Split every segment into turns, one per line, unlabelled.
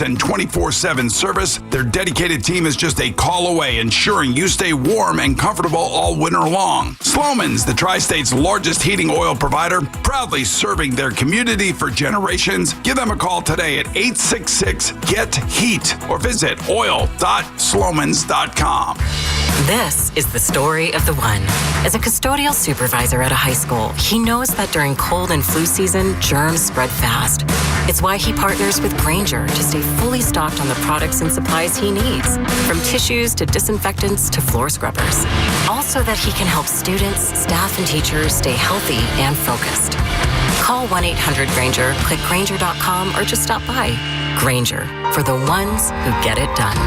and 24/7 service, their dedicated team is just a call away, ensuring you stay warm and comfortable all winter long. Sloman's, the Tri-State's largest heating oil provider, proudly serving their community for generations. Give them a call today at 866-GET-HEAT or visit oil.slomans.com.
This is the story of the one. As a custodial supervisor at a high school, he knows that during cold and flu season, germs spread fast. It's why he partners with Grainger to stay fully stocked on the products and supplies he needs, from tissues to disinfectants to floor scrubbers. Also that he can help students, staff, and teachers stay healthy and focused. Call 1-800-GRAINGER, click Grainger.com, or just stop by. Grainger, for the ones who get it done.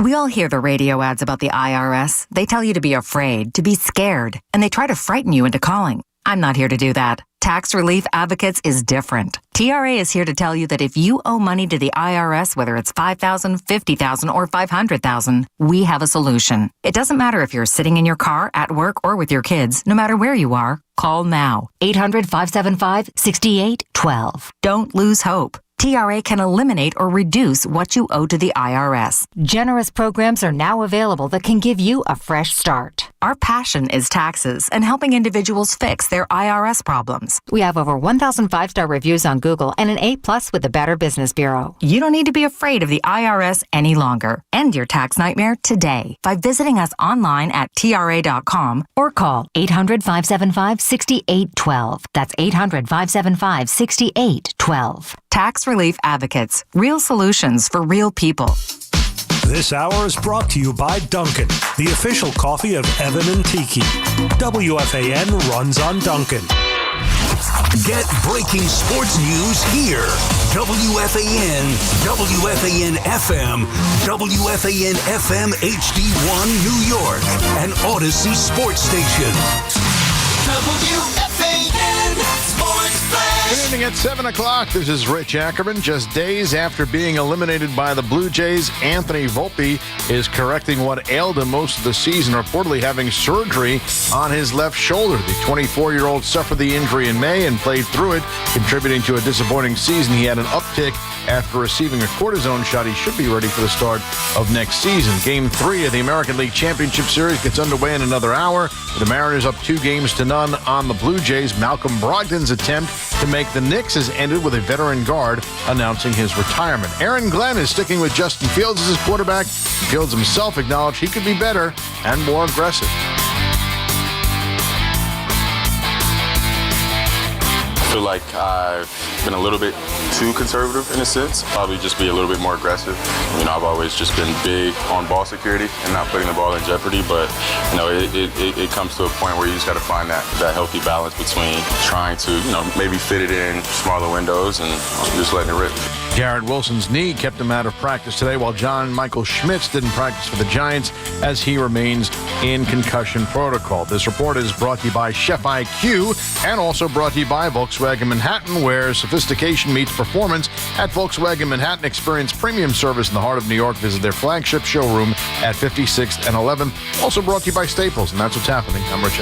We all hear the radio ads about the IRS. They tell you to be afraid, to be scared, and they try to frighten you into calling. I'm not here to do that. Tax Relief Advocates is different. TRA is here to tell you that if you owe money to the IRS, whether it's $5,000, $50,000, or $500,000, we have a solution. It doesn't matter if you're sitting in your car, at work, or with your kids. No matter where you are, call now. 800-575-6812. Don't lose hope. TRA can eliminate or reduce what you owe to the IRS. Generous programs are now available that can give you a fresh start. Our passion is taxes and helping individuals fix their IRS problems. We have over 1,000 5-star reviews on Google and an A+ with the Better Business Bureau. You don't need to be afraid of the IRS any longer. End your tax nightmare today by visiting us online at TRA.com or call 800-575-6812. That's 800-575-6812. Tax Relief Advocates. Real solutions for real people.
This hour is brought to you by Dunkin', the official coffee of Evan and Tiki. WFAN runs on Dunkin'.
Get breaking sports news here. WFAN, WFAN FM, WFAN FM HD1 New York, and Odyssey Sports Station. WFAN Sports Flash.
Good evening at 7 o'clock. This is Rich Ackerman. Just days after being eliminated by the Blue Jays, Anthony Volpe is correcting what ailed him most of the season, reportedly having surgery on his left shoulder. The 24-year-old suffered the injury in May and played through it, contributing to a disappointing season. He had an uptick after receiving a cortisone shot. He should be ready for the start of next season. Game 3 of the American League Championship Series gets underway in another hour. The Mariners up 2-0 on the Blue Jays. Malcolm Brogdon's attempt to make the Knicks has ended with a veteran guard announcing his retirement. Aaron Glenn is sticking with Justin Fields as his quarterback. Fields himself acknowledged he could be better and more aggressive.
I feel like I've been a little bit too conservative in a sense. Probably just be a little bit more aggressive. You know, I've always just been big on ball security and not putting the ball in jeopardy, but you know, it comes to a point where you just got to find that healthy balance between trying to, you know, maybe fit it in smaller windows and just letting it rip.
Garrett Wilson's knee kept him out of practice today, while John Michael Schmitz didn't practice for the Giants as he remains in concussion protocol. This report is brought to you by Chef IQ and also brought to you by Volkswagen Manhattan, where sophistication meets performance. At Volkswagen Manhattan, experience premium service in the heart of New York. Visit their flagship showroom at 56th and 11th. Also brought to you by Staples, and that's what's happening. I'm Rich.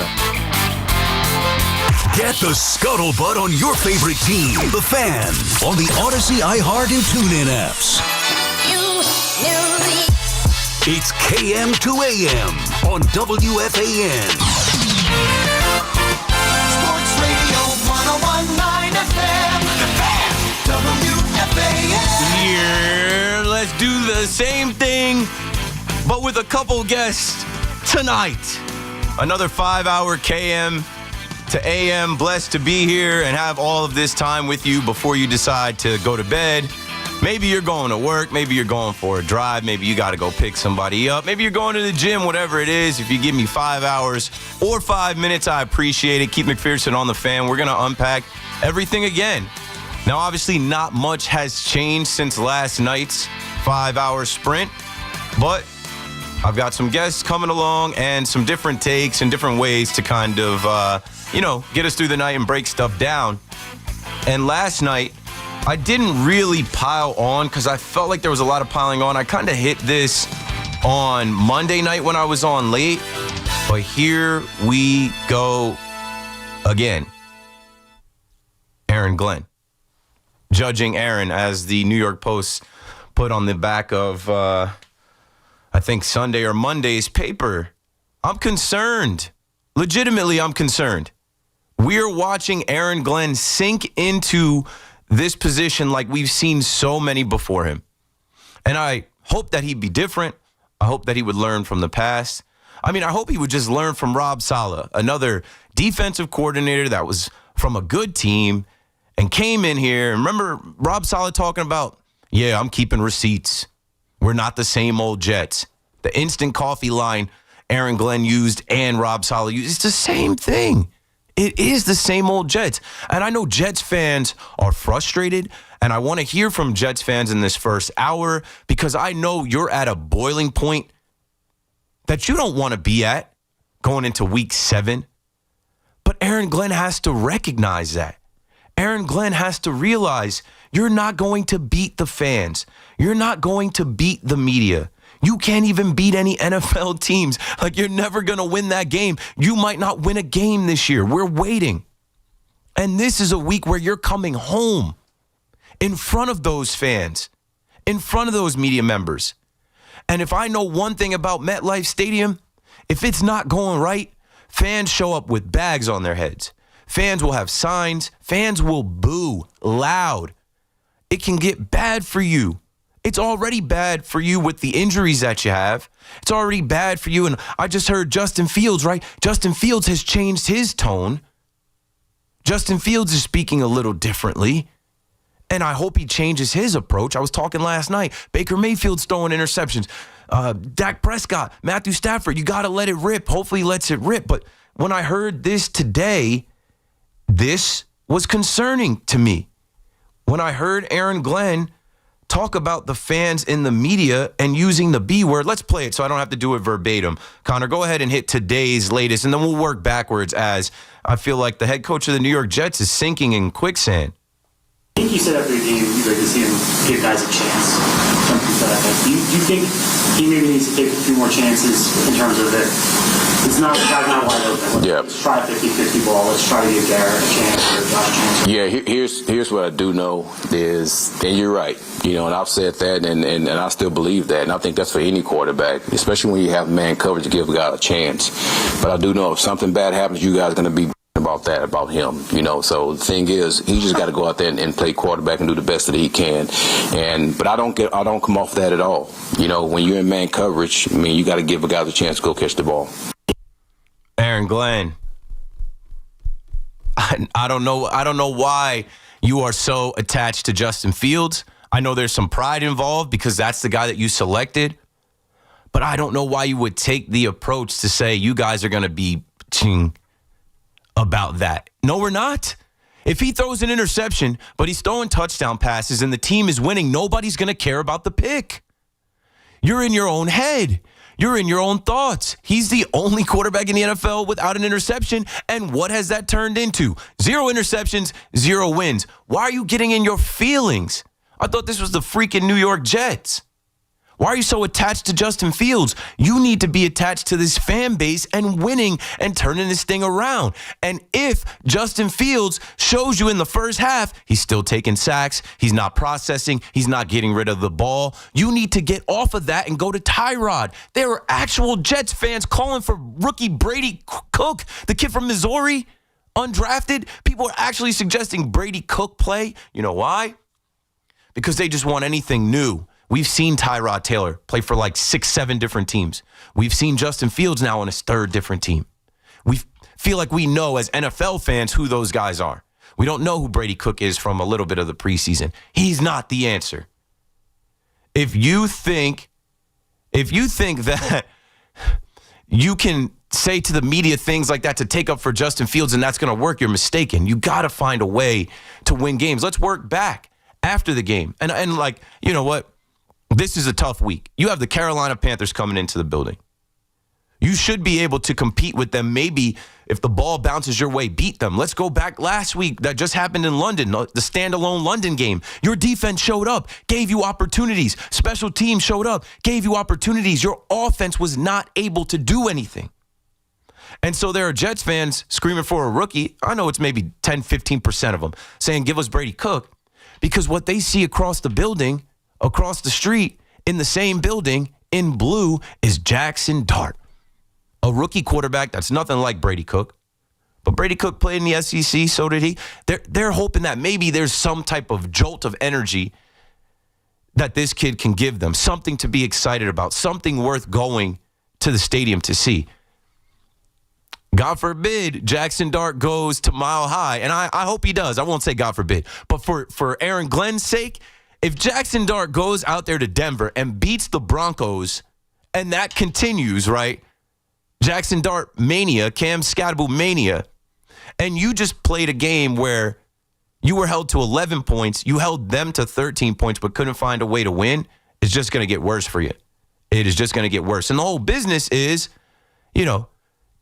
Get the scuttlebutt on your favorite team, the Fan, on the Odyssey, iHeart, and TuneIn apps. It's KM to AM on WFAN.
Sports Radio 101.9 FM, the Fan, WFAN.
Here, let's do the same thing, but with a couple guests tonight. Another 5-hour KM to AM. Blessed to be here and have all of this time with you before you decide to go to bed. Maybe you're going to work. Maybe you're going for a drive. Maybe you got to go pick somebody up. Maybe you're going to the gym, whatever it is. If you give me 5 hours or 5 minutes, I appreciate it. Keep McPherson on the Fan. We're going to unpack everything again. Now, obviously, not much has changed since last night's 5-hour sprint, but I've got some guests coming along and some different takes and different ways to kind of, get us through the night and break stuff down. And last night, I didn't really pile on because I felt like there was a lot of piling on. I kind of hit this on Monday night when I was on late, but here we go again. Aaron Glenn. judging Aaron, as the New York Post put on the back of, I think, Sunday or Monday's paper. I'm concerned. Legitimately, I'm concerned. We're watching Aaron Glenn sink into this position like we've seen so many before him. And I hope that he'd be different. I hope that he would learn from the past. I mean, I hope he would just learn from Rob Saleh, another defensive coordinator that was from a good team and came in here. Remember Rob Saleh talking about, yeah, I'm keeping receipts. We're not the same old Jets. The instant coffee line Aaron Glenn used and Rob Saleh used, it's the same thing. It is the same old Jets. And I know Jets fans are frustrated, and I want to hear from Jets fans in this first hour because I know you're at a boiling point that you don't want to be at going into week 7. But Aaron Glenn has to recognize that. Aaron Glenn has to realize you're not going to beat the fans. You're not going to beat the media. You can't even beat any NFL teams. Like, you're never going to win that game. You might not win a game this year. We're waiting. And this is a week where you're coming home in front of those fans, in front of those media members. And if I know one thing about MetLife Stadium, if it's not going right, fans show up with bags on their heads. Fans will have signs. Fans will boo loud. It can get bad for you. It's already bad for you with the injuries that you have. It's already bad for you. And I just heard Justin Fields, right? Justin Fields has changed his tone. Justin Fields is speaking a little differently. And I hope he changes his approach. I was talking last night. Baker Mayfield's throwing interceptions. Dak Prescott, Matthew Stafford, you got to let it rip. Hopefully he lets it rip. But when I heard this today, this was concerning to me. When I heard Aaron Glenn talk about the fans in the media and using the B word. Let's play it so I don't have to do it verbatim. Connor, go ahead and hit today's latest, and then we'll work backwards as I feel like the head coach of the New York Jets is sinking in quicksand.
I think you said after the game you'd like to see him give guys a chance. Something to that effect. Do you think he maybe needs to take a few more chances in terms of it? It's not wide open. Let's try a 50-50 ball. Let's try to give Garrett a chance or Josh a chance.
Yeah, here's what I do know is, and you're right, and I've said that, and I still believe that, and I think that's for any quarterback, especially when you have man coverage to give a guy a chance. But I do know if something bad happens, you guys are going to be about him, So the thing is, he just got to go out there and play quarterback and do the best that he can. But I don't come off that at all. When you're in man coverage, you got to give a guy the chance to go catch the ball.
Aaron Glenn, I don't know why you are so attached to Justin Fields. I know there's some pride involved because that's the guy that you selected. But I don't know why you would take the approach to say you guys are going to be about that. No, we're not. If he throws an interception, but he's throwing touchdown passes and the team is winning, nobody's going to care about the pick. You're in your own head. You're in your own thoughts. He's the only quarterback in the NFL without an interception. And what has that turned into? 0 interceptions, 0 wins. Why are you getting in your feelings? I thought this was the freaking New York Jets. Why are you so attached to Justin Fields? You need to be attached to this fan base and winning and turning this thing around. And if Justin Fields shows you in the first half, he's still taking sacks, he's not processing, he's not getting rid of the ball, you need to get off of that and go to Tyrod. There are actual Jets fans calling for rookie Brady Cook, the kid from Missouri, undrafted. People are actually suggesting Brady Cook play. You know why? Because they just want anything new. We've seen Tyrod Taylor play for like 6-7 different teams. We've seen Justin Fields now on his 3rd different team. We feel like we know as NFL fans who those guys are. We don't know who Brady Cook is from a little bit of the preseason. He's not the answer. If you think that you can say to the media things like that to take up for Justin Fields and that's going to work, you're mistaken. You got to find a way to win games. Let's work back after the game. And like, you know what? This is a tough week. You have the Carolina Panthers coming into the building. You should be able to compete with them. Maybe if the ball bounces your way, beat them. Let's go back last week. That just happened in London, the standalone London game. Your defense showed up, gave you opportunities. Special teams showed up, gave you opportunities. Your offense was not able to do anything. And so there are Jets fans screaming for a rookie. I know it's maybe 10, 15% of them saying, give us Brady Cook. because what they see across the building, across the street, in the same building, in blue, is Jackson Dart, a rookie quarterback that's nothing like Brady Cook. But Brady Cook played in the SEC, so did he. They're hoping that maybe there's some type of jolt of energy that this kid can give them, something to be excited about, something worth going to the stadium to see. God forbid Jackson Dart goes to Mile High, and I hope he does. I won't say God forbid. But for Aaron Glenn's sake, if Jackson Dart goes out there to Denver and beats the Broncos, and that continues, right? Jackson Dart mania, Cam Scatterbull mania, and you just played a game where you were held to 11 points, you held them to 13 points, but couldn't find a way to win, it's just going to get worse for you. It is just going to get worse. And the whole business is,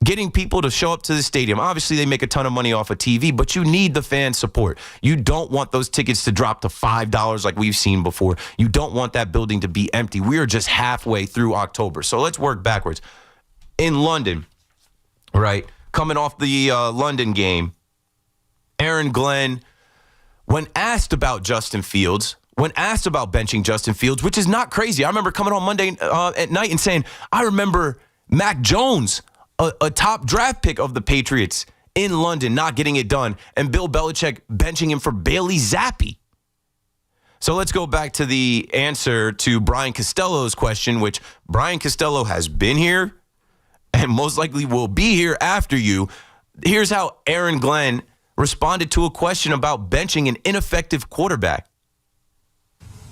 getting people to show up to the stadium. Obviously, they make a ton of money off of TV, but you need the fan support. You don't want those tickets to drop to $5 like we've seen before. You don't want that building to be empty. We are just halfway through October. So let's work backwards. In London, right, coming off the London game, Aaron Glenn, when asked about Justin Fields, when asked about benching Justin Fields, which is not crazy. I remember coming on Monday at night and saying, I remember Mac Jones, a top draft pick of the Patriots in London, not getting it done, and Bill Belichick benching him for Bailey Zappi. So let's go back to the answer to Brian Costello's question, which Brian Costello has been here and most likely will be here after you. Here's how Aaron Glenn responded to a question about benching an ineffective quarterback.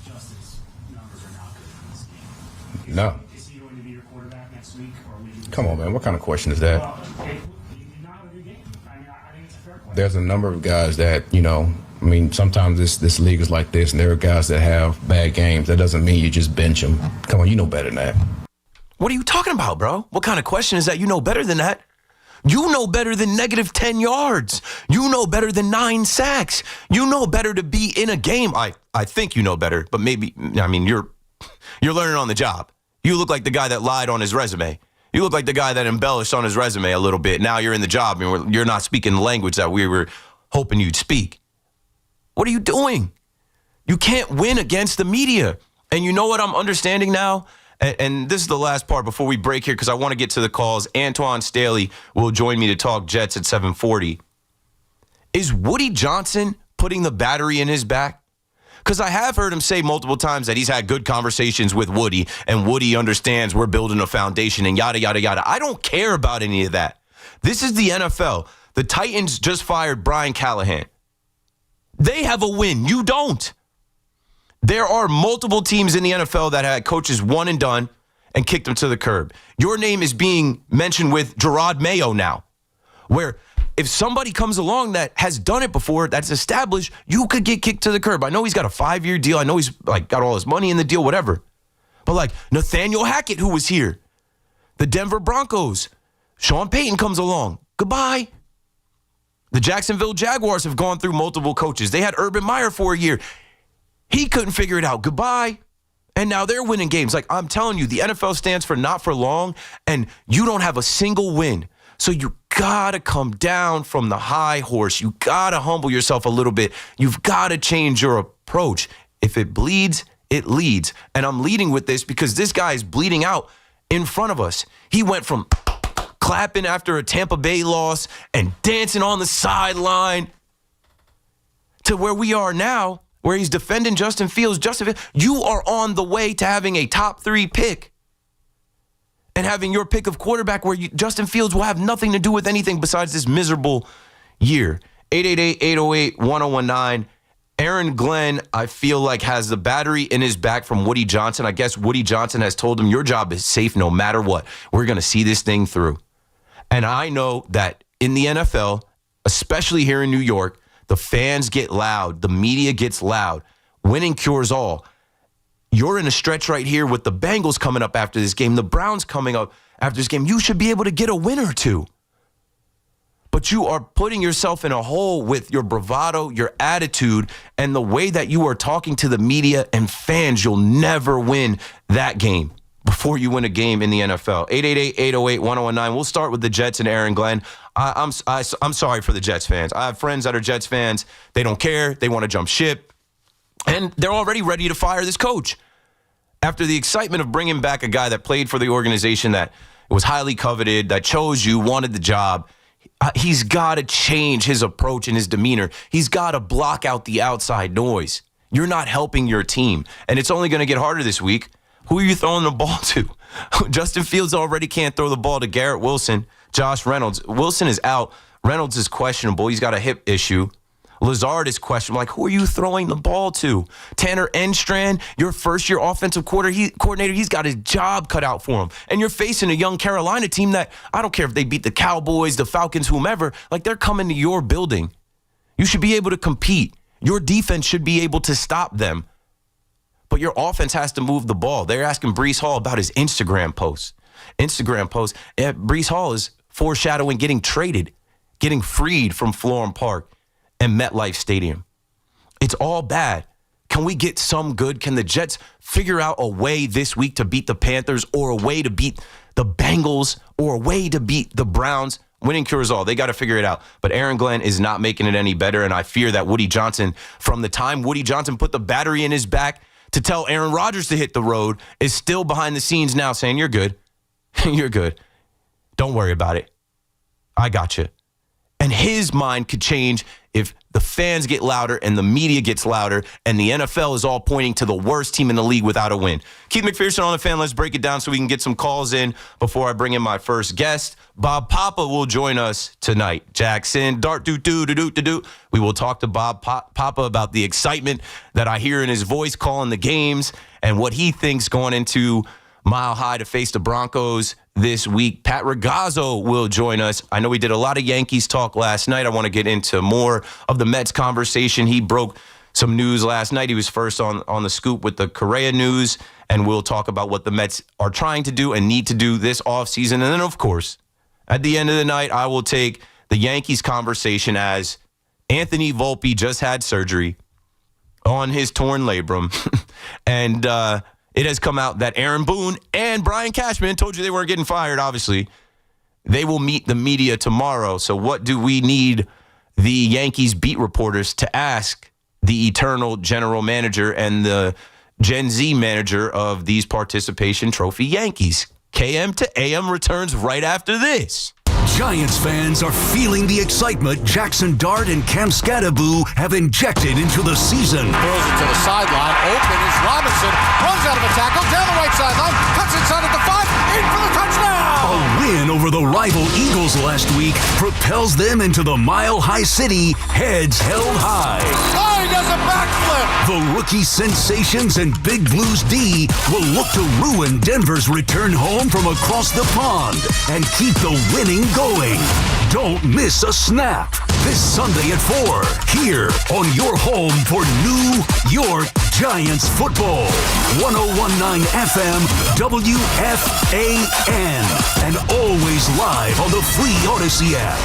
Justice numbers are not good in this game.
No.
Is he going to be your quarterback next week? Or will you...
Come on, man. What kind of question is that?
Well, he did not have a good game. I think it's a fair question.
There's a number of guys that, sometimes this league is like this, and there are guys that have bad games. That doesn't mean you just bench them. Come on, you know better than that.
What are you talking about, bro? What kind of question is that? You know better than that. You know better than negative 10 yards. You know better than 9 sacks. You know better to be in a game. I think you know better, but maybe, you're learning on the job. You look like the guy that lied on his resume. You look like the guy that embellished on his resume a little bit. Now you're in the job and you're not speaking the language that we were hoping you'd speak. What are you doing? You can't win against the media. And you know what I'm understanding now? And this is the last part before we break here because I want to get to the calls. Antoine Staley will join me to talk Jets at 7:40. Is Woody Johnson putting the battery in his back? Because I have heard him say multiple times that he's had good conversations with Woody, and Woody understands we're building a foundation and yada, yada, yada. I don't care about any of that. This is the NFL. The Titans just fired Brian Callahan. They have a win. You don't. There are multiple teams in the NFL that had coaches one and done and kicked them to the curb. Your name is being mentioned with Gerard Mayo now, where if somebody comes along that has done it before, that's established, you could get kicked to the curb. I know he's got a 5-year deal. I know he's got all his money in the deal, whatever. But Nathaniel Hackett, who was here, the Denver Broncos, Sean Payton comes along. Goodbye. The Jacksonville Jaguars have gone through multiple coaches. They had Urban Meyer for a year. He couldn't figure it out. Goodbye. And now they're winning games. I'm telling you, the NFL stands for not for long, and you don't have a single win. So you got to come down from the high horse. You got to humble yourself a little bit. You've got to change your approach. If it bleeds, it leads. And I'm leading with this because this guy is bleeding out in front of us. He went from clapping after a Tampa Bay loss and dancing on the sideline to where we are now, where he's defending Justin Fields. You are on the way to having a top 3 pick and having your pick of quarterback where Justin Fields will have nothing to do with anything besides this miserable year. 888-808-1019. Aaron Glenn, I feel like, has the battery in his back from Woody Johnson. I guess Woody Johnson has told him, your job is safe no matter what. We're going to see this thing through. And I know that in the NFL, especially here in New York, the fans get loud. The media gets loud. Winning cures all. You're in a stretch right here with the Bengals coming up after this game, the Browns coming up after this game. You should be able to get a win or two. But you are putting yourself in a hole with your bravado, your attitude, and the way that you are talking to the media and fans. You'll never win that game before you win a game in the NFL. 888-808-1019. We'll start with the Jets and Aaron Glenn. I'm sorry for the Jets fans. I have friends that are Jets fans. They don't care. They want to jump ship. And they're already ready to fire this coach. After the excitement of bringing back a guy that played for the organization that was highly coveted, that chose you, wanted the job, he's got to change his approach and his demeanor. He's got to block out the outside noise. You're not helping your team. And it's only going to get harder this week. Who are you throwing the ball to? Justin Fields already can't throw the ball to Garrett Wilson, Josh Reynolds. Wilson is out. Reynolds is questionable. He's got a hip issue. Lazard is questionable. Like, who are you throwing the ball to? Tanner Enstrand, your first-year offensive coordinator, he's got his job cut out for him. And you're facing a young Carolina team that, I don't care if they beat the Cowboys, the Falcons, whomever, like they're coming to your building. You should be able to compete. Your defense should be able to stop them. But your offense has to move the ball. They're asking Breece Hall about his Instagram posts. Breece Hall is foreshadowing getting traded, getting freed from Florham Park and MetLife Stadium. It's all bad. Can we get some good? Can the Jets figure out a way this week to beat the Panthers, or a way to beat the Bengals, or a way to beat the Browns? Winning cures all. They got to figure it out. But Aaron Glenn is not making it any better, and I fear that Woody Johnson, from the time Woody Johnson put the battery in his back to tell Aaron Rodgers to hit the road, is still behind the scenes now saying, you're good. You're good. Don't worry about it. I got you. And his mind could change if the fans get louder and the media gets louder and the NFL is all pointing to the worst team in the league without a win. Keith McPherson on The Fan. Let's break it down so we can get some calls in before I bring in my first guest. Bob Papa will join us tonight. Jackson, Dart, do. We will talk to Bob Papa about the excitement that I hear in his voice calling the games and what he thinks going into Mile High to face the Broncos this week. Pat Ragazzo will join us. I know we did a lot of Yankees talk last night. I want to get into more of the Mets conversation. He broke some news last night. He was first on the scoop with the Correa news, and we'll talk about what the Mets are trying to do and need to do this offseason. And then, of course, at the end of the night, I will take the Yankees conversation as Anthony Volpe just had surgery on his torn labrum. And it has come out that Aaron Boone and Brian Cashman, told you they weren't getting fired, obviously. They will meet the media tomorrow. So what do we need the Yankees beat reporters to ask the eternal general manager and the Gen Z manager of these participation trophy Yankees? KM to AM returns right after this.
Giants fans are feeling the excitement Jackson Dart and Cam Scadaboo have injected into the season.
Throws it to the sideline. Open is Robinson. Runs out of a tackle. Down the right sideline. Cuts inside at the 5. In for the touchdown.
A win over the rival Eagles last week propels them into the Mile High City, heads held high.
Oh, he does a backflip.
The rookie sensations and Big Blues D will look to ruin Denver's return home from across the pond and keep the winning going. Don't miss a snap this Sunday at 4 here on your home for New York Giants football. 101.9 FM WFAN and always live on the free Odyssey app.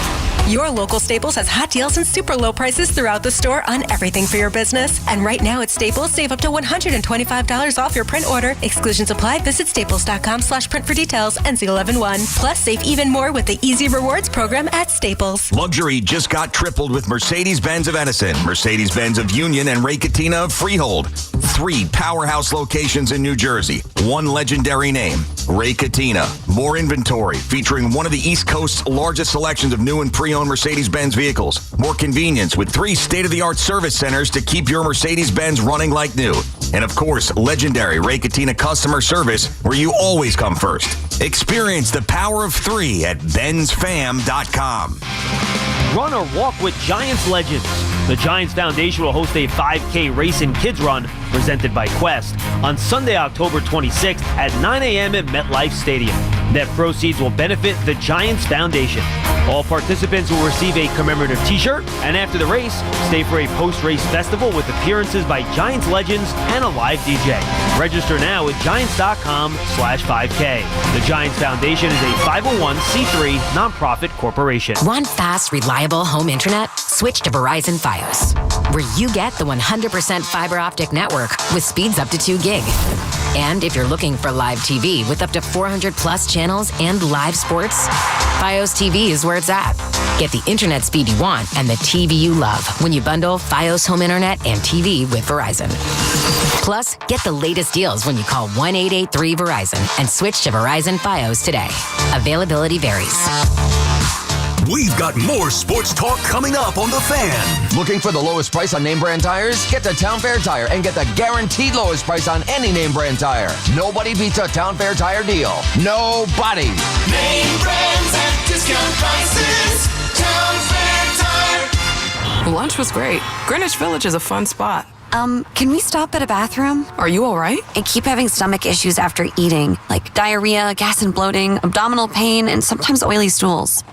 Your local Staples has hot deals and super low prices throughout the store on everything for your business. And right now at Staples, save up to $125 off your print order. Exclusions apply. Visit staples.com/print for details. NC11-1. Plus, save even more with the Easy Rewards program at Staples.
Luxury just got tripled with Mercedes-Benz of Edison, Mercedes-Benz of Union, and Ray Cattina of Freehold. 3 powerhouse locations in New Jersey. 1 legendary name, Ray Cattina. More inventory, featuring one of the East Coast's largest selections of new and pre-owned Mercedes-Benz vehicles. More convenience with 3 state-of-the-art service centers to keep your Mercedes-Benz running like new. And of course, legendary Ray Cattina customer service, where you always come first. Experience the power of 3 at benzfam.com.
Run or walk with Giants legends. The Giants Foundation will host a 5K race and kids run presented by Quest on Sunday, October 26th at 9 a.m. at MetLife Stadium. Net proceeds will benefit the Giants Foundation. All participants will receive a commemorative t-shirt, and after the race, stay for a post-race festival with appearances by Giants legends and a live DJ. Register now at giants.com/5K. The Giants Foundation is a 501c3 nonprofit corporation.
Want fast, reliable home internet? Switch to Verizon Fios, where you get the 100% fiber optic network with speeds up to 2 gig. And if you're looking for live TV with up to 400 plus channels and live sports, Fios TV is where it's at. Get the internet speed you want and the TV you love when you bundle Fios home internet and TV with Verizon. Plus, get the latest deals when you call 1-883-VERIZON and switch to Verizon Fios today. Availability varies.
We've got more sports talk coming up on The Fan.
Looking for the lowest price on name brand tires? Get to Town Fair Tire and get the guaranteed lowest price on any name brand tire. Nobody beats a Town Fair Tire deal. Nobody.
Name brands at discount prices. Town Fair Tire.
Lunch was great. Greenwich Village is a fun spot.
Can we stop at a bathroom?
Are you all right?
I keep having stomach issues after eating, like diarrhea, gas and bloating, abdominal pain, and sometimes oily stools.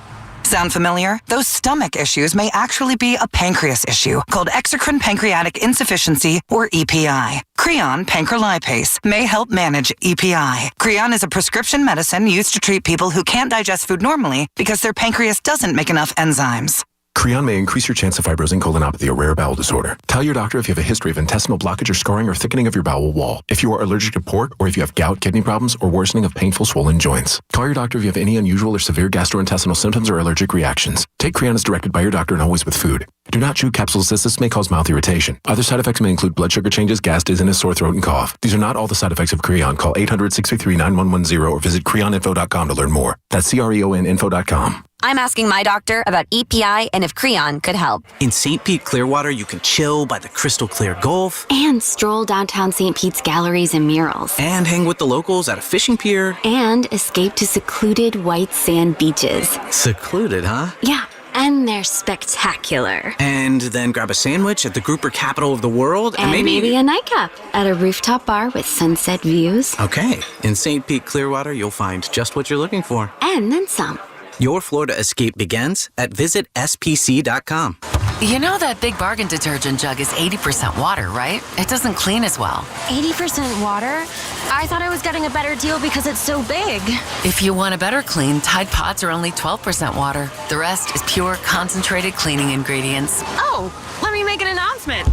Sound familiar? Those stomach issues may actually be a pancreas issue called exocrine pancreatic insufficiency, or EPI. Creon pancrelipase may help manage EPI. Creon is a prescription medicine used to treat people who can't digest food normally because their pancreas doesn't make enough enzymes.
Creon may increase your chance of fibrosing colonopathy, a rare bowel disorder. Tell your doctor if you have a history of intestinal blockage or scarring or thickening of your bowel wall, if you are allergic to pork, or if you have gout, kidney problems, or worsening of painful swollen joints. Call your doctor if you have any unusual or severe gastrointestinal symptoms or allergic reactions. Take Creon as directed by your doctor and always with food. Do not chew capsules as this may cause mouth irritation. Other side effects may include blood sugar changes, gas, dizziness, sore throat, and cough. These are not all the side effects of Creon. Call 800-633-9110 or visit creoninfo.com to learn more. That's creoninfo.com.
I'm asking my doctor about EPI and if Creon could help.
In St. Pete, Clearwater, you can chill by the crystal clear Gulf.
And stroll downtown St. Pete's galleries and murals.
And hang with the locals at a fishing pier.
And escape to secluded white sand beaches.
Secluded, huh?
Yeah. And they're spectacular.
And then grab a sandwich at the grouper capital of the world.
And maybe a nightcap at a rooftop bar with sunset views.
Okay. In St. Pete, Clearwater, you'll find just what you're looking for.
And then some.
Your Florida escape begins at visitspc.com.
You know that Big Bargain detergent jug is 80% water, right? It doesn't clean as well.
80% water? I thought I was getting a better deal because it's so big.
If you want a better clean, Tide Pods are only 12% water. The rest is pure, concentrated cleaning ingredients.
Oh, let me make an announcement.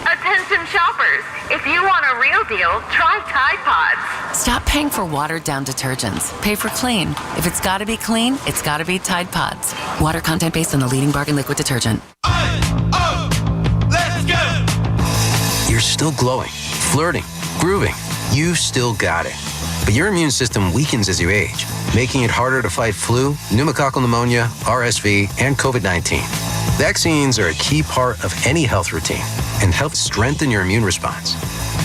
Attention shoppers, if you want a real deal, try Tide Pods.
Stop paying for watered-down detergents. Pay for clean. If it's got to be clean, it's got to be Tide Pods. Water content based on the leading bargain liquid detergent.
Let's go! You're still glowing, flirting, grooving. You still got it. But your immune system weakens as you age, making it harder to fight flu, pneumococcal pneumonia, RSV, and COVID-19. Vaccines are a key part of any health routine and help strengthen your immune response.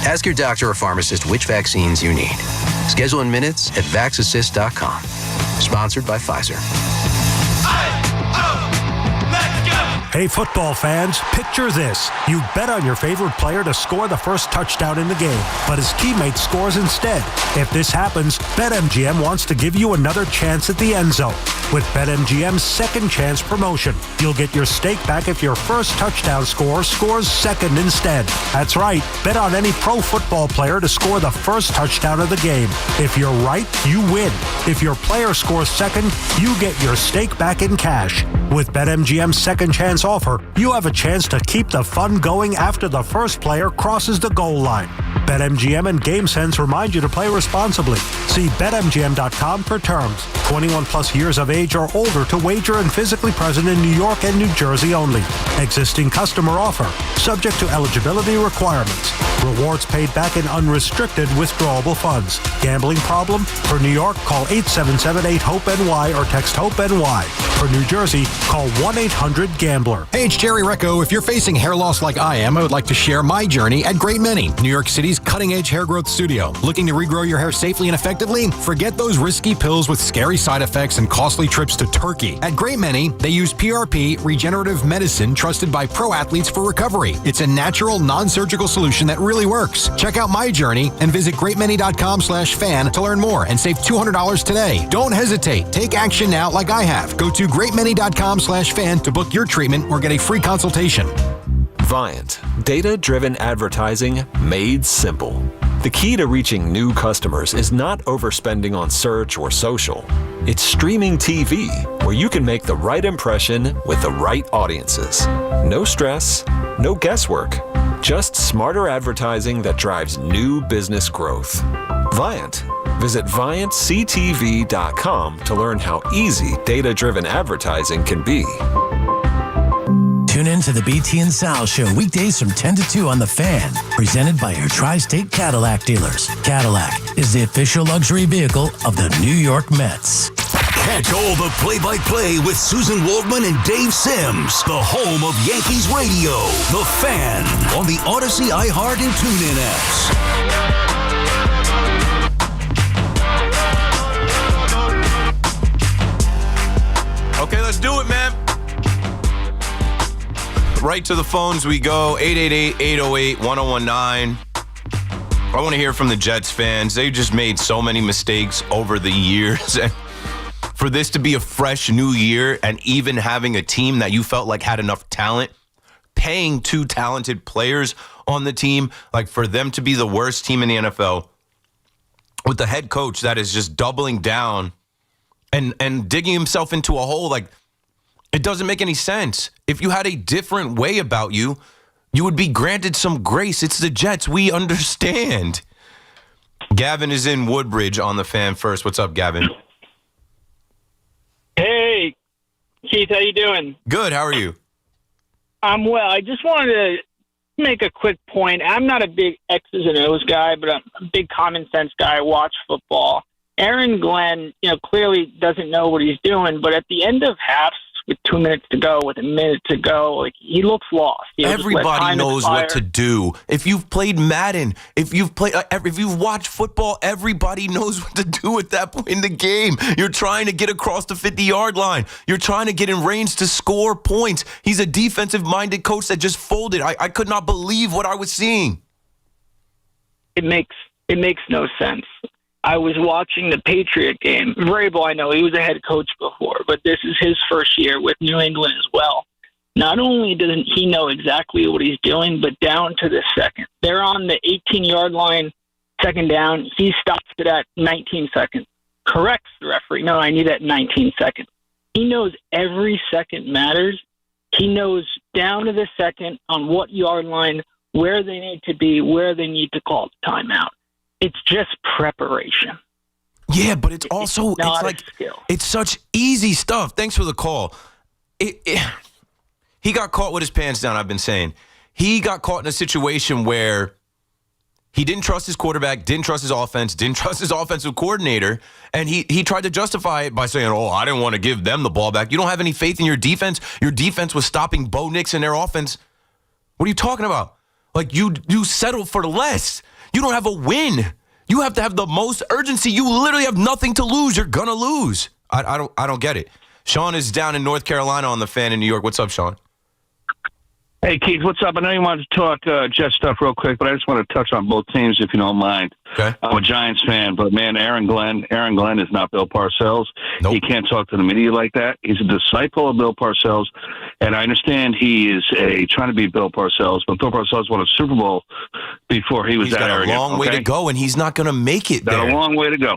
Ask your doctor or pharmacist which vaccines you need. Schedule in minutes at vaxassist.com. Sponsored by Pfizer.
Hey, football fans, picture this. You bet on your favorite player to score the first touchdown in the game, but his teammate scores instead. If this happens, BetMGM wants to give you another chance at the end zone. With BetMGM's second chance promotion, you'll get your stake back if your first touchdown scorer scores second instead. That's right, bet on any pro football player to score the first touchdown of the game. If you're right, you win. If your player scores second, you get your stake back in cash. With BetMGM's second chance offer, you have a chance to keep the fun going after the first player crosses the goal line. BetMGM and GameSense remind you to play responsibly. See BetMGM.com for terms. 21 plus years of age or older to wager and physically present in New York and New Jersey only. Existing customer offer. Subject to eligibility requirements. Rewards paid back in unrestricted withdrawable funds. Gambling problem? For New York, call 877-8-HOPE-NY or text HOPE-NY. For New Jersey, call 1-800-GAMBLER.
Hey, it's Jerry Recco. If you're facing hair loss like I am, I would like to share my journey at Great Many, New York City's cutting-edge hair growth studio. Looking to regrow your hair safely and effectively? Forget those risky pills with scary side effects and costly trips to Turkey. At Great Many, they use PRP, regenerative medicine trusted by pro athletes for recovery. It's a natural, non-surgical solution that really works. Check out my journey and visit greatmany.com/fan to learn more and save $200 today. Don't hesitate. Take action now like I have. Go to greatmany.com/fan to book your treatment or get a free consultation.
Viant, data-driven advertising made simple. The key to reaching new customers is not overspending on search or social. It's streaming TV, where you can make the right impression with the right audiences. No stress, no guesswork. Just smarter advertising that drives new business growth. Viant. Visit ViantCTV.com to learn how easy data-driven advertising can be.
Tune in to the BT and Sal Show weekdays from 10 to 2 on The Fan, presented by your tri-state Cadillac dealers. Cadillac is the official luxury vehicle of the New York Mets.
Catch all the play-by-play with Susan Waldman and Dave Sims, the home of Yankees radio. The Fan on the Odyssey, iHeart, and TuneIn apps.
Okay, let's do it, man. Right to the phones we go, 888-808-1019. I want to hear from the Jets fans. They just made so many mistakes over the years. And for this to be a fresh new year and even having a team that you felt like had enough talent, paying 2 talented players on the team, like for them to be the worst team in the NFL with the head coach that is just doubling down and digging himself into a hole, like it doesn't make any sense. If you had a different way about you, you would be granted some grace. It's the Jets. We understand. Gavin is in Woodbridge on the Fan first. What's up, Gavin?
Hey, Keith, how you doing?
Good. How are you?
I'm well. I just wanted to make a quick point. I'm not a big X's and O's guy, but I'm a big common sense guy. I watch football. Aaron Glenn, clearly doesn't know what he's doing, but at the end of halves, with 2 minutes to go, with a minute to go, like he looks lost.
Everybody knows what to do. If you've played Madden, if you've watched football, everybody knows what to do at that point in the game. You're trying to get across the 50-yard line. You're trying to get in range to score points. He's a defensive-minded coach that just folded. I could not believe what I was seeing.
It makes no sense. I was watching the Patriot game. Vrabel, I know he was a head coach before, but this is his first year with New England as well. Not only doesn't he know exactly what he's doing, but down to the second. They're on the 18-yard line, second down. He stops it at 19 seconds. Corrects the referee. No, I need that 19 seconds. He knows every second matters. He knows down to the second on what yard line, where they need to be, where they need to call the timeout. It's just preparation.
Yeah, but it's also it's such easy stuff. Thanks for the call. He got caught with his pants down, I've been saying. He got caught in a situation where he didn't trust his quarterback, didn't trust his offense, didn't trust his offensive coordinator, and he tried to justify it by saying, I didn't want to give them the ball back. You don't have any faith in your defense. Your defense was stopping Bo Nix and their offense. What are you talking about? Like, you settle for less. You don't have a win. You have to have the most urgency. You literally have nothing to lose. You're gonna lose. I don't get it. Sean is down in North Carolina on the Fan in New York. What's up, Sean?
Hey, Keith, what's up? I know you wanted to talk Jet stuff real quick, but I just want to touch on both teams, if you don't mind.
Okay.
I'm a Giants fan, but, man, Aaron Glenn is not Bill Parcells. Nope. He can't talk to the media like that. He's a disciple of Bill Parcells, and I understand he is trying to be Bill Parcells, but Bill Parcells won a Super Bowl before he was that arrogant.
He's got a long way to go, and he's not going to make it there.
Got a long way to go.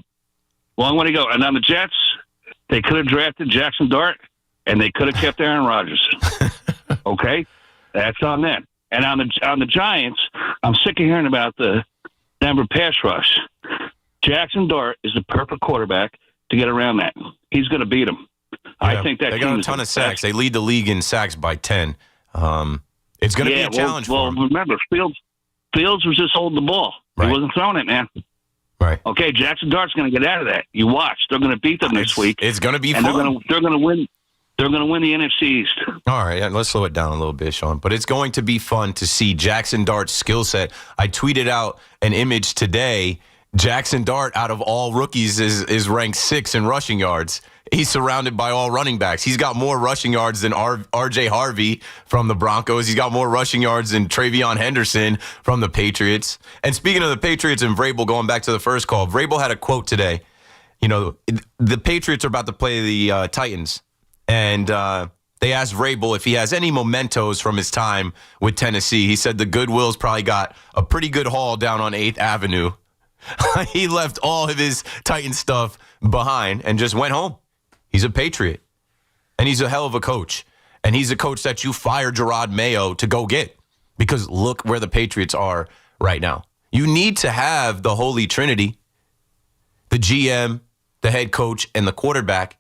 Long way to go. And on the Jets, they could have drafted Jackson Dart, and they could have kept Aaron Rodgers. Okay? That's on them. And on the Giants, I'm sick of hearing about the Denver pass rush. Jackson Dart is the perfect quarterback to get around that. He's going to beat them. Yeah, I think that
they got a ton of sacks. They lead the league in sacks by 10. It's going to be a challenge for them.
Well, remember, Fields was just holding the ball. Right. He wasn't throwing it, man.
Right.
Okay, Jackson Dart's going to get out of that. You watch. They're going to beat them this week.
It's going to be
fun. They're going to win. They're going to win the NFC East.
All right, let's slow it down a little bit, Sean. But it's going to be fun to see Jackson Dart's skill set. I tweeted out an image today. Jackson Dart, out of all rookies, is ranked 6th in rushing yards. He's surrounded by all running backs. He's got more rushing yards than R.J. Harvey from the Broncos. He's got more rushing yards than Travion Henderson from the Patriots. And speaking of the Patriots and Vrabel, going back to the first call, Vrabel had a quote today. The Patriots are about to play the Titans. And they asked Vrabel if he has any mementos from his time with Tennessee. He said the Goodwill's probably got a pretty good haul down on 8th Avenue. He left all of his Titan stuff behind and just went home. He's a Patriot. And he's a hell of a coach. And he's a coach that you fired Gerard Mayo to go get. Because look where the Patriots are right now. You need to have the Holy Trinity, the GM, the head coach, and the quarterback.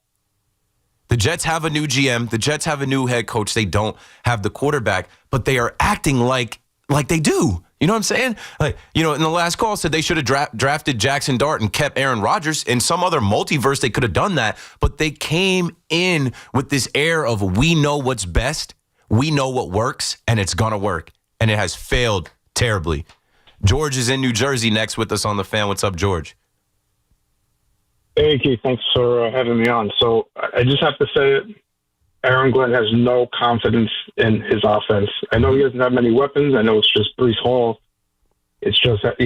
The Jets have a new GM. The Jets have a new head coach. They don't have the quarterback, but they are acting like they do. You know what I'm saying? Like, in the last call said they should have drafted Jackson Dart and kept Aaron Rodgers. In some other multiverse, they could have done that, but they came in with this air of we know what's best, we know what works, and it's going to work. And it has failed terribly. George is in New Jersey next with us on the Fan. What's up, George?
Hey, Keith. Thanks for having me on. So I just have to say it. Aaron Glenn has no confidence in his offense. I know he doesn't have many weapons. I know it's just Breece Hall. It's just that,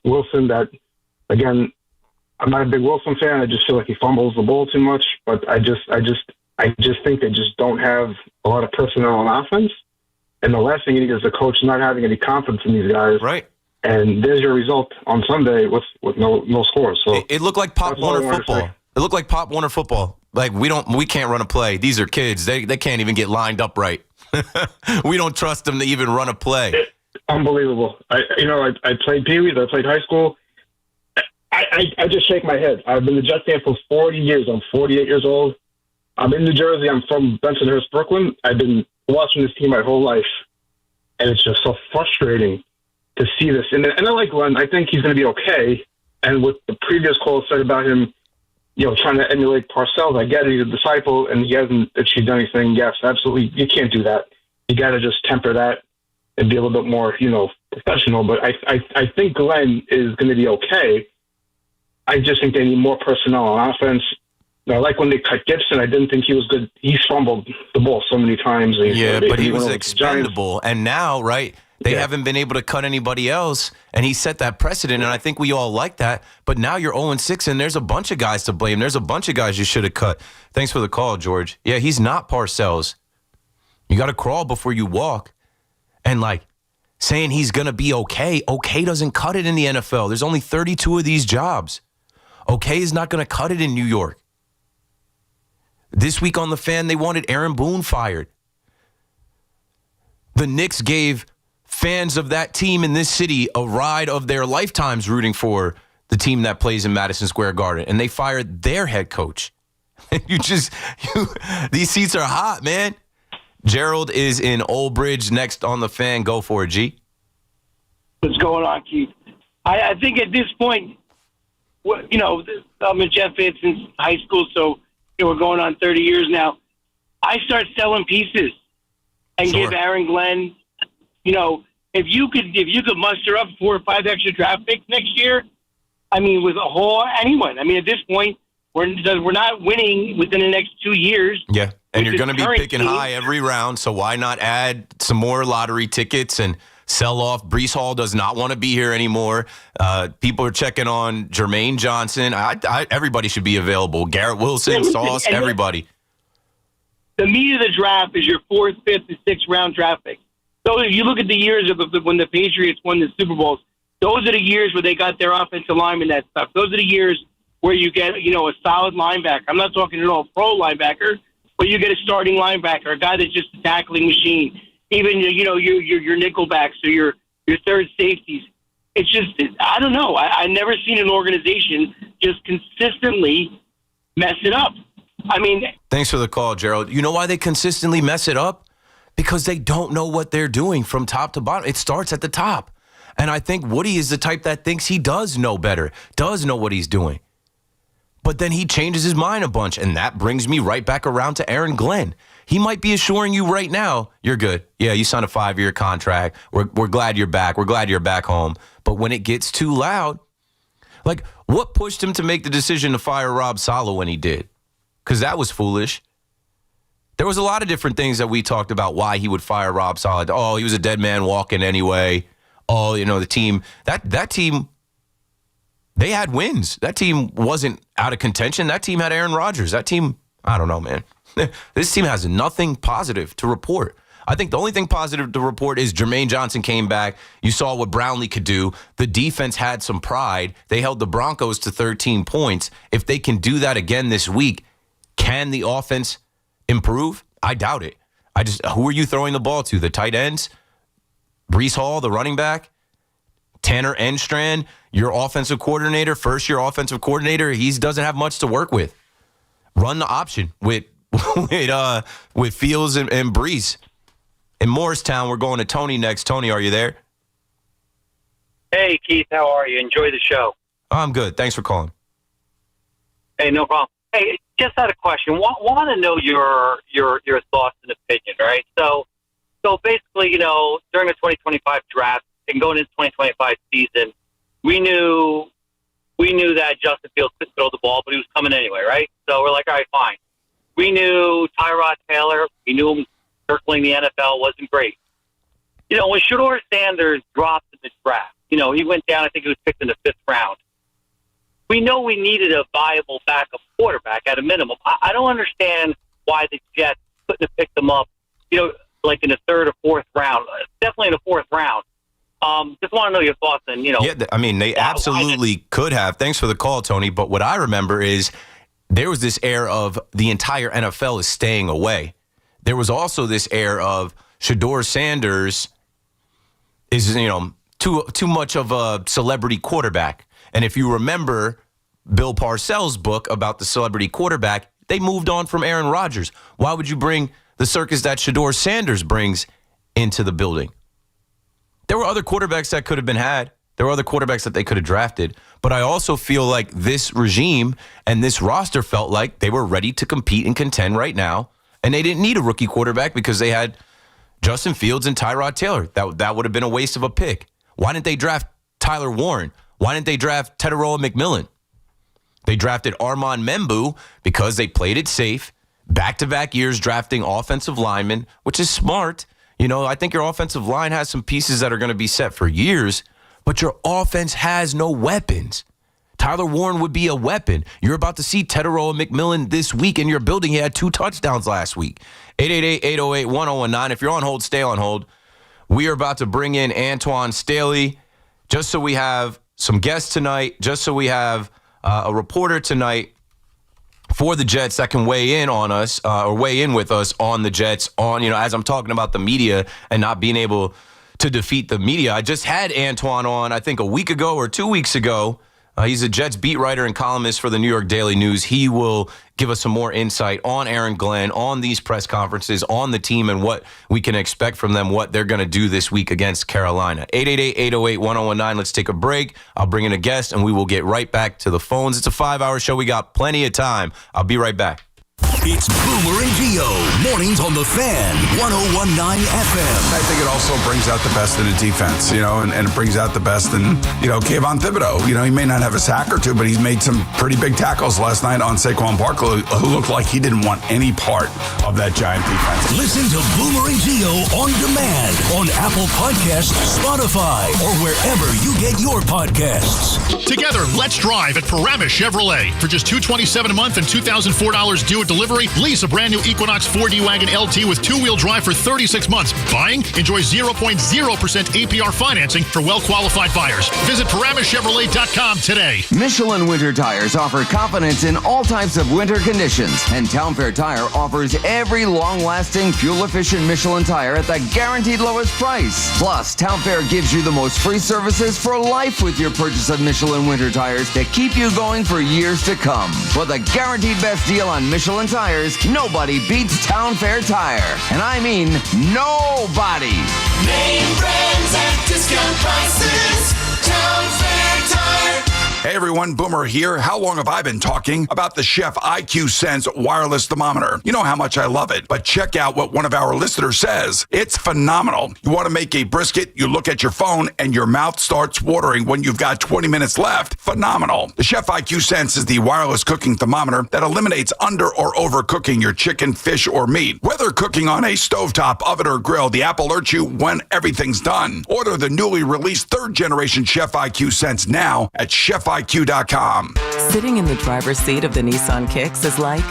Wilson that, again, I'm not a big Wilson fan. I just feel like he fumbles the ball too much. But I just think they just don't have a lot of personnel on offense. And the last thing you need is the coach not having any confidence in these guys.
Right.
And there's your result on Sunday with no scores. So
it looked like Pop Warner football. It looked like Pop Warner football. Like we can't run a play. These are kids. They can't even get lined up right. We don't trust them to even run a play.
Unbelievable. I played Pee Wees. I played high school. I just shake my head. I've been a Jet fan for 40 years. I'm 48 years old. I'm in New Jersey. I'm from Bensonhurst, Brooklyn. I've been watching this team my whole life, and it's just so frustrating to see this. And I like Glenn. I think he's going to be okay. And what the previous call said about him, trying to emulate Parcells, I get it. He's a disciple, and he hasn't achieved anything. Yes, absolutely. You can't do that. You got to just temper that and be a little bit more, professional. But I think Glenn is going to be okay. I just think they need more personnel on offense. I like when they cut Gibson. I didn't think he was good. He fumbled the ball so many times.
Yeah, but he was expendable. And now, right, they haven't been able to cut anybody else, and he set that precedent, and I think we all like that. But now you're 0-6, and there's a bunch of guys to blame. There's a bunch of guys you should have cut. Thanks for the call, George. Yeah, he's not Parcells. You got to crawl before you walk. And, saying he's going to be okay doesn't cut it in the NFL. There's only 32 of these jobs. Okay is not going to cut it in New York. This week on The Fan, they wanted Aaron Boone fired. The Knicks gave fans of that team in this city a ride of their lifetimes rooting for the team that plays in Madison Square Garden, and they fired their head coach. These seats are hot, man. Gerald is in Old Bridge next on The Fan. Go for it, G.
What's going on, Keith? I think at this point, I'm a Jet fan since high school, so we're going on 30 years now. I start selling pieces and give Aaron Glenn, if you could muster up 4 or 5 extra draft picks next year, with anyone. At this point, we're not winning within the next 2 years.
Yeah, and you're going to be picking high every round, so why not add some more lottery tickets and sell off? Breece Hall does not want to be here anymore. People are checking on Jermaine Johnson. Everybody should be available. Garrett Wilson, Sauce, everybody.
The meat of the draft is your 4th, 5th, and 6th round draft picks. So if you look at the years of when the Patriots won the Super Bowls, those are the years where they got their offensive linemen, that stuff. Those are the years where you get, a solid linebacker. I'm not talking at all pro linebacker, but you get a starting linebacker, a guy that's just a tackling machine. Even, your nickel backs or your third safeties. It's just, I don't know. I never seen an organization just consistently mess it up.
Thanks for the call, Gerald. You know why they consistently mess it up? Because they don't know what they're doing from top to bottom. It starts at the top. And I think Woody is the type that thinks he does know better, does know what he's doing. But then he changes his mind a bunch, and that brings me right back around to Aaron Glenn. He might be assuring you right now, you're good. Yeah, you signed a 5-year contract. We're glad you're back. We're glad you're back home. But when it gets too loud, what pushed him to make the decision to fire Rob Saleh when he did? Because that was foolish. There was a lot of different things that we talked about why he would fire Rob Saleh. Oh, he was a dead man walking anyway. Oh, the team. That team, they had wins. That team wasn't out of contention. That team had Aaron Rodgers. That team, I don't know, man. This team has nothing positive to report. I think the only thing positive to report is Jermaine Johnson came back. You saw what Brownlee could do. The defense had some pride. They held the Broncos to 13 points. If they can do that again this week, can the offense improve? I doubt it. Who are you throwing the ball to? The tight ends? Breece Hall, the running back. Tanner Enstrand, your offensive coordinator, first-year offensive coordinator, he doesn't have much to work with. Run the option with Fields and Breece. In Morristown, we're going to Tony next. Tony, are you there?
Hey, Keith, how are you? Enjoy the show.
I'm good. Thanks for calling.
Hey, no problem. Hey, just had a question. Want to know your thoughts and opinion, right? So basically, during the 2025 draft and going into 2025 season, we knew that Justin Fields couldn't throw the ball, but he was coming anyway, right? So we're like, all right, fine. We knew Tyrod Taylor. We knew him circling the NFL wasn't great. When Shedeur Sanders dropped in the draft, he went down, I think he was picked in the 5th round. We know we needed a viable backup quarterback at a minimum. I don't understand why the Jets couldn't have picked them up, like in the 3rd or 4th round. Definitely in the 4th round. Just want to know your thoughts on,
Yeah, I mean, they absolutely could have. Thanks for the call, Tony. But what I remember is there was this air of the entire NFL is staying away. There was also this air of Shedeur Sanders is, too much of a celebrity quarterback. And if you remember Bill Parcells' book about the celebrity quarterback, they moved on from Aaron Rodgers. Why would you bring the circus that Shedeur Sanders brings into the building? There were other quarterbacks that could have been had. There were other quarterbacks that they could have drafted. But I also feel like this regime and this roster felt like they were ready to compete and contend right now. And they didn't need a rookie quarterback because they had Justin Fields and Tyrod Taylor. That would have been a waste of a pick. Why didn't they draft Tyler Warren? Why didn't they draft Teteroa McMillan? They drafted Armand Membu because they played it safe. Back-to-back years drafting offensive linemen, which is smart. I think your offensive line has some pieces that are going to be set for years, but your offense has no weapons. Tyler Warren would be a weapon. You're about to see Teteroa McMillan this week in your building. He had 2 touchdowns last week. 888-808-1019. If you're on hold, stay on hold. We are about to bring in Antoine Staley just so we have some guests tonight, just so we have a reporter tonight for the Jets that can weigh in on us or weigh in with us on the Jets as I'm talking about the media and not being able to defeat the media. I just had Antoine on, I think a week ago or 2 weeks ago. He's a Jets beat writer and columnist for the New York Daily News. He will give us some more insight on Aaron Glenn, on these press conferences, on the team and what we can expect from them, what they're going to do this week against Carolina. 888-808-1019. Let's take a break. I'll bring in a guest, and we will get right back to the phones. It's a 5-hour show. We got plenty of time. I'll be right back.
It's Boomer and Gio, mornings on the Fan, 101.9 FM.
I think it also brings out the best in the defense, and it brings out the best in, Kayvon Thibodeau. He may not have a sack or two, but he's made some pretty big tackles last night on Saquon Barkley, who looked like he didn't want any part of that Giant defense.
Listen to Boomer and Gio on demand on Apple Podcasts, Spotify, or wherever you get your podcasts.
Together, let's drive at Paramus Chevrolet. For just $227 a month and $2,004 due at delivery, lease a brand new Equinox 4D Wagon LT with 2-wheel drive for 36 months. Buying? Enjoy 0.0% APR financing for well-qualified buyers. Visit ParamusChevrolet.com today.
Michelin Winter Tires offer confidence in all types of winter conditions, and Town Fair Tire offers every long-lasting, fuel-efficient Michelin tire at the guaranteed lowest price. Plus, Town Fair gives you the most free services for life with your purchase of Michelin Winter Tires to keep you going for years to come. For the guaranteed best deal on Michelin tires, nobody beats Town Fair Tire. And I mean nobody.
Name brands at discount prices. Town Fair Tire.
Hey everyone, Boomer here. How long have I been talking about the Chef IQ Sense wireless thermometer? You know how much I love it, but check out what one of our listeners says. It's phenomenal. You want to make a brisket, you look at your phone, and your mouth starts watering when you've got 20 minutes left. Phenomenal. The Chef IQ Sense is the wireless cooking thermometer that eliminates under or overcooking your chicken, fish, or meat. Whether cooking on a stovetop, oven, or grill, the app alerts you when everything's done. Order the newly released 3rd generation Chef IQ Sense now at chefIQ.com.
Sitting in the driver's seat of the Nissan Kicks is like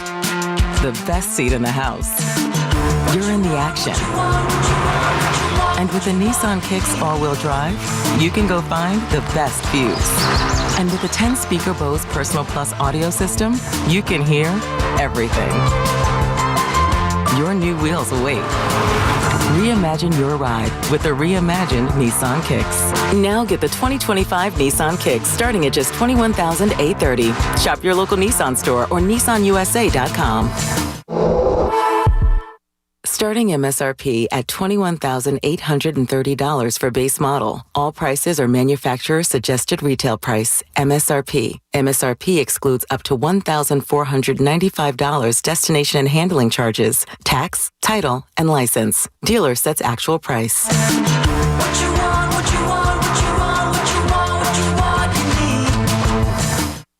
the best seat in the house. You're in the action. And with the Nissan Kicks all-wheel drive, you can go find the best views. And with the 10-speaker Bose Personal Plus audio system, you can hear everything. Your new wheels await. Reimagine your ride with the reimagined Nissan Kicks. Now get the 2025 Nissan Kicks starting at just $21,830. Shop your local Nissan store or nissanusa.com. Starting MSRP at $21,830 for base model. All prices are manufacturer suggested retail price. MSRP. MSRP excludes up to $1,495 destination and handling charges, tax, title, and license. Dealer sets actual price.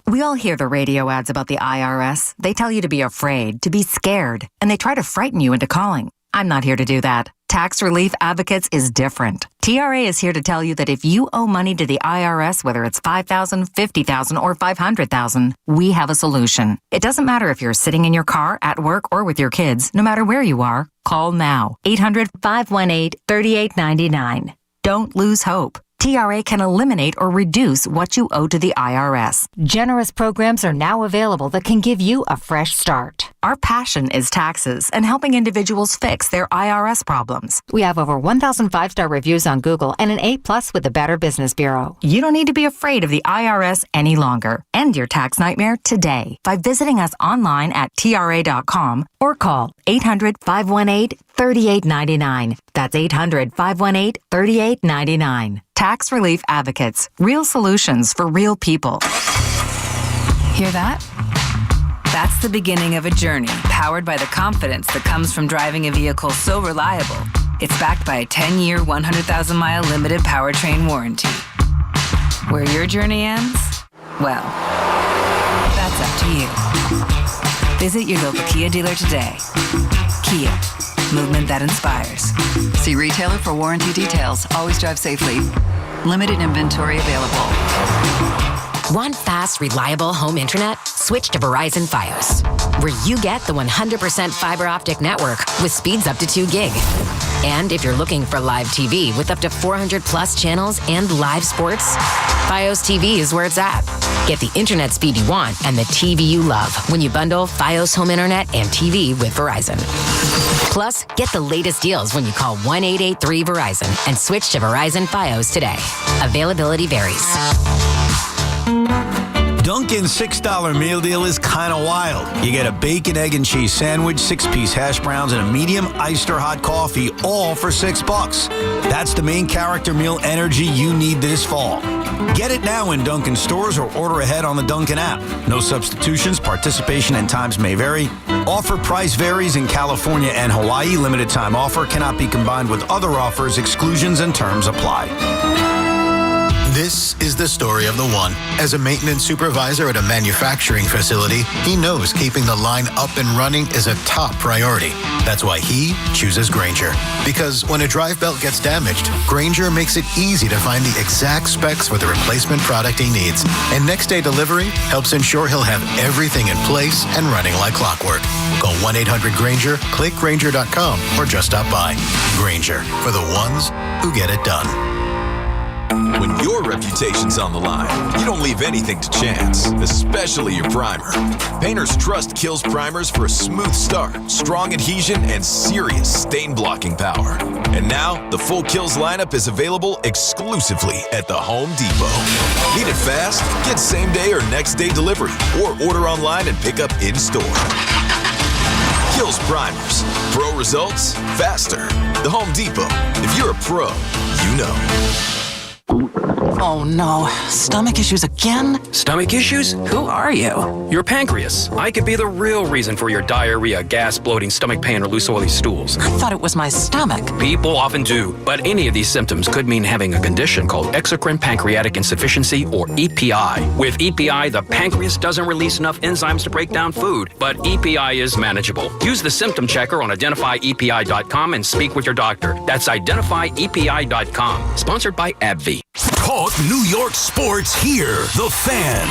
We all hear the radio ads about the IRS. They tell you to be afraid, to be scared, and they try to frighten you into calling. I'm not here to do that. Tax Relief Advocates is different. TRA is here to tell you that if you owe money to the IRS, whether it's $5,000, $50,000, or $500,000, we have a solution. It doesn't matter if you're sitting in your car, at work, or with your kids. No matter where you are, call now. 800-518-3899. Don't lose hope. TRA can eliminate or reduce what you owe to the IRS. Generous programs are now available that can give you a fresh start. Our passion is taxes and helping individuals fix their IRS problems. We have over 1,000 5-star reviews on Google and an A+ with the Better Business Bureau. You don't need to be afraid of the IRS any longer. End your tax nightmare today by visiting us online at TRA.com or call 800-518-3899. That's 800-518-3899. Tax Relief Advocates. Real solutions for real people.
Hear that? That's the beginning of a journey powered by the confidence that comes from driving a vehicle so reliable. It's backed by a 10-year, 100,000-mile limited powertrain warranty. Where your journey ends? Well, that's up to you. Visit your local Kia dealer today. Kia. Movement that inspires.
See retailer for warranty details. Always drive safely. Limited inventory available.
Want fast, reliable home internet? Switch to Verizon Fios, where you get the 100% fiber optic network with speeds up to 2 gig. And if you're looking for live TV with up to 400 plus channels and live sports, Fios TV is where it's at. Get the internet speed you want and the TV you love when you bundle Fios home internet and TV with Verizon. Plus, get the latest deals when you call 1-883-VERIZON and switch to Verizon Fios today. Availability varies.
Dunkin's $6 meal deal is kind of wild. You get a bacon, egg, and cheese sandwich, 6-piece hash browns, and a medium iced or hot coffee, all for $6. That's the main character meal energy you need this fall. Get it now in Dunkin' stores or order ahead on the Dunkin' app. No substitutions, participation and times may vary. Offer price varies in California and Hawaii. Limited time offer cannot be combined with other offers. Exclusions and terms apply.
This is the story of the one. As a maintenance supervisor at a manufacturing facility, he knows keeping the line up and running is a top priority. That's why he chooses Grainger. Because when a drive belt gets damaged, Grainger makes it easy to find the exact specs for the replacement product he needs. And next day delivery helps ensure he'll have everything in place and running like clockwork. Call 1-800-GRAINGER, click Grainger.com, or just stop by. Grainger, for the ones who get it done.
When your reputation's on the line, you don't leave anything to chance, especially your primer. Painters trust Kills primers for a smooth start, strong adhesion, and serious stain-blocking power. And now, the full Kills lineup is available exclusively at the Home Depot. Need it fast? Get same-day or next-day delivery, or order online and pick up in-store. Kills primers. Pro results, faster. The Home Depot. If you're a pro, you know.
Oh no, stomach issues again?
Stomach issues?
Who are you?
Your pancreas. I could be the real reason for your diarrhea, gas, bloating, stomach pain, or loose oily stools.
I thought it was my stomach.
People often do, but any of these symptoms could mean having a condition called exocrine pancreatic insufficiency, or EPI. With EPI, the pancreas doesn't release enough enzymes to break down food, but EPI is manageable. Use the symptom checker on identifyepi.com and speak with your doctor. That's identifyepi.com. Sponsored by AbbVie.
Talk New York sports here. The Fan.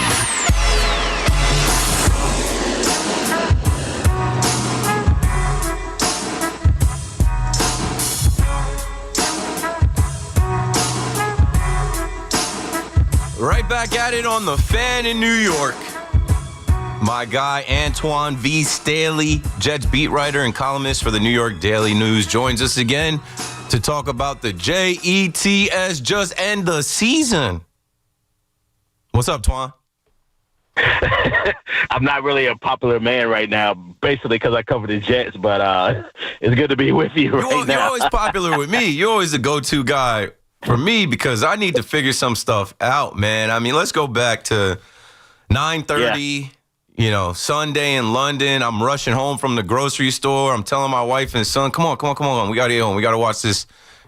Right back at it on The Fan in New York. My guy, Antoine V. Staley, Jets beat writer and columnist for the New York Daily News, joins us again to talk about the Jets just end the season. What's up, Twan?
I'm not really a popular man right now, basically because I cover the Jets, but it's good to be with you right now.
You're always popular with me. You're always the go-to guy for me because I need to figure some stuff out, man. I mean, let's go back to 9:30, Sunday in London. I'm rushing home from the grocery store. I'm telling my wife and son, come on. We got to get home. We got to watch this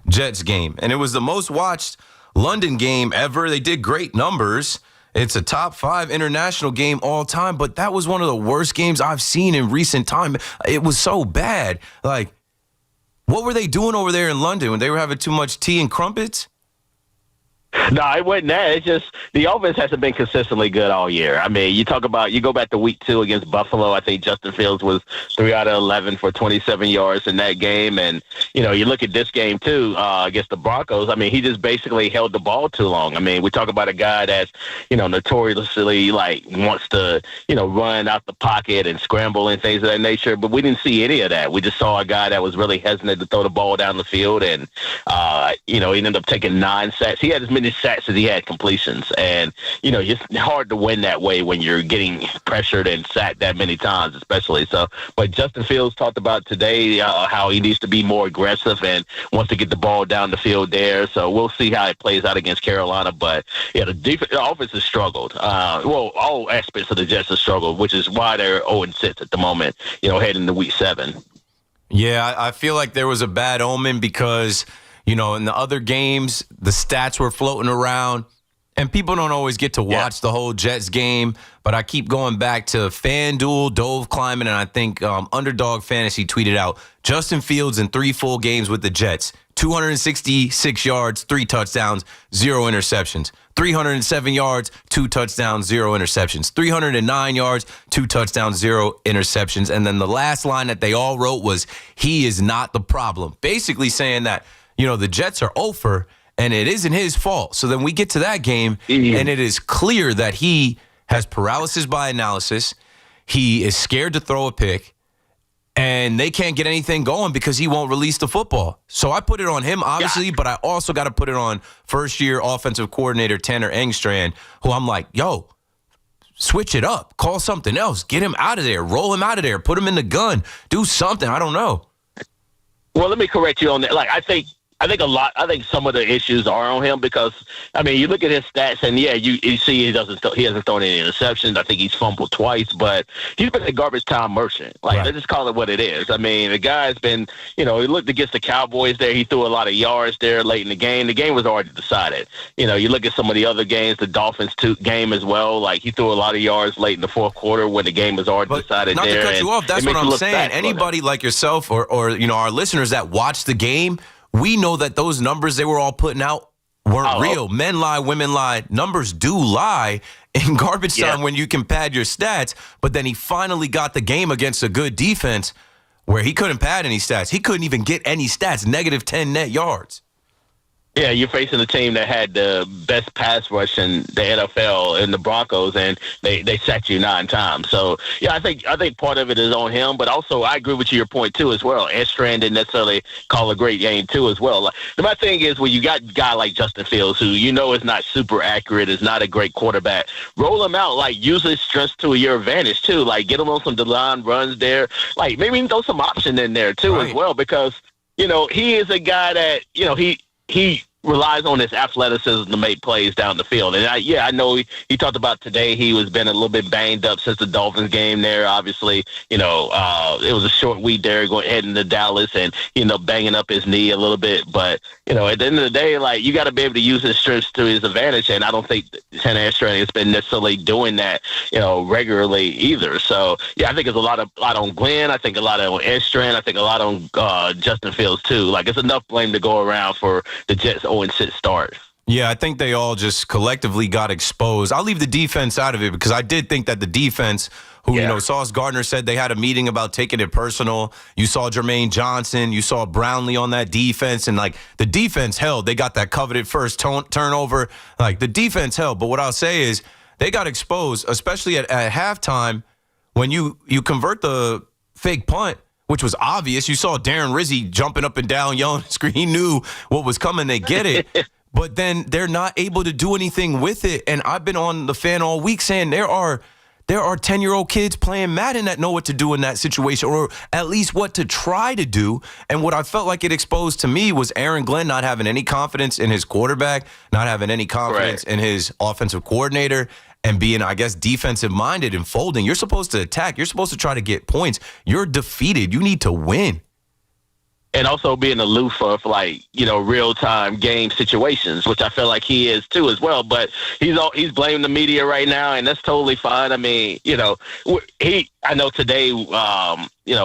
Jets game. And it was the most watched London game ever. They did great numbers. It's a top 5 international game all time, but that was one of the worst games I've seen in recent time. It was so bad. Like, what were they doing over there in London when they were having too much tea and crumpets?
No, it wasn't that. It's just the offense hasn't been consistently good all year. I mean, you go back to week 2 against Buffalo. I think Justin Fields was 3 out of 11 for 27 yards in that game. And, you look at this game, too, against the Broncos. I mean, he just basically held the ball too long. I mean, we talk about a guy that's, notoriously, wants to, run out the pocket and scramble and things of that nature. But we didn't see any of that. We just saw a guy that was really hesitant to throw the ball down the field. And, he ended up taking 9 sacks. He had as many sacks as he had completions, and it's hard to win that way when you're getting pressured and sacked that many times, especially. So, but Justin Fields talked about today how he needs to be more aggressive and wants to get the ball down the field there. So we'll see how it plays out against Carolina. But yeah, the offense has struggled. All aspects of the Jets have struggled, which is why they're 0-6 at the moment. Heading into week 7.
Yeah, I feel like there was a bad omen because, in the other games, the stats were floating around, and people don't always get to watch the whole Jets game, but I keep going back to FanDuel, Dove Climbing, and I think Underdog Fantasy tweeted out, Justin Fields in 3 full games with the Jets, 266 yards, 3 touchdowns, 0 interceptions. 307 yards, 2 touchdowns, 0 interceptions. 309 yards, 2 touchdowns, 0 interceptions. And then the last line that they all wrote was, he is not the problem. Basically saying that, the Jets are over, and it isn't his fault. So then we get to that game, and it is clear that he has paralysis by analysis. He is scared to throw a pick, and they can't get anything going because he won't release the football. So I put it on him, obviously, but I also got to put it on first-year offensive coordinator Tanner Engstrand, who I'm like, yo, switch it up. Call something else. Get him out of there. Roll him out of there. Put him in the gun. Do something. I don't know.
Well, let me correct you on that. I think some of the issues are on him because, you look at his stats and, you see he hasn't thrown any interceptions. I think he's fumbled twice, but he's been a garbage time merchant. Let's just call it what it is. The guy's been, he looked against the Cowboys there. He threw a lot of yards there late in the game. The game was already decided. You look at some of the other games, the Dolphins game as well. He threw a lot of yards late in the fourth quarter when the game was already decided
not
there.
Not to cut you off, that's what I'm saying. Anybody like yourself or our listeners that watch the game, we know that those numbers they were all putting out weren't real. Men lie, women lie. Numbers do lie in garbage time when you can pad your stats. But then he finally got the game against a good defense where he couldn't pad any stats. He couldn't even get any stats, -10 net yards.
Yeah, you're facing a team that had the best pass rush in the NFL in the Broncos, and they sacked you 9 times. So, I think part of it is on him, but also I agree with your point, too, as well. Engstrand didn't necessarily call a great game, too, as well. My thing is when you got a guy like Justin Fields, who is not super accurate, is not a great quarterback, roll him out, use his strengths to your advantage, too. Get him on some line runs there. Maybe even throw some option in there, too, as well, because, he is a guy that, he relies on his athleticism to make plays down the field. And I know he talked about today he was been a little bit banged up since the Dolphins game there. Obviously, it was a short week there heading to Dallas and, banging up his knee a little bit. But, at the end of the day, you got to be able to use his strengths to his advantage. And I don't think Tanner Engstrand has been necessarily doing that, regularly either. So, I think it's a lot on Glenn. I think a lot on Engstrand. I think a lot on Justin Fields, too. It's enough blame to go around for the Jets 0-6 start.
Yeah, I think they all just collectively got exposed. I'll leave the defense out of it because I did think that the defense, who, Sauce Gardner said they had a meeting about taking it personal. You saw Jermaine Johnson. You saw Brownlee on that defense. And, the defense held. They got that coveted first turnover. The defense held. But what I'll say is they got exposed, especially at halftime. when you convert the fake punt, which was obvious. You saw Darren Rizzi jumping up and down, yelling at the screen. He knew what was coming. They get it. But then they're not able to do anything with it. And I've been on the fan all week saying there are 10-year-old kids playing Madden that know what to do in that situation, or at least what to try to do. And what I felt like it exposed to me was Aaron Glenn not having any confidence in his quarterback, not having any confidence in his offensive coordinator, and being, I guess, defensive-minded and folding. You're supposed to attack. You're supposed to try to get points. You're defeated. You need to win.
And also being aloof of, like, real-time game situations, which I feel like he is too as well. But he's blaming the media right now, and that's totally fine. I mean, I know today,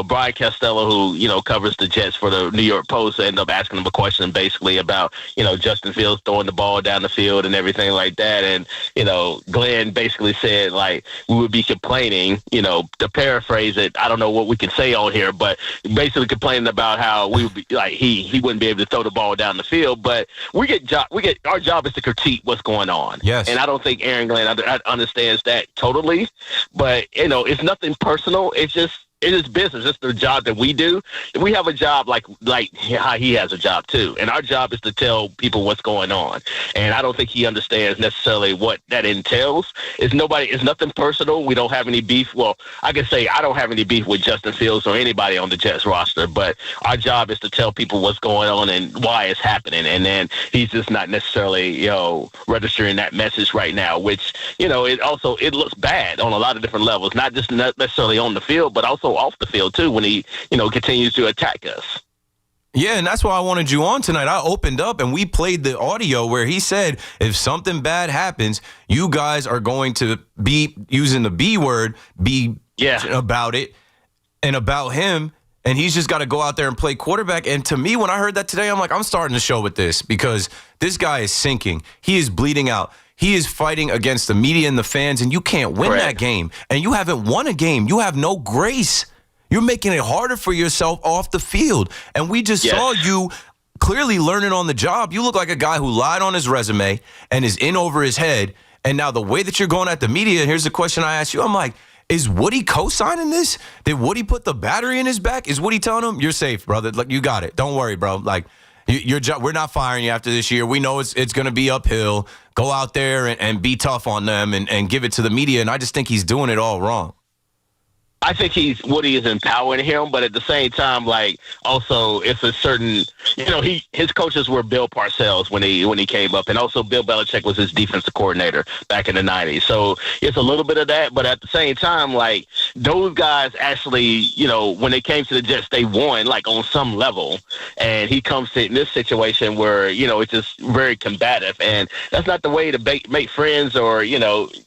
Brian Costello, who, covers the Jets for the New York Post, ended up asking him a question basically about, Justin Fields throwing the ball down the field and everything like that. And, Glenn basically said, like, we would be complaining, to paraphrase it, I don't know what we can say on here, but basically complaining about how we would be, like, he wouldn't be able to throw the ball down the field. But our job is to critique what's going on.
Yes.
And I don't think Aaron Glenn understands that totally. But, it's nothing personal. It's business. It's the job that we do. We have a job like how he has a job too. And our job is to tell people what's going on. And I don't think he understands necessarily what that entails. It's nothing personal. We don't have any beef. Well, I can say I don't have any beef with Justin Fields or anybody on the Jets roster, but our job is to tell people what's going on and why it's happening. And then he's just not necessarily, registering that message right now, which, it looks bad on a lot of different levels, not necessarily on the field, but also off the field too, when he continues to attack us.
Yeah, and that's why I wanted you on tonight. I opened up and we played the audio where he said if something bad happens, you guys are going to be using the B word, about it and about him, and he's just got to go out there and play quarterback. And to me, when I heard that today, I'm like, I'm starting the show with this because this guy is sinking. He is bleeding out. He is fighting against the media and the fans, and you can't win that game. And you haven't won a game. You have no grace. You're making it harder for yourself off the field. And we just saw you clearly learning on the job. You look like a guy who lied on his resume and is in over his head. And now the way that you're going at the media, here's the question I asked you. I'm like, is Woody co-signing this? Did Woody put the battery in his back? Is Woody telling him, you're safe, brother? Like, you got it. Don't worry, bro. Like, your job, we're not firing you after this year. We know it's going to be uphill. Go out there and be tough on them and give it to the media. And I just think he's doing it all wrong.
I think Woody is empowering him, but at the same time, like, also it's a certain, his coaches were Bill Parcells when he came up, and also Bill Belichick was his defensive coordinator back in the 90s. So it's a little bit of that, but at the same time, like, those guys actually, when they came to the Jets, they won, like, on some level, and he comes to in this situation where, it's just very combative, and that's not the way to make friends or,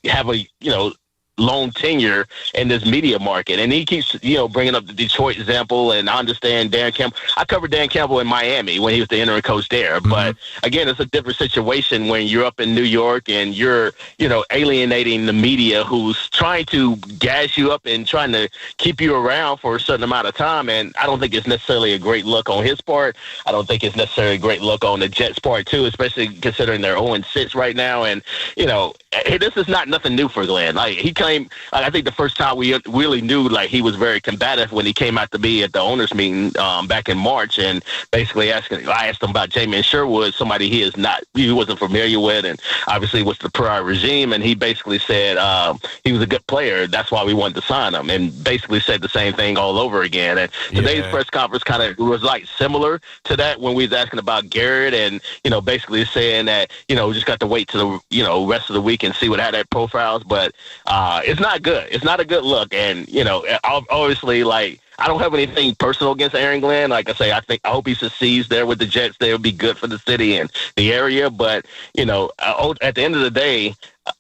have a, long tenure in this media market. And he keeps, bringing up the Detroit example, and I understand Dan Campbell. I covered Dan Campbell in Miami when he was the interim coach there. Mm-hmm. But again, it's a different situation when you're up in New York and you're, alienating the media who's trying to gas you up and trying to keep you around for a certain amount of time. And I don't think it's necessarily a great look on his part. I don't think it's necessarily a great look on the Jets' part too, especially considering they're 0-6 right now. And, this is not nothing new for Glenn. Like, he came, I think the first time we really knew, like, he was very combative when he came out to be at the owners meeting back in March, and basically I asked him about Jamin Sherwood, somebody he wasn't familiar with, and obviously was the prior regime, and he basically said he was a good player. That's why we wanted to sign him, and basically said the same thing all over again. And today's press conference kind of was like similar to that when we was asking about Garrett, and basically saying that we just got to wait till the rest of the week and see how that profiles. But it's not good. It's not a good look. And, obviously, like, I don't have anything personal against Aaron Glenn. Like I say, I hope he succeeds there with the Jets. They would be good for the city and the area. But, at the end of the day,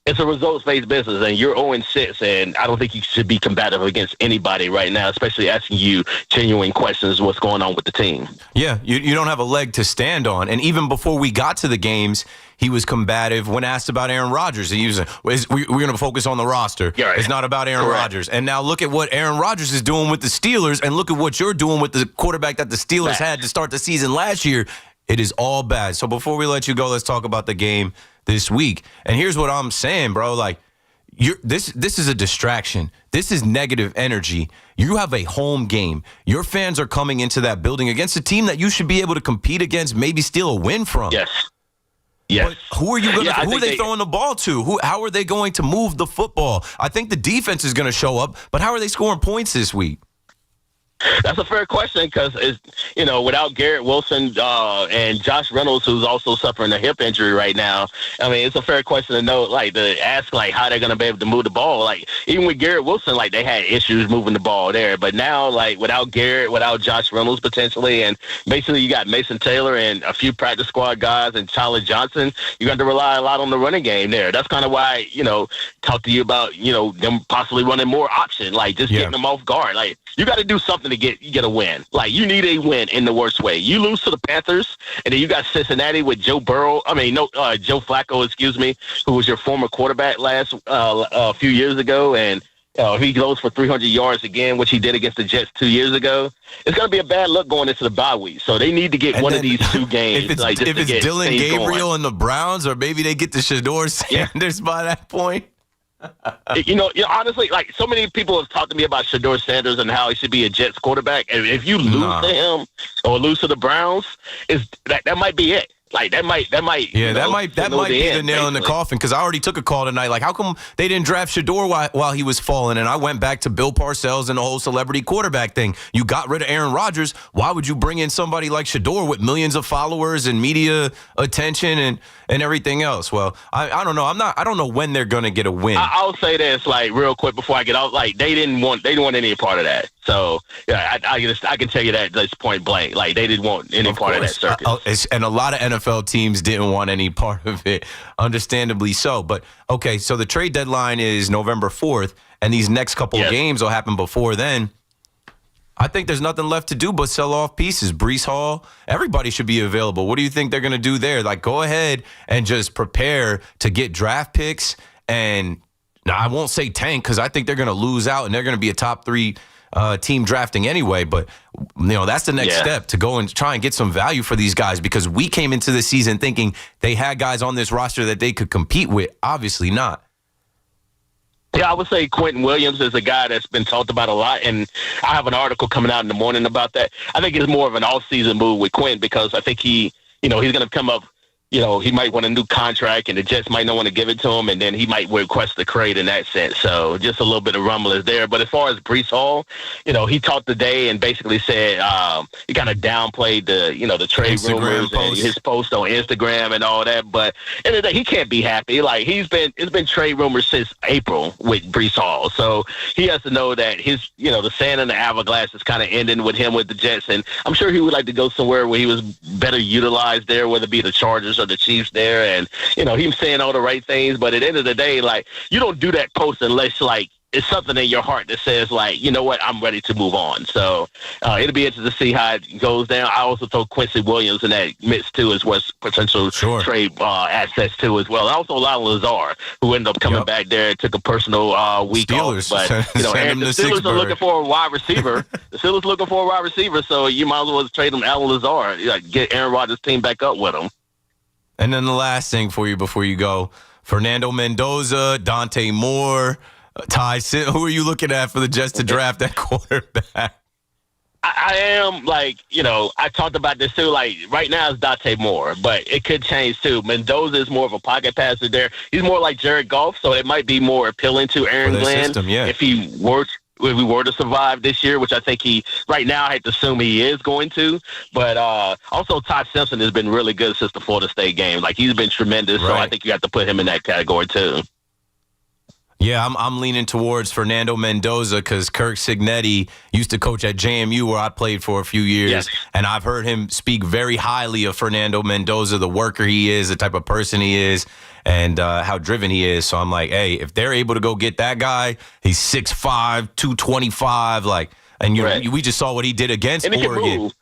it's a results-based business, and you're 0-6, and I don't think you should be combative against anybody right now, especially asking you genuine questions what's going on with the team.
Yeah, you don't have a leg to stand on. And even before we got to the games, he was combative when asked about Aaron Rodgers. He was we're going to focus on the roster. Yeah, right. It's not about Aaron Rodgers. And now look at what Aaron Rodgers is doing with the Steelers, and look at what you're doing with the quarterback that the Steelers had to start the season last year. It is all bad. So before we let you go, let's talk about the game this week. And here's what I'm saying, bro. Like, This is a distraction. This is negative energy. You have a home game. Your fans are coming into that building against a team that you should be able to compete against, maybe steal a win from.
Yes. Yes.
But who are you going to? Who are they throwing the ball to? How are they going to move the football? I think the defense is going to show up, but how are they scoring points this week?
That's a fair question because, without Garrett Wilson and Josh Reynolds, who's also suffering a hip injury right now, I mean, it's a fair question to know, to ask, how they're going to be able to move the ball. Even with Garrett Wilson, they had issues moving the ball there. But now, without Garrett, without Josh Reynolds potentially, and basically you got Mason Taylor and a few practice squad guys and Tyler Johnson, you got to rely a lot on the running game there. That's kind of why, talk to you about, them possibly running more option, getting them off guard. You got to do something to get a win. You need a win in the worst way. You lose to the Panthers, and then you got Cincinnati with Joe Flacco, who was your former quarterback a few years ago, and he goes for 300 yards again, which he did against the Jets 2 years ago. It's going to be a bad look going into the bye week. So they need to get one of these two games.
If it's Dylan Gabriel and the Browns, or maybe they get the Shedeur Sanders by that point.
Honestly, so many people have talked to me about Shedeur Sanders and how he should be a Jets quarterback. And if you lose to him or lose to the Browns, that might be it. That might be the nail in the coffin, because I already took a call tonight. How come they didn't draft Shedeur while he was falling? And I went back to Bill Parcells and the whole celebrity quarterback thing. You got rid of Aaron Rodgers. Why would you bring in somebody like Shedeur with millions of followers and media attention and everything else? Well, I don't know. I don't know when they're going to get a win. I'll say this real quick before I get out. They didn't want any part of that. So yeah, I can tell you that that's point blank. They didn't want any part of that circus.
And a lot of NFL teams didn't want any part of it, understandably so. But okay, so the trade deadline is November 4th, and these next couple of games will happen before then. I think there's nothing left to do but sell off pieces. Breece Hall, everybody should be available. What do you think they're going to do there? Go ahead and just prepare to get draft picks. And now I won't say tank, because I think they're going to lose out and they're going to be a top 3 team drafting anyway. But, that's the next step, to go and try and get some value for these guys, because we came into the season thinking they had guys on this roster that they could compete with. Obviously not.
Yeah, I would say Quentin Williams is a guy that's been talked about a lot, and I have an article coming out in the morning about that. I think it's more of an off-season move with Quentin, because I think he's going to come up. He might want a new contract, and the Jets might not want to give it to him, and then he might request the trade in that sense. So just a little bit of rumble is there. But as far as Breece Hall, he talked today and basically said he kind of downplayed the trade
Instagram
rumors and his post on Instagram and all that. But end of the day, he can't be happy. It's been trade rumors since April with Breece Hall. So he has to know that his the sand in the hourglass is kind of ending with him with the Jets, and I'm sure he would like to go somewhere where he was better utilized there, whether it be the Chargers or the Chiefs there. And he's saying all the right things, but at the end of the day, you don't do that post unless it's something in your heart that says what, I'm ready to move on. So it'll be interesting to see how it goes down. I also throw Quincy Williams in that mix too, as well as potential trade assets too as well. And also Lyle Lazar, who ended up coming back there and took a personal week off. But the Steelers are looking for a wide receiver. The Steelers looking for a wide receiver, so you might as well trade them Alan Lazar, get Aaron Rodgers' team back up with him.
And then the last thing for you before you go, Fernando Mendoza, Dante Moore, Ty Sitt. Who are you looking at for the Jets to draft that quarterback?
I am I talked about this too. Right now it's Dante Moore, but it could change too. Mendoza is more of a pocket passer there. He's more like Jared Goff, so it might be more appealing to Aaron Glenn if we were to survive this year, which I think right now I have to assume he is going to. But also Todd Simpson has been really good since the Florida State game. He's been tremendous, so I think you have to put him in that category too.
Yeah, I'm leaning towards Fernando Mendoza, because Kirk Cignetti used to coach at JMU, where I played for a few years, and I've heard him speak very highly of Fernando Mendoza, the worker he is, the type of person he is, and how driven he is. So I'm like, hey, if they're able to go get that guy, he's 6'5", 225, and we just saw what he did against Oregon.
He can move.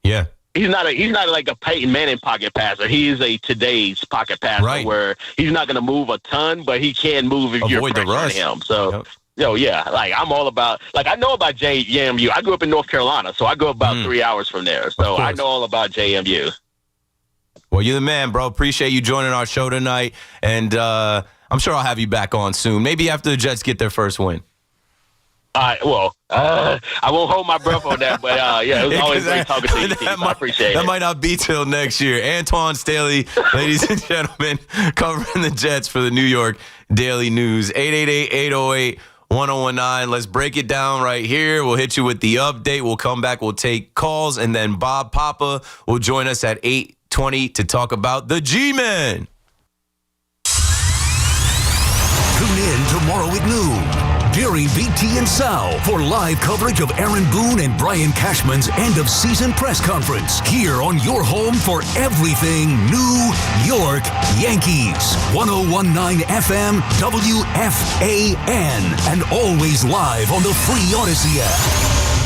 Yeah.
He's not like a Peyton Manning pocket passer. He is a today's pocket passer where he's not going to move a ton, but he can move if you're pressuring him. So, I'm all about, I know about JMU. I grew up in North Carolina, so I grew up about 3 hours from there. So I know all about JMU.
Well, you're the man, bro. Appreciate you joining our show tonight. And I'm I'm sure I'll have you back on soon. Maybe after the Jets get their first win.
All right, well, I won't hold my breath on that, but it was always great talking to you, Keith. I appreciate it.
That might not be till next year. Antoine Staley, ladies and gentlemen, covering the Jets for the New York Daily News. 888-808-1019. Let's break it down right here. We'll hit you with the update. We'll come back. We'll take calls, and then Bob Papa will join us at 8:20 to talk about the G-Men.
Tune in tomorrow at noon during BT and Sal for live coverage of Aaron Boone and Brian Cashman's end-of-season press conference here on your home for everything New York Yankees. 101.9 FM WFAN and always live on the free Odyssey app.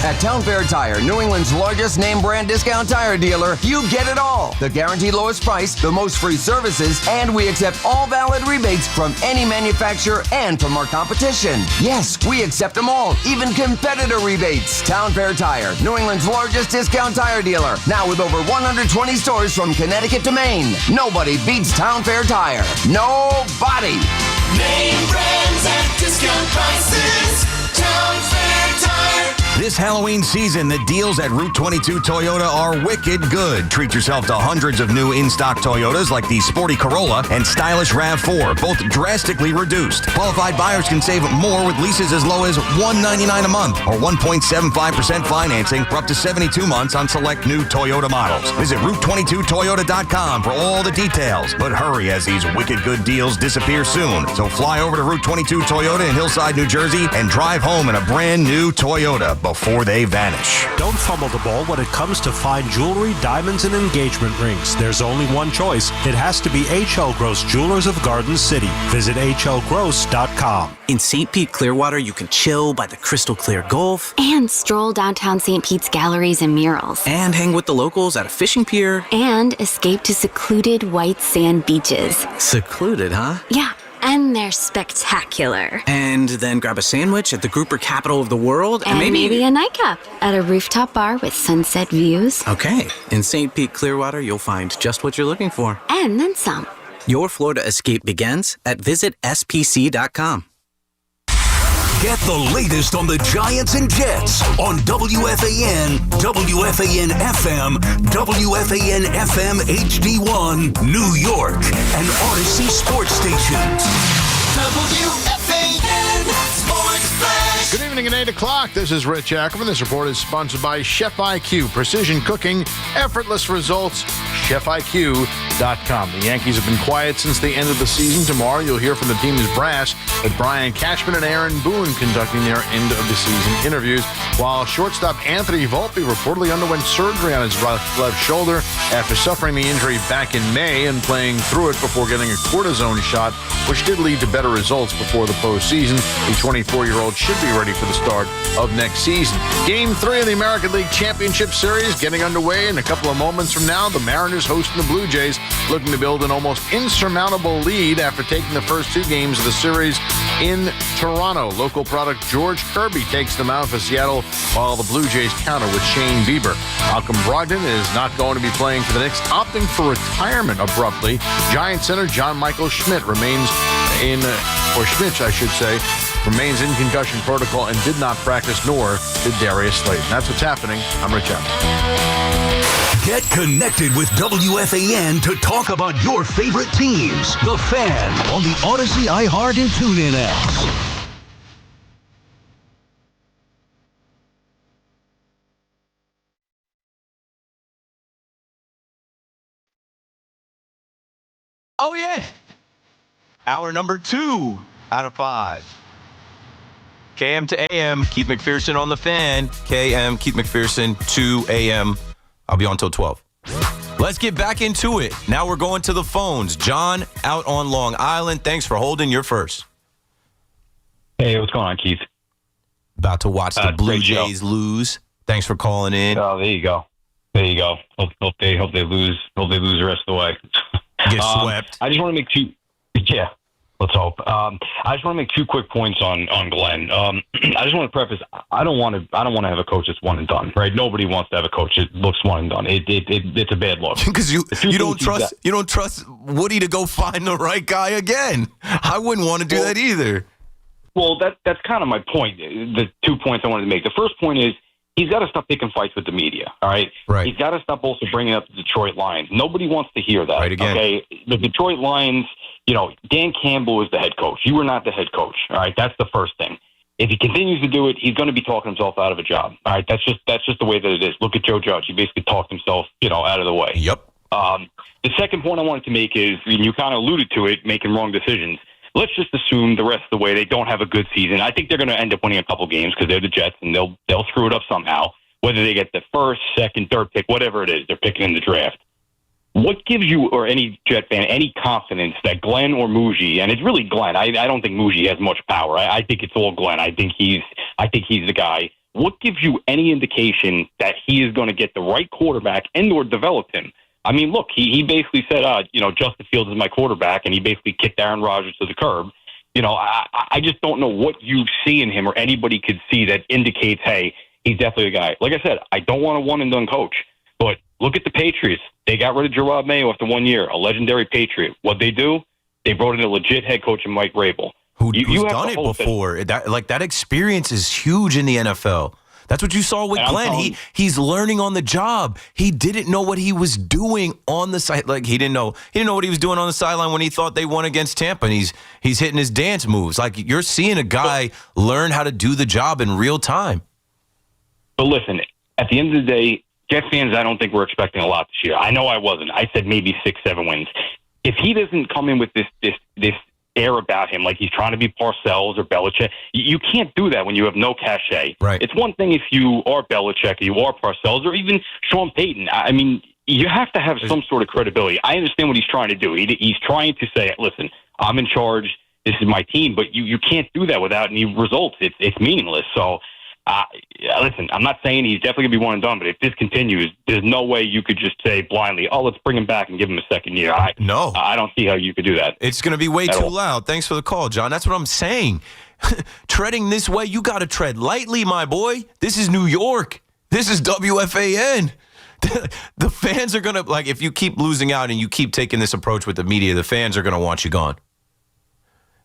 At Town Fair Tire, New England's largest name brand discount tire dealer, you get it all. The guaranteed lowest price, the most free services, and we accept all valid rebates from any manufacturer and from our competition. Yes, we accept them all, even competitor rebates. Town Fair Tire, New England's largest discount tire dealer, now with over 120 stores from Connecticut to Maine. Nobody beats Town Fair Tire. Nobody.
Name brands at discount prices. Town Fair Tire.
This Halloween season, the deals at Route 22 Toyota are wicked good. Treat yourself to hundreds of new in-stock Toyotas like the sporty Corolla and stylish RAV4, both drastically reduced. Qualified buyers can save more with leases as low as $199 a month or 1.75% financing for up to 72 months on select new Toyota models. Visit Route22Toyota.com for all the details. But hurry, as these wicked good deals disappear soon. So fly over to Route 22 Toyota in Hillside, New Jersey and drive home in a brand new Toyota before they vanish.
Don't fumble the ball when it comes to fine jewelry, diamonds, and engagement rings. There's only one choice. It has to be H.L. Gross Jewelers of Garden City. Visit hlgross.com.
In St. Pete, Clearwater, you can chill by the crystal clear Gulf.
And stroll downtown St. Pete's galleries and murals.
And hang with the locals at a fishing pier.
And escape to secluded white sand beaches.
Secluded, huh?
Yeah. And they're spectacular.
And then grab a sandwich at the grouper capital of the world.
And maybe a nightcap at a rooftop bar with sunset views.
Okay. In St. Pete, Clearwater, you'll find just what you're looking for.
And then some.
Your Florida escape begins at visitspc.com.
Get the latest on the Giants and Jets on WFAN, WFAN FM, WFAN FM HD1, New York, and Odyssey Sports Stations.
WFAN Sports Flash.
Good evening at 8 o'clock. This is Rich Ackerman. This report is sponsored by Chef IQ. Precision cooking, effortless results. ChefIQ.com. The Yankees have been quiet since the end of the season. Tomorrow you'll hear from the team's brass with Brian Cashman and Aaron Boone conducting their end-of-the-season interviews, while shortstop Anthony Volpe reportedly underwent surgery on his left shoulder after suffering the injury back in May and playing through it before getting a cortisone shot, which did lead to better results before the postseason. The 24-year-old should be ready for the start of next season. Game 3 of the American League Championship Series getting underway in a couple of moments from now. The Mariners hosting the Blue Jays, looking to build an almost insurmountable lead after taking the first 2 games of the series in Toronto. Local product George Kirby takes them out for Seattle, while the Blue Jays counter with Shane Bieber. Malcolm Brogdon is not going to be playing for the Knicks, opting for retirement abruptly. Giant center John Michael Schmidt remains in concussion protocol and did not practice, nor did Darius Slayton. That's what's happening. I'm Rich Evans.
Get connected with WFAN to talk about your favorite teams. The Fan on the Odyssey, iHeart, and TuneIn apps.
Oh, yeah. Hour number 2 out of 5. KM to AM, Keith McPherson on the Fan. KM, Keith McPherson, 2 AM. I'll be on till 12. Let's get back into it. Now we're going to the phones. John out on Long Island. Thanks for holding your first.
Hey, what's going on, Keith?
About to watch the Blue Jays lose. Thanks for calling in.
Oh, there you go. There you go. Hope they lose. Hope they lose the rest of the way.
Get swept.
I just want to make two. Yeah. Let's hope. I just want to make 2 quick points on Glenn. I just want to preface: I don't want to have a coach that's one and done. Right? Nobody wants to have a coach that looks one and done. It's a bad look
because you don't trust Woody to go find the right guy again. I wouldn't want to do that either.
Well, that's kind of my point. The 2 points I wanted to make. The first point is he's got to stop picking fights with the media. All right. He's got to stop also bringing up the Detroit Lions. Nobody wants to hear that.
Right again.
Okay. The Detroit Lions. Dan Campbell is the head coach. You are not the head coach. All right, that's the first thing. If he continues to do it, he's going to be talking himself out of a job. All right, that's just the way that it is. Look at Joe Judge. He basically talked himself, out of the way.
Yep.
The second point I wanted to make is, and you kind of alluded to it, making wrong decisions. Let's just assume the rest of the way they don't have a good season. I think they're going to end up winning a couple games because they're the Jets, and they'll screw it up somehow. Whether they get the first, second, third pick, whatever it is, they're picking in the draft. What gives you or any Jet fan any confidence that Glenn or Muji, and it's really Glenn. I don't think Muji has much power. I think it's all Glenn. I think he's the guy. What gives you any indication that he is going to get the right quarterback and or develop him? I mean, look, he basically said, Justin Fields is my quarterback, and he basically kicked Aaron Rodgers to the curb. I just don't know what you see in him or anybody could see that indicates, hey, he's definitely the guy. Like I said, I don't want a one-and-done coach, but look at the Patriots. They got rid of Gerard Mayo after 1 year, a legendary Patriot. What'd they do? They brought in a legit head coach in Mike Vrabel.
Who's done it before. That experience is huge in the NFL. That's what you saw with Glenn. He's learning on the job. He didn't know what he was doing on the side. Like he didn't know what he was doing on the sideline when he thought they won against Tampa. And he's hitting his dance moves. Like you're seeing a guy learn how to do the job in real time.
But listen, at the end of the day, Jet fans, I don't think we're expecting a lot this year. I know I wasn't. I said maybe 6-7 wins. If he doesn't come in with this air about him, like he's trying to be Parcells or Belichick, you can't do that when you have no cachet.
Right.
It's one thing if you are Belichick, you are Parcells, or even Sean Payton. I mean, you have to have some sort of credibility. I understand what he's trying to do. He's trying to say, listen, I'm in charge. This is my team. But you can't do that without any results. It's meaningless. So, listen, I'm not saying he's definitely going to be one and done, but if this continues, there's no way you could just say blindly, let's bring him back and give him a second year. I don't see how you could do that.
It's going to be way too loud. Thanks for the call, John. That's what I'm saying. Treading this way, you got to tread lightly, my boy. This is New York. This is WFAN. The fans are going to, if you keep losing out and you keep taking this approach with the media, the fans are going to want you gone.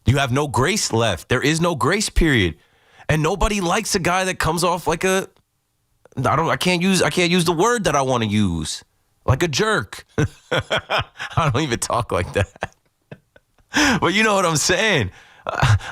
You have no grace left. There is no grace period. And nobody likes a guy that comes off like I can't use the word that I want to use. Like a jerk. I don't even talk like that. But you know what I'm saying.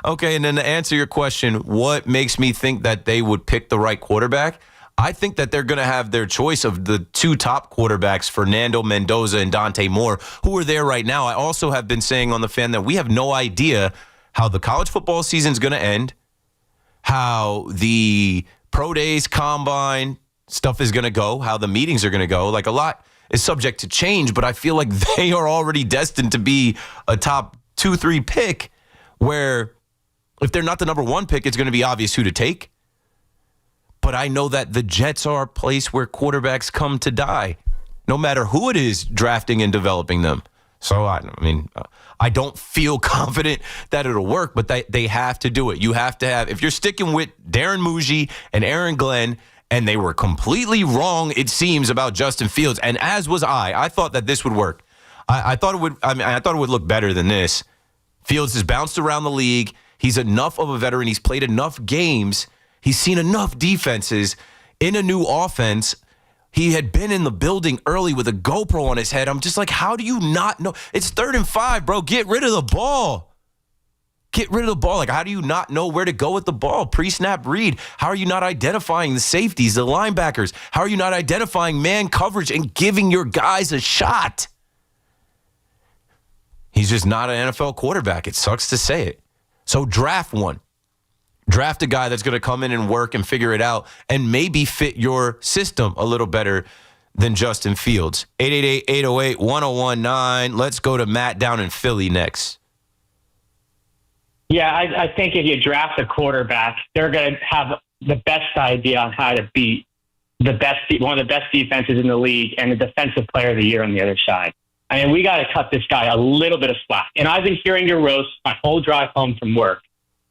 Okay, and then to answer your question, what makes me think that they would pick the right quarterback? I think that they're going to have their choice of the 2 top quarterbacks, Fernando Mendoza and Dante Moore, who are there right now. I also have been saying on the fan that we have no idea how the college football season is going to end, how the pro days, combine stuff is going to go, how the meetings are going to go. Like a lot is subject to change, but I feel like they are already destined to be a top 2-3 pick where if they're not the number 1 pick, it's going to be obvious who to take. But I know that the Jets are a place where quarterbacks come to die, no matter who it is drafting and developing them. So, I don't feel confident that it'll work, but they have to do it. You have to have, if you're sticking with Darren Muji and Aaron Glenn, and they were completely wrong, it seems, about Justin Fields, and as was I thought that this would work. I thought it would look better than this. Fields has bounced around the league. He's enough of a veteran. He's played enough games. He's seen enough defenses in a new offense. He had been in the building early with a GoPro on his head. I'm just like, how do you not know? It's 3rd and 5, bro. Get rid of the ball. Get rid of the ball. Like, how do you not know where to go with the ball? Pre-snap read. How are you not identifying the safeties, the linebackers? How are you not identifying man coverage and giving your guys a shot? He's just not an NFL quarterback. It sucks to say it. So draft one. Draft a guy that's going to come in and work and figure it out and maybe fit your system a little better than Justin Fields. 888-808-1019. Let's go to Matt down in Philly next.
Yeah, I think if you draft a quarterback, they're going to have the best idea on how to beat one of the best defenses in the league and the defensive player of the year on the other side. I mean, we got to cut this guy a little bit of slack. And I've been hearing your roast my whole drive home from work.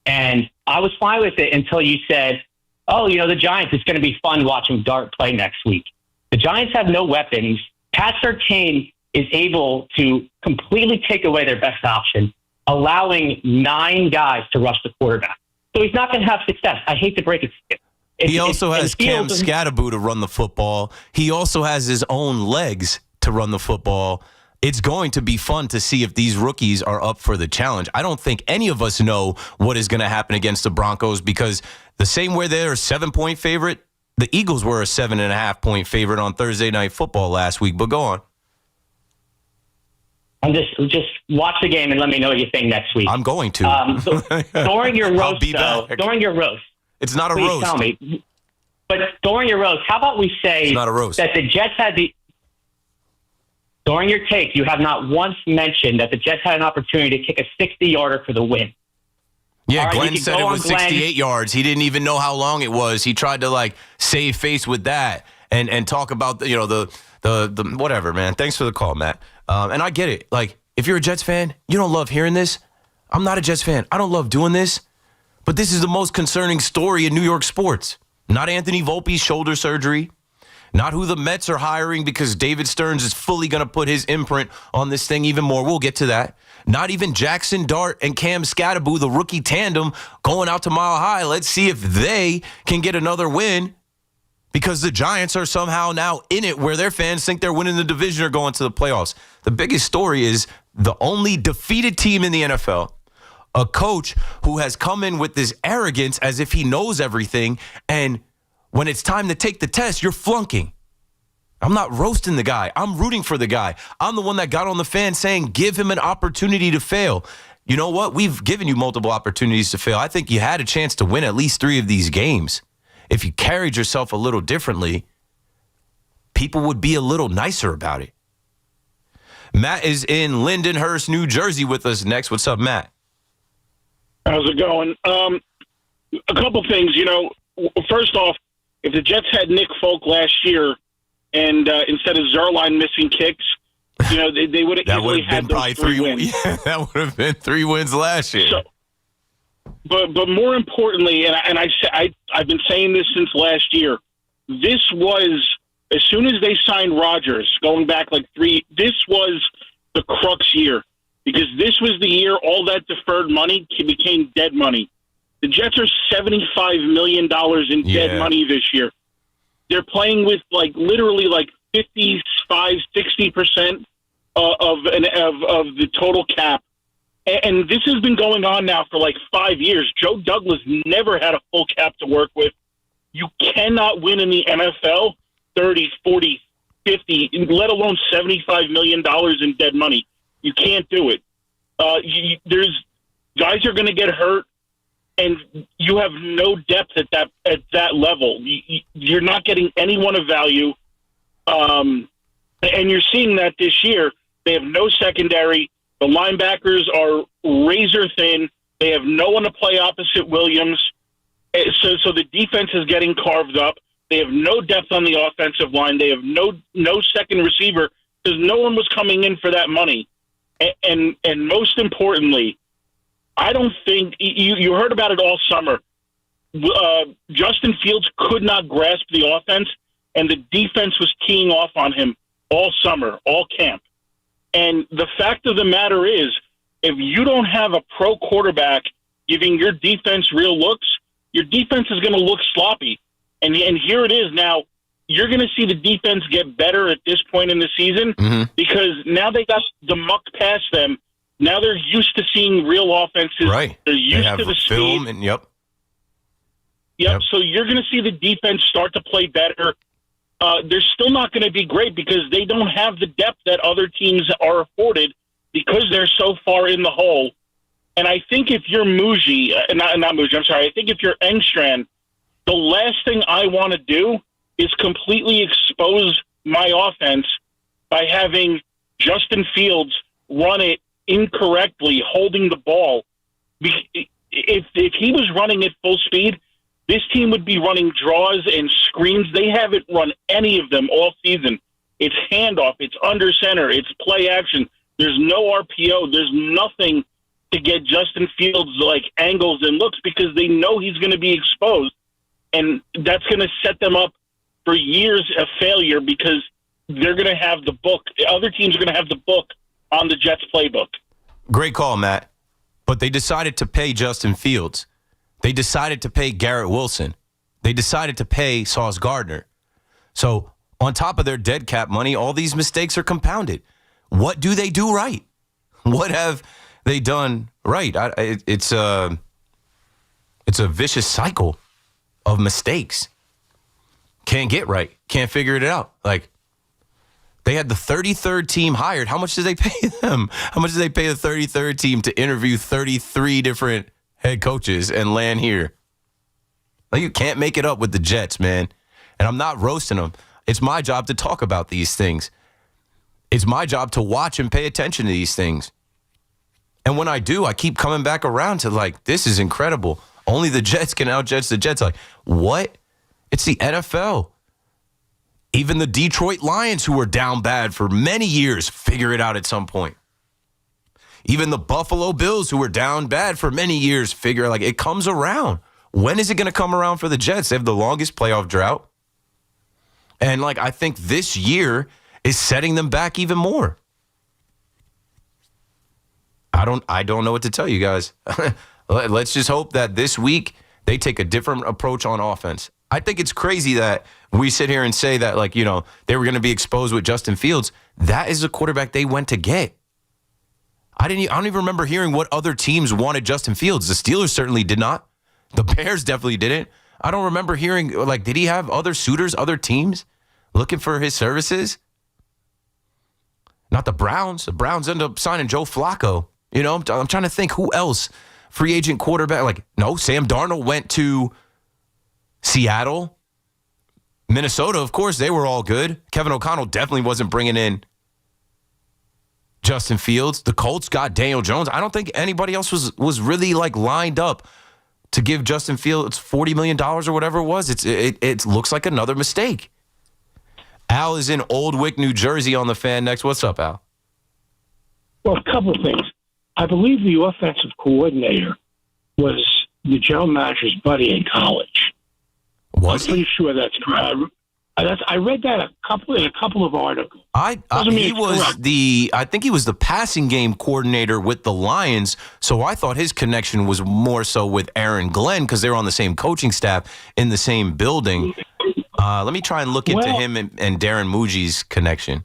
And I was fine with it until you said, oh, the Giants, it's going to be fun watching Dart play next week. The Giants have no weapons. Pat Surtain is able to completely take away their best option, allowing 9 guys to rush the quarterback. So he's not going to have success. I hate to break it to you.
He also has Cam Scatterboo to run the football. He also has his own legs to run the football. It's going to be fun to see if these rookies are up for the challenge. I don't think any of us know what is going to happen against the Broncos because the same way they're a 7-point favorite, the Eagles were a 7.5-point favorite on Thursday Night Football last week. But go on.
I'm just watch the game and let me know what you think next week.
I'm going to.
During your roast, during your roast.
It's not a
please
roast.
Tell me. But during your roast, how about we say
it's not a roast.
That the Jets had during your take, you have not once mentioned that the Jets had an opportunity to kick a 60-yarder for the win.
Yeah,
right,
Glenn said it was 68 yards. He didn't even know how long it was. He tried to save face with that and talk about the whatever, man. Thanks for the call, Matt. And I get it. If you're a Jets fan, you don't love hearing this. I'm not a Jets fan. I don't love doing this. But this is the most concerning story in New York sports. Not Anthony Volpe's shoulder surgery. Not who the Mets are hiring because David Stearns is fully going to put his imprint on this thing even more. We'll get to that. Not even Jackson Dart and Cam Scatterboo, the rookie tandem, going out to Mile High. Let's see if they can get another win because the Giants are somehow now in it where their fans think they're winning the division or going to the playoffs. The biggest story is the only defeated team in the NFL, a coach who has come in with this arrogance as if he knows everything, and when it's time to take the test, you're flunking. I'm not roasting the guy. I'm rooting for the guy. I'm the one that got on the fan saying, give him an opportunity to fail. You know what? We've given you multiple opportunities to fail. I think you had a chance to win at least 3 of these games. If you carried yourself a little differently, people would be a little nicer about it. Matt is in Lindenhurst, New Jersey with us next. What's up, Matt?
How's it going? A couple things. First off, if the Jets had Nick Folk last year and instead of Zerline missing kicks, they would have easily had those 3 wins.
Yeah, that would have been 3 wins last year.
So, but more importantly, I've been saying this since last year, this was, as soon as they signed Rodgers, going back this was the crux year. Because this was the year all that deferred money became dead money. The Jets are $75 million in dead money this year. They're playing with literally 55, 60% of the total cap. And this has been going on now for 5 years. Joe Douglas never had a full cap to work with. You cannot win in the NFL 30, 40, 50, let alone $75 million in dead money. You can't do it. There's guys are going to get hurt, and you have no depth at that level. You're not getting anyone of value, and you're seeing that this year. They have no secondary. The linebackers are razor thin. They have no one to play opposite Williams, so the defense is getting carved up. They have no depth on the offensive line. They have no second receiver because no one was coming in for that money. And most importantly, I don't think you heard about it all summer. Justin Fields could not grasp the offense, and the defense was teeing off on him all summer, all camp. And the fact of the matter is, if you don't have a pro quarterback giving your defense real looks, your defense is going to look sloppy. And here it is now. You're going to see the defense get better at this point in the season because now they got the muck past them. Now they're used to seeing real offenses.
Right.
They're used to the
film
speed.
and yep.
So you're going to see the defense start to play better. They're still not going to be great because they don't have the depth that other teams are afforded because they're so far in the hole. And I think if you're Muji, not Muji, I'm sorry. I think if you're Engstrand, the last thing I want to do is completely expose my offense by having Justin Fields run it incorrectly, holding the ball. If he was running at full speed, this team would be running draws and screens. They haven't run any of them all season. It's handoff. It's under center. It's play action. There's no RPO. There's nothing to get Justin Fields like angles and looks because they know he's going to be exposed, and that's going to set them up for years of failure because they're going to have the book. Other teams are going to have the book on the Jets playbook.
Great call, Matt. But they decided to pay Justin Fields. They decided to pay Garrett Wilson. They decided to pay Sauce Gardner. So on top of their dead cap money, all these mistakes are compounded. What do they do right? What have they done right? It's a vicious cycle of mistakes. Can't get right. Can't figure it out. Like, they had the 33rd team hired. How much did they pay them? How much did they pay the 33rd team to interview 33 different head coaches and land here? Like, you can't make it up with the Jets, man. And I'm not roasting them. It's my job to talk about these things. It's my job to watch and pay attention to these things. And when I do, I keep coming back around to, like, this is incredible. Only the Jets can out-Jets the Jets. Like, what? It's the NFL. Even the Detroit Lions, who were down bad for many years, figure it out at some point. Even the Buffalo Bills, who were down bad for many years, figure like it comes around. When is it going to come around for the Jets? They have the longest playoff drought. And like I think this year is setting them back even more. I don't know what to tell you guys. Let's just hope that this week they take a different approach on offense. I think it's crazy that we sit here and say that, like, you know, they were going to be exposed with Justin Fields. That is the quarterback they went to get. I don't even remember hearing what other teams wanted Justin Fields. The Steelers certainly did not. The Bears definitely didn't. I don't remember hearing, like, did he have other suitors, other teams looking for his services? Not the Browns. The Browns ended up signing Joe Flacco. You know, I'm trying to think who else. Free agent quarterback. Like, no, Sam Darnold went to Seattle. Minnesota, of course, they were all good. Kevin O'Connell definitely wasn't bringing in Justin Fields. The Colts got Daniel Jones. I don't think anybody else was really like lined up to give Justin Fields $40 million or whatever it was. It looks like another mistake. Al is in Old Wick, New Jersey on the Fan next. What's up, Al?
Well, a couple of things. I believe the offensive coordinator was the general manager's buddy in college.
Was
I'm pretty sure that's correct. I read that in a couple of articles.
I think he was the passing game coordinator with the Lions, so I thought his connection was more so with Aaron Glenn because they were on the same coaching staff in the same building. Let me try and look into him and Darren Muji's connection.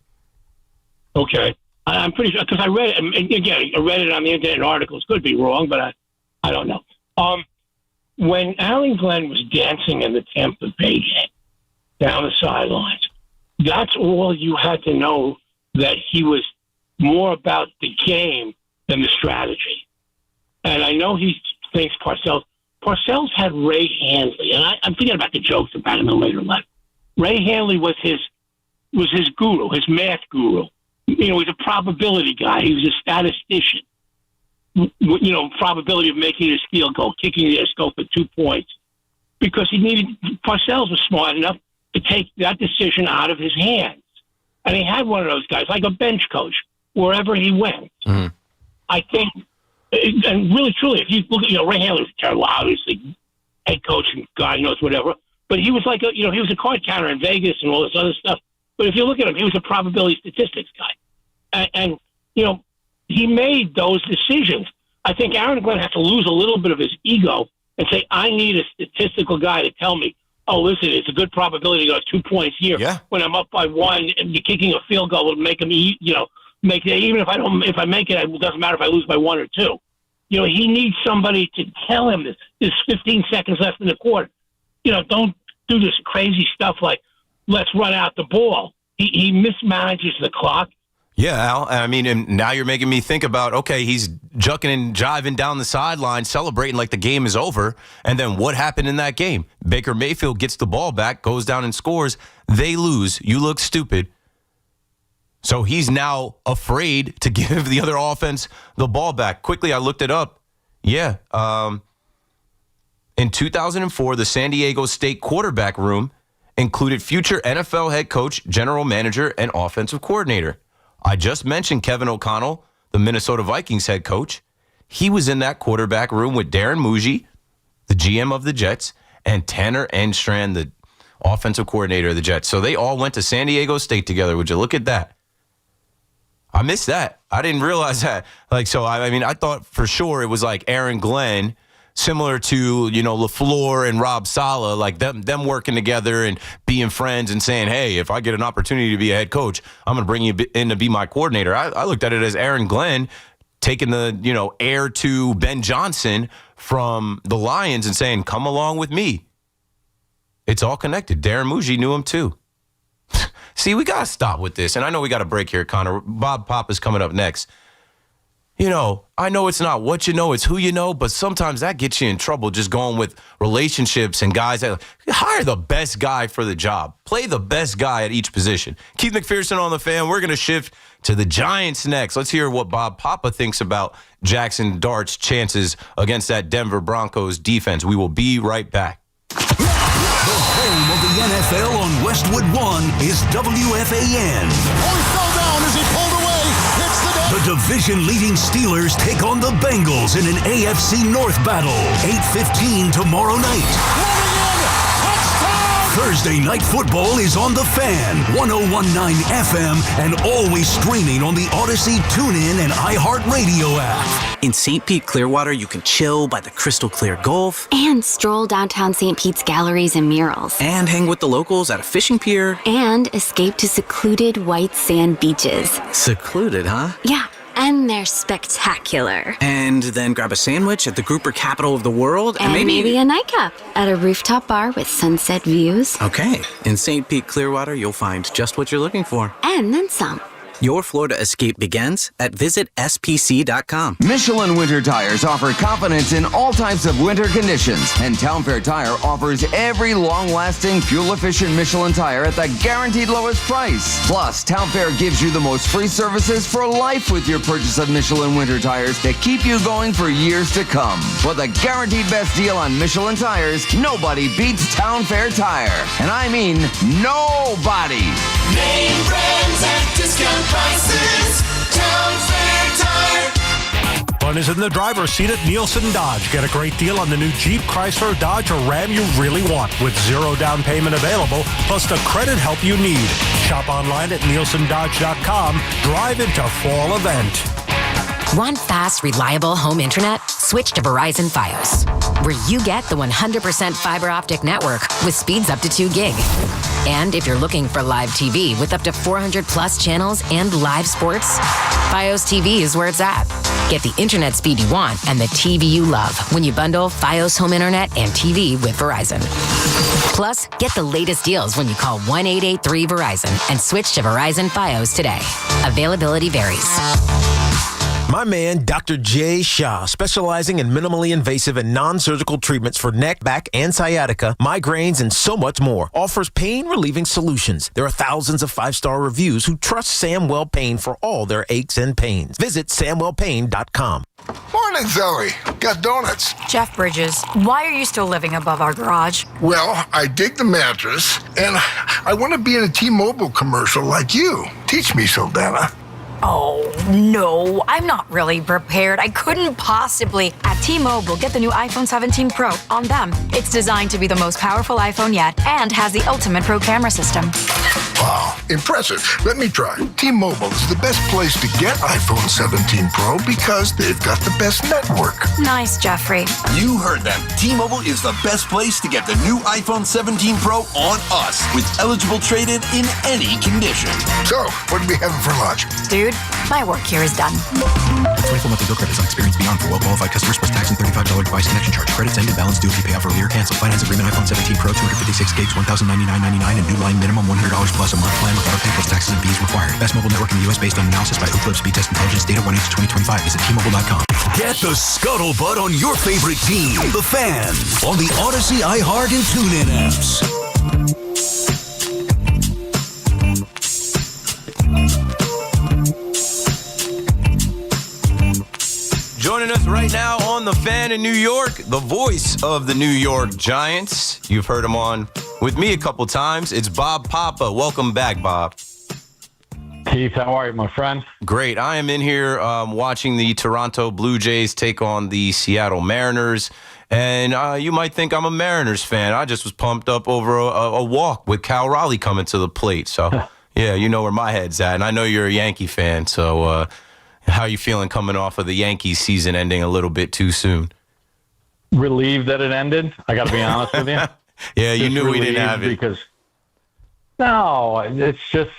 Okay. I'm pretty sure, because I read it, and again, I read it on the internet in articles. Could be wrong, but I don't know. When Aaron Glenn was dancing in the Tampa Bay game down the sidelines, that's all you had to know, that he was more about the game than the strategy. And I know he thinks Parcells had Ray Handley, and I'm thinking about the jokes about him in later life. Ray Handley was his guru, his math guru. You know, he's a probability guy. He was a statistician. You know, probability of making his field goal, kicking the goal for 2 points, because Parcells was smart enough to take that decision out of his hands. And he had one of those guys, like a bench coach, wherever he went. Mm-hmm. I think, and really, truly, if you look at, Ray Handley was terrible, obviously, head coach and God knows whatever, but he was like, he was a card counter in Vegas and all this other stuff. But if you look at him, he was a probability statistics guy. And he made those decisions. I think Aaron Glenn has to lose a little bit of his ego and say, I need a statistical guy to tell me, oh, listen, it's a good probability to go 2 points here. Yeah. When I'm up by one, and you're kicking a field goal will make him, make it. Even if I make it, it doesn't matter if I lose by 1 or 2. He needs somebody to tell him this. There's 15 seconds left in the quarter. Don't do this crazy stuff like, let's run out the ball. He mismanages the clock.
Yeah, Al. I mean, and now you're making me think about, okay, he's jucking and jiving down the sideline, celebrating like the game is over. And then what happened in that game? Baker Mayfield gets the ball back, goes down and scores. They lose. You look stupid. So he's now afraid to give the other offense the ball back. Quickly, I looked it up. Yeah. In 2004, the San Diego State quarterback room included future NFL head coach, general manager, and offensive coordinator. I just mentioned Kevin O'Connell, the Minnesota Vikings head coach. He was in that quarterback room with Darren Muji, the GM of the Jets, and Tanner Enstrand, the offensive coordinator of the Jets. So they all went to San Diego State together. Would you look at that? I missed that. I didn't realize that. I thought for sure it was like Aaron Glenn, similar to, LaFleur and Rob Saleh, like them working together and being friends and saying, hey, if I get an opportunity to be a head coach, I'm going to bring you in to be my coordinator. I looked at it as Aaron Glenn taking the, heir to Ben Johnson from the Lions and saying, come along with me. It's all connected. Darren Muji knew him too. See, we got to stop with this. And I know we got a break here, Connor. Bob Pop is coming up next. I know it's not what you know, it's who you know, but sometimes that gets you in trouble just going with relationships and guys. Hire the best guy for the job. Play the best guy at each position. Keith McPherson on the Fan. We're going to shift to the Giants next. Let's hear what Bob Papa thinks about Jackson Dart's chances against that Denver Broncos defense. We will be right back.
The home of the NFL on Westwood One is WFAN.
Oh, he fell down as he pulled away.
The division-leading Steelers take on the Bengals in an AFC North battle. 8:15 tomorrow night. Thursday Night Football is on The Fan, 101.9 FM, and always streaming on the Odyssey, TuneIn, and iHeartRadio app.
In St. Pete, Clearwater, you can chill by the crystal clear Gulf.
And stroll downtown St. Pete's galleries and murals.
And hang with the locals at a fishing pier.
And escape to secluded white sand beaches.
Secluded, huh?
Yeah. And they're spectacular.
And then grab a sandwich at the grouper capital of the world.
And maybe a nightcap at a rooftop bar with sunset views.
Okay. In St. Pete, Clearwater, you'll find just what you're looking for.
And then some.
Your Florida escape begins at visitspc.com.
Michelin Winter Tires offer confidence in all types of winter conditions. And Town Fair Tire offers every long-lasting, fuel-efficient Michelin tire at the guaranteed lowest price. Plus, Town Fair gives you the most free services for life with your purchase of Michelin Winter Tires to keep you going for years to come. For the guaranteed best deal on Michelin tires, nobody beats Town Fair Tire. And I mean nobody.
Name brands at discount prices. Town Fair Tire.
Fun is in the driver's seat at Nielsen Dodge. Get a great deal on the new Jeep, Chrysler, Dodge, or Ram you really want with zero down payment available, plus the credit help you need. Shop online at nielsendodge.com. Drive into fall event.
Want fast, reliable home internet? Switch to Verizon Fios, where you get the 100% fiber optic network with speeds up to 2 gig. And if you're looking for live TV with up to 400 plus channels and live sports, Fios TV is where it's at. Get the internet speed you want and the TV you love when you bundle Fios home internet and TV with Verizon. Plus, get the latest deals when you call 1-883-VERIZON and switch to Verizon Fios today. Availability varies.
My man, Dr. Jay Shah, specializing in minimally invasive and non-surgical treatments for neck, back, and sciatica, migraines, and so much more, offers pain-relieving solutions. There are thousands of 5-star reviews who trust Samwell Pain for all their aches and pains. Visit SamwellPain.com.
Morning, Zoe. Got donuts.
Jeff Bridges, why are you still living above our garage?
Well, I dig the mattress, and I want to be in a T-Mobile commercial like you. Teach me, Saldana.
Oh, no, I'm not really prepared. I couldn't possibly. At T-Mobile, get the new iPhone 17 Pro on them. It's designed to be the most powerful iPhone yet and has the ultimate Pro camera system.
Wow, impressive. Let me try. T-Mobile is the best place to get iPhone 17 Pro because they've got the best network.
Nice, Jeffrey.
You heard them. T-Mobile is the best place to get the new iPhone 17 Pro on us with eligible trade-in in any condition.
So, what are we having for lunch?
Dude, my work here is done.
24 monthly bill credits on experience beyond for well-qualified customers plus tax and $35 device connection charge. Credits end and balance due if you pay off early or cancel. Finance agreement iPhone 17 Pro 256 gigs, $1,099.99 and new line minimum $100 plus a month plan with auto pay plus taxes and fees required. Best mobile network in the U.S. based on analysis by Ookla Speed Test Intelligence data 1/2025. Visit T-Mobile.com.
Get the scuttlebutt on your favorite team, The Fan, on the Odyssey, iHeart, and TuneIn apps.
Joining us right now on the Fan in New York, the voice of the New York Giants. You've heard him on with me a couple times. It's Bob Papa. Welcome back, Bob.
Keith, how are you, my friend?
Great. I am in here watching the Toronto Blue Jays take on the Seattle Mariners. And you might think I'm a Mariners fan. I just was pumped up over a walk with Cal Raleigh coming to the plate. So, yeah, you know where my head's at. And I know you're a Yankee fan. So how are you feeling coming off of the Yankees season ending a little bit too soon?
Relieved that it ended. I got to be honest with you.
Yeah, you knew we didn't have it.
Because, no, it's just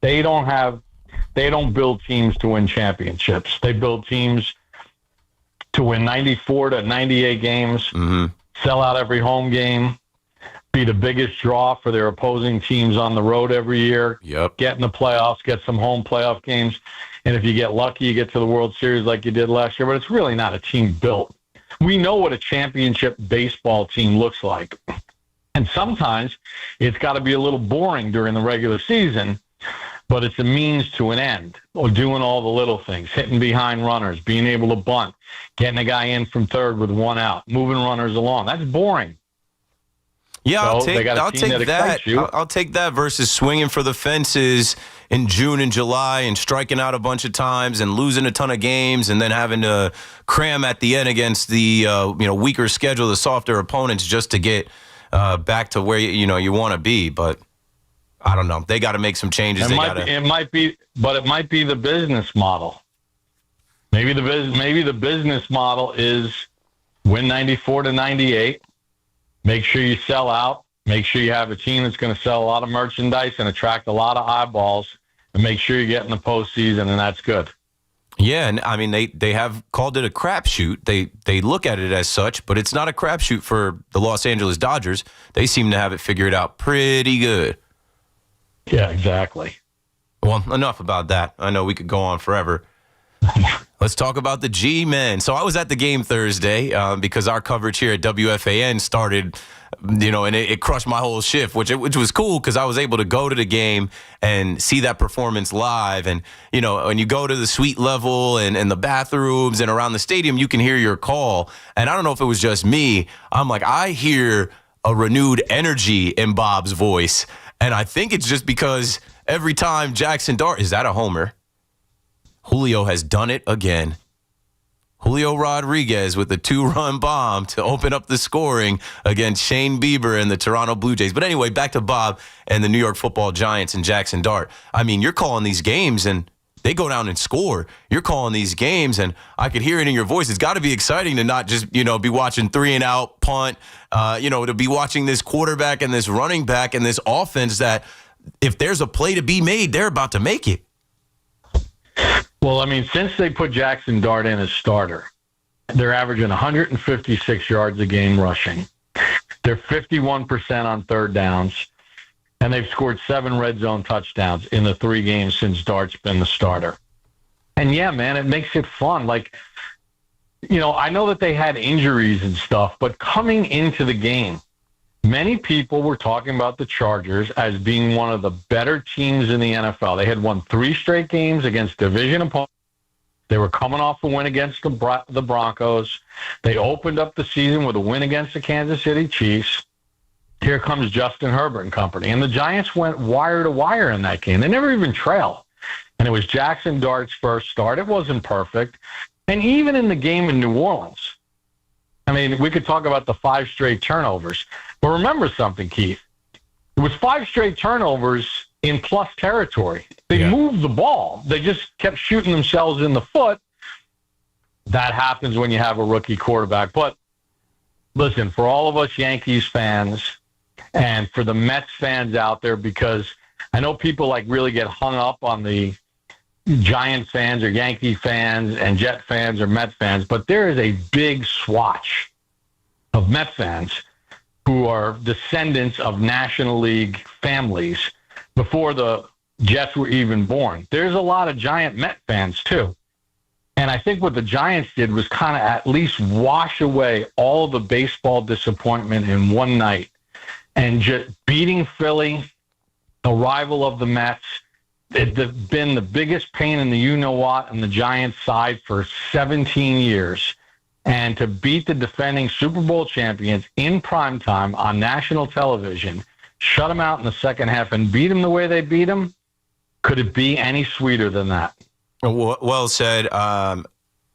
they don't build teams to win championships. They build teams to win 94 to 98 games, sell out every home game, be the biggest draw for their opposing teams on the road every year, get in the playoffs, get some home playoff games, and if you get lucky, you get to the World Series like you did last year, but it's really not a team built. We know what a championship baseball team looks like, and sometimes it's got to be a little boring during the regular season, but it's a means to an end, or doing all the little things, hitting behind runners, being able to bunt, getting a guy in from third with one out, moving runners along. That's boring.
Yeah,
So
I'll
they
take
got a
I'll
team
take
that
that.
excites you.
I'll take that versus swinging for the fences in June and July and striking out a bunch of times and losing a ton of games and then having to cram at the end against the weaker schedule, the softer opponents, just to get back to where you want to be. But I don't know. They got to make some changes.
It might be the business model. Maybe the business model is win 94 to 98. Make sure you sell out. Make sure you have a team that's going to sell a lot of merchandise and attract a lot of eyeballs, and make sure you get in the postseason, and that's good.
Yeah, and I mean they have called it a crapshoot. They look at it as such, but it's not a crapshoot for the Los Angeles Dodgers. They seem to have it figured out pretty good.
Yeah, exactly.
Well, enough about that. I know we could go on forever. Let's talk about the G-Men. So I was at the game Thursday because our coverage here at WFAN started, and it crushed my whole shift, which was cool because I was able to go to the game and see that performance live. And, when you go to the suite level and the bathrooms and around the stadium, you can hear your call. And I don't know if it was just me. I'm like, I hear a renewed energy in Bob's voice. And I think it's just because every time Jackson Dart, is that a homer? Julio has done it again. Julio Rodriguez with a 2-run bomb to open up the scoring against Shane Bieber and the Toronto Blue Jays. But anyway, back to Bob and the New York Football Giants and Jackson Dart. I mean, you're calling these games and they go down and score. You're calling these games and I could hear it in your voice. It's got to be exciting to not just, be watching 3-and-out punt, to be watching this quarterback and this running back and this offense that if there's a play to be made, they're about to make it.
Well, I mean, since they put Jackson Dart in as starter, they're averaging 156 yards a game rushing. They're 51% on third downs, and they've scored 7 red zone touchdowns in the 3 games since Dart's been the starter. And, yeah, man, it makes it fun. Like, I know that they had injuries and stuff, but coming into the game, many people were talking about the Chargers as being one of the better teams in the NFL. They had won 3 straight games against division opponents. They were coming off a win against the Broncos. They opened up the season with a win against the Kansas City Chiefs. Here comes Justin Herbert and company. And the Giants went wire to wire in that game. They never even trailed. And it was Jackson Dart's first start. It wasn't perfect. And even in the game in New Orleans, I mean, we could talk about the 5 straight turnovers. But remember something, Keith. It was 5 straight turnovers in plus territory. They moved the ball. They just kept shooting themselves in the foot. That happens when you have a rookie quarterback. But listen, for all of us Yankees fans and for the Mets fans out there, because I know people really get hung up on the Giant fans or Yankee fans and Jet fans or Met fans, but there is a big swatch of Met fans who are descendants of National League families before the Jets were even born. There's a lot of Giant Met fans too. And I think what the Giants did was kind of at least wash away all the baseball disappointment in one night and just beating Philly, a rival of the Mets. It's been the biggest pain in the you-know-what on the Giants side for 17 years. And to beat the defending Super Bowl champions in primetime on national television, shut them out in the second half and beat them the way they beat them, could it be any sweeter than that?
Well said.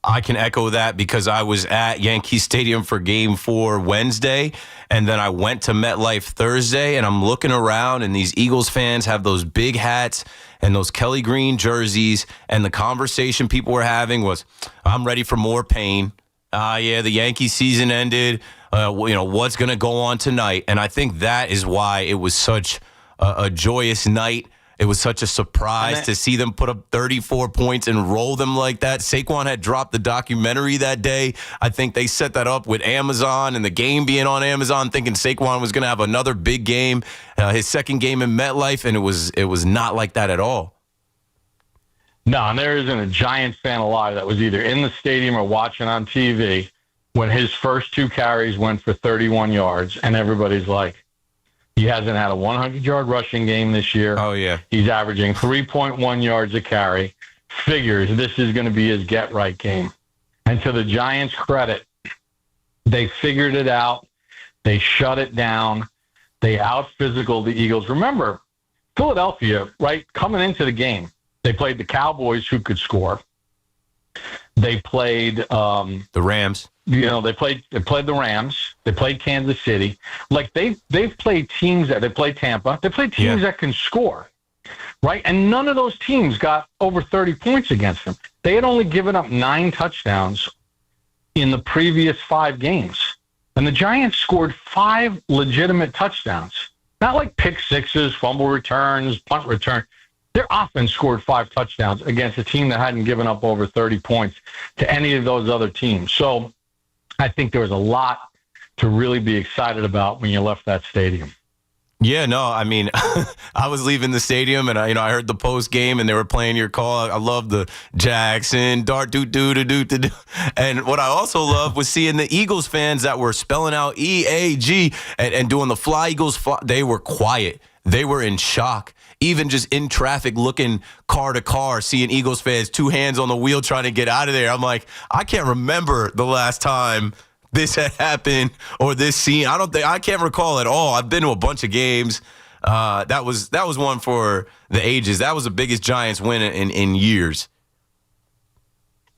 I can echo that because I was at Yankee Stadium for Game 4 Wednesday, and then I went to MetLife Thursday, and I'm looking around, and these Eagles fans have those big hats and those Kelly Green jerseys, and the conversation people were having was, I'm ready for more pain. Yeah, the Yankee season ended. What's going to go on tonight? And I think that is why it was such a joyous night. It was such a surprise to see them put up 34 points and roll them like that. Saquon had dropped the documentary that day. I think they set that up with Amazon and the game being on Amazon, thinking Saquon was going to have another big game, his second game in MetLife, and it was not like that at all.
No, and there isn't a Giants fan alive that was either in the stadium or watching on TV when his first 2 carries went for 31 yards, and everybody's like, he hasn't had a 100-yard rushing game this year.
Oh, yeah.
He's averaging 3.1 yards a carry. Figures this is going to be his get-right game. And to the Giants' credit, they figured it out. They shut it down. They out-physicaled the Eagles. Remember, Philadelphia, right, coming into the game, they played the Cowboys, who could score. They played
the Rams.
They played the Rams. They played Kansas City. Like they've played teams they played Tampa. They played teams that can score, right? And none of those teams got over 30 points against them. They had only given up 9 touchdowns in the previous 5 games, and the Giants scored 5 legitimate touchdowns. Not like pick sixes, fumble returns, punt return. Their offense scored 5 touchdowns against a team that hadn't given up over 30 points to any of those other teams. So I think there was a lot to really be excited about when you left that stadium.
Yeah, no, I mean, I was leaving the stadium, and I heard the post game, and they were playing your call. I love the Jackson Dart do. And what I also loved was seeing the Eagles fans that were spelling out EAG and doing the Fly Eagles. They were quiet. They were in shock. Even just in traffic, looking car to car, seeing Eagles fans, 2 hands on the wheel trying to get out of there. I'm like, I can't remember the last time this had happened or this scene. I can't recall at all. I've been to a bunch of games. That was one for the ages. That was the biggest Giants win in years.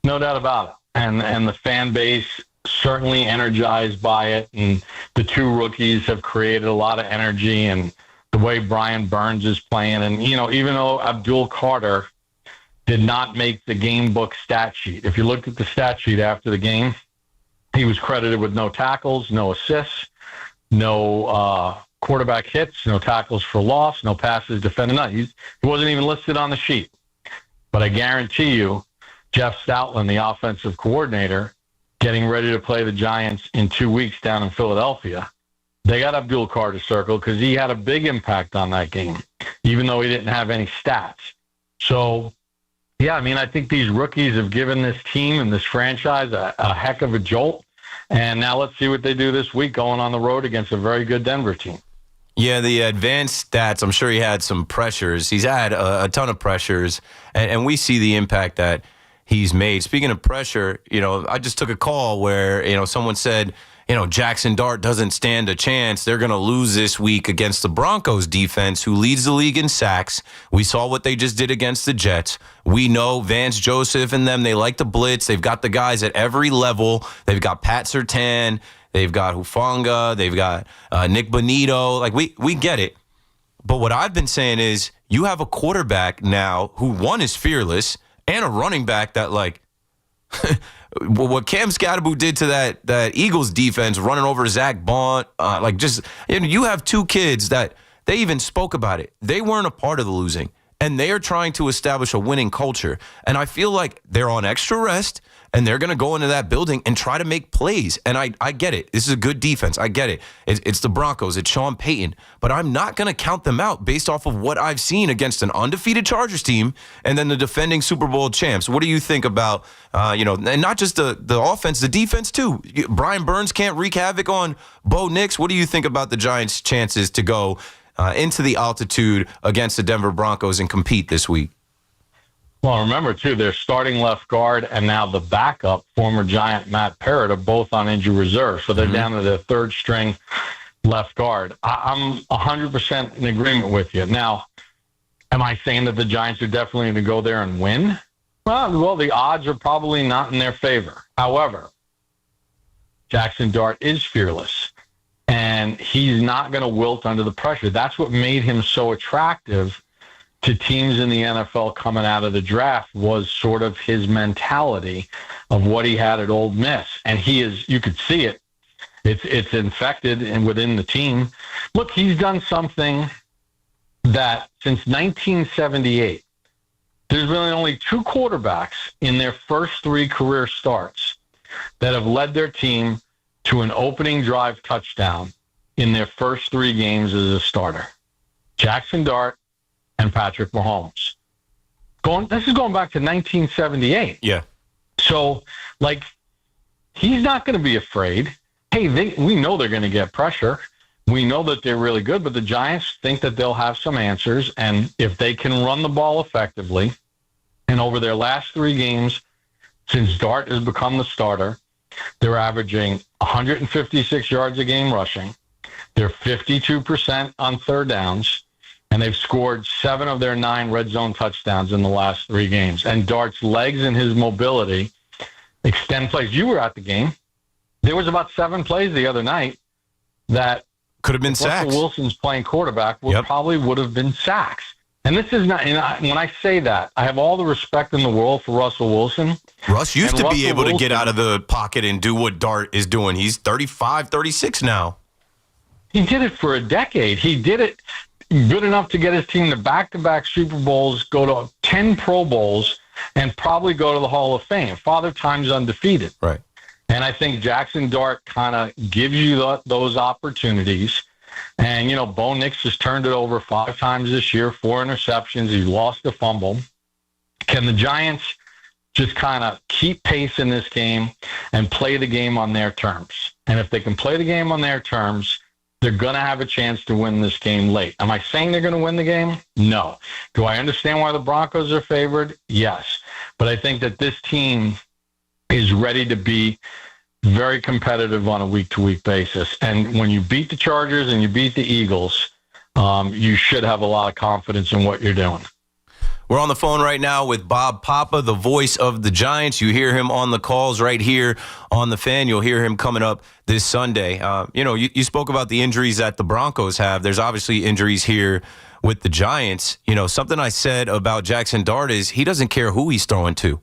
No doubt about it. And the fan base certainly energized by it. And the 2 rookies have created a lot of energy, and the way Brian Burns is playing. And, even though Abdul Carter did not make the game book stat sheet, if you looked at the stat sheet after the game, he was credited with no tackles, no assists, no quarterback hits, no tackles for loss, no passes defended. No, he wasn't even listed on the sheet. But I guarantee you, Jeff Stoutland, the offensive coordinator, getting ready to play the Giants in 2 weeks down in Philadelphia, they got Abdul Carter circled because he had a big impact on that game, even though he didn't have any stats. So, yeah, I think these rookies have given this team and this franchise a heck of a jolt. And now let's see what they do this week going on the road against a very good Denver team.
Yeah, the advanced stats, I'm sure he had some pressures. He's had a ton of pressures, and we see the impact that he's made. Speaking of pressure, I just took a call where, someone said, Jackson Dart doesn't stand a chance. They're going to lose this week against the Broncos defense, who leads the league in sacks. We saw what they just did against the Jets. We know Vance Joseph and them, they like to blitz. They've got the guys at every level. They've got Pat Surtain. They've got Hufanga. They've got Nick Bonito. Like, we get it. But what I've been saying is you have a quarterback now who, one, is fearless, and a running back that, like, what Cam Scatterbo did to that Eagles defense, running over Zach Bont, you have 2 kids that they even spoke about it. They weren't a part of the losing, and they are trying to establish a winning culture. And I feel like they're on extra rest, and they're going to go into that building and try to make plays. And I get it. This is a good defense. I get it. It's the Broncos. It's Sean Payton. But I'm not going to count them out based off of what I've seen against an undefeated Chargers team and then the defending Super Bowl champs. What do you think about, and not just the offense, the defense too? Brian Burns can't wreak havoc on Bo Nix. What do you think about the Giants' chances to go into the altitude against the Denver Broncos and compete this week?
Well, remember, too, their starting left guard and now the backup, former Giant Matt Parrott, are both on injury reserve. So they're down to their third string left guard. I'm 100% in agreement with you. Now, am I saying that the Giants are definitely going to go there and win? Well, the odds are probably not in their favor. However, Jackson Dart is fearless, and he's not going to wilt under the pressure. That's what made him so attractive to teams in the NFL coming out of the draft, was sort of his mentality of what he had at Ole Miss. And he is, you could see it. It's infected and within the team. Look, he's done something that since 1978, there's really only 2 quarterbacks in their first 3 career starts that have led their team to an opening drive touchdown in their first 3 games as a starter. Jackson Dart and Patrick Mahomes. This is going back to 1978.
Yeah.
So, he's not going to be afraid. Hey, we know they're going to get pressure. We know that they're really good, but the Giants think that they'll have some answers, and if they can run the ball effectively, and over their last 3 games, since Dart has become the starter, they're averaging 156 yards a game rushing. They're 52% on third downs, and they've scored 7 of their 9 red zone touchdowns in the last 3 games. And Dart's legs and his mobility extend plays. You were at the game. There was about 7 plays the other night that
could have been sacks.
Russell Wilson's playing quarterback probably would have been sacks. And this is not, when I say that, I have all the respect in the world for Russell Wilson.
Russ used to be able to get out of the pocket and do what Dart is doing. He's 35, 36 now.
He did it for a decade. He did it good enough to get his team to back-to-back Super Bowls, go to 10 Pro Bowls, and probably go to the Hall of Fame. Father Time's undefeated.
Right.
And I think Jackson Dart kind of gives you those opportunities. And, Bo Nix has turned it over 5 times this year, 4 interceptions. He lost a fumble. Can the Giants just kind of keep pace in this game and play the game on their terms? And if they can play the game on their terms, they're going to have a chance to win this game late. Am I saying they're going to win the game? No. Do I understand why the Broncos are favored? Yes. But I think that this team is ready to be very competitive on a week-to-week basis. And when you beat the Chargers and you beat the Eagles, you should have a lot of confidence in what you're doing.
We're on the phone right now with Bob Papa, the voice of the Giants. You hear him on the calls right here on the Fan. You'll hear him coming up this Sunday. You spoke about the injuries that the Broncos have. There's obviously injuries here with the Giants. Something I said about Jackson Dart is he doesn't care who he's throwing to.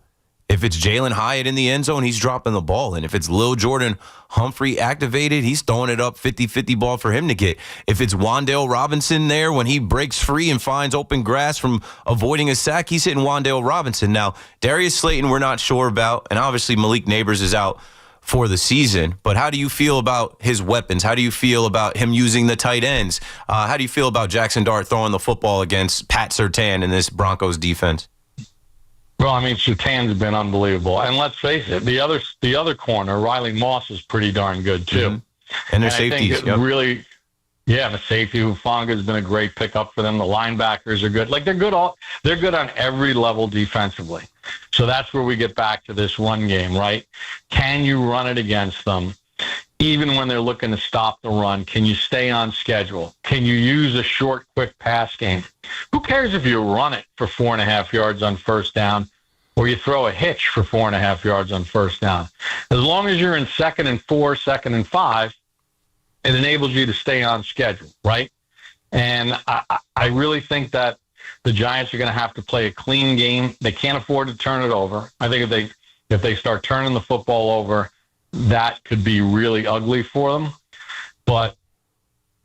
If it's Jalen Hyatt in the end zone, he's dropping the ball. And if it's Lil Jordan Humphrey activated, he's throwing it up 50-50 ball for him to get. If it's Wan'Dale Robinson there when he breaks free and finds open grass from avoiding a sack, he's hitting Wan'Dale Robinson. Now, Darius Slayton we're not sure about, and obviously Malik Neighbors is out for the season. But how do you feel about his weapons? How do you feel about him using the tight ends? How do you feel about Jackson Dart throwing the football against Pat Surtain in this Broncos defense?
Well, Surtain's been unbelievable. And let's face it, the other corner, Riley Moss, is pretty darn good, too.
Mm-hmm. And their safeties.
Really, the safety, Hufanga, has been a great pickup for them. The linebackers are good. They're good on every level defensively. So that's where we get back to this run game, right? Can you run it against them? Even when they're looking to stop the run, can you stay on schedule? Can you use a short, quick pass game? Who cares if you run it for 4.5 yards on first down or you throw a hitch for 4.5 yards on first down? As long as you're in 2nd and 4, 2nd and 5, it enables you to stay on schedule, right? And I really think that the Giants are going to have to play a clean game. They can't afford to turn it over. I think if they start turning the football over, that could be really ugly for them. But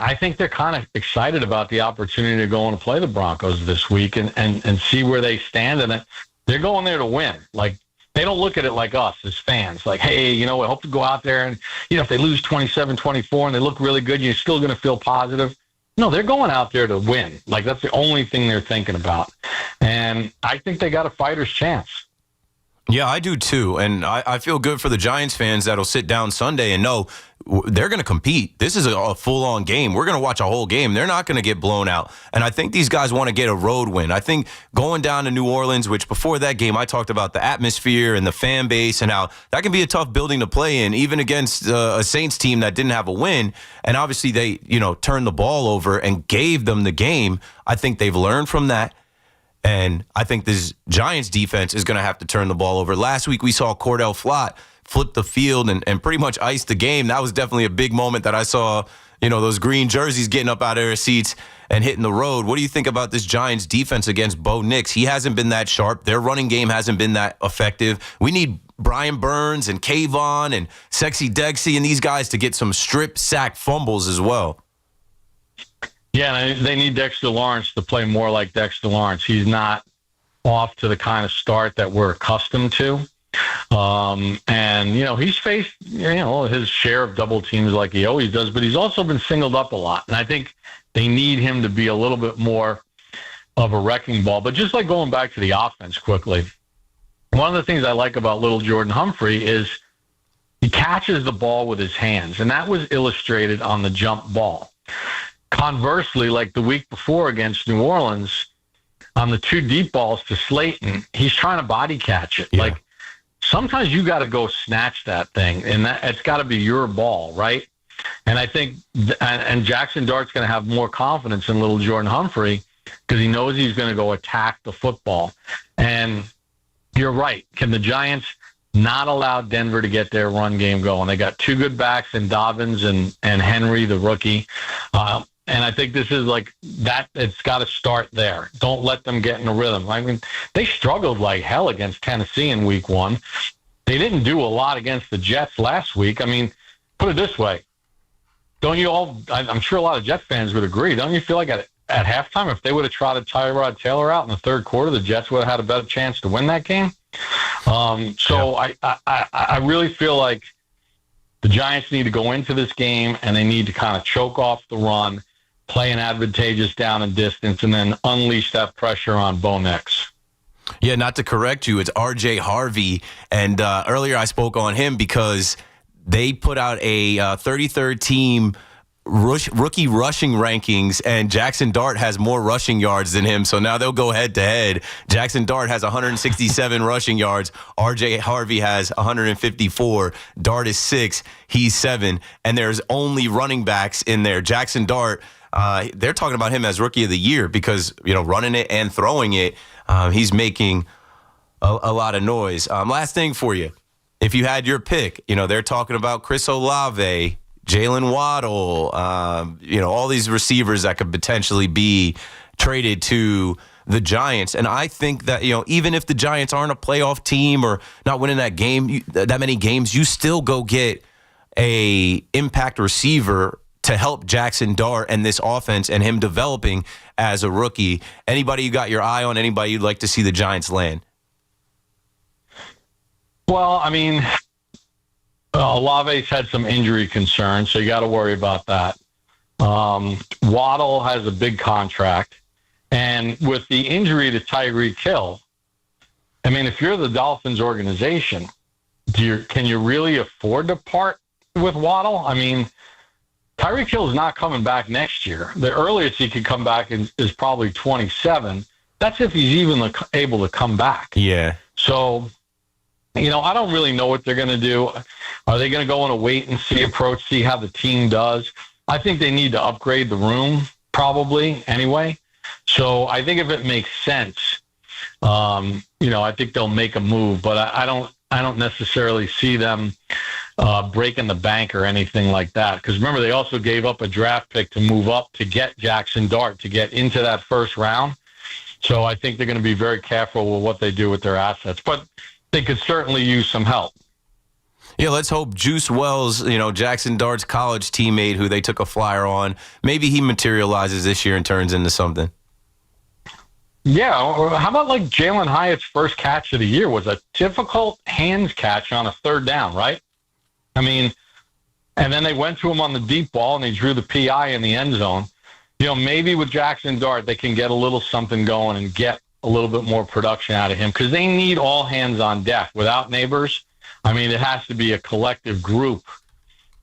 I think they're kind of excited about the opportunity to go and play the Broncos this week and see where they stand. And they're going there to win. They don't look at it like us as fans. Hey, we hope to go out there and, if they lose 27-24 and they look really good, you're still going to feel positive. No, they're going out there to win. That's the only thing they're thinking about. And I think they got a fighter's chance.
Yeah, I do too. And I feel good for the Giants fans that'll sit down Sunday and know they're going to compete. This is a full-on game. We're going to watch a whole game. They're not going to get blown out. And I think these guys want to get a road win. I think going down to New Orleans, which before that game I talked about the atmosphere and the fan base and how that can be a tough building to play in, even against a Saints team that didn't have a win. And obviously they, turned the ball over and gave them the game. I think they've learned from that. And I think this Giants defense is going to have to turn the ball over. Last week we saw Cordell Flott flip the field and pretty much ice the game. That was definitely a big moment that I saw, those green jerseys getting up out of their seats and hitting the road. What do you think about this Giants defense against Bo Nix? He hasn't been that sharp. Their running game hasn't been that effective. We need Brian Burns and Kayvon and Sexy Dexy and these guys to get some strip sack fumbles as well.
Yeah, they need Dexter Lawrence to play more like Dexter Lawrence. He's not off to the kind of start that we're accustomed to. And he's faced, his share of double teams like he always does, but he's also been singled up a lot. And I think they need him to be a little bit more of a wrecking ball. But just like going back to the offense quickly, one of the things I like about little Jordan Humphrey is he catches the ball with his hands. And that was illustrated on the jump ball. Conversely, like the week before against New Orleans, on the 2 deep balls to Slayton, he's trying to body catch it. Yeah. Like, sometimes you got to go snatch that thing, and it's got to be your ball, right? And I think and Jackson Dart's going to have more confidence in little Jordan Humphrey because he knows he's going to go attack the football. And you're right. Can the Giants not allow Denver to get their run game going? They got 2 good backs in Dobbins and Henry, the rookie. And I think this is like that. It's got to start there. Don't let them get in a rhythm. I mean, they struggled like hell against Tennessee in week 1. They didn't do a lot against the Jets last week. I mean, put it this way. Don't you all, I'm sure a lot of Jets fans would agree. Don't you feel like at halftime, if they would have trotted Tyrod Taylor out in the third quarter, the Jets would have had a better chance to win that game? I really feel like the Giants need to go into this game and they need to kind of choke off the run, play an advantageous down and distance, and then unleash that pressure on Bo Nix.
Yeah, not to correct you, it's R.J. Harvey. And earlier I spoke on him because they put out a 33rd team rookie rushing rankings, and Jackson Dart has more rushing yards than him. So now they'll go head-to-head. Jackson Dart has 167 rushing yards. R.J. Harvey has 154. Dart is 6. He's 7. And there's only running backs in there. Jackson Dart, they're talking about him as Rookie of the Year because, running it and throwing it, he's making a lot of noise. Last thing for you. If you had your pick, they're talking about Chris Olave, Jalen Waddle, all these receivers that could potentially be traded to the Giants. And I think that, even if the Giants aren't a playoff team or not winning that game, that many games, you still go get a impact receiver to help Jackson Dart and this offense and him developing as a rookie. Anybody you got your eye on, anybody you'd like to see the Giants land?
Well, I mean, Olave's had some injury concerns, so you got to worry about that. Waddle has a big contract. And with the injury to Tyreek Hill, I mean, if you're the Dolphins organization, can you really afford to part with Waddle? I mean, Tyreek Hill is not coming back next year. The earliest he could come back is probably 27. That's if he's even able to come back.
Yeah.
So, I don't really know what they're going to do. Are they going to go on a wait-and-see approach, see how the team does? I think they need to upgrade the room, probably, anyway. So I think if it makes sense, I think they'll make a move. But I don't necessarily see them breaking the bank or anything like that. Because remember, they also gave up a draft pick to move up to get Jackson Dart, to get into that first round. So I think they're going to be very careful with what they do with their assets. But they could certainly use some help.
Yeah, let's hope Juice Wells, Jackson Dart's college teammate who they took a flyer on, maybe he materializes this year and turns into something.
Yeah, or how about like Jalen Hyatt's first catch of the year was a difficult hands catch on a third down, right? I mean, and then they went to him on the deep ball and he drew the PI in the end zone. Maybe with Jackson Dart, they can get a little something going and get a little bit more production out of him because they need all hands on deck. Without Neighbors, I mean, it has to be a collective group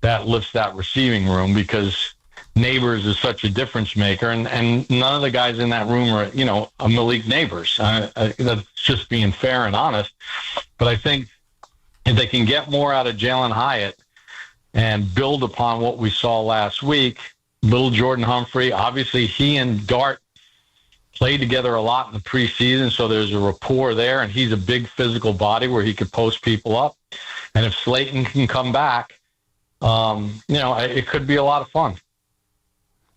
that lifts that receiving room because Neighbors is such a difference maker, and none of the guys in that room are, a Malik Neighbors. That's just being fair and honest. But I think if they can get more out of Jalen Hyatt and build upon what we saw last week, little Jordan Humphrey, obviously he and Dart played together a lot in the preseason, so there's a rapport there, and he's a big physical body where he could post people up. And if Slayton can come back, it could be a lot of fun.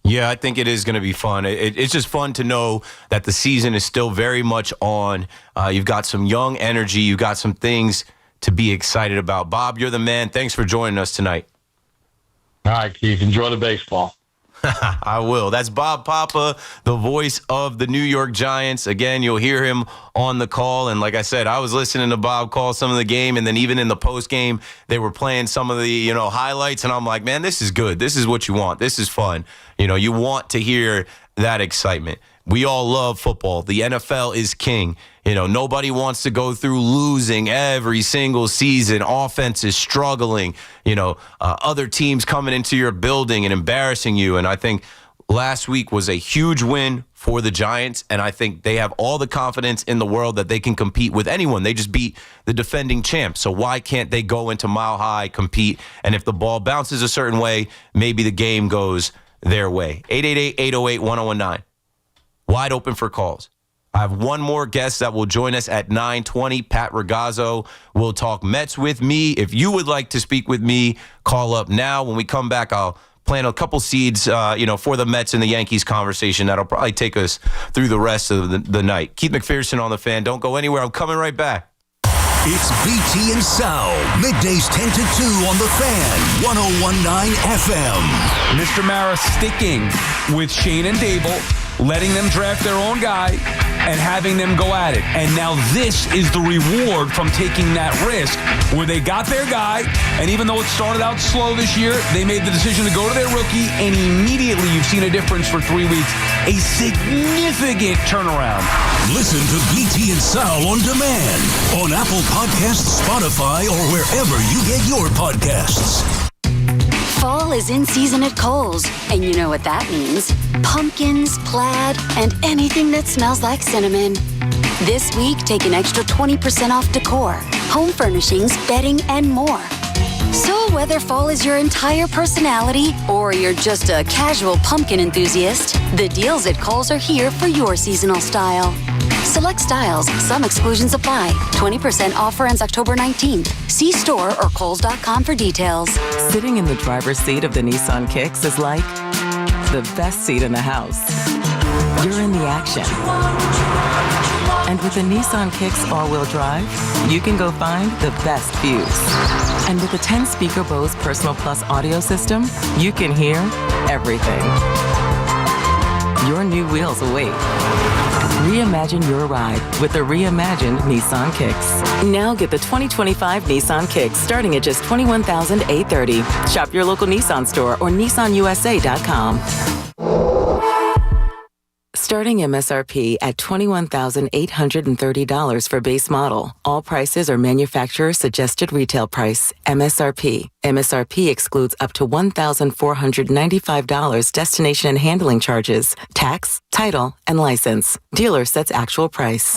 Yeah, I think it is going to be fun. It's just fun to know that the season is still very much on. You've got some young energy. You've got some things to be excited about. Bob, you're the man. Thanks for joining us tonight.
All right, Keith. Enjoy the baseball.
I will. That's Bob Papa, the voice of the New York Giants. Again, you'll hear him on the call. And like I said, I was listening to Bob call some of the game, and then even in the post game, they were playing some of the highlights. And I'm like, man, this is good. This is what you want. This is fun. You want to hear that excitement. We all love football. The NFL is king. Nobody wants to go through losing every single season. Offense is struggling. Other teams coming into your building and embarrassing you. And I think last week was a huge win for the Giants. And I think they have all the confidence in the world that they can compete with anyone. They just beat the defending champ. So why can't they go into Mile High, compete? And if the ball bounces a certain way, maybe the game goes their way. 888-808-1019. Wide open for calls. I have one more guest that will join us at 9:20. Pat Ragazzo will talk Mets with me. If you would like to speak with me, call up now. When we come back, I'll plant a couple seeds, for the Mets and the Yankees conversation. That'll probably take us through the rest of the night. Keith McPherson on the Fan. Don't go anywhere. I'm coming right back.
It's BT and Sal, middays 10 to 2 on the Fan, 101.9 FM.
Mr. Mara sticking with Shane and Dable, letting them draft their own guy and having them go at it. And now this is the reward from taking that risk where they got their guy, and even though it started out slow this year, they made the decision to go to their rookie, and immediately you've seen a difference for 3 weeks. A significant turnaround.
Listen to BT and Sal on demand on Apple Podcasts, Spotify, or wherever you get your podcasts.
Fall is in season at Kohl's, and you know what that means. Pumpkins, plaid, and anything that smells like cinnamon. This week, take an extra 20% off decor, home furnishings, bedding, and more. So whether fall is your entire personality or you're just a casual pumpkin enthusiast, the deals at Kohl's are here for your seasonal style. Select styles, some exclusions apply. 20% offer ends October 19th. See store or Kohls.com for details.
Sitting in the driver's seat of the Nissan Kicks is like the best seat in the house. You're in the action. And with the Nissan Kicks all-wheel drive, you can go find the best views. And with the 10-speaker Bose Personal Plus audio system, you can hear everything. Your new wheels await. Reimagine your ride with the reimagined Nissan Kicks. Now get the 2025 Nissan Kicks starting at just $21,830. Shop your local Nissan store or nissanusa.com. Starting MSRP at $21,830 for base model. All prices are manufacturer suggested retail price. MSRP. MSRP excludes up to $1,495 destination and handling charges, tax, title, and license. Dealer sets actual price.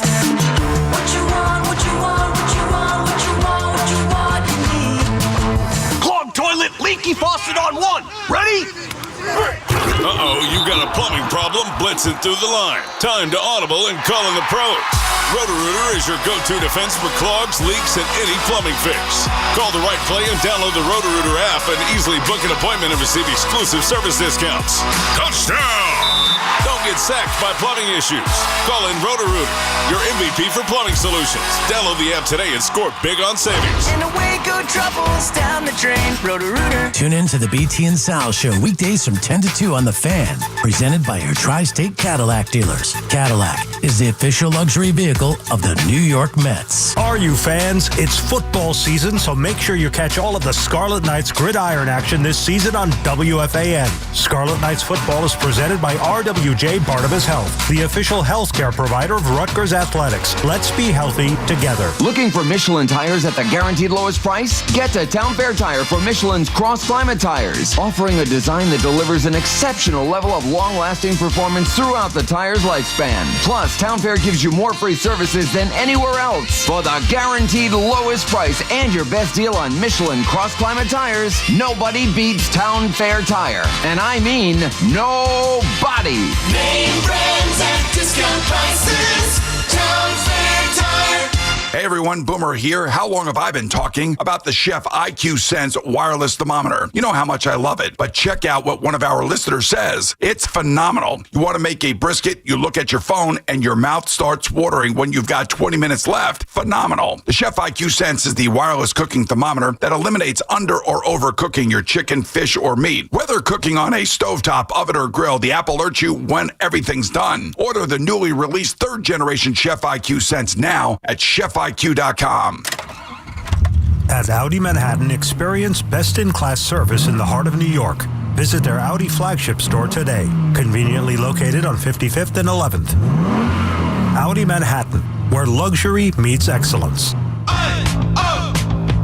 Clogged toilet, leaky faucet on one. Ready?
Uh-oh, you got a plumbing problem blitzing through the line. Time to audible and call in the pros. Roto-Rooter is your go-to defense for clogs, leaks, and any plumbing fix. Call the right play and download the Roto-Rooter app and easily book an appointment and receive exclusive service discounts. Touchdown! Don't get sacked by plumbing issues. Call in Roto-Rooter, your MVP for plumbing solutions. Download the app today and score big on savings.
And away go troubles down the drain. Roto-Rooter.
Tune in to the BT and Sal Show weekdays from 10 to 2 on The Fan, where
presented by your Tri-State Cadillac dealers. Cadillac is the official luxury vehicle of the New York Mets.
Are you fans? It's football season, so make sure you catch all of the Scarlet Knights gridiron action this season on WFAN. Scarlet Knights football is presented by RWJ Barnabas Health, the official healthcare provider of Rutgers Athletics. Let's be healthy together.
Looking for Michelin tires at the guaranteed lowest price? Get to Town Fair Tire for Michelin's Cross Climate tires, offering a design that delivers an exceptional level of long-lasting performance throughout the tire's lifespan. Plus, Town Fair gives you more free services than anywhere else. For the guaranteed lowest price and your best deal on Michelin Cross Climate tires, nobody beats Town Fair Tire. And I mean nobody.
Name brands at discount prices. Town Fair Tire.
Hey everyone, Boomer here. How long have I been talking about the Chef IQ Sense wireless thermometer? You know how much I love it, but check out what one of our listeners says. It's phenomenal. You want to make a brisket, you look at your phone, and your mouth starts watering when you've got 20 minutes left. Phenomenal. The Chef IQ Sense is the wireless cooking thermometer that eliminates under or overcooking your chicken, fish, or meat. Whether cooking on a stovetop, oven, or grill, the app alerts you when everything's done. Order the newly released third generation Chef IQ Sense now at chefiq.com.
At Audi Manhattan, experience best-in-class service in the heart of New York. Visit their Audi flagship store today, conveniently located on 55th and 11th. Audi Manhattan, where luxury meets excellence.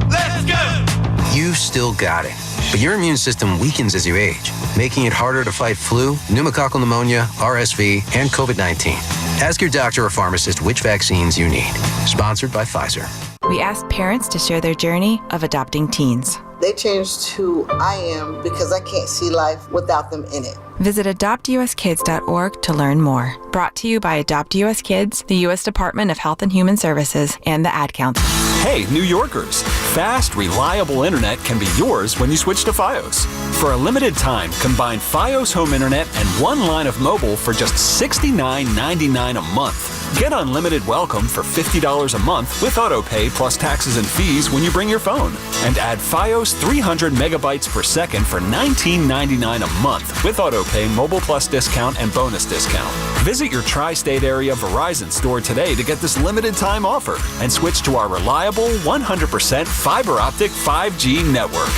Let's go! You've still got it, but your immune system weakens as you age, making it harder to fight flu, pneumococcal pneumonia, RSV, and COVID-19. Ask your doctor or pharmacist which vaccines you need. Sponsored by Pfizer.
We asked parents to share their journey of adopting teens.
They changed who I am because I can't see life without them in it.
Visit adoptuskids.org to learn more. Brought to you by Adopt US Kids, the U.S. Department of Health and Human Services, and the Ad Council.
Hey, New Yorkers! Fast, reliable internet can be yours when you switch to Fios. For a limited time, combine Fios home internet and one line of mobile for just $69.99 a month. Get unlimited welcome for $50 a month with autopay plus taxes and fees when you bring your phone. And add Fios 300 megabytes per second for $19.99 a month with autopay, mobile plus discount, and bonus discount. Visit your tri-state area Verizon store today to get this limited time offer and switch to our reliable 100% fiber optic 5G network.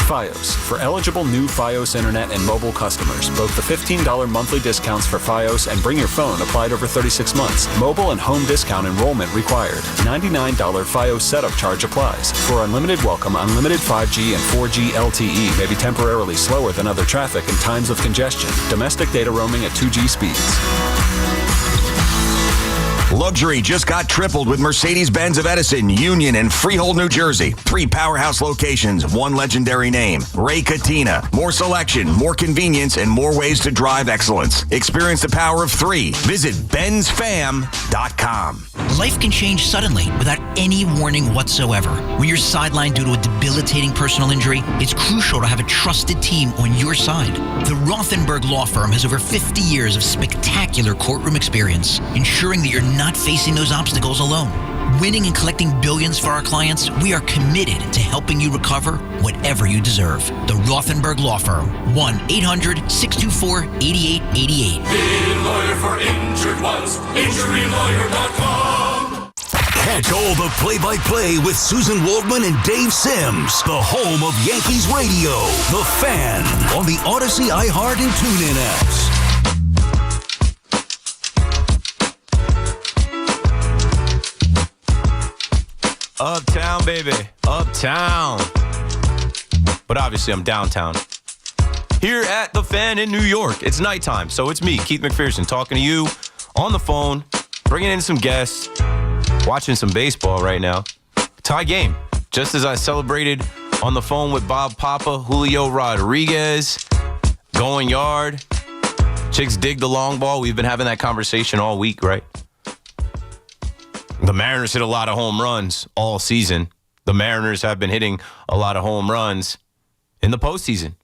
Fios, for eligible new Fios internet and mobile customers. Both the $15 monthly discounts for Fios and Bring Your Phone applied over 36 months. Mobile and home discount enrollment required. $99 Fios setup charge applies. For unlimited welcome, unlimited 5G and 4G LTE may be temporarily slower than other traffic in times of congestion. Domestic data roaming at 2G speeds.
Luxury just got tripled with Mercedes-Benz of Edison, Union, and Freehold, New Jersey. 3 powerhouse locations, 1 legendary name. Ray Katina. More selection, more convenience, and more ways to drive excellence. Experience the power of 3. Visit benzfam.com.
Life can change suddenly without any warning whatsoever. When you're sidelined due to a debilitating personal injury, it's crucial to have a trusted team on your side. The Rothenberg Law Firm has over 50 years of spectacular courtroom experience, ensuring that you're not facing those obstacles alone. Winning and collecting billions for our clients, we are committed to helping you recover whatever you deserve. The Rothenberg Law Firm, 1-800-624-8888.
Be lawyer for injured ones. InjuryLawyer.com.
Catch all the play-by-play with Susan Waldman and Dave Sims. The home of Yankees radio. The Fan on the Odyssey, iHeart, and TuneIn apps.
Uptown, baby. Uptown. But obviously, I'm downtown. Here at The Fan in New York. It's nighttime, so it's me, Keith McPherson, talking to you on the phone, bringing in some guests, watching some baseball right now. Tie game. Just as I celebrated on the phone with Bob Papa, Julio Rodriguez, going yard. Chicks dig the long ball. We've been having that conversation all week, right? The Mariners hit a lot of home runs all season. The Mariners have been hitting a lot of home runs in the postseason.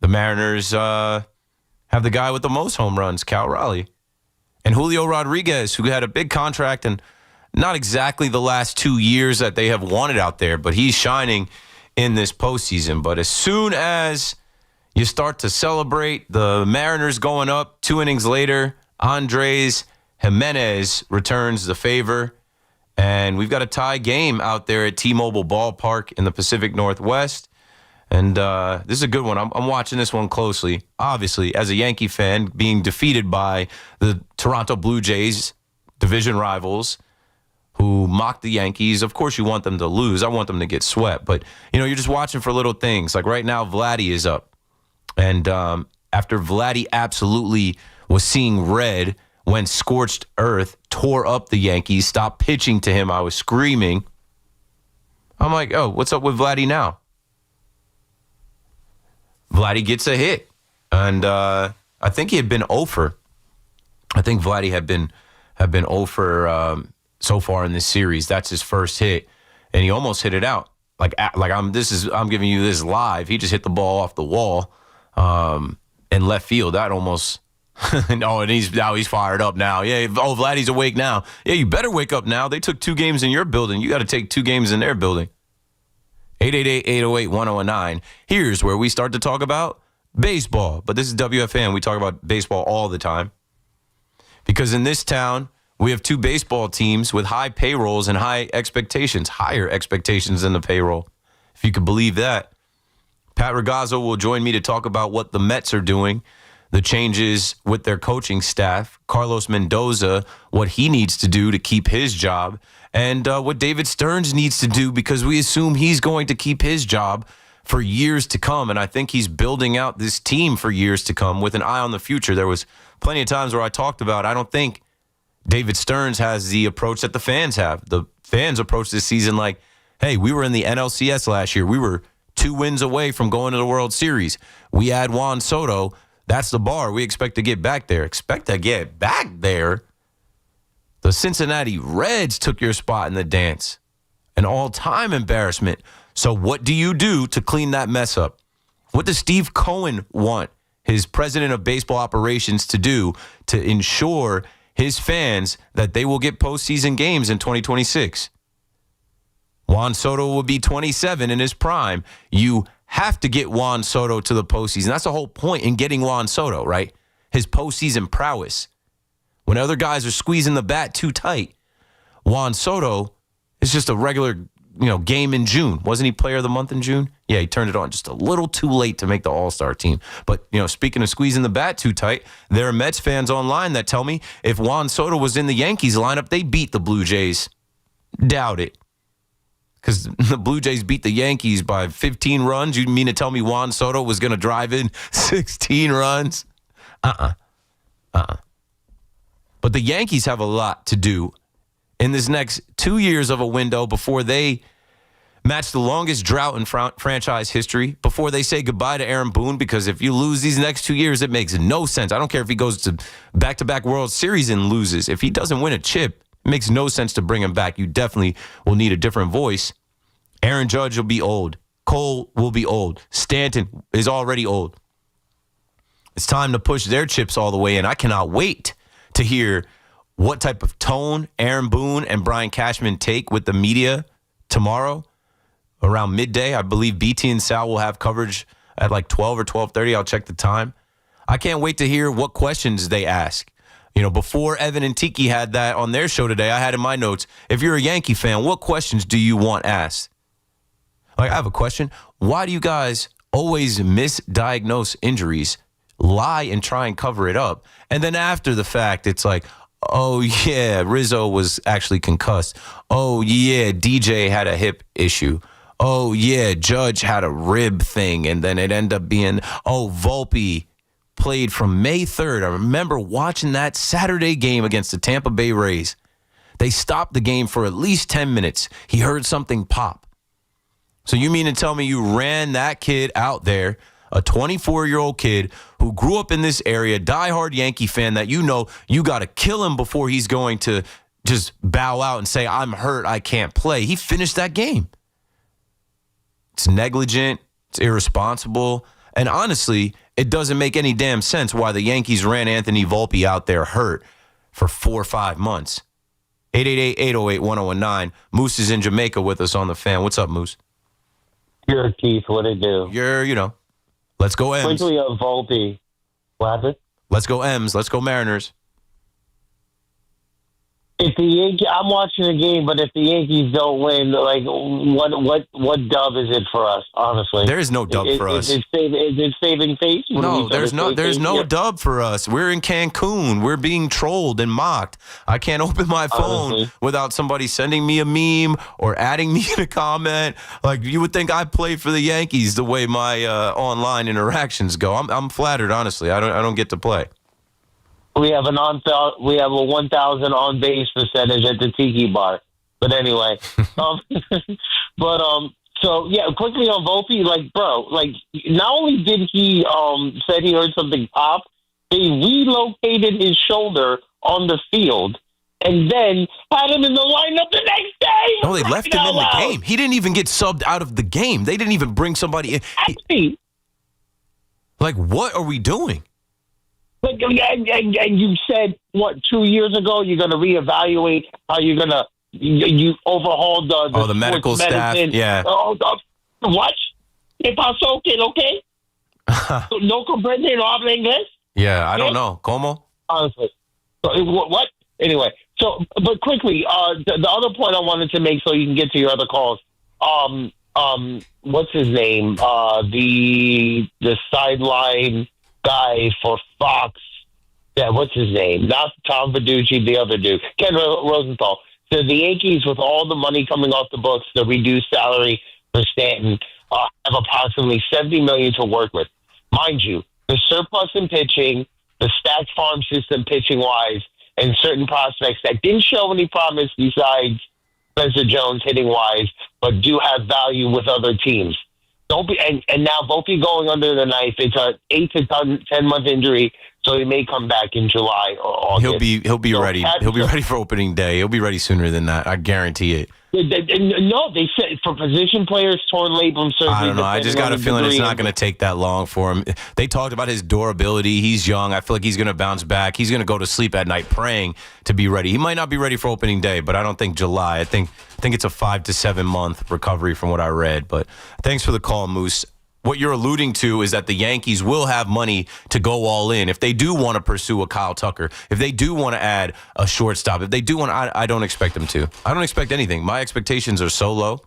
The Mariners have the guy with the most home runs, Cal Raleigh. And Julio Rodriguez, who had a big contract and not exactly the last 2 years that they have wanted out there, but he's shining in this postseason. But as soon as You start to celebrate. The Mariners going up 2 innings later. Andres Jimenez returns the favor. And we've got a tie game out there at T-Mobile Ballpark in the Pacific Northwest. And this is a good one. I'm watching this one closely. Obviously, as a Yankee fan, being defeated by the Toronto Blue Jays, division rivals, who mocked the Yankees. Of course, you want them to lose. I want them to get swept. But, you're just watching for little things. Like right now, Vladdy is up. And after Vladdy absolutely was seeing red when scorched earth tore up the Yankees, stopped pitching to him, I was screaming. I'm like, oh, what's up with Vladdy now? Vladdy gets a hit. And I think he had been 0 for. I think Vladdy had been 0 for so far in this series. That's his first hit. And he almost hit it out. I'm giving you this live. He just hit the ball off the wall in left field. That almost and he's fired up now. Yeah, Vladdy's awake now. Yeah, you better wake up now. They took 2 games in your building. You got to take 2 games in their building. 888-808-1019. Here's where we start to talk about baseball. But this is WFAN. We talk about baseball all the time. Because in this town, we have 2 baseball teams with high payrolls and high expectations, higher expectations than the payroll, if you could believe that. Pat Ragazzo will join me to talk about what the Mets are doing, the changes with their coaching staff, Carlos Mendoza, what he needs to do to keep his job, and what David Stearns needs to do because we assume he's going to keep his job for years to come. And I think he's building out this team for years to come with an eye on the future. There was plenty of times where I talked about, I don't think David Stearns has the approach that the fans have. The fans approach this season like, hey, we were in the NLCS last year. We were 2 wins away from going to the World Series. We had Juan Soto. That's the bar. We expect to get back there. Expect to get back there? The Cincinnati Reds took your spot in the dance. An all-time embarrassment. So what do you do to clean that mess up? What does Steve Cohen want his president of baseball operations to do to ensure his fans that they will get postseason games in 2026? Juan Soto will be 27 in his prime. You have to get Juan Soto to the postseason. That's the whole point in getting Juan Soto, right? His postseason prowess. When other guys are squeezing the bat too tight, Juan Soto is just a regular, game in June. Wasn't he player of the month in June? Yeah, he turned it on just a little too late to make the All-Star team. But, speaking of squeezing the bat too tight, there are Mets fans online that tell me if Juan Soto was in the Yankees lineup, they beat the Blue Jays. Doubt it. Because the Blue Jays beat the Yankees by 15 runs. You mean to tell me Juan Soto was going to drive in 16 runs? But the Yankees have a lot to do in this next 2 years of a window before they match the longest drought in franchise history, before they say goodbye to Aaron Boone, because if you lose these next 2 years, it makes no sense. I don't care if he goes to back-to-back World Series and loses. If he doesn't win a chip, it makes no sense to bring him back. You definitely will need a different voice. Aaron Judge will be old. Cole will be old. Stanton is already old. It's time to push their chips all the way in. I cannot wait to hear what type of tone Aaron Boone and Brian Cashman take with the media tomorrow around midday. I believe BT and Sal will have coverage at like 12 or 12:30. I'll check the time. I can't wait to hear what questions they ask. Before Evan and Tiki had that on their show today, I had in my notes, if you're a Yankee fan, what questions do you want asked? I have a question. Why do you guys always misdiagnose injuries, lie and try and cover it up? And then after the fact, it's like, oh, yeah, Rizzo was actually concussed. Oh, yeah, DJ had a hip issue. Oh, yeah, Judge had a rib thing. And then it ended up being, Volpe played from May 3rd. I remember watching that Saturday game against the Tampa Bay Rays. They stopped the game for at least 10 minutes. He heard something pop. So you mean to tell me you ran that kid out there, a 24-year-old kid who grew up in this area, diehard Yankee fan that you got to kill him before he's going to just bow out and say, I'm hurt, I can't play. He finished that game. It's negligent. It's irresponsible. And honestly, it doesn't make any damn sense why the Yankees ran Anthony Volpe out there hurt for 4 or 5 months. 888-808-1019. Moose is in Jamaica with us on the fan. What's up, Moose?
You're Keith. What it do?
You're, Let's go M's.
Quickly on Volpe. What happened?
Let's go M's. Let's go Mariners.
If the Yankees, I'm watching the game, but if the Yankees don't win, like what dub is it for us? Honestly,
there is no dub for us.
Is it saving face?
No, there's no dub for us. We're in Cancun. We're being trolled and mocked. I can't open my phone without somebody sending me a meme or adding me in a comment. Like, you would think I play for the Yankees the way my online interactions go. I'm flattered, honestly. I don't get to play.
We have a 1,000 on base percentage at the Tiki Bar. But anyway, so yeah, quickly on Volpe, like, bro, like, not only did he said he heard something pop, they relocated his shoulder on the field and then had him in the lineup the next day.
No, they left him in the game. He didn't even get subbed out of the game. They didn't even bring somebody in. Like, what are we doing?
Like, and you said, what, 2 years ago, you're going to reevaluate how you're going to, you overhauled the
medical staff, yeah.
What? ¿Qué pasó, kid, okay? No comprende, no habla inglés?
Yeah, I don't know. ¿Cómo?
Honestly. So, what? Anyway, so, but quickly, the other point I wanted to make so you can get to your other calls, what's his name? The sideline guy for Fox. Yeah, what's his name? Not Tom Verducci, the other dude. Ken Rosenthal. So the Yankees, with all the money coming off the books, the reduced salary for Stanton, have approximately $70 million to work with. Mind you, the surplus in pitching, the stacked farm system pitching-wise, and certain prospects that didn't show any promise besides Spencer Jones hitting-wise, but do have value with other teams. Don't be, and now Volpe going under the knife. It's a 8 to 10 month injury, so he may come back in July or August.
He'll be ready. He'll be ready for opening day. He'll be ready sooner than that. I guarantee it.
No, they said for position players, torn labrum surgery.
I don't know. I just got a feeling it's not going to take that long for him. They talked about his durability. He's young. I feel like he's going to bounce back. He's going to go to sleep at night praying to be ready. He might not be ready for opening day, but I don't think July. I think it's a 5 to 7 month recovery from what I read. But thanks for the call, Moose. What you're alluding to is that the Yankees will have money to go all in. If they do want to pursue a Kyle Tucker, if they do want to add a shortstop, if they do want I don't expect them to. I don't expect anything. My expectations are so low.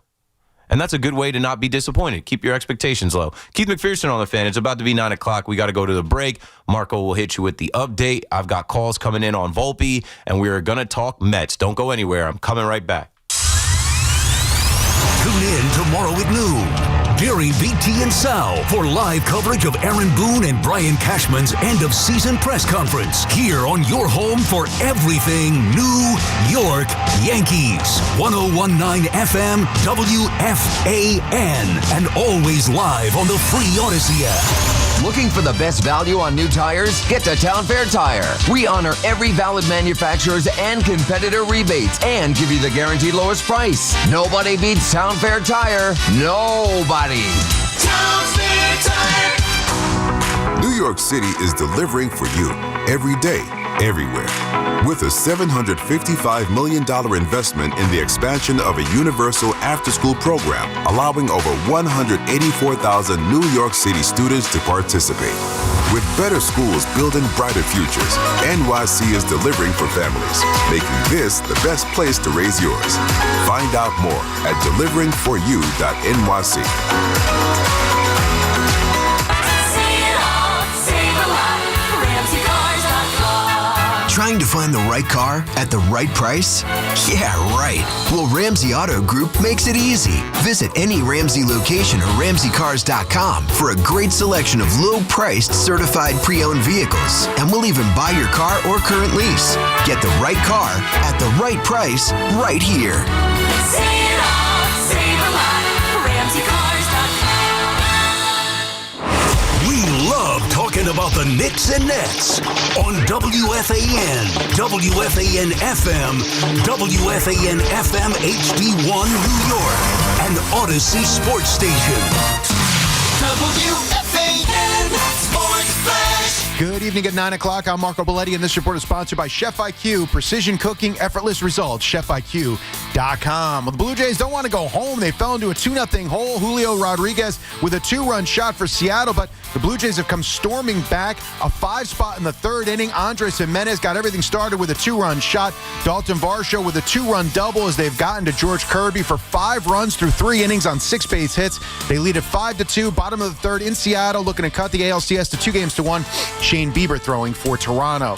And that's a good way to not be disappointed. Keep your expectations low. Keith McPherson on the Fan. It's about to be 9 o'clock. We got to go to the break. Marco will hit you with the update. I've got calls coming in on Volpe, and we're going to talk Mets. Don't go anywhere. I'm coming right back.
Tune in tomorrow at noon. Gary, BT, and Sal for live coverage of Aaron Boone and Brian Cashman's end-of-season press conference here on your home for everything New York Yankees. 101.9 FM WFAN and always live on the free Odyssey app.
Looking for the best value on new tires? Get to Town Fair Tire. We honor every valid manufacturer's and competitor rebates and give you the guaranteed lowest price. Nobody beats Town Fair Tire. Nobody.
Town Fair Tire.
New York City is delivering for you every day, everywhere. With a $755 million investment in the expansion of a universal after-school program, allowing over 184,000 New York City students to participate. With better schools building brighter futures, NYC is delivering for families, making this the best place to raise yours. Find out more at deliveringforyou.nyc.
Trying to find the right car at the right price? Yeah, right. Well, Ramsey Auto Group makes it easy. Visit any Ramsey location or RamseyCars.com for a great selection of low-priced certified pre-owned vehicles. And we'll even buy your car or current lease. Get the right car at the right price right here.
Save a lot. RamseyCars.com.
We love talking about the Knicks and Nets on WFAN, WFAN FM, WFAN FM HD1 New York, and Odyssey Sports Station.
WFAN Sports Flash.
Good evening at 9 o'clock. I'm Marco Belletti, and this report is sponsored by Chef IQ. Precision cooking, effortless results. ChefIQ.com. Well, the Blue Jays don't want to go home. They fell into a 2-0 hole. Julio Rodriguez with a 2-run shot for Seattle, but the Blue Jays have come storming back. A 5 spot in the third inning. Andres Jimenez got everything started with a 2-run shot. Dalton Varsho with a 2-run double as they've gotten to George Kirby for 5 runs through 3 innings on 6 base hits. They lead at 5-2, bottom of the third in Seattle, looking to cut the ALCS to 2-1. Shane Bieber throwing for Toronto.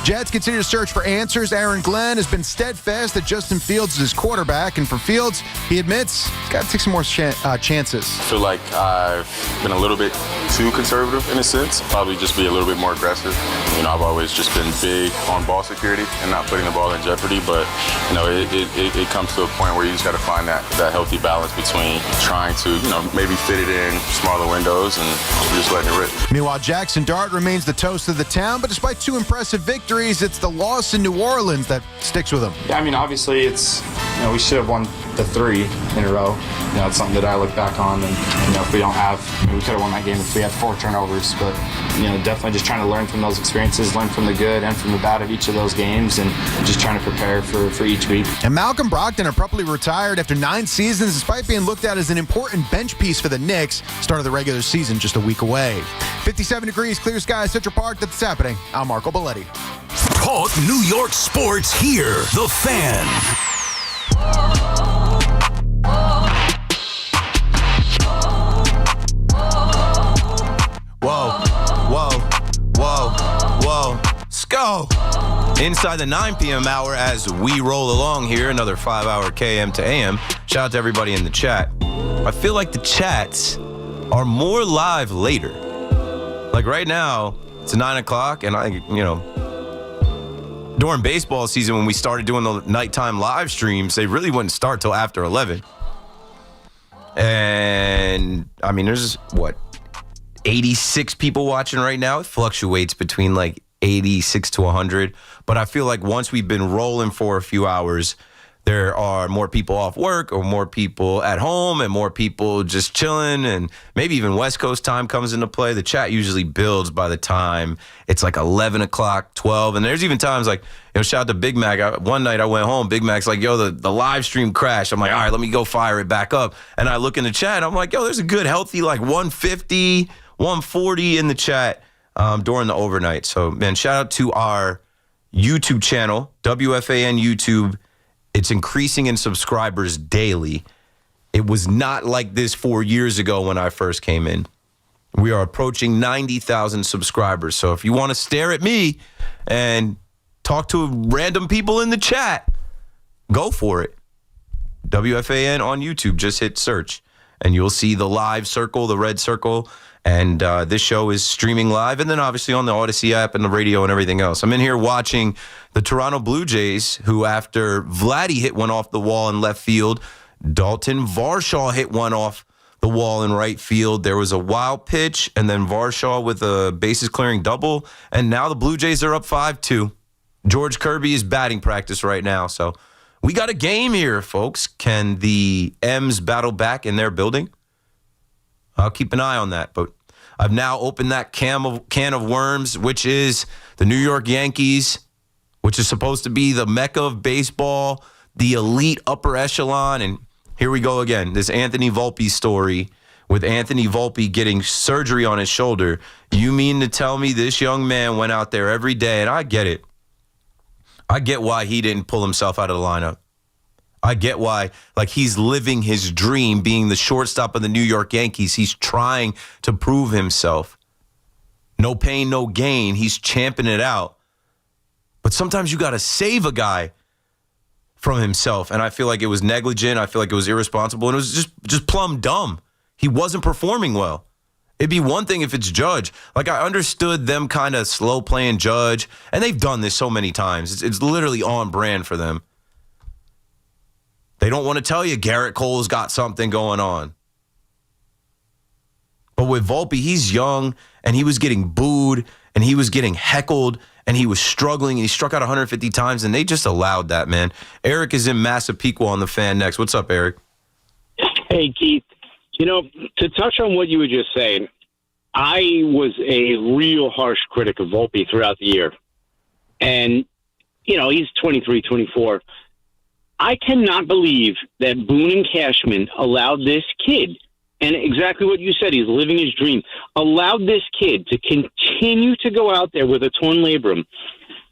Jets continue to search for answers. Aaron Glenn has been steadfast that Justin Fields is his quarterback, and for Fields, he admits he's got to take some more chances.
I feel like I've been a little bit too conservative in a sense. Probably just be a little bit more aggressive. You know, I've always just been big on ball security and not putting the ball in jeopardy, but you know, it comes to a point where you just got to find that healthy balance between trying to, you know, maybe fit it in smaller windows and just letting it rip.
Meanwhile, Jackson Dart remains the toast of the town, but despite 2 impressive victories, it's the loss in New Orleans that sticks with him.
Yeah, I mean, obviously it's, you know, we should have won the 3 in a row. You know, it's something that I look back on, and, you know, if we don't have, I mean, we could have won that game if we had 4 turnovers, but, you know, definitely just trying to learn from those experiences, learn from the good and from the bad of each of those games, and just trying to prepare for each week.
And Malcolm Brogdon abruptly retired after 9 seasons, despite being looked at as an important bench piece for the Knicks. Start of the regular season just a week away. 57 degrees, clear skies, Central Park. That's happening. I'm Marco Belletti.
Talk New York sports here. The Fan.
Whoa. Let's go. Inside the 9 p.m. hour as we roll along here, another 5-hour KM to AM. Shout out to everybody in the chat. I feel like the chats are more live later. Like right now, it's 9 o'clock, and during baseball season when we started doing the nighttime live streams, they really wouldn't start till after 11. And, I mean, there's, 86 people watching right now. It fluctuates between like 86 to 100. But I feel like once we've been rolling for a few hours, there are more people off work or more people at home and more people just chilling, and maybe even West Coast time comes into play. The chat usually builds by the time it's like 11 o'clock, 12. And there's even times like, shout out to Big Mac. One night I went home, Big Mac's like, yo, the live stream crashed. I'm like, all right, let me go fire it back up. And I look in the chat, I'm like, yo, there's a good healthy like 150, 140 in the chat during the overnight. So, man, shout out to our YouTube channel, WFAN YouTube. It's increasing in subscribers daily. It was not like this 4 years ago when I first came in. We are approaching 90,000 subscribers. So if you want to stare at me and talk to random people in the chat, go for it. WFAN on YouTube. Just hit search, and you'll see the live circle, the red circle. And this show is streaming live, and then obviously on the Odyssey app and the radio and everything else. I'm in here watching the Toronto Blue Jays, who after Vladdy hit one off the wall in left field, Dalton Varsho hit one off the wall in right field. There was a wild pitch, and then Varsho with a bases-clearing double, and now the Blue Jays are up 5-2. George Kirby is batting practice right now, so we got a game here, folks. Can the M's battle back in their building? I'll keep an eye on that, but I've now opened that can of worms, which is the New York Yankees, which is supposed to be the mecca of baseball, the elite upper echelon, and here we go again. This Anthony Volpe story with Anthony Volpe getting surgery on his shoulder. You mean to tell me this young man went out there every day, and I get it. I get why he didn't pull himself out of the lineup. I get why, like, he's living his dream being the shortstop of the New York Yankees. He's trying to prove himself. No pain, no gain. He's champing it out. But sometimes you got to save a guy from himself. And I feel like it was negligent. I feel like it was irresponsible. And it was just plumb dumb. He wasn't performing well. It'd be one thing if it's Judge. Like, I understood them kind of slow playing Judge. And they've done this so many times. It's literally on brand for them. They don't want to tell you Garrett Cole's got something going on. But with Volpe, he's young, and he was getting booed, and he was getting heckled, and he was struggling, and he struck out 150 times, and they just allowed that, man. Eric is in Massapequa on the Fan next. What's up, Eric?
Hey, Keith. To touch on what you were just saying,
I was a real harsh critic of Volpe throughout the year. And, he's 23, 24. I cannot believe that Boone and Cashman allowed this kid, and exactly what you said, he's living his dream, allowed this kid to continue to go out there with a torn labrum.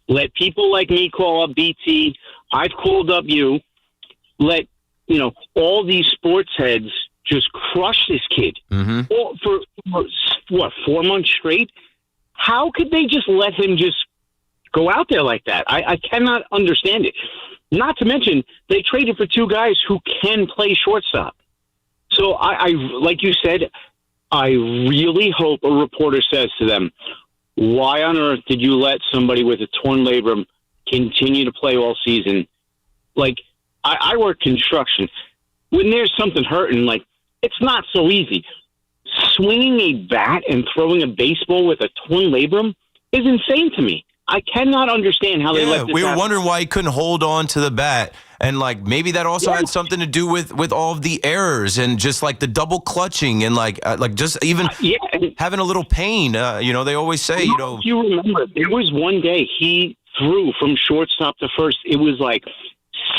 Let people like me call up BT. I've called up you. Let, all these sports heads just crush this kid. All for 4 months straight? How could they just let him just go out there like that? I cannot understand it. Not to mention, they traded for two guys who can play shortstop. So I like you said, I really hope a reporter says to them, why on earth did you let somebody with a torn labrum continue to play all season? Like, I work construction. When there's something hurting, like, it's not so easy. Swinging a bat and throwing a baseball with a torn labrum is insane to me. I cannot understand how they let this
we were
happen.
wondering why he couldn't hold on to the bat. And, maybe that also had something to do with all of the errors and just, the double clutching and, just even having a little pain. They always say,
If you remember, there was one day he threw from shortstop to first. It was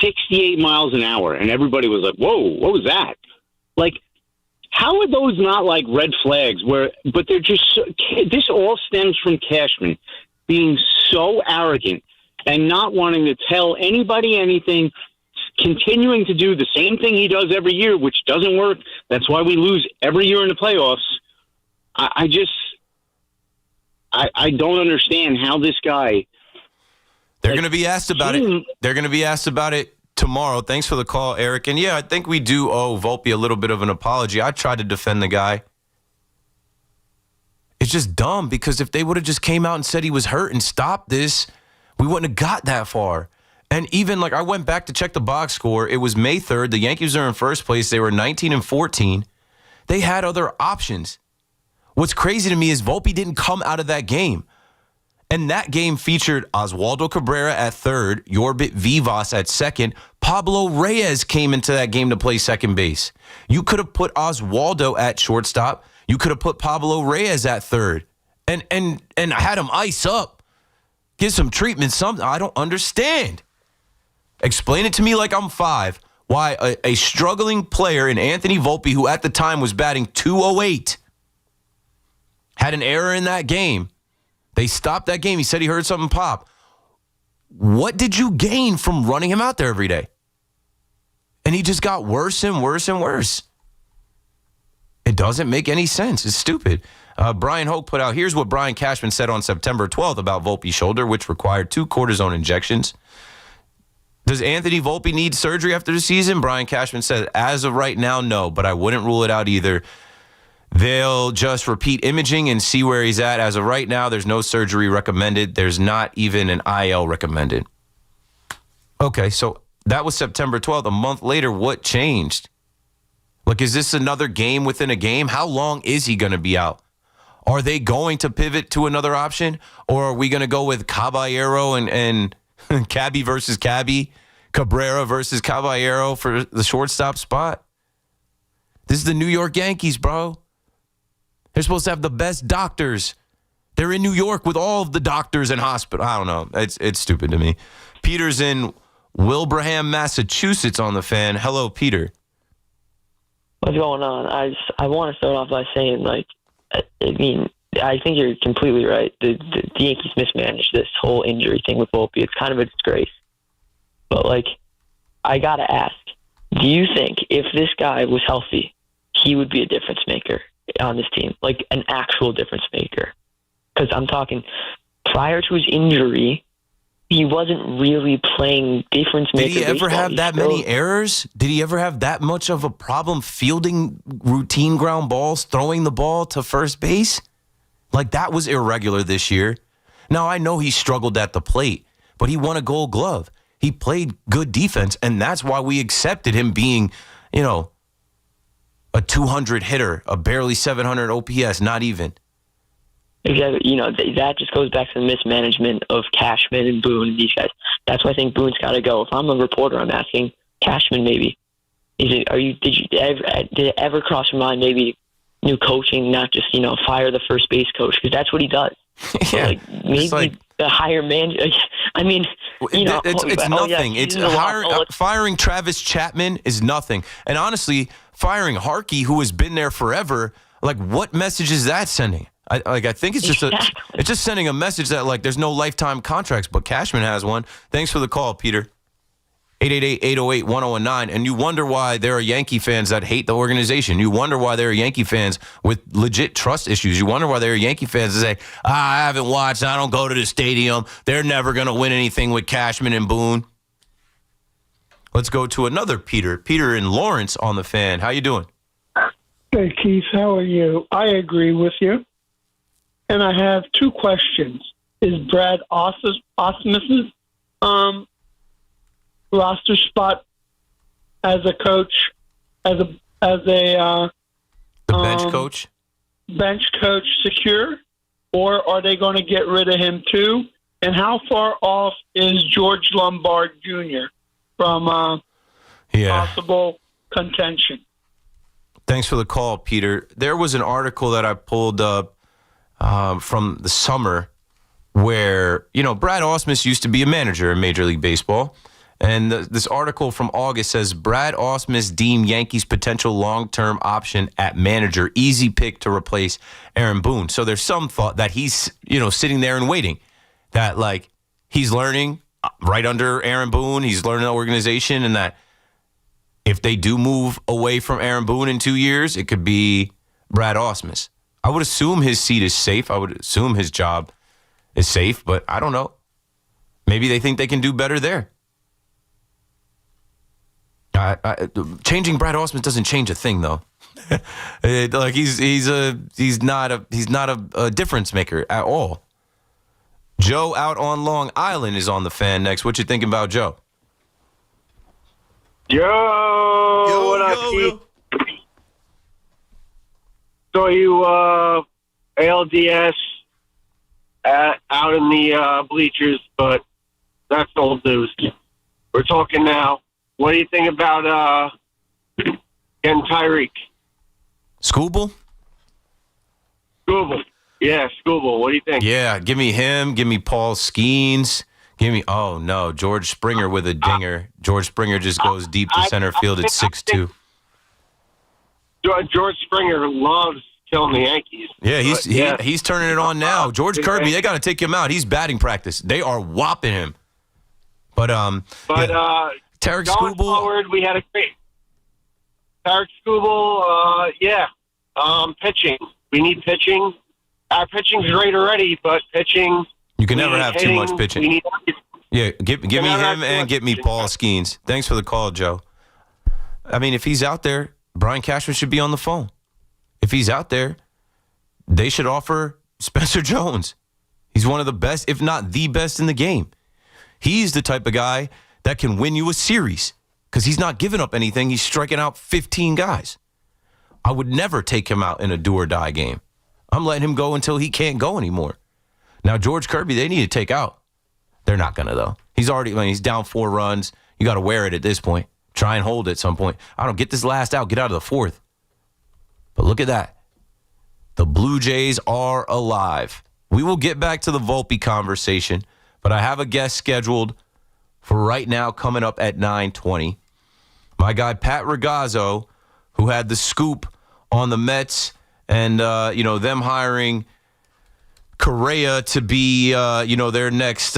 68 miles an hour, and everybody was like, whoa, what was that? How are those not, red flags? But they're just this all stems from Cashman being so arrogant and not wanting to tell anybody anything, continuing to do the same thing he does every year, which doesn't work. That's why we lose every year in the playoffs. I don't understand how this guy...
They're going to be asked about it. They're going to be asked about it tomorrow. Thanks for the call, Eric. And, I think we do owe Volpe a little bit of an apology. I tried to defend the guy. It's just dumb because if they would have just came out and said he was hurt and stopped this, we wouldn't have got that far. And even I went back to check the box score. It was May 3rd. The Yankees are in first place. They were 19-14. They had other options. What's crazy to me is Volpe didn't come out of that game. And that game featured Oswaldo Cabrera at third, Yorbit Vivas at second. Pablo Reyes came into that game to play second base. You could have put Oswaldo at shortstop. You could have put Pablo Reyes at third and had him ice up. Give some treatment, something. I don't understand. Explain it to me like I'm 5. Why a struggling player in Anthony Volpe, who at the time was batting .208, had an error in that game. They stopped that game. He said he heard something pop. What did you gain from running him out there every day? And he just got worse and worse and worse. It doesn't make any sense. It's stupid. Brian Hoke put out, here's what Brian Cashman said on September 12th about Volpe's shoulder, which required 2 cortisone injections. Does Anthony Volpe need surgery after the season? Brian Cashman said, as of right now, no, but I wouldn't rule it out either. They'll just repeat imaging and see where he's at. As of right now, there's no surgery recommended. There's not even an IL recommended. Okay, so that was September 12th. A month later, what changed? Is this another game within a game? How long is he going to be out? Are they going to pivot to another option? Or are we going to go with Caballero and Cabby versus Cabby, Cabrera versus Caballero for the shortstop spot? This is the New York Yankees, bro. They're supposed to have the best doctors. They're in New York with all of the doctors and hospitals. I don't know. It's stupid to me. Peter's in Wilbraham, Massachusetts on the Fan. Hello, Peter.
What's going on? I want to start off by saying, I think you're completely right. The Yankees mismanaged this whole injury thing with Volpe. It's kind of a disgrace. But, I got to ask, do you think if this guy was healthy, he would be a difference maker on this team? An actual difference maker? Because I'm talking, prior to his injury, he wasn't really playing difference maker.
Did he ever have that many errors? Did he ever have that much of a problem fielding routine ground balls, throwing the ball to first base? That was irregular this year. Now, I know he struggled at the plate, but he won a Gold Glove. He played good defense, and that's why we accepted him being, a 200 hitter, a barely 700 OPS, not even.
Exactly. That just goes back to the mismanagement of Cashman and Boone and these guys. That's why I think Boone's got to go. If I'm a reporter, I'm asking Cashman maybe. Did it ever cross your mind maybe new coaching, not just, fire the first base coach, because that's what he does.
Yeah.
Maybe the higher manager. I mean,
it's nothing.
Yeah,
firing Travis Chapman is nothing. And honestly, firing Harkey, who has been there forever, like, what message is that sending? I think it's just it's just sending a message that, like, there's no lifetime contracts, but Cashman has one. Thanks for the call, Peter. 888-808-1019. And you wonder why there are Yankee fans that hate the organization. You wonder why there are Yankee fans with legit trust issues. You wonder why there are Yankee fans that say, I haven't watched, I don't go to the stadium. They're never going to win anything with Cashman and Boone. Let's go to another Peter. Peter in Lawrence on the Fan. How you doing?
Hey, Keith, how are you? I agree with you. And I have two questions. Is Brad Ausmus's roster spot as a coach, as a bench coach secure, or are they going to get rid of him too? And how far off is George Lombard Jr. from possible contention?
Thanks for the call, Peter. There was an article that I pulled up from the summer where, Brad Ausmus used to be a manager in Major League Baseball. And this article from August says, Brad Ausmus deemed Yankees' potential long-term option at manager, easy pick to replace Aaron Boone. So there's some thought that he's, sitting there and waiting, that, like, he's learning right under Aaron Boone, he's learning the organization, and that if they do move away from Aaron Boone in 2 years, it could be Brad Ausmus. I would assume his seat is safe. I would assume his job is safe, but I don't know. Maybe they think they can do better there. Changing Brad Ausmus doesn't change a thing, though. Like he's not a difference maker at all. Joe out on Long Island is on the Fan next. What you thinking about Joe?
What up, Keith? Saw you ALDS out in the bleachers, but that's old news. We're talking now. What do you think about getting Tyreek?
Scooble?
Scooble. Yeah, Scooble. What do you think?
Yeah, give me him. Give me Paul Skeens. Give me, oh, no, George Springer with a dinger. George Springer just goes deep to center field at 6'2".
George Springer loves killing the Yankees.
Yeah, he's turning it on now. George Kirby, they got to take him out. He's batting practice. They are whopping him. But Tarek
going
Skubal.
Forward, we had a great Tarek Skubal. Pitching. We need pitching. Our pitching's great already, but pitching.
You can never have too much pitching.
We need.
Yeah, give me him and get me Paul Skeens. Thanks for the call, Joe. I mean, if he's out there, Brian Cashman should be on the phone. If he's out there, they should offer Spencer Jones. He's one of the best, if not the best in the game. He's the type of guy that can win you a series because he's not giving up anything. He's striking out 15 guys. I would never take him out in a do-or-die game. I'm letting him go until he can't go anymore. Now, George Kirby, they need to take out. They're not going to, though. He's down 4 runs. You got to wear it at this point. Try and hold it at some point. I don't get this last out. Get out of the 4th. But look at that. The Blue Jays are alive. We will get back to the Volpe conversation, but I have a guest scheduled for right now coming up at 9:20. My guy, Pat Ragazzo, who had the scoop on the Mets and, them hiring Correa to be, their next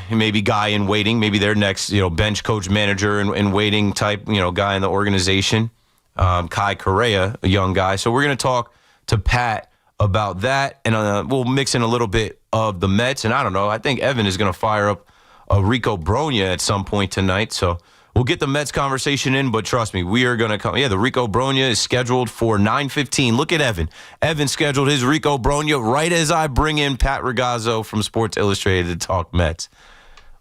maybe guy in waiting, maybe their next, bench coach manager in waiting type, guy in the organization, Kai Correa, a young guy. So we're going to talk to Pat about that, and we'll mix in a little bit of the Mets. And I don't know, I think Evan is going to fire up Rico Bronya at some point tonight. So we'll get the Mets conversation in, but trust me, we are going to come. Yeah, the Rico Bronya is scheduled for 9:15. Look at Evan. Evan scheduled his Rico Bronya right as I bring in Pat Ragazzo from Sports Illustrated to talk Mets.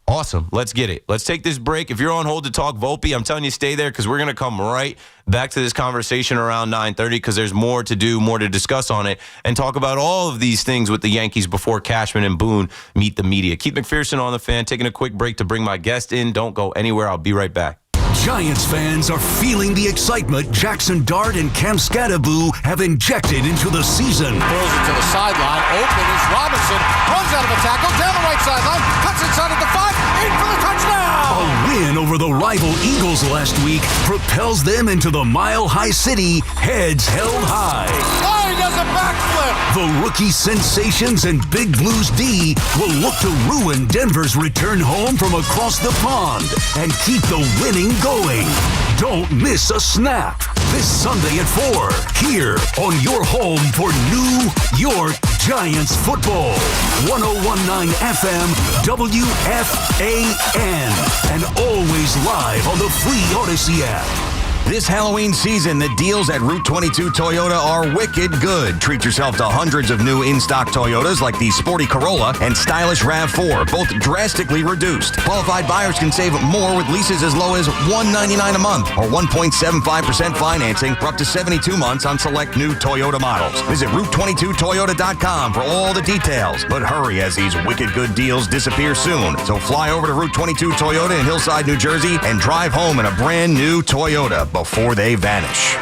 Awesome. Let's get it. Let's take this break. If you're on hold to talk Volpe, I'm telling you, stay there because we're going to come right back to this conversation around 9:30 because there's more to do, more to discuss on it, and talk about all of these things with the Yankees before Cashman and Boone meet the media. Keith McPherson on the Fan, taking a quick break to bring my guest in. Don't go anywhere. I'll be right back.
Giants fans are feeling the excitement Jackson Dart and Cam Scadaboo have injected into the season.
Throws it to the sideline. Open is Robinson. Runs out of a tackle. Down the right sideline. Cuts inside at the 5. In for the touchdown.
A win over the rival Eagles last week propels them into the Mile High City, heads held high.
Oh, he does a backflip.
The rookie sensations and Big Blues D will look to ruin Denver's return home from across the pond and keep the winning going. Don't miss a snap this Sunday at 4 here on your home for New York Giants football. 101.9 FM WFAN and always live on the free Odyssey app.
This Halloween season, the deals at Route 22 Toyota are wicked good. Treat yourself to hundreds of new in-stock Toyotas like the sporty Corolla and stylish RAV4, both drastically reduced. Qualified buyers can save more with leases as low as $199 a month or 1.75% financing for up to 72 months on select new Toyota models. Visit Route22Toyota.com for all the details. But hurry, as these wicked good deals disappear soon. So fly over to Route 22 Toyota in Hillside, New Jersey and drive home in a brand new Toyota before they vanish.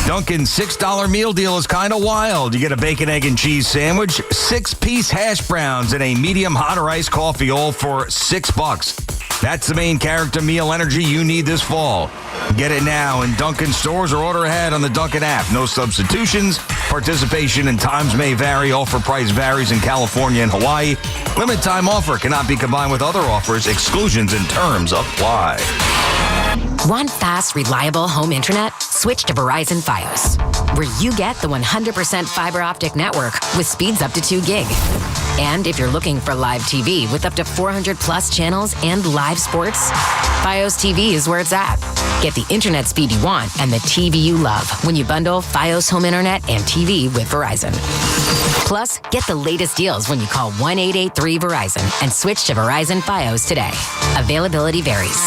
Dunkin's $6 meal deal is kind of wild. You get a bacon, egg, and cheese sandwich, 6-piece hash browns, and a medium hot or iced coffee, all for $6. That's the main character meal energy you need this fall. Get it now in Dunkin' stores or order ahead on the Dunkin' app. No substitutions. Participation and times may vary. Offer price varies in California and Hawaii. Limited time offer cannot be combined with other offers. Exclusions and terms apply.
Want fast, reliable home internet? Switch to Verizon Fios, where you get the 100% fiber optic network with speeds up to 2 gig. And if you're looking for live TV with up to 400 plus channels and live sports, Fios TV is where it's at. Get the internet speed you want and the TV you love when you bundle Fios home internet and TV with Verizon. Plus, get the latest deals when you call 1-883-VERIZON and switch to Verizon Fios today. Availability varies.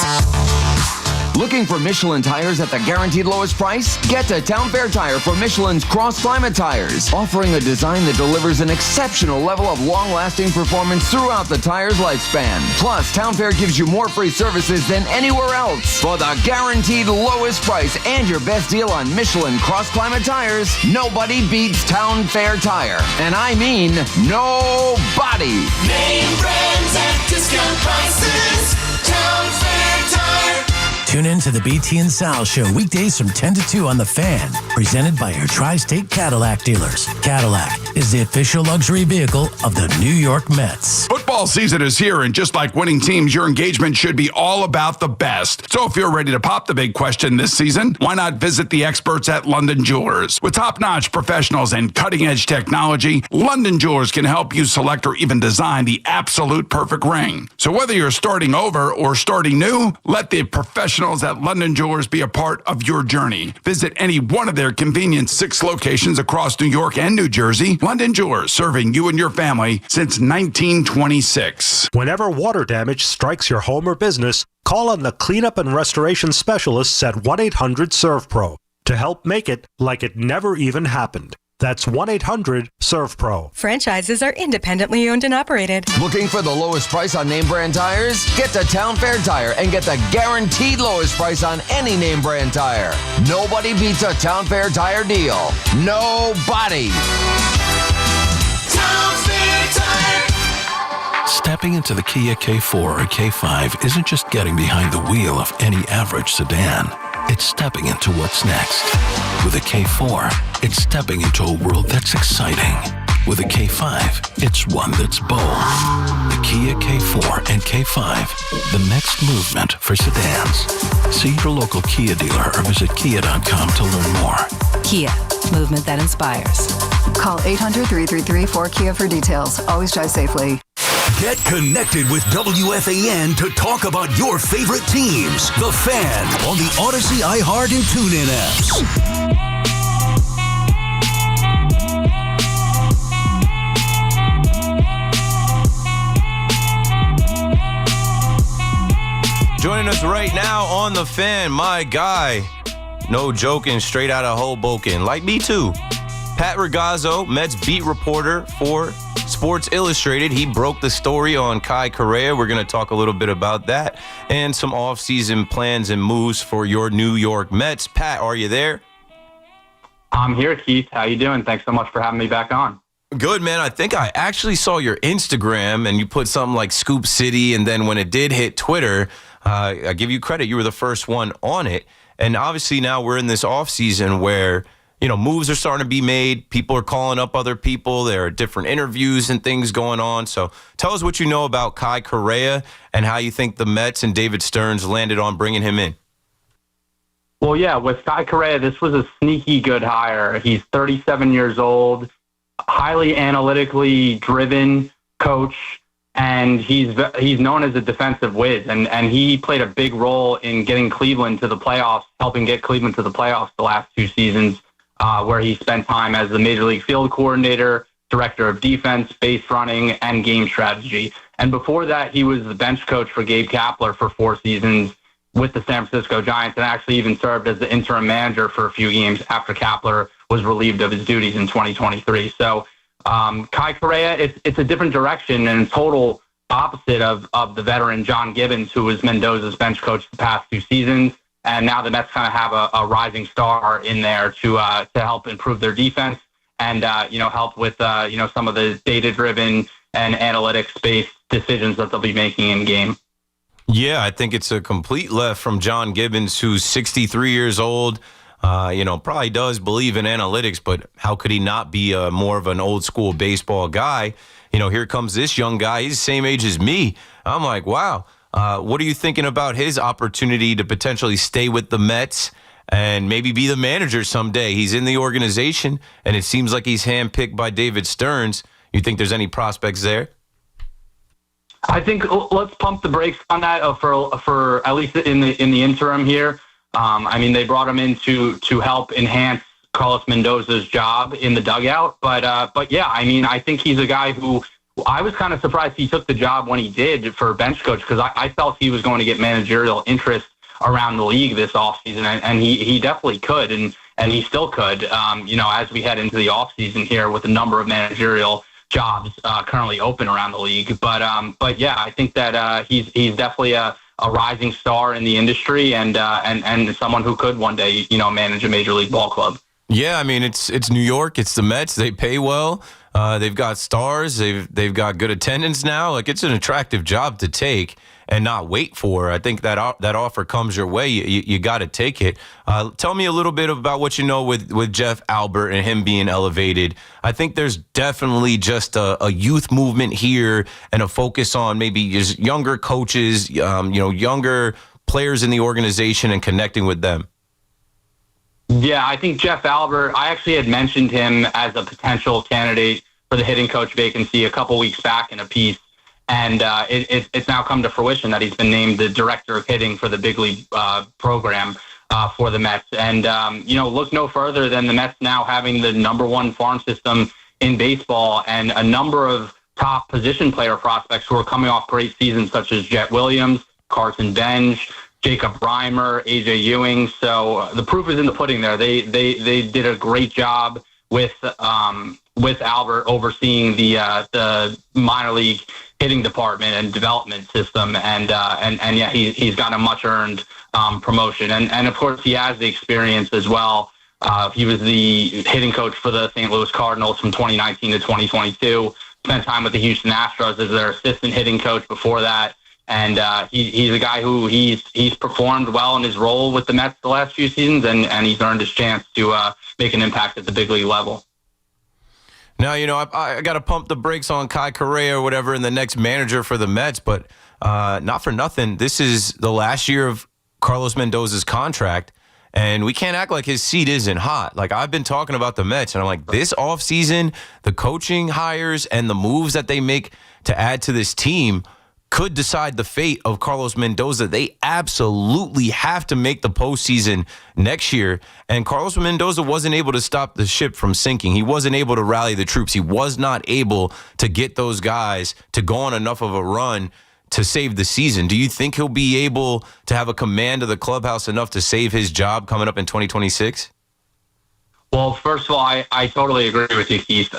Looking for Michelin tires at the guaranteed lowest price? Get to Town Fair Tire for Michelin's Cross Climate tires, offering a design that delivers an exceptional level of long-lasting performance throughout the tire's lifespan. Plus, Town Fair gives you more free services than anywhere else. For the guaranteed lowest price and your best deal on Michelin Cross Climate tires, nobody beats Town Fair Tire. And I mean nobody.
Name brands at discount prices. Town Fair Tire.
Tune in to the BT and Sal Show weekdays from 10 to 2 on The Fan, presented by your Tri-State Cadillac dealers. Cadillac is the official luxury vehicle of the New York Mets.
Football season is here, and just like winning teams, your engagement should be all about the best. So if you're ready to pop the big question this season, why not visit the experts at London Jewelers? With top-notch professionals and cutting-edge technology, London Jewelers can help you select or even design the absolute perfect ring. So whether you're starting over or starting new, let the professionals at London Jewelers be a part of your journey. Visit any one of their convenient 6 locations across New York and New Jersey. London Jewelers, serving you and your family since 1926.
Whenever water damage strikes your home or business, call on the cleanup and restoration specialists at 1-800-SERVPRO to help make it like it never even happened. That's 1-800-SERVPRO.
Franchises are independently owned and operated.
Looking for the lowest price on name brand tires? Get to Town Fair Tire and get the guaranteed lowest price on any name brand tire. Nobody beats a Town Fair Tire deal. Nobody.
Town Fair Tire.
Stepping into the Kia K4 or K5 isn't just getting behind the wheel of any average sedan. It's stepping into what's next. With a K4, it's stepping into a world that's exciting. With a K5, it's one that's bold. The Kia K4 and K5, the next movement for sedans. See your local Kia dealer or visit kia.com to learn more.
Kia, movement that inspires.
Call 800-333-4KIA for details. Always drive safely.
Get connected with WFAN to talk about your favorite teams. The Fan on the Odyssey, iHeart, and TuneIn apps.
Joining us right now on The Fan, my guy, no joking, straight out of Hoboken, like me too, Pat Ragazzo, Mets beat reporter for Sports Illustrated. He broke the story on Kai Correa. We're going to talk a little bit about that and some offseason plans and moves for your New York Mets. Pat, are you there?
I'm here, Keith. How you doing? Thanks so much for having me back on.
Good, man. I think I actually saw your Instagram, and you put something like Scoop City, and then when it did hit Twitter, I give you credit. You were the first one on it. And obviously now we're in this offseason where, moves are starting to be made. People are calling up other people. There are different interviews and things going on. So tell us what you know about Kai Correa and how you think the Mets and David Stearns landed on bringing him in.
Well, yeah, with Kai Correa, this was a sneaky good hire. He's 37 years old, highly analytically driven coach, and he's known as a defensive whiz, and he played a big role in getting Cleveland to the playoffs, helping get Cleveland to the playoffs the last 2 seasons, where he spent time as the Major League Field Coordinator, Director of Defense, base running, and game strategy. And before that, he was the bench coach for Gabe Kapler for 4 seasons with the San Francisco Giants, and actually even served as the interim manager for a few games after Kapler was relieved of his duties in 2023. So Kai Correa, it's a different direction and total opposite of the veteran John Gibbons, who was Mendoza's bench coach the past 2 seasons. And now the Mets kind of have a rising star in there to help improve their defense and help with some of the data-driven and analytics-based decisions that they'll be making in game.
Yeah, I think it's a complete left from John Gibbons, who's 63 years old. Probably does believe in analytics, but how could he not be more of an old school baseball guy? Here comes this young guy. He's the same age as me. I'm like, wow. What are you thinking about his opportunity to potentially stay with the Mets and maybe be the manager someday? He's in the organization, and it seems like he's handpicked by David Stearns. You think there's any prospects there?
I think let's pump the brakes on that for at least in the interim here. They brought him in to help enhance Carlos Mendoza's job in the dugout, but yeah, I think he's a guy who I was kind of surprised he took the job when he did for bench coach, because I felt he was going to get managerial interest around the league this offseason, and he definitely could, and he still could. As we head into the offseason here with a number of managerial jobs currently open around the league, but yeah, I think that he's definitely a rising star in the industry and someone who could one day manage a major league ball club.
Yeah, it's New York, it's the Mets. They pay well. They've got stars. They've got good attendance now. Like, it's an attractive job to take and not wait for. I think that offer comes your way. You got to take it. Tell me a little bit about what you know with Jeff Albert and him being elevated. I think there's definitely just a youth movement here and a focus on maybe just younger coaches, younger players in the organization and connecting with them.
Yeah, I think Jeff Albert, I actually had mentioned him as a potential candidate for the hitting coach vacancy a couple weeks back in a piece. And it's now come to fruition that he's been named the director of hitting for the big league program for the Mets. And, look no further than the Mets now having the #1 farm system in baseball and a number of top position player prospects who are coming off great seasons, such as Jet Williams, Carson Benj, Jacob Reimer, AJ Ewing. So the proof is in the pudding there. They did a great job with Albert overseeing the minor league hitting department and development system, and yeah, he's got a much earned promotion, and of course he has the experience as well. He was the hitting coach for the St. Louis Cardinals from 2019 to 2022. Spent time with the Houston Astros as their assistant hitting coach before that. And he's a guy who he's performed well in his role with the Mets the last few seasons, and he's earned his chance to make an impact at the big league level.
Now, I got to pump the brakes on Kai Correa or whatever and the next manager for the Mets, but not for nothing. This is the last year of Carlos Mendoza's contract, and we can't act like his seat isn't hot. Like, I've been talking about the Mets, and I'm like, this offseason, the coaching hires and the moves that they make to add to this team could decide the fate of Carlos Mendoza. They absolutely have to make the postseason next year. And Carlos Mendoza wasn't able to stop the ship from sinking. He wasn't able to rally the troops. He was not able to get those guys to go on enough of a run to save the season. Do you think he'll be able to have a command of the clubhouse enough to save his job coming up in 2026?
Well, first of all, I totally agree with you, Keith.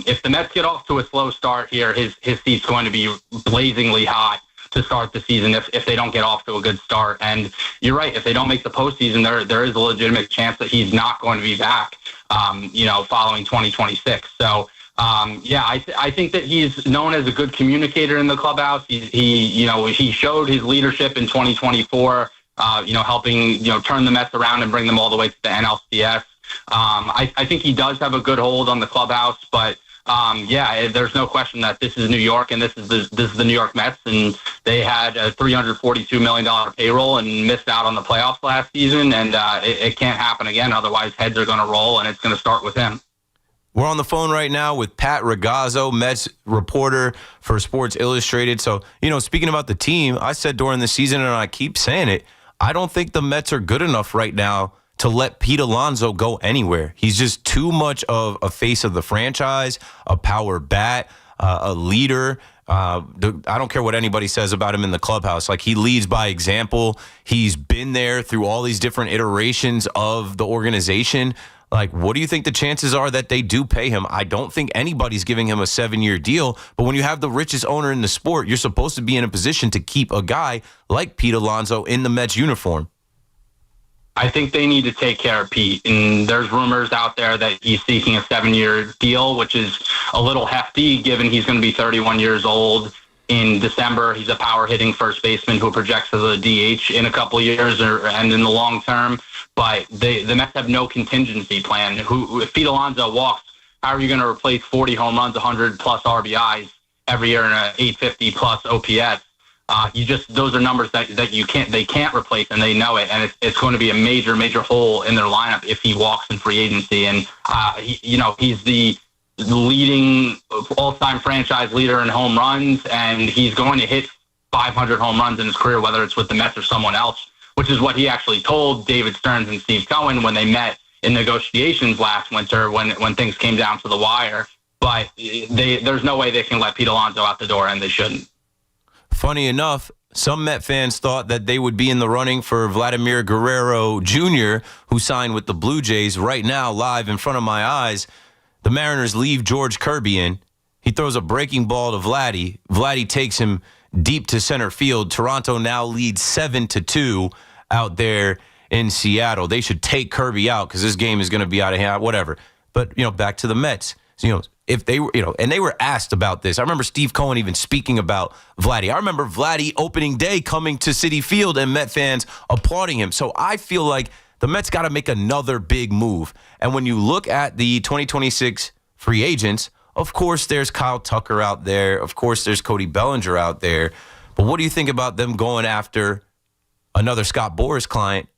If the Mets get off to a slow start here, his seat's going to be blazingly hot to start the season if they don't get off to a good start. And you're right, if they don't make the postseason, there is a legitimate chance that he's not going to be back, following 2026. So, I think that he's known as a good communicator in the clubhouse. He showed his leadership in 2024, helping, turn the Mets around and bring them all the way to the NLCS. I think he does have a good hold on the clubhouse, but there's no question that this is New York and this is the New York Mets, and they had a $342 million payroll and missed out on the playoffs last season, and it can't happen again. Otherwise, heads are going to roll, and it's going to start with him.
We're on the phone right now with Pat Ragazzo, Mets reporter for Sports Illustrated. So, speaking about the team, I said during the season, and I keep saying it, I don't think the Mets are good enough right now to let Pete Alonso go anywhere. He's just too much of a face of the franchise, a power bat, a leader. I don't care what anybody says about him in the clubhouse. Like, he leads by example. He's been there through all these different iterations of the organization. Like, what do you think the chances are that they do pay him? I don't think anybody's giving him a 7-year deal. But when you have the richest owner in the sport, you're supposed to be in a position to keep a guy like Pete Alonso in the Mets uniform.
I think they need to take care of Pete. And there's rumors out there that he's seeking a 7-year deal, which is a little hefty given he's going to be 31 years old in December. He's a power hitting first baseman who projects as a DH in a couple of years and in the long term. But the Mets have no contingency plan. If Pete Alonso walks, how are you going to replace 40 home runs, 100-plus RBIs every year and an 850-plus OPS? Those are numbers that they can't replace, and they know it, and it's going to be a major hole in their lineup if he walks in free agency. And he's the leading all-time franchise leader in home runs, and he's going to hit 500 home runs in his career, whether it's with the Mets or someone else, which is what he actually told David Stearns and Steve Cohen when they met in negotiations last winter when things came down to the wire. But there's no way they can let Pete Alonso out the door, and they shouldn't.
Funny enough, some Met fans thought that they would be in the running for Vladimir Guerrero Jr., who signed with the Blue Jays. Right now, live in front of my eyes, the Mariners leave George Kirby in. He throws a breaking ball to Vladdy. Vladdy takes him deep to center field. Toronto now leads 7-2 out there in Seattle. They should take Kirby out because this game is going to be out of hand, whatever. But, back to the Mets. So, if they were, and they were asked about this. I remember Steve Cohen even speaking about Vladdy. I remember Vladdy opening day coming to Citi Field and Met fans applauding him. So I feel like the Mets got to make another big move. And when you look at the 2026 free agents, of course, there's Kyle Tucker out there. Of course, there's Cody Bellinger out there. But what do you think about them going after another Scott Boras client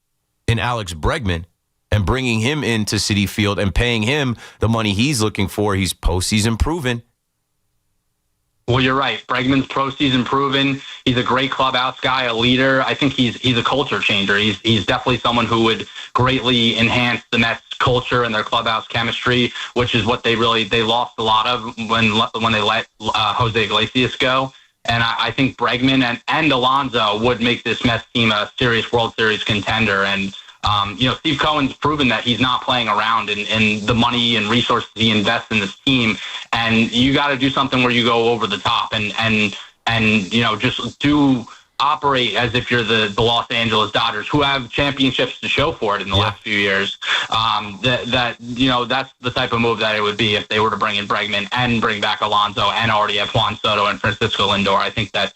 in Alex Bregman and bringing him into Citi Field and paying him the money he's looking for? He's postseason proven.
Well, you're right. Bregman's postseason proven. He's a great clubhouse guy, a leader. I think he's a culture changer. He's definitely someone who would greatly enhance the Mets culture and their clubhouse chemistry, which is what they lost a lot of when they let Jose Iglesias go. And I think Bregman and Alonso would make this Mets team a serious World Series contender. And Steve Cohen's proven that he's not playing around in the money and resources he invests in this team. And you got to do something where you go over the top and just do operate as if you're the Los Angeles Dodgers, who have championships to show for it in the last few years. That's the type of move that it would be if they were to bring in Bregman and bring back Alonso and already have Juan Soto and Francisco Lindor. I think that,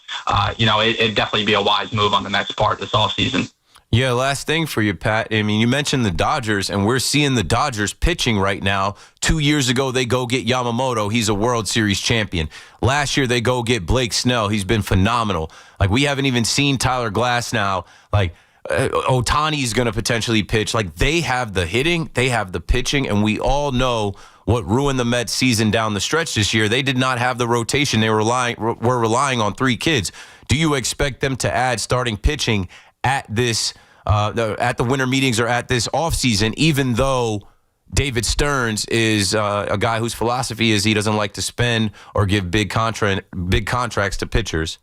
it'd definitely be a wise move on the Mets' part this offseason.
Yeah, last thing for you, Pat. I mean, you mentioned the Dodgers, and we're seeing the Dodgers pitching right now. 2 years ago, they go get Yamamoto. He's a World Series champion. Last year, they go get Blake Snell. He's been phenomenal. Like, we haven't even seen Tyler Glass now. Like, Ohtani's going to potentially pitch. Like, they have the hitting, they have the pitching, and we all know what ruined the Mets season down the stretch this year. They did not have the rotation. They were relying on 3 kids. Do you expect them to add starting pitching at this at the winter meetings or at this offseason, even though David Stearns is a guy whose philosophy is he doesn't like to spend or give big contracts to pitchers?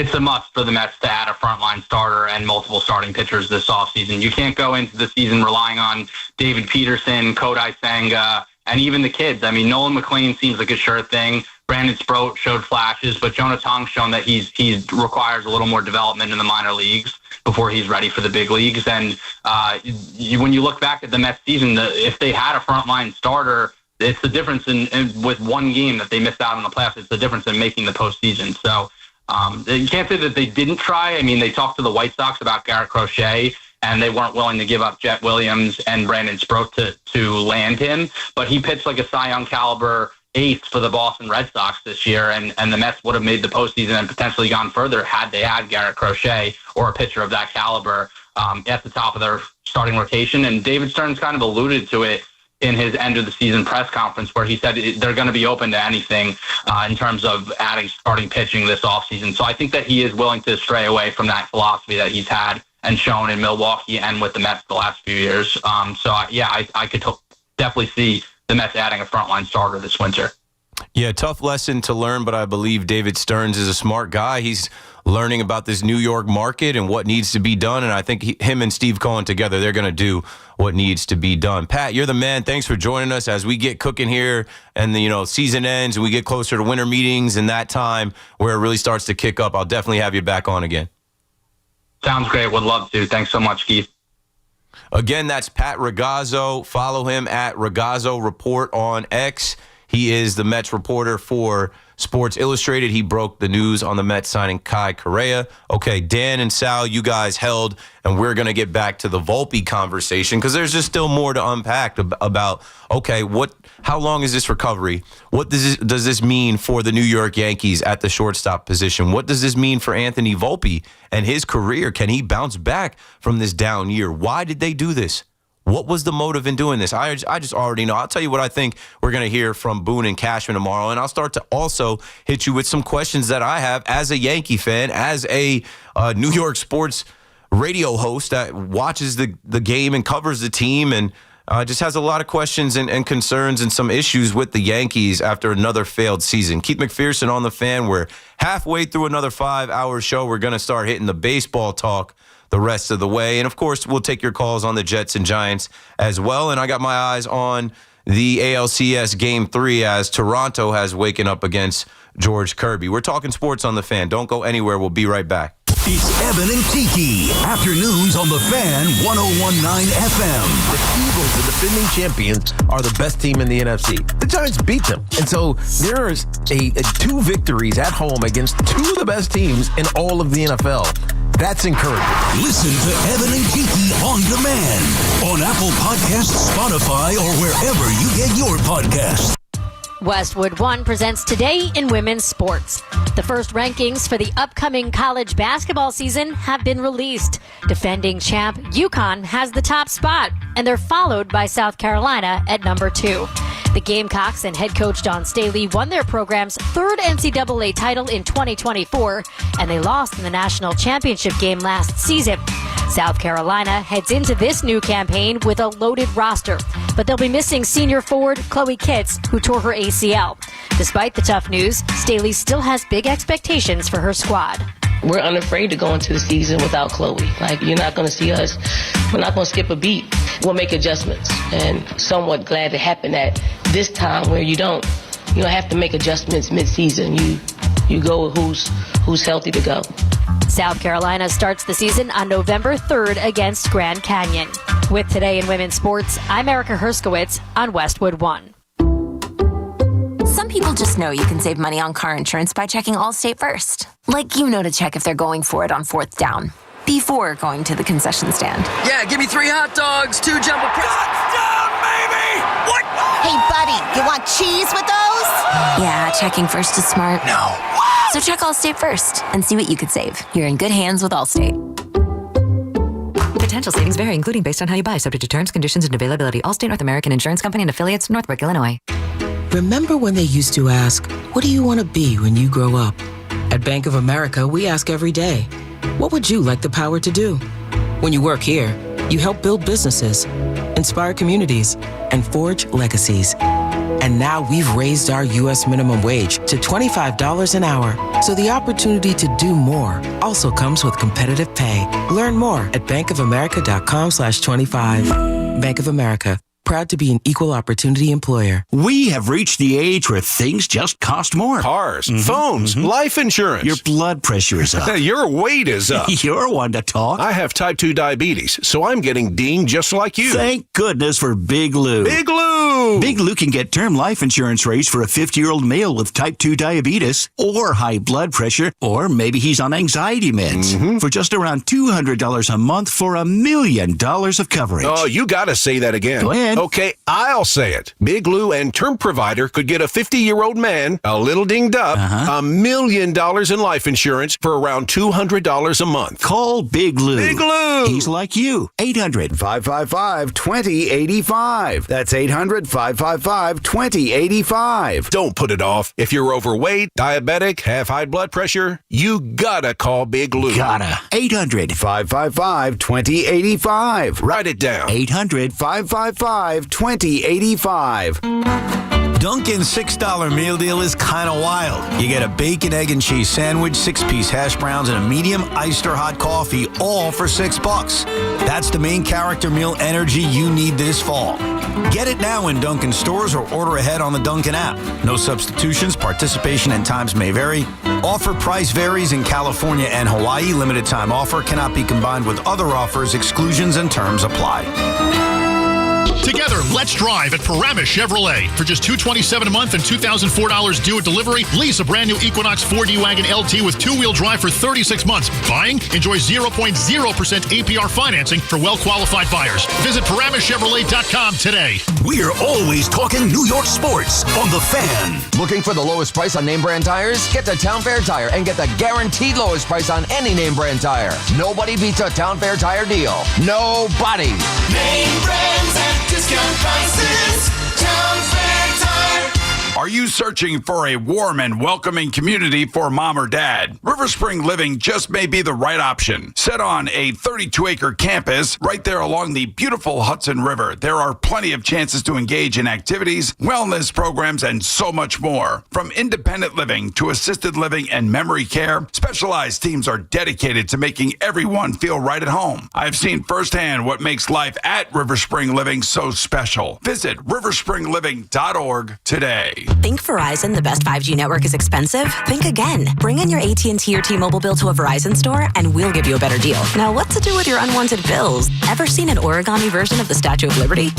it's a must for the Mets to add a frontline starter and multiple starting pitchers this offseason. You can't go into the season relying on David Peterson, Kodai Senga, and even the kids. I mean, Nolan McLean seems like a sure thing. Brandon Sproat showed flashes, but Jonah Tong's shown that he requires a little more development in the minor leagues before he's ready for the big leagues. And when you look back at the Mets season, if they had a frontline starter, it's the difference in with one game that they missed out on the playoffs. It's the difference in making the postseason. So you can't say that they didn't try. I mean, they talked to the White Sox about Garrett Crochet, and they weren't willing to give up Jet Williams and Brandon Sproat to land him. But he pitched like a Cy Young caliber ace for the Boston Red Sox this year, and the Mets would have made the postseason and potentially gone further had they had Garrett Crochet or a pitcher of that caliber at the top of their starting rotation. And David Stearns kind of alluded to it in his end of the season press conference, where he said they're going to be open to anything in terms of adding starting pitching this offseason. So I think that he is willing to stray away from that philosophy that he's had and shown in Milwaukee and with the Mets the last few years. I could definitely see the Mets adding a frontline starter this winter.
Yeah, tough lesson to learn, but I believe David Stearns is a smart guy. He's learning about this New York market and what needs to be done, and I think him and Steve Cohen together, they're going to do what needs to be done. Pat, you're the man. Thanks for joining us as we get cooking here and the season ends and we get closer to winter meetings and that time where it really starts to kick up. I'll definitely have you back on again.
Sounds great. Would love to. Thanks so much, Keith.
Again, that's Pat Ragazzo. Follow him at Ragazzo Report on X. He is the Mets reporter for Sports Illustrated. He broke the news on the Mets signing Kai Correa. Okay, Dan and Sal, you guys held, and we're going to get back to the Volpe conversation because there's just still more to unpack about, okay, how long is this recovery? What does this mean for the New York Yankees at the shortstop position? What does this mean for Anthony Volpe and his career? Can he bounce back from this down year? Why did they do this? What was the motive in doing this? I just already know. I'll tell you what I think we're going to hear from Boone and Cashman tomorrow, and I'll start to also hit you with some questions that I have as a Yankee fan, as a New York sports radio host that watches the game and covers the team and just has a lot of questions and concerns and some issues with the Yankees after another failed season. Keith McPherson on the Fan. We're halfway through another 5-hour show. We're going to start hitting the baseball talk the rest of the way. And, of course, we'll take your calls on the Jets and Giants as well. And I got my eyes on the ALCS Game 3 as Toronto has waken up against George Kirby. We're talking sports on the Fan. Don't go anywhere. We'll be right back.
It's Evan and Kiki. Afternoons on the Fan 101.9 FM.
The Eagles, the defending champions, are the best team in the NFC. The Giants beat them. And so there's two victories at home against two of the best teams in all of the NFL. That's encouraging.
Listen to Evan and Kiki on demand on Apple Podcasts, Spotify, or wherever you get your podcasts.
Westwood One presents Today in Women's Sports. The first rankings for the upcoming college basketball season have been released. Defending champ UConn has the top spot, and they're followed by South Carolina at number 2. The Gamecocks and head coach Don Staley won their program's third NCAA title in 2024, and they lost in the national championship game last season. South Carolina heads into this new campaign with a loaded roster, but they'll be missing senior forward Chloe Kitts, who tore her ACL. Despite the tough news, Staley still has big expectations for her squad.
We're unafraid to go into the season without Chloe. You're not going to see us. We're not going to skip a beat. We'll make adjustments, and somewhat glad it happened at this time where you don't have to make adjustments mid-season. You go with who's healthy to go.
South Carolina starts the season on November 3rd against Grand Canyon. With Today in Women's Sports, I'm Erica Herskowitz on Westwood One.
Some people just know you can save money on car insurance by checking Allstate first. To check if they're going for it on 4th down before going to the concession stand.
Yeah, give me 3 hot dogs, 2 jumbo touchdown, baby! What?
Hey, buddy, you want cheese with those?
Yeah, checking first is smart.
No.
So check Allstate first and see what you could save. You're in good hands with Allstate.
Potential savings vary, including based on how you buy, subject to terms, conditions, and availability. Allstate North American Insurance Company and affiliates, Northbrook, Illinois.
Remember when they used to ask, what do you want to be when you grow up? At Bank of America, we ask every day, what would you like the power to do? When you work here, you help build businesses, inspire communities, and forge legacies. And now we've raised our U.S. minimum wage to $25 an hour. So the opportunity to do more also comes with competitive pay. Learn more at bankofamerica.com/25. Bank of America. Proud to be an equal opportunity employer.
We have reached the age where things just cost more.
Cars, phones, life insurance.
Your blood pressure is up.
Your weight is up.
You're one to talk.
I have type 2 diabetes, so I'm getting dinged just like you.
Thank goodness for Big Lou.
Big Lou!
Big Lou can get term life insurance rates for a 50-year-old male with type 2 diabetes or high blood pressure, or maybe he's on anxiety meds for just around $200 a month for $1 million of coverage.
Oh, you got to say that again.
Go ahead.
Okay, I'll say it. Big Lou and Term Provider could get a 50-year-old man, a little dinged up, $1 million in life insurance for around $200 a month.
Call Big Lou.
Big Lou!
He's like you.
800-555-2085. That's 800-555-2085.
Don't put it off. If you're overweight, diabetic, have high blood pressure, you gotta call Big Lou.
Gotta.
800-555-2085.
Write it down.
800-555-2085.
Dunkin's $6 meal deal is kind of wild. You get a bacon, egg, and cheese sandwich, 6-piece hash browns, and a medium iced or hot coffee, all for $6. That's the main character meal energy you need this fall. Get it now in Dunkin' stores or order ahead on the Dunkin' app. No substitutions, participation and times may vary. Offer price varies in California and Hawaii. Limited time offer cannot be combined with other offers. Exclusions and terms apply.
Together, let's drive at Paramus Chevrolet. For just $227 a month and $2,004 due at delivery, lease a brand new Equinox 4D Wagon LT with two-wheel drive for 36 months. Buying? Enjoy 0.0% APR financing for well-qualified buyers. Visit ParamusChevrolet.com today.
We're always talking New York sports on The Fan.
Looking for the lowest price on name brand tires? Get to Town Fair Tire and get the guaranteed lowest price on any name brand tire. Nobody beats a Town Fair Tire deal. Nobody.
Name brands at discount prices. Town Fair Tire.
Are you searching for a warm and welcoming community for mom or dad? River Spring Living just may be the right option. Set on a 32-acre campus right there along the beautiful Hudson River, there are plenty of chances to engage in activities, wellness programs, and so much more. From independent living to assisted living and memory care, specialized teams are dedicated to making everyone feel right at home. I've seen firsthand what makes life at River Spring Living so special. Visit riverspringliving.org today.
Think Verizon, the best 5G network, is expensive? Think again. Bring in your AT&T or T-Mobile bill to a Verizon store and we'll give you a better deal. Now, what to do with your unwanted bills? Ever seen an origami version of the Statue of Liberty?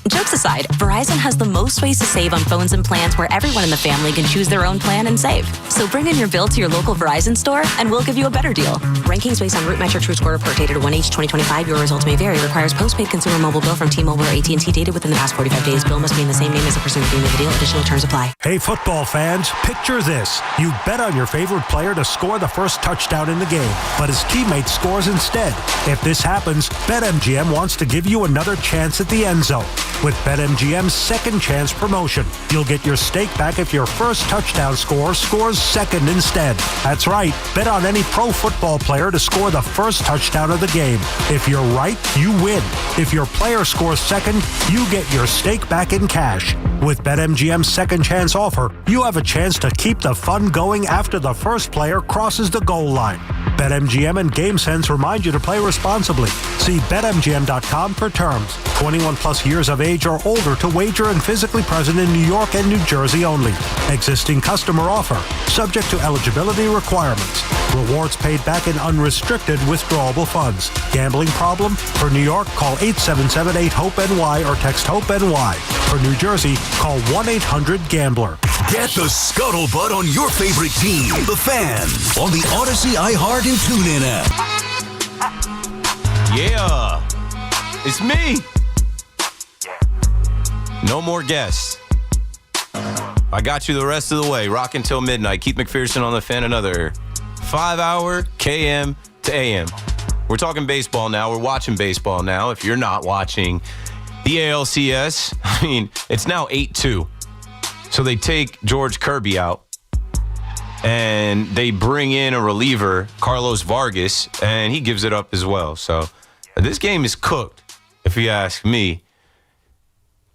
Jokes aside, Verizon has the most ways to save on phones and plans where everyone in the family can choose their own plan and save. So bring in your bill to your local Verizon store and we'll give you a better deal. Rankings based on Root Metric True Score report dated 1H2025. Your results may vary. Requires postpaid consumer mobile bill from T-Mobile or AT&T dated within the past 45 days. Bill must be in the same name as the person agreeing with the deal. Additional terms apply.
Hey, football fans, picture this. You bet on your favorite player to score the first touchdown in the game, but his teammate scores instead. If this happens, BetMGM wants to give you another chance at the end zone. With BetMGM's second chance promotion, you'll get your stake back if your first touchdown scorer scores second instead. That's right, bet on any pro football player to score the first touchdown of the game. If you're right, you win. If your player scores second, you get your stake back in cash. With BetMGM's second chance offer, you have a chance to keep the fun going after the first player crosses the goal line. BetMGM and GameSense remind you to play responsibly. See BetMGM.com for terms. 21 plus years of age or older to wager and physically present in New York and New Jersey only. Existing customer offer. Subject to eligibility requirements. Rewards paid back in unrestricted withdrawable funds. Gambling problem? For New York, call 877-8-HOPE-NY or text HOPE-NY. For New Jersey, call 1-800-GAMBLER.
Get the scuttlebutt on your favorite team, The Fan, on the Odyssey, iHeart, and TuneIn app.
Yeah, it's me. No more guests. I got you the rest of the way. Rock until midnight. Keith McPherson on The Fan, another 5-hour KM to AM. We're talking baseball now. We're watching baseball now. If you're not watching the ALCS, I mean, it's now 8-2. So they take George Kirby out and they bring in a reliever, Carlos Vargas, and he gives it up as well. So this game is cooked, if you ask me.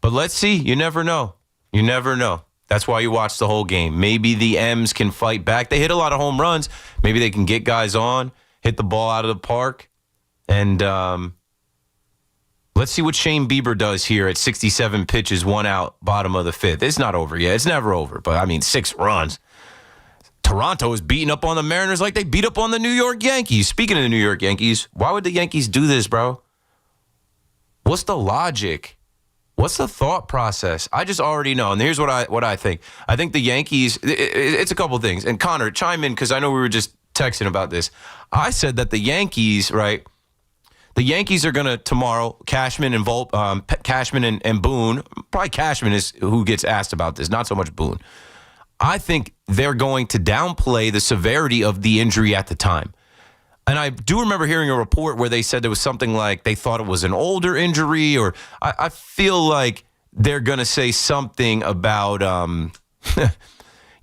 But let's see. You never know. You never know. That's why you watch the whole game. Maybe the M's can fight back. They hit a lot of home runs. Maybe they can get guys on, hit the ball out of the park. And let's see what Shane Bieber does here at 67 pitches, 1 out, bottom of the 5th. It's not over yet. It's never over. But, I mean, 6 runs. Toronto is beating up on the Mariners like they beat up on the New York Yankees. Speaking of the New York Yankees, why would the Yankees do this, bro? What's the logic? What's the thought process? I just already know. And here's what I think. I think the Yankees, it's a couple things. And Connor, chime in because I know we were just texting about this. I said that the Yankees, right? The Yankees are going to tomorrow, Cashman and Cashman and Boone. Probably Cashman is who gets asked about this, not so much Boone. I think they're going to downplay the severity of the injury at the time. And I do remember hearing a report where they said there was something like they thought it was an older injury, or I feel like they're going to say something about,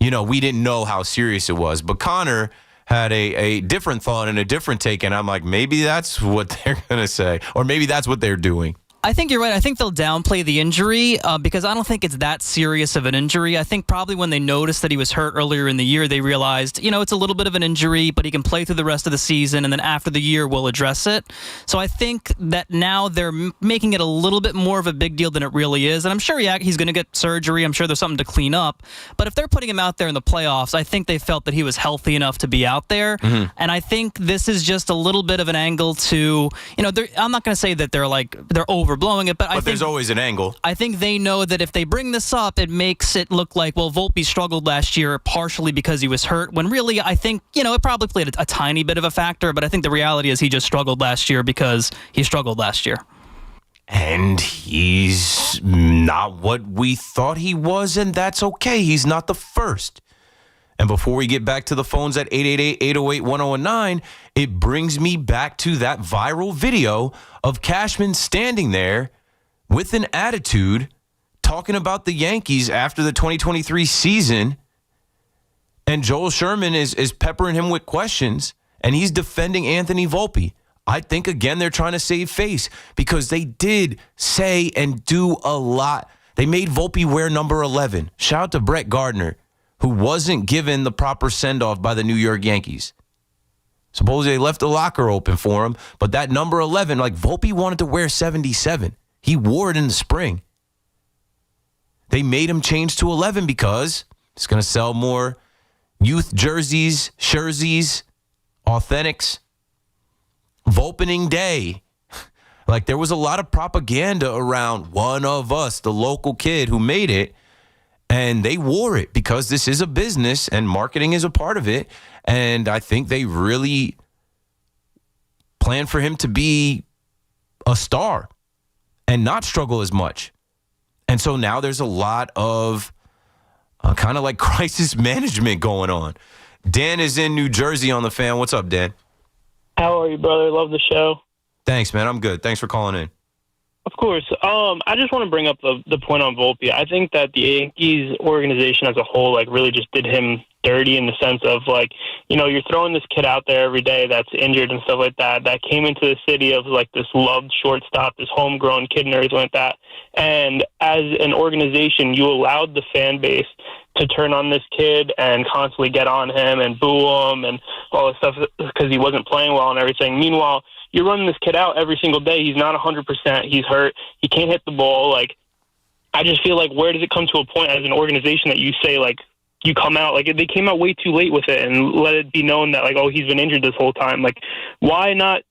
we didn't know how serious it was. But Connor had a different thought and a different take, and I'm like, maybe that's what they're going to say, or maybe that's what they're doing.
I think you're right. I think they'll downplay the injury because I don't think it's that serious of an injury. I think probably when they noticed that he was hurt earlier in the year, they realized, it's a little bit of an injury, but he can play through the rest of the season, and then after the year, we'll address it. So I think that now they're making it a little bit more of a big deal than it really is. And I'm sure he's going to get surgery. I'm sure there's something to clean up. But if they're putting him out there in the playoffs, I think they felt that he was healthy enough to be out there. Mm-hmm. And I think this is just a little bit of an angle to, I'm not going to say that they're overblowing it, but I think
there's always an angle.
I think they know that if they bring this up, it makes it look like, well, Volpe struggled last year partially because he was hurt, when really I think, it probably played a tiny bit of a factor, but I think the reality is he just struggled last year because he struggled last year.
And he's not what we thought he was, and that's okay. He's not the first. And before we get back to the phones at 888-808-1019, it brings me back to that viral video of Cashman standing there with an attitude talking about the Yankees after the 2023 season. And Joel Sherman is peppering him with questions, and he's defending Anthony Volpe. I think, again, they're trying to save face because they did say and do a lot. They made Volpe wear number 11. Shout out to Brett Gardner, who wasn't given the proper send-off by the New York Yankees. Supposedly they left the locker open for him, but that number 11, like Volpe wanted to wear 77. He wore it in the spring. They made him change to 11 because it's going to sell more youth jerseys, jerseys, authentics. Volpening Day. Like there was a lot of propaganda around one of us, the local kid who made it. And they wore it because this is a business and marketing is a part of it. And I think they really planned for him to be a star and not struggle as much. And so now there's a lot of kind of like crisis management going on. Dan is in New Jersey on the fan. What's up, Dan?
How are you, brother? Love the show.
Thanks, man. I'm good. Thanks for calling in.
Of course. I just want to bring up the point on Volpe. I think that the Yankees organization as a whole, really just did him dirty in the sense of, you're throwing this kid out there every day that's injured and stuff like that came into the city of, this loved shortstop, this homegrown kid and everything like that. And as an organization, you allowed the fan base to turn on this kid and constantly get on him and boo him and all this stuff because he wasn't playing well and everything. Meanwhile, you're running this kid out every single day. He's not 100%. He's hurt. He can't hit the ball. I just feel where does it come to a point as an organization that you say, you come out, they came out way too late with it and let it be known that, he's been injured this whole time. Why not,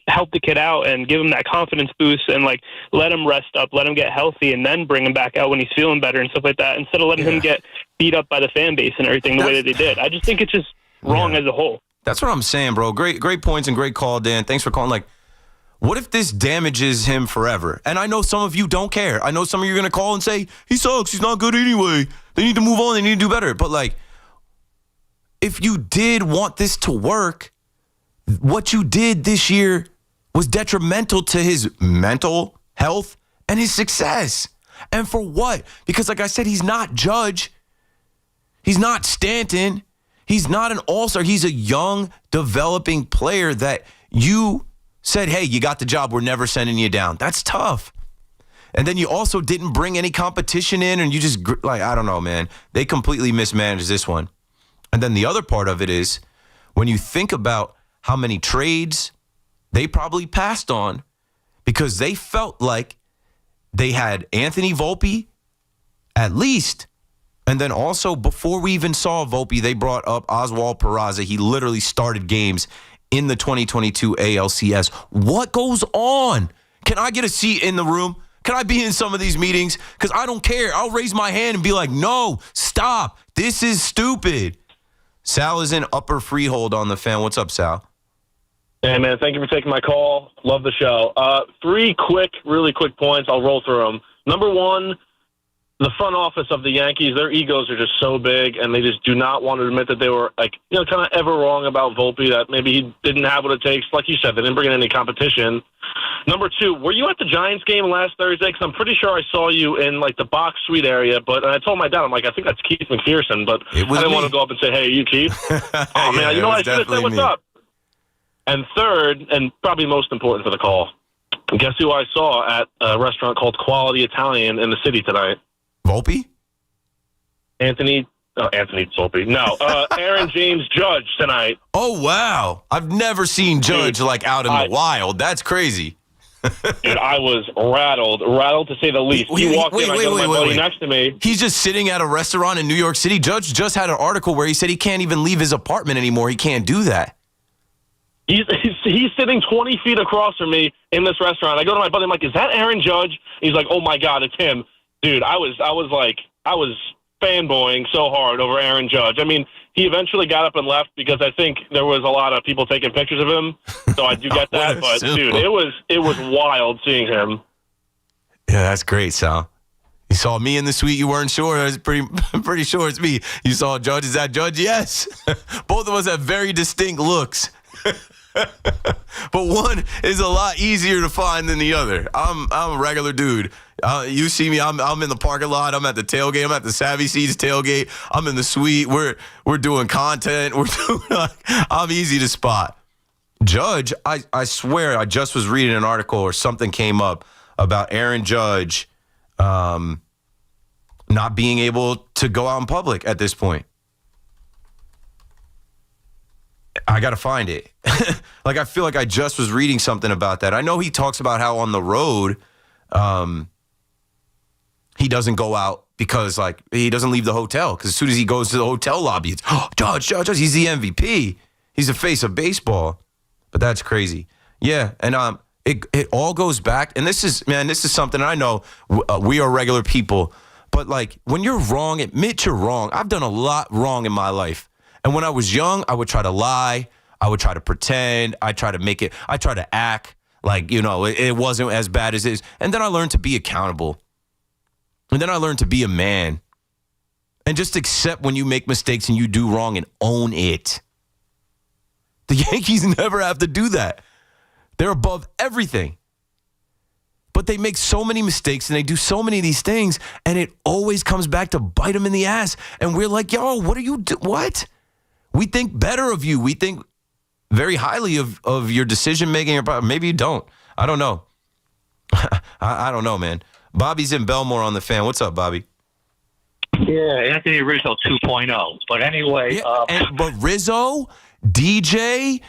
help the kid out and give him that confidence boost and, let him rest up, let him get healthy, and then bring him back out when he's feeling better and stuff like that, instead of letting him get beat up by the fan base and everything the way that they did. I just think it's just wrong as a whole.
That's what I'm saying, bro. Great points and great call, Dan. Thanks for calling. What if this damages him forever? And I know some of you don't care. I know some of you are going to call and say, he sucks. He's not good anyway. They need to move on. They need to do better. But, if you did want this to work, what you did this year was detrimental to his mental health and his success. And for what? Because, like I said, he's not Judge. He's not Stanton. He's not an all-star. He's a young, developing player that you said, hey, you got the job. We're never sending you down. That's tough. And then you also didn't bring any competition in, and you just, I don't know, man. They completely mismanaged this one. And then the other part of it is, when you think about how many trades they probably passed on because they felt like they had Anthony Volpe at least. And then also, before we even saw Volpe, they brought up Oswald Peraza. He literally started games in the 2022 ALCS. What goes on? Can I get a seat in the room? Can I be in some of these meetings? Because I don't care. I'll raise my hand and be like, no, stop. This is stupid. Sal is in Upper Freehold on the Fan. What's up, Sal?
Hey, man, thank you for taking my call. Love the show. 3 really quick points. I'll roll through them. Number one, the front office of the Yankees, their egos are just so big, and they just do not want to admit that they were, kind of ever wrong about Volpe, that maybe he didn't have what it takes. Like you said, they didn't bring in any competition. Number two, were you at the Giants game last Thursday? Because I'm pretty sure I saw you in, the box suite area, and I told my dad, I'm like, I think that's Keith McPherson, but I didn't want to go up and say, hey, are you Keith? Oh, man, you know what? I should have said, what's up? And third, and probably most important for the call, guess who I saw at a restaurant called Quality Italian in the city tonight?
Volpe?
Anthony Volpe. No, Aaron James Judge tonight.
Oh, wow. I've never seen Judge, out in the wild. That's crazy.
Dude, I was rattled to say the least. He walked in, I got my buddy next to me.
He's just sitting at a restaurant in New York City. Judge just had an article where he said he can't even leave his apartment anymore. He can't do that.
He's sitting 20 feet across from me in this restaurant. I go to my buddy, I'm like, is that Aaron Judge? He's like, oh, my God, it's him. Dude, I was fanboying so hard over Aaron Judge. I mean, he eventually got up and left because I think there was a lot of people taking pictures of him. So I do get that. But, dude, it was wild seeing him.
Yeah, that's great, Sal. You saw me in the suite. You weren't sure. I was pretty sure it's me. You saw Judge. Is that Judge? Yes. Both of us have very distinct looks. But one is a lot easier to find than the other. I'm a regular dude. You see me, I'm in the parking lot. I'm at the tailgate. I'm at the Savvy Seeds tailgate. I'm in the suite. We're doing content. I'm easy to spot. Judge, I swear, I just was reading an article or something came up about Aaron Judge not being able to go out in public at this point. I got to find it. I feel like I just was reading something about that. I know he talks about how on the road, he doesn't go out because, he doesn't leave the hotel. Because as soon as he goes to the hotel lobby, it's, Judge, he's the MVP. He's the face of baseball. But that's crazy. Yeah, and it all goes back. And this is something I know we are regular people. But, when you're wrong, admit you're wrong. I've done a lot wrong in my life. And when I was young, I would try to lie. I would try to pretend. I try to act it wasn't as bad as it is. And then I learned to be accountable. And then I learned to be a man. And just accept when you make mistakes and you do wrong and own it. The Yankees never have to do that. They're above everything. But they make so many mistakes and they do so many of these things, and it always comes back to bite them in the ass. And we're like, yo, what are you doing? What? We think better of you. We think very highly of your decision-making. Maybe you don't. I don't know. I don't know, man. Bobby's in Belmore on the Fan. What's up, Bobby?
Yeah, Anthony Rizzo 2.0. But anyway.
But Rizzo, DJ,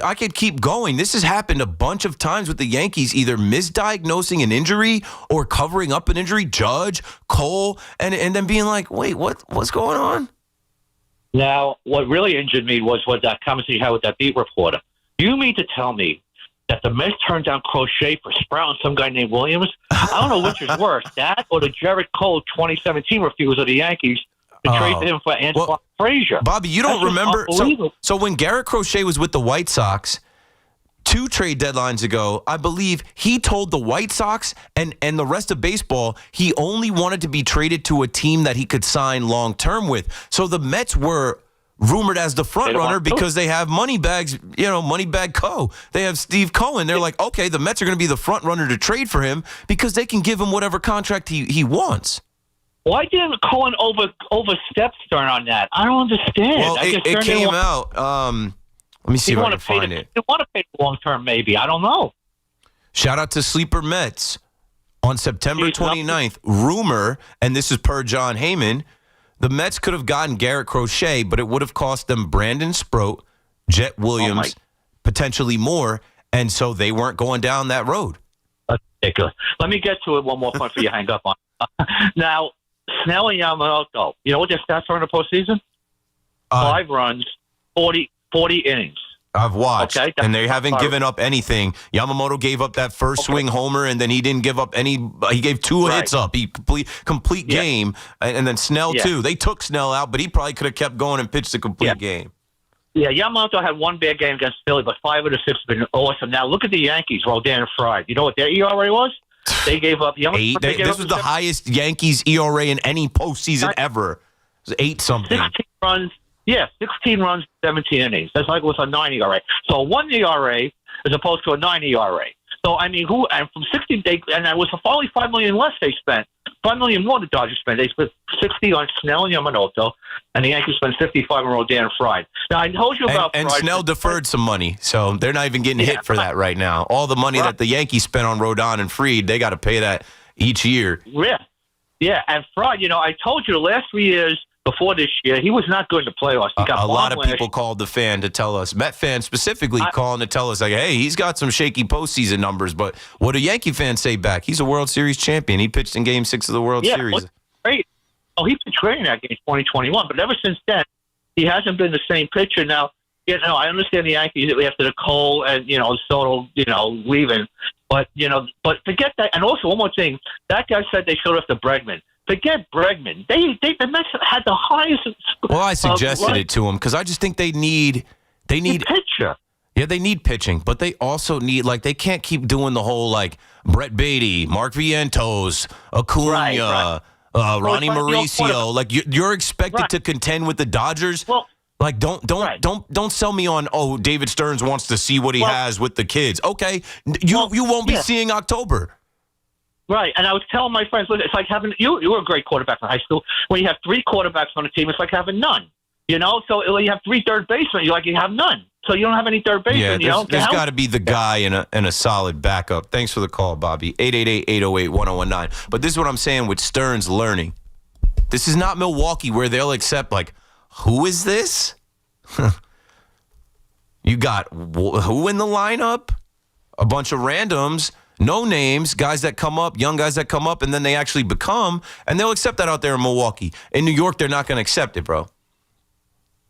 I could keep going. This has happened a bunch of times with the Yankees, either misdiagnosing an injury or covering up an injury. Judge, Cole, and then being like, wait, what's going on?
Now, what really injured me was that conversation you had with that beat reporter. You mean to tell me that the Mets turned down Crochet for Sprout and some guy named Williams? I don't know which is worse, that or the Jared Cole 2017 refusal of the Yankees to trade him for Antoine Frazier.
Bobby, you don't remember? So when Garrett Crochet was with the White Sox 2 trade deadlines ago, I believe he told the White Sox and the rest of baseball he only wanted to be traded to a team that he could sign long-term with. So the Mets were rumored as the front runner because they have Moneybag Co. They have Steve Cohen. They're like, okay, the Mets are going to be the front runner to trade for him because they can give him whatever contract he wants.
Why didn't Cohen overstep Stern on that? I don't understand.
Well, it came out. Let me see if I can find it.
They want to pay long term, maybe. I don't know.
Shout out to Sleeper Mets. On September 29th, rumor, and this is per John Heyman, the Mets could have gotten Garrett Crochet, but it would have cost them Brandon Sproat, Jet Williams, potentially more, and so they weren't going down that road.
That's ridiculous. Let me get to it one more point before you hang up on. Now, Snell and Yamamoto, you know what their stats are in the postseason? 5 runs, 40 innings.
I've watched,
Okay,
and they haven't given up anything. Yamamoto gave up that first swing homer, and then he didn't give up any. He gave 2 hits up. He complete game, and then Snell too. They took Snell out, but he probably could have kept going and pitched the complete game.
Yeah, Yamamoto had 1 bad game against Philly, but 5 of the 6 have been awesome. Now look at the Yankees. Well, Dan Fried. You know what their ERA was? They gave up
8. This was the highest Yankees ERA in any postseason ever. It was 8 something.
16 runs. Yeah, 16 runs, 17 innings. That's like it was a 9 ERA. So a 1 ERA as opposed to a 9 ERA. So, I mean, and from 60, and it was probably $5 million less they spent. $5 million more the Dodgers spent. They spent 60 on Snell and Yamamoto, and the Yankees spent 55 on Rodon Fried. Now, I told you about
and
Fried.
Snell deferred some money, so they're not even getting hit for that right now. All the money that the Yankees spent on Rodon and Fried, they got to pay that each year.
Yeah, and Fried, I told you the last 3 years, before this year, he was not good in the playoffs. He got
a lot of people called the fan to tell us, Met fans specifically calling to tell us, like, hey, he's got some shaky postseason numbers. But what do Yankee fans say back? He's a World Series champion. He pitched in Game 6 of the World Series.
Great. Oh, he pitched great in that game, 2021. But ever since then, he hasn't been the same pitcher. Now, I understand the Yankees after the Cole and Soto, leaving. But forget that. And also one more thing, that guy said they showed off the Bregman. Forget Bregman. The Mets had the highest.
Well, I suggested it to him because I just think they need
pitcher.
Yeah, they need pitching, but they also need they can't keep doing the whole Brett Beatty, Mark Vientos, Acuna, Ronnie Mauricio. You're expected to contend with the Dodgers.
Well,
don't sell me on David Stearns wants to see what he has with the kids. Okay, you won't be seeing October.
Right, and I was telling my friends, listen, it's like having you were a great quarterback in high school. When you have 3 quarterbacks on a team, it's like having none. So when you have 3 third basemen, you have none. So you don't have any third basemen.
Yeah, there's got to be the guy and a solid backup. Thanks for the call, Bobby. 888-808-1019. But this is what I'm saying with Stearns learning. This is not Milwaukee where they'll accept who is this? You got who in the lineup? A bunch of randoms. No names, guys that come up, young guys that come up, and then they actually become, and they'll accept that out there in Milwaukee. In New York, they're not going to accept it, bro.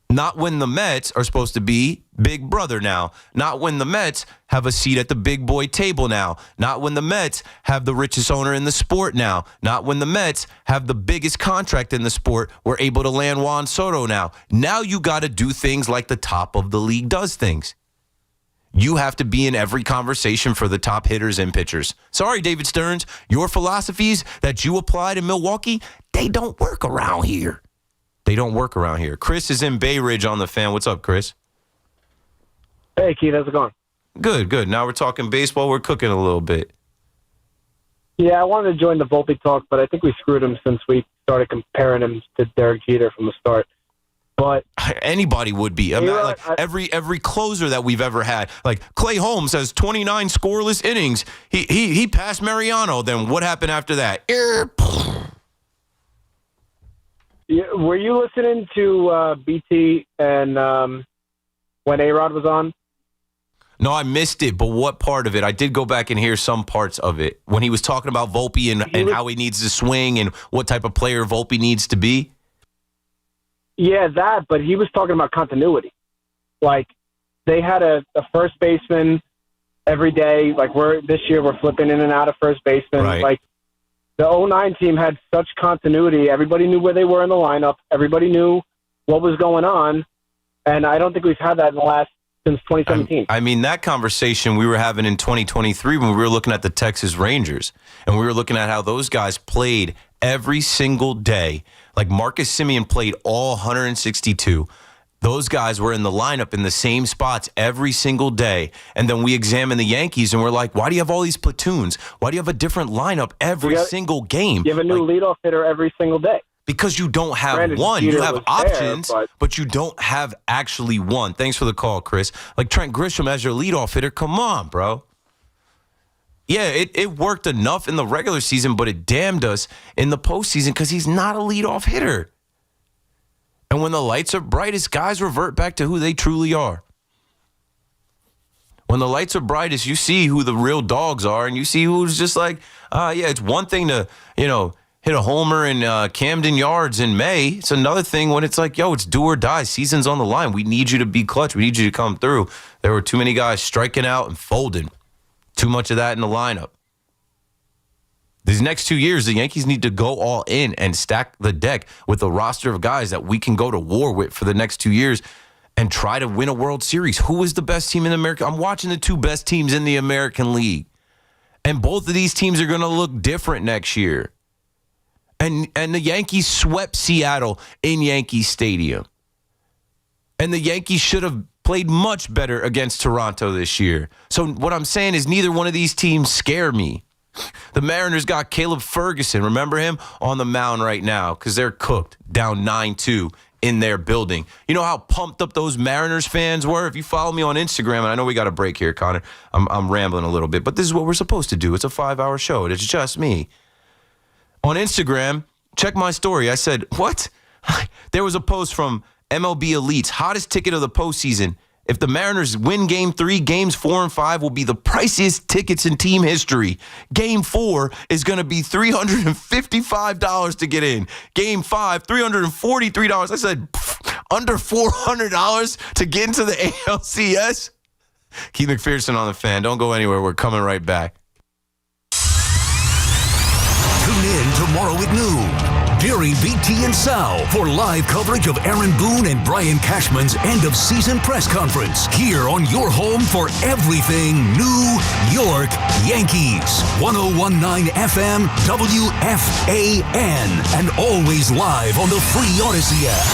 Not when the Mets are supposed to be big brother now. Not when the Mets have a seat at the big boy table now. Not when the Mets have the richest owner in the sport now. Not when the Mets have the biggest contract in the sport. We're able to land Juan Soto now. Now you got to do things like the top of the league does things. You have to be in every conversation for the top hitters and pitchers. Sorry, David Stearns, your philosophies that you applied in Milwaukee, they don't work around here. They don't work around here. Chris is in Bay Ridge on the Fan. What's up, Chris?
Hey, Keith, how's it going?
Good. Now we're talking baseball. We're cooking a little bit.
Yeah, I wanted to join the Volpe talk, but I think we screwed him since we started comparing him to Derek Jeter from the start. But
anybody would be. Every closer that we've ever had. Clay Holmes has 29 scoreless innings. He passed Mariano. Then what happened after that?
Were you listening to BT and when A-Rod was on?
No, I missed it, but what part of it? I did go back and hear some parts of it. When he was talking about Volpe and how he needs to swing and what type of player Volpe needs to be.
Yeah, but he was talking about continuity. They had a first baseman every day. This year we're flipping in and out of first baseman.
Right.
The 2009 team had such continuity. Everybody knew where they were in the lineup. Everybody knew what was going on. And I don't think we've had that since 2017.
I mean, that conversation we were having in 2023 when we were looking at the Texas Rangers, and we were looking at how those guys played every single day. Marcus Semien played all 162. Those guys were in the lineup in the same spots every single day. And then we examine the Yankees, and we're like, why do you have all these platoons? Why do you have a different lineup every single game?
You have a new leadoff hitter every single day.
Because you don't have one. You have options, but you don't have actually one. Thanks for the call, Chris. Trent Grisham as your leadoff hitter. Come on, bro. Yeah, it worked enough in the regular season, but it damned us in the postseason because he's not a leadoff hitter. And when the lights are brightest, guys revert back to who they truly are. When the lights are brightest, you see who the real dogs are, and you see who's just like, it's one thing to, hit a homer in Camden Yards in May. It's another thing when it's like, it's do or die. Season's on the line. We need you to be clutch. We need you to come through. There were too many guys striking out and folding. Too much of that in the lineup. These next 2 years, the Yankees need to go all in and stack the deck with a roster of guys that we can go to war with for the next 2 years and try to win a World Series. Who is the best team in America? I'm watching the two best teams in the American League. And both of these teams are going to look different next year. And the Yankees swept Seattle in Yankee Stadium. And the Yankees should have played much better against Toronto this year. So what I'm saying is neither one of these teams scare me. The Mariners got Caleb Ferguson, remember him, on the mound right now because they're cooked, down 9-2 in their building. You know how pumped up those Mariners fans were? If you follow me on Instagram, and I know we got a break here, Connor. I'm rambling a little bit, but this is what we're supposed to do. It's a 5-hour show. It's just me. On Instagram, check my story. I said, what? There was a post from MLB Elite's hottest ticket of the postseason. If the Mariners win Game 3, Games 4 and 5 will be the priciest tickets in team history. Game 4 is going to be $355 to get in. Game 5, $343. I said, under $400 to get into the ALCS? Keith McPherson on the Fan. Don't go anywhere. We're coming right back.
Tune in tomorrow at noon during BT and Sal for live coverage of Aaron Boone and Brian Cashman's end-of-season press conference here on your home for everything New York Yankees. 101.9 FM WFAN and always live on the free Odyssey app.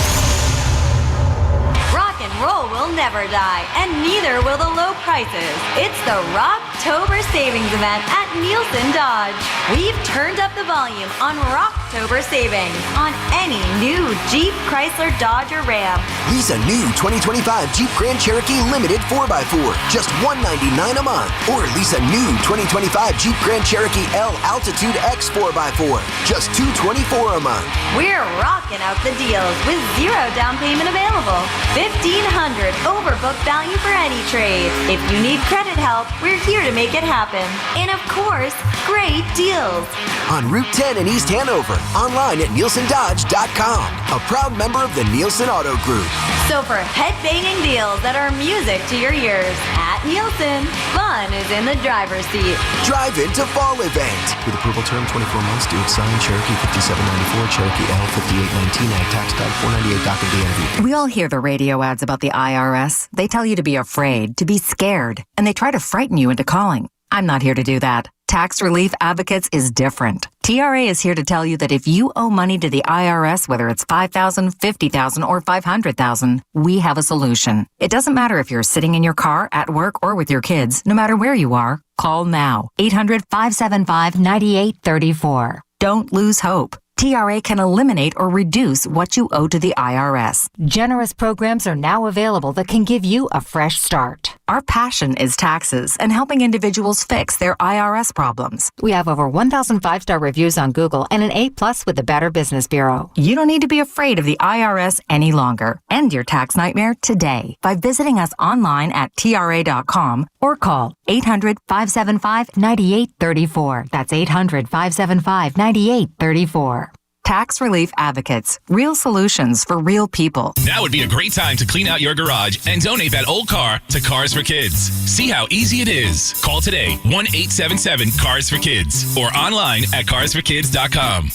Rock and roll will never die, and neither will the low prices. It's the Rocktober Savings Event at Nielsen Dodge. We've turned up the volume on Rocktober Savings on any new Jeep, Chrysler, Dodge, or Ram.
Lease a new 2025 Jeep Grand Cherokee Limited 4x4, just $199 a month. Or lease a new 2025 Jeep Grand Cherokee L Altitude X 4x4, just $224 a month.
We're rocking out the deals with zero down payment available. $1,500 overbook value for any trade. If you need credit help, we're here to make it happen. And of course, great deals.
On Route 10 in East Hanover, online at NielsenDodge.com, a proud member of the Nielsen Auto Group.
So for head-banging deals that are music to your ears, at Nielsen, fun is in the driver's seat.
Drive into fall event.
With approval term 24 months, due signed Cherokee 5794, Cherokee L 5819, ag tax card 498, docket DMV.
We all hear the radio ads about the IRS. They tell you to be afraid, to be scared, and they try to frighten you into calling. I'm not here to do that. Tax Relief Advocates is different. TRA is here to tell you that if you owe money to the IRS, whether it's $5,000, $50,000, or $500,000, we have a solution. It doesn't matter if you're sitting in your car, at work, or with your kids. No matter where you are, call now. 800-575-9834. Don't lose hope. TRA can eliminate or reduce what you owe to the IRS. Generous programs are now available that can give you a fresh start. Our passion is taxes and helping individuals fix their IRS problems. We have over 1,000 5-star reviews on Google and an A+ with the Better Business Bureau. You don't need to be afraid of the IRS any longer. End your tax nightmare today by visiting us online at TRA.com or call 800-575-9834. That's 800-575-9834. Tax Relief Advocates. Real solutions for real people.
Now would be a great time to clean out your garage and donate that old car to Cars for Kids. See how easy it is. Call today, 1-877-CARS-FOR-KIDS or online at carsforkids.com.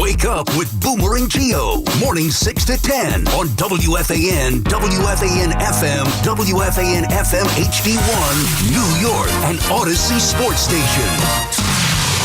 Wake up with Boomer and Gio. Mornings 6 to 10 on WFAN, WFAN FM, WFAN FM HD1, New York, and Odyssey Sports Station.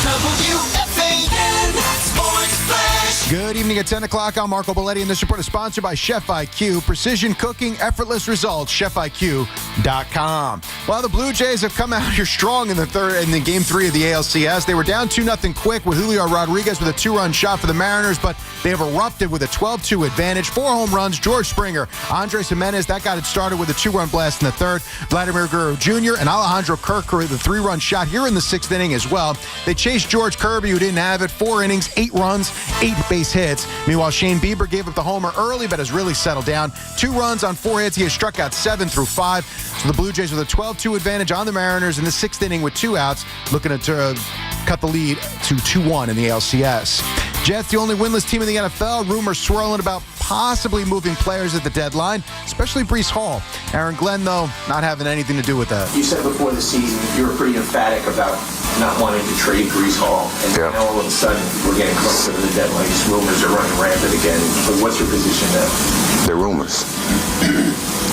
WFAN Sports Flash.
Good evening at 10 o'clock. I'm Marco Belletti, and this report is sponsored by Chef IQ. Precision cooking, effortless results. ChefIQ.com. Well, the Blue Jays have come out here strong in the Game 3 of the ALCS. They were down 2-0 quick with Julio Rodriguez with a 2-run shot for the Mariners, but they have erupted with a 12-2 advantage. 4 home runs. George Springer, Andres Jimenez, that got it started with a 2-run blast in the third. Vladimir Guerrero Jr. and Alejandro Kirk with a 3-run shot here in the 6th inning as well. They chased George Kirby, who didn't have it. 4 innings, 8 runs, 8 base hits. Meanwhile, Shane Bieber gave up the homer early, but has really settled down. 2 runs on 4 hits. He has struck out 7 through 5. So the Blue Jays with a 12-2 advantage on the Mariners in the 6th inning with 2 outs, looking to cut the lead to 2-1 in the ALCS. Jets, the only winless team in the NFL. Rumors swirling about possibly moving players at the deadline, especially Breece Hall. Aaron Glenn, though, not having anything to do with that.
You said before the season you were pretty emphatic about not wanting to trade Breece Hall, and now all of a sudden we're getting closer to the deadline. These rumors are running rampant again. So what's your position now?
They're rumors.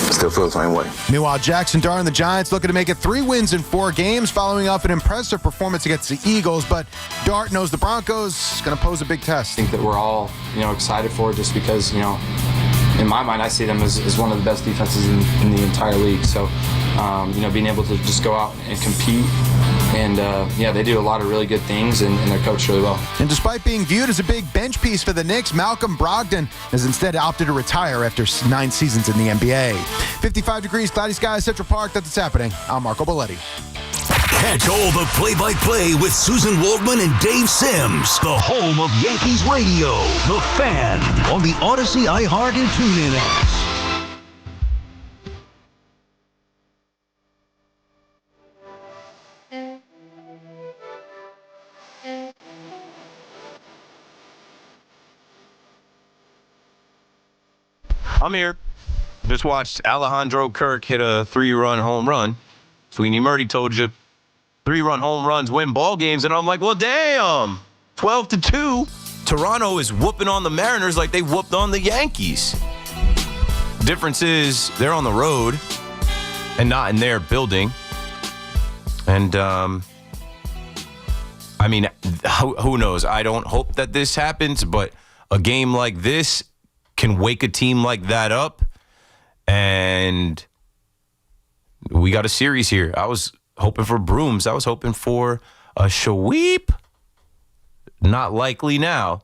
Still feel the same way.
Meanwhile, Jackson Dart and the Giants looking to make it 3 wins in 4 games, following up an impressive performance against the Eagles. But Dart knows the Broncos going to pose a big test.
I think that we're all, excited for it just because, in my mind, I see them as one of the best defenses in the entire league. So, being able to just go out and compete. And, they do a lot of really good things, and they're coached really well.
And despite being viewed as a big bench piece for the Knicks, Malcolm Brogdon has instead opted to retire after 9 seasons in the NBA. 55 degrees, cloudy skies, Central Park. That's what's happening. I'm Marco Belletti.
Catch all the play-by-play with Susan Waldman and Dave Sims. The home of Yankees radio. The Fan on the Odyssey, iHeart, and TuneIn apps.
I'm here. Just watched Alejandro Kirk hit a 3-run home run. Sweeney Murray told you 3-run home runs win ball games, and I'm like, well, damn, 12-2. Toronto is whooping on the Mariners like they whooped on the Yankees. Difference is they're on the road and not in their building. And, who knows? I don't hope that this happens, but a game like this can wake a team like that up, and we got a series here. I was hoping for brooms. I was hoping for a sweep. Not likely now.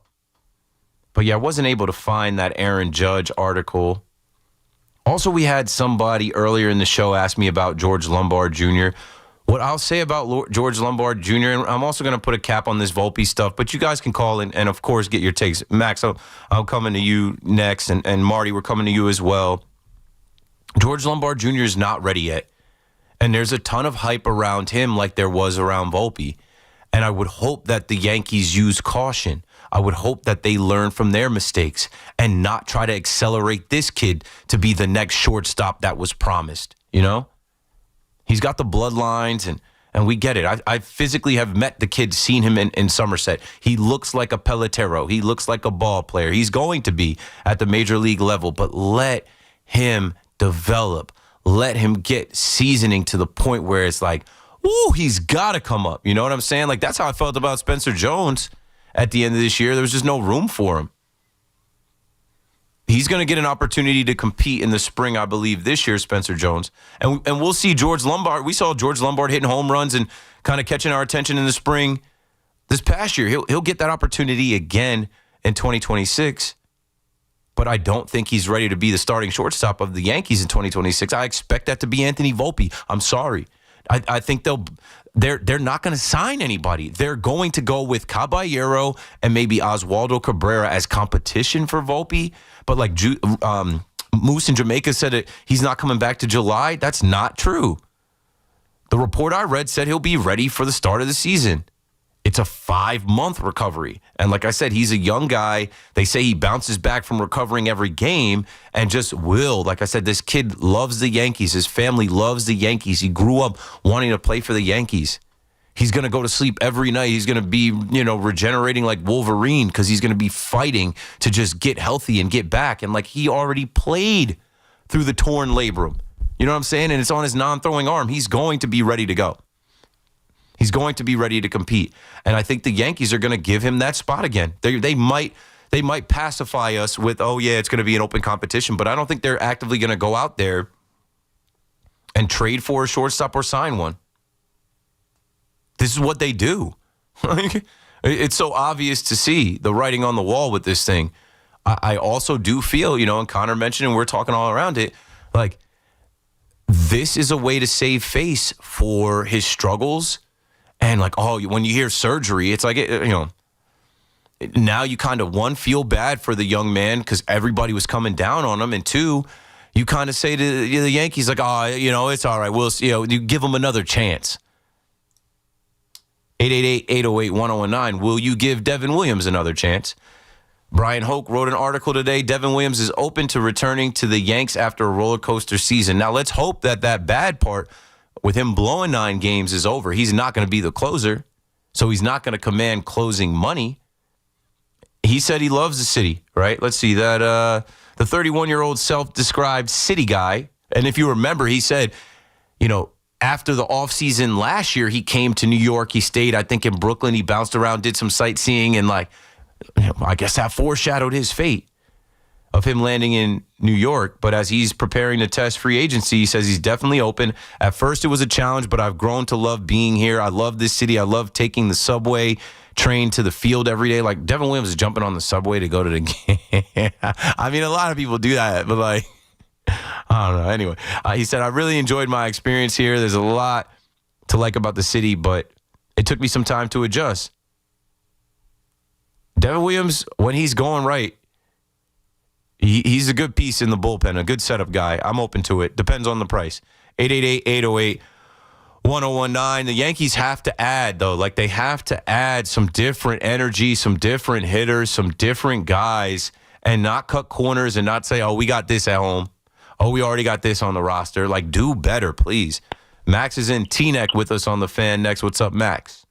But yeah, I wasn't able to find that Aaron Judge article. Also, we had somebody earlier in the show ask me about George Lombard Jr. What I'll say about George Lombard Jr., and I'm also going to put a cap on this Volpe stuff, but you guys can call and of course, get your takes. Max, I'm coming to you next, and Marty, we're coming to you as well. George Lombard Jr. is not ready yet, and there's a ton of hype around him like there was around Volpe, and I would hope that the Yankees use caution. I would hope that they learn from their mistakes and not try to accelerate this kid to be the next shortstop that was promised, He's got the bloodlines, and we get it. I physically have met the kid, seen him in Somerset. He looks like a Pelotero. He looks like a ball player. He's going to be at the major league level, but let him develop. Let him get seasoning to the point where it's like, ooh, he's got to come up. You know what I'm saying? Like, that's how I felt about Spencer Jones at the end of this year. There was just no room for him. He's going to get an opportunity to compete in the spring, I believe, this year, Spencer Jones. And we'll see George Lombard. We saw George Lombard hitting home runs and kind of catching our attention in the spring this past year. He'll get that opportunity again in 2026. But I don't think he's ready to be the starting shortstop of the Yankees in 2026. I expect that to be Anthony Volpe. I'm sorry. I think they're not going to sign anybody. They're going to go with Caballero and maybe Oswaldo Cabrera as competition for Volpe. But like Moose in Jamaica said it, he's not coming back to July. That's not true. The report I read said he'll be ready for the start of the season. It's a 5-month recovery. And like I said, he's a young guy. They say he bounces back from recovering every game and just will. Like I said, this kid loves the Yankees. His family loves the Yankees. He grew up wanting to play for the Yankees. He's going to go to sleep every night. He's going to be, regenerating like Wolverine because he's going to be fighting to just get healthy and get back. And like he already played through the torn labrum. You know what I'm saying? And it's on his non-throwing arm. He's going to be ready to go. He's going to be ready to compete. And I think the Yankees are going to give him that spot again. They might They might pacify us with, oh, yeah, it's going to be an open competition, but I don't think they're actively going to go out there and trade for a shortstop or sign one. This is what they do. It's so obvious to see the writing on the wall with this thing. I also do feel, and Connor mentioned, and we're talking all around it, like this is a way to save face for his struggles. And like, when you hear surgery, it's like, now you kind of, one, feel bad for the young man because everybody was coming down on him. And two, you kind of say to the Yankees, like, it's all right. We'll see. You give him another chance. 888-808-1019. Will you give Devin Williams another chance? Brian Hoke wrote an article today. Devin Williams is open to returning to the Yanks after a roller coaster season. Now, let's hope that bad part with him blowing 9 games is over. He's not going to be the closer, so he's not going to command closing money. He said he loves the city, right? Let's see that the 31-year-old self-described city guy. And if you remember, he said, after the offseason last year, he came to New York. He stayed, I think, in Brooklyn. He bounced around, did some sightseeing, and I guess that foreshadowed his fate of him landing in New York. But as he's preparing to test free agency, he says he's definitely open. At first, it was a challenge, but I've grown to love being here. I love this city. I love taking the subway train to the field every day. Like, Devin Williams is jumping on the subway to go to the game. I mean, a lot of people do that, but I don't know. Anyway, he said, I really enjoyed my experience here. There's a lot to like about the city, but it took me some time to adjust. Devin Williams, when he's going right, he's a good piece in the bullpen, a good setup guy. I'm open to it. Depends on the price. 888-808-1019. The Yankees have to add, though. Like, they have to add some different energy, some different hitters, some different guys, and not cut corners and not say, we got this at home. We already got this on the roster. Like, do better, please. Max is in Teaneck with us on the Fan next. What's up, Max?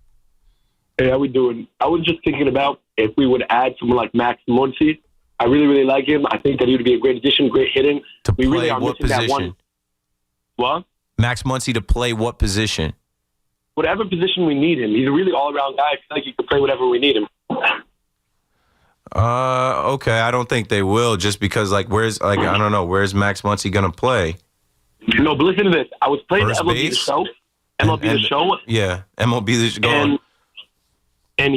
Hey, how we doing? I was just thinking about if we would add someone like Max Muncy. I really, really like him. I think that he would be a great addition, great hitting. We really are
what
missing
position?
that one. What?
Max Muncy to play what position?
Whatever position we need him. He's a really all-around guy. I feel like he can play whatever we need him.
Okay. I don't think they will just because, I don't know, where's Max Muncy going to play?
No, but listen to this. I was playing
First
the MLB
base?
The Show. The Show.
Yeah, MLB The Show.
And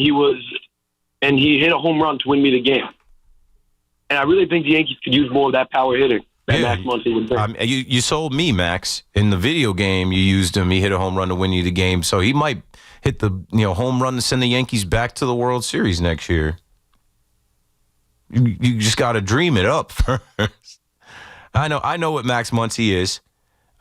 he hit a home run to win me the game. And I really think the Yankees could use more of that power hitting that Max Muncy would bring.
You sold me, Max. In the video game, you used him. He hit a home run to win you the game. So he might hit the home run to send the Yankees back to the World Series next year. You just got to dream it up first. I know what Max Muncy is.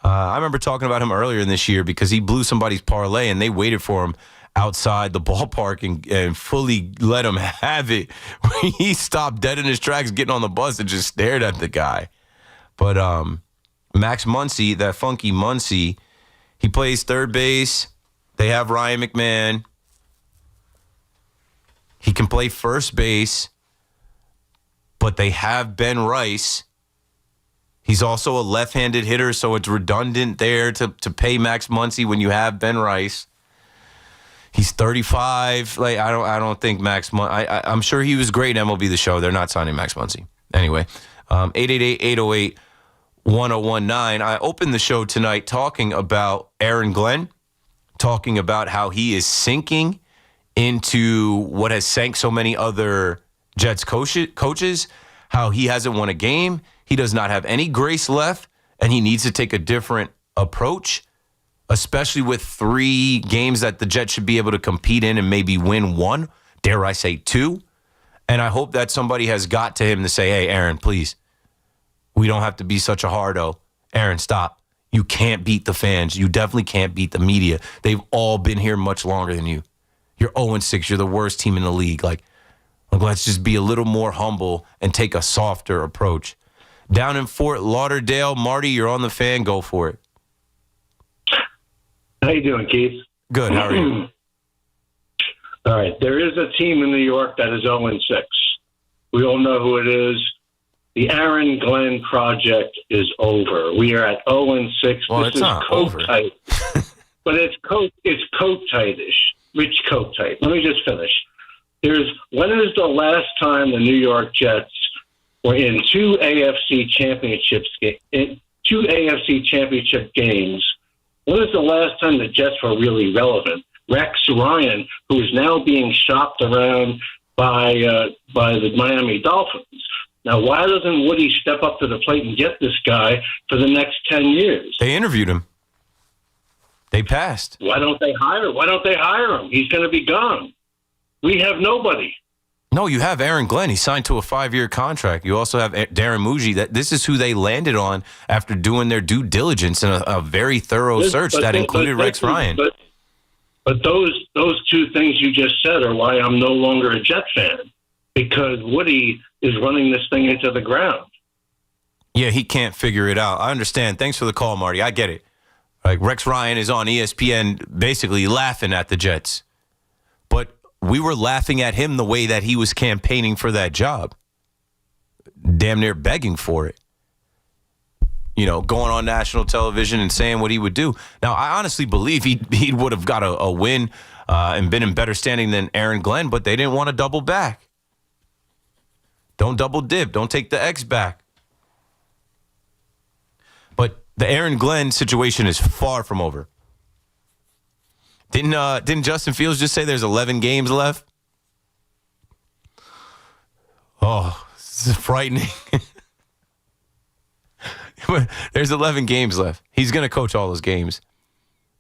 I remember talking about him earlier in this year because he blew somebody's parlay and they waited for him outside the ballpark and fully let him have it. He stopped dead in his tracks getting on the bus and just stared at the guy. But Max Muncy, that funky Muncy, he plays third base. They have Ryan McMahon. He can play first base, but they have Ben Rice. He's also a left-handed hitter, so it's redundant there to pay Max Muncy when you have Ben Rice. He's 35. I don't think Max Muncy. I'm sure he was great in MLB The Show. They're not signing Max Muncy. Anyway, 888-808-1019. I opened the show tonight talking about Aaron Glenn, talking about how he is sinking into what has sank so many other Jets coaches, how he hasn't won a game. He does not have any grace left, and he needs to take a different approach, especially with 3 games that the Jets should be able to compete in and maybe win 1, dare I say 2. And I hope that somebody has got to him to say, hey, Aaron, please, we don't have to be such a hardo. Aaron, stop. You can't beat the fans. You definitely can't beat the media. They've all been here much longer than you. You're 0-6. You're the worst team in the league. Like, let's just be a little more humble and take a softer approach. Down in Fort Lauderdale, Marty, you're on the Fan. Go for it.
How you doing, Keith?
Good. How are you?
All right. There is a team in New York that is 0-6. We all know who it is. The Aaron Glenn project is over. We are at 0-6.
Well,
this
it's
is
not
coat
over.
tight. But it's coat tightish. Rich coat tight. Let me just finish. When is the last time the New York Jets were in two AFC championship games? When was the last time the Jets were really relevant? Rex Ryan, who is now being shopped around by the Miami Dolphins. Now, why doesn't Woody step up to the plate and get this guy for the next 10 years?
They interviewed him. They passed.
Why don't they hire him? He's going to be gone. We have nobody.
No, you have Aaron Glenn. He signed to a 5-year contract. You also have Darren Muji. This is who they landed on after doing their due diligence and a very thorough search that included Rex Ryan.
But those two things you just said are why I'm no longer a Jet fan, because Woody is running this thing into the ground.
Yeah, he can't figure it out. I understand. Thanks for the call, Marty. I get it. Like Rex Ryan is on ESPN basically laughing at the Jets. But we were laughing at him the way that he was campaigning for that job. Damn near begging for it. You know, going on national television and saying what he would do. Now, I honestly believe he would have got a win and been in better standing than Aaron Glenn, but they didn't want to double back. Don't double dip. Don't take the X back. But the Aaron Glenn situation is far from over. Didn't Justin Fields just say there's 11 games left? Oh, this is frightening. There's 11 games left. He's going to coach all those games.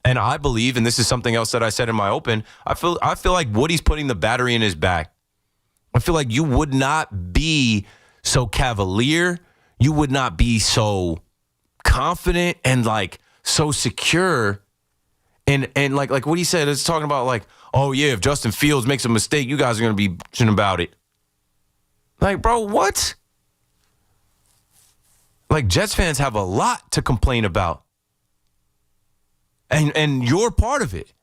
And I believe, and this is something else that I said in my open, I feel like Woody's putting the battery in his back. I feel like you would not be so cavalier. You would not be so confident and like so secure. And like what he said, it's talking about like, oh yeah, if Justin Fields makes a mistake, you guys are going to be bitching about it. Like, bro, what? Like, Jets fans have a lot to complain about. And you're part of it.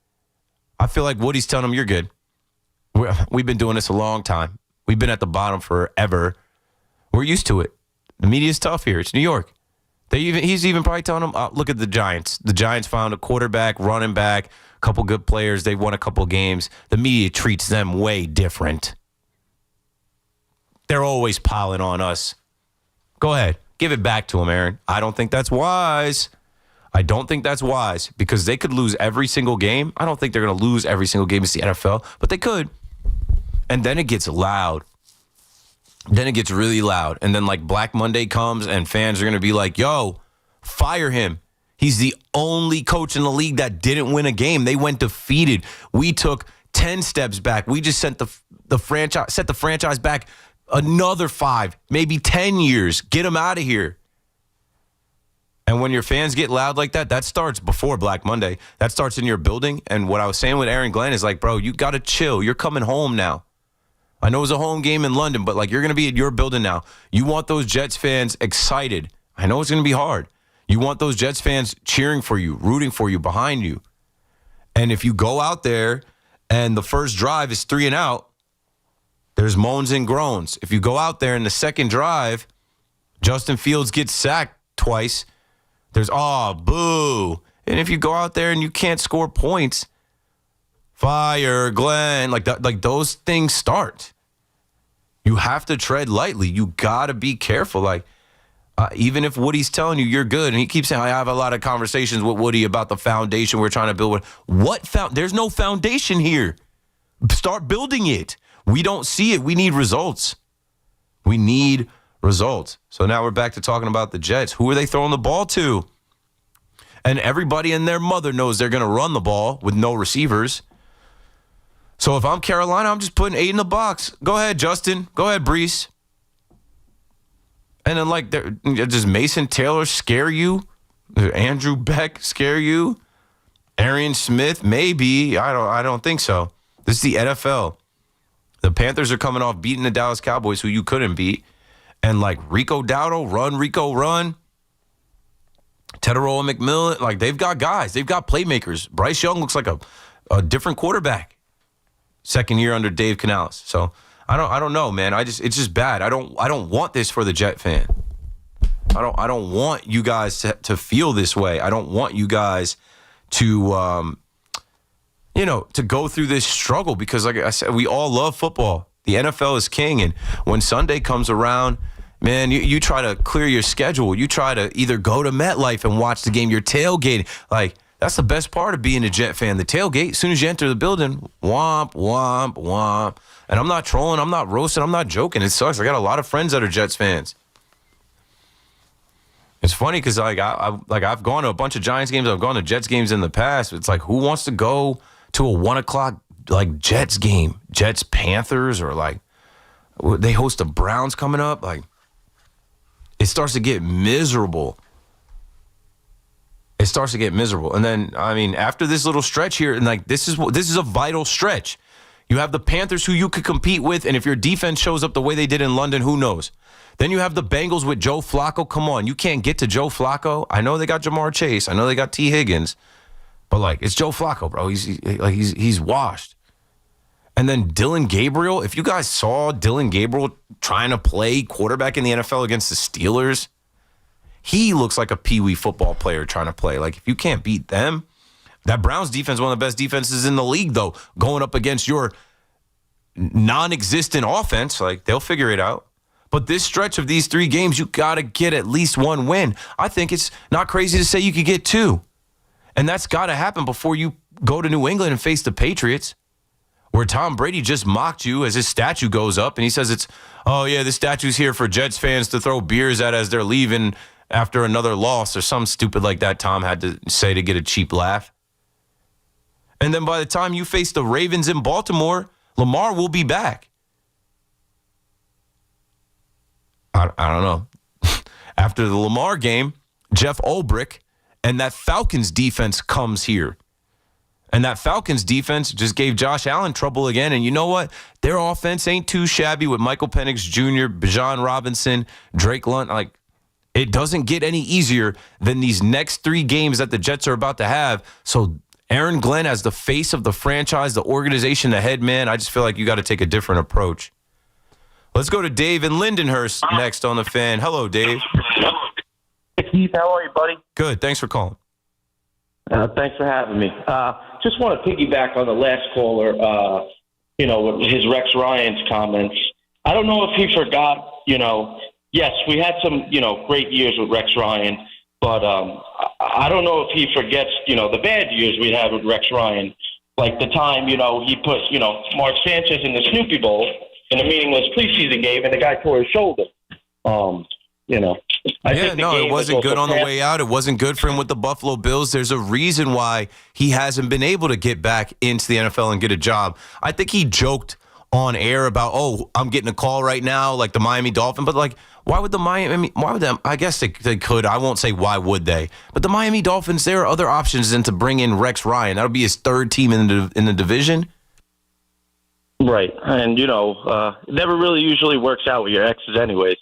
I feel like Woody's telling them, you're good. We've been doing this a long time. We've been at the bottom forever. We're used to it. The media's tough here. It's New York. He's even probably telling them, look at the Giants. The Giants found a quarterback, running back, a couple good players. They won a couple games. The media treats them way different. They're always piling on us. Go ahead. Give it back to them, Aaron. I don't think that's wise. I don't think that's wise because they could lose every single game. I don't think they're going to lose every single game. It's the NFL, but they could. And then it gets loud. Then it gets really loud. And then like Black Monday comes and fans are going to be like, yo, fire him. He's the only coach in the league that didn't win a game. They went defeated. We took 10 steps back. We just set the franchise back another 5, maybe 10 years. Get him out of here. And when your fans get loud like that, that starts before Black Monday. That starts in your building. And what I was saying with Aaron Glenn is like, bro, you got to chill. You're coming home now. I know it was a home game in London, but like you're going to be at your building now. You want those Jets fans excited. I know it's going to be hard. You want those Jets fans cheering for you, rooting for you, behind you. And if you go out there and the first drive is 3 and out, there's moans and groans. If you go out there in the second drive, Justin Fields gets sacked twice. There's, oh, boo. And if you go out there and you can't score points, fire, Glenn, like that, like those things start. You have to tread lightly. You got to be careful. Like, even if Woody's telling you you're good, and he keeps saying, I have a lot of conversations with Woody about the foundation we're trying to build. There's no foundation here. Start building it. We don't see it. We need results. We need results. So now we're back to talking about the Jets. Who are they throwing the ball to? And everybody and their mother knows they're going to run the ball with no receivers. So if I'm Carolina, I'm just putting 8 in the box. Go ahead, Justin. Go ahead, Brees. And then, like, does Mason Taylor scare you? Does Andrew Beck scare you? Arian Smith? Maybe. I don't think so. This is the NFL. The Panthers are coming off beating the Dallas Cowboys, who you couldn't beat. And, like, Rico Dowdle, run, Rico, run. Tedero and McMillan, like, they've got guys. They've got playmakers. Bryce Young looks like a different quarterback. Second year under Dave Canales. So, I don't know, man. It's just bad. I don't want this for the Jet fan. I don't want you guys to feel this way. I don't want you guys to to go through this struggle because, like I said, we all love football. The NFL is king, and when Sunday comes around, man, you try to clear your schedule. You try to either go to MetLife and watch the game. You're tailgating. Like, that's the best part of being a Jet fan. The tailgate, as soon as you enter the building, womp, womp, womp. And I'm not trolling. I'm not roasting. I'm not joking. It sucks. I got a lot of friends that are Jets fans. It's funny because I've gone to a bunch of Giants games. I've gone to Jets games in the past. It's like, who wants to go to a 1 o'clock like Jets game? Jets Panthers, or like they host the Browns coming up. Like, it starts to get miserable. It starts to get miserable. And then, I mean, after this little stretch here, and like this is a vital stretch. You have the Panthers who you could compete with, and if your defense shows up the way they did in London, who knows? Then you have the Bengals with Joe Flacco. Come on, you can't get to Joe Flacco. I know they got Jamar Chase. I know they got T. Higgins. But, like, it's Joe Flacco, bro. He's washed. And then Dylan Gabriel. If you guys saw Dylan Gabriel trying to play quarterback in the NFL against the Steelers, he looks like a peewee football player trying to play. Like, if you can't beat them, that Browns defense, one of the best defenses in the league, though, going up against your non-existent offense, like, they'll figure it out. But this stretch of these 3 games, you got to get at least 1 win. I think it's not crazy to say you could get 2. And that's got to happen before you go to New England and face the Patriots, where Tom Brady just mocked you as his statue goes up. And he says the statue's here for Jets fans to throw beers at as they're leaving after another loss, or something stupid like that Tom had to say to get a cheap laugh. And then by the time you face the Ravens in Baltimore, Lamar will be back. I don't know. After the Lamar game, Jeff Ulbrich and that Falcons defense comes here. And that Falcons defense just gave Josh Allen trouble again. And you know what? Their offense ain't too shabby with Michael Penix Jr., Bijan Robinson, Drake London. Like, it doesn't get any easier than these next 3 games that the Jets are about to have. So Aaron Glenn, as the face of the franchise, the organization, the head man, I just feel like you got to take a different approach. Let's go to Dave in Lindenhurst next on the Fan. Hello, Dave.
Hey, Keith, how are you, buddy?
Good. Thanks for calling.
Thanks for having me. Just want to piggyback on the last caller, with his Rex Ryan's comments. I don't know if he forgot, yes, we had some, great years with Rex Ryan, but I don't know if he forgets, the bad years we had with Rex Ryan. Like the time, he put, Mark Sanchez in the Snoopy Bowl in a meaningless preseason game, and the guy tore his shoulder.
It wasn't good on the way out. It wasn't good for him with the Buffalo Bills. There's a reason why he hasn't been able to get back into the NFL and get a job. I think he joked on air about, I'm getting a call right now, like the Miami Dolphins. But, like, why would them? I guess they could. I won't say why would they. But the Miami Dolphins, there are other options than to bring in Rex Ryan. That'll be his 3rd team in the division.
Right. And, it never really usually works out with your exes anyways.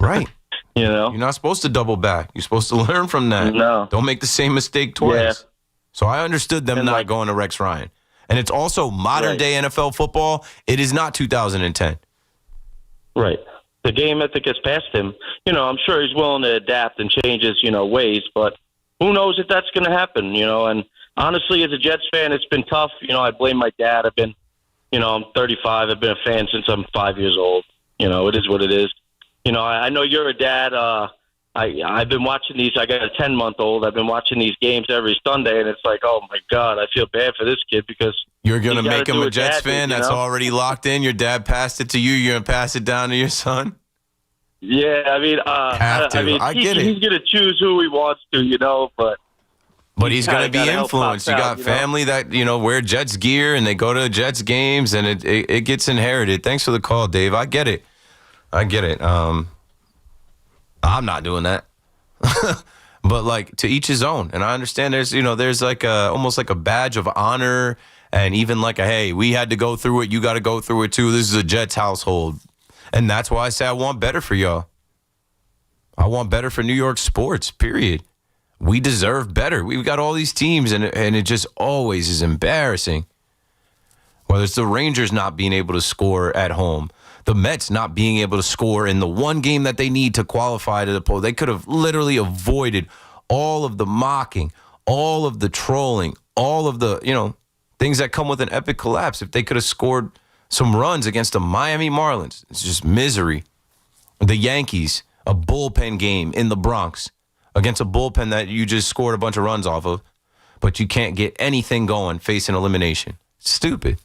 Right. You're not supposed to double back. You're supposed to learn from that.
No.
Don't make the same mistake twice.
Yeah.
So I understood them not going to Rex Ryan. And it's also modern day NFL football. It is not 2010.
Right. The game ethic has passed him. I'm sure he's willing to adapt and change his, ways, but who knows if that's going to happen, and honestly, as a Jets fan, it's been tough. I blame my dad. I've been, I'm 35. I've been a fan since I'm 5 years old. It is what it is. I know you're a dad. I've been watching these. I got a 10-month-old. I've been watching these games every Sunday, and it's like, oh, my God, I feel bad for this kid because
you're going to make him a Jets fan? That's already locked in? Your dad passed it to you. You're going to pass it down to your son?
Yeah, I get it. He's going to choose who he wants to,
But he's going to be influenced. You got family that, wear Jets gear, and they go to Jets games, and it gets inherited. Thanks for the call, Dave. I get it. I'm not doing that. But, like, to each his own. And I understand there's like almost like a badge of honor, and even like hey, we had to go through it. You got to go through it too. This is a Jets household. And that's why I say I want better for y'all. I want better for New York sports, period. We deserve better. We've got all these teams, and it just always is embarrassing. Whether it's the Rangers not being able to score at home, the Mets not being able to score in the one game that they need to qualify to the poll. They could have literally avoided all of the mocking, all of the trolling, all of the, Things that come with an epic collapse. If they could have scored some runs against the Miami Marlins, it's just misery. The Yankees, a bullpen game in the Bronx against a bullpen that you just scored a bunch of runs off of, but you can't get anything going facing elimination. It's stupid.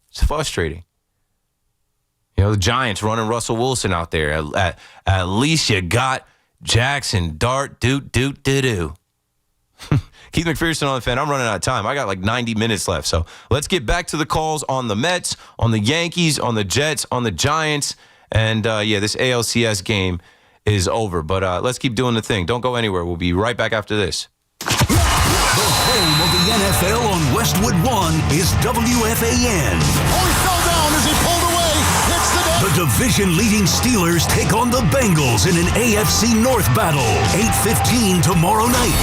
It's frustrating. You know, the Giants running Russell Wilson out there. At least you got Jackson, Dart, Keith McPherson on the fan. I'm running out of time. I got like 90 minutes left. So let's get back to the calls on the Mets, on the Yankees, on the Jets, on the Giants. And, this ALCS game is over. But let's keep doing the thing. Don't go anywhere. We'll be right back after this.
The home of the NFL on Westwood 1 is WFAN.
Oh, he fell down as he pulled away. Hits the net.
The division-leading Steelers take on the Bengals in an AFC North battle. 8:15 tomorrow night.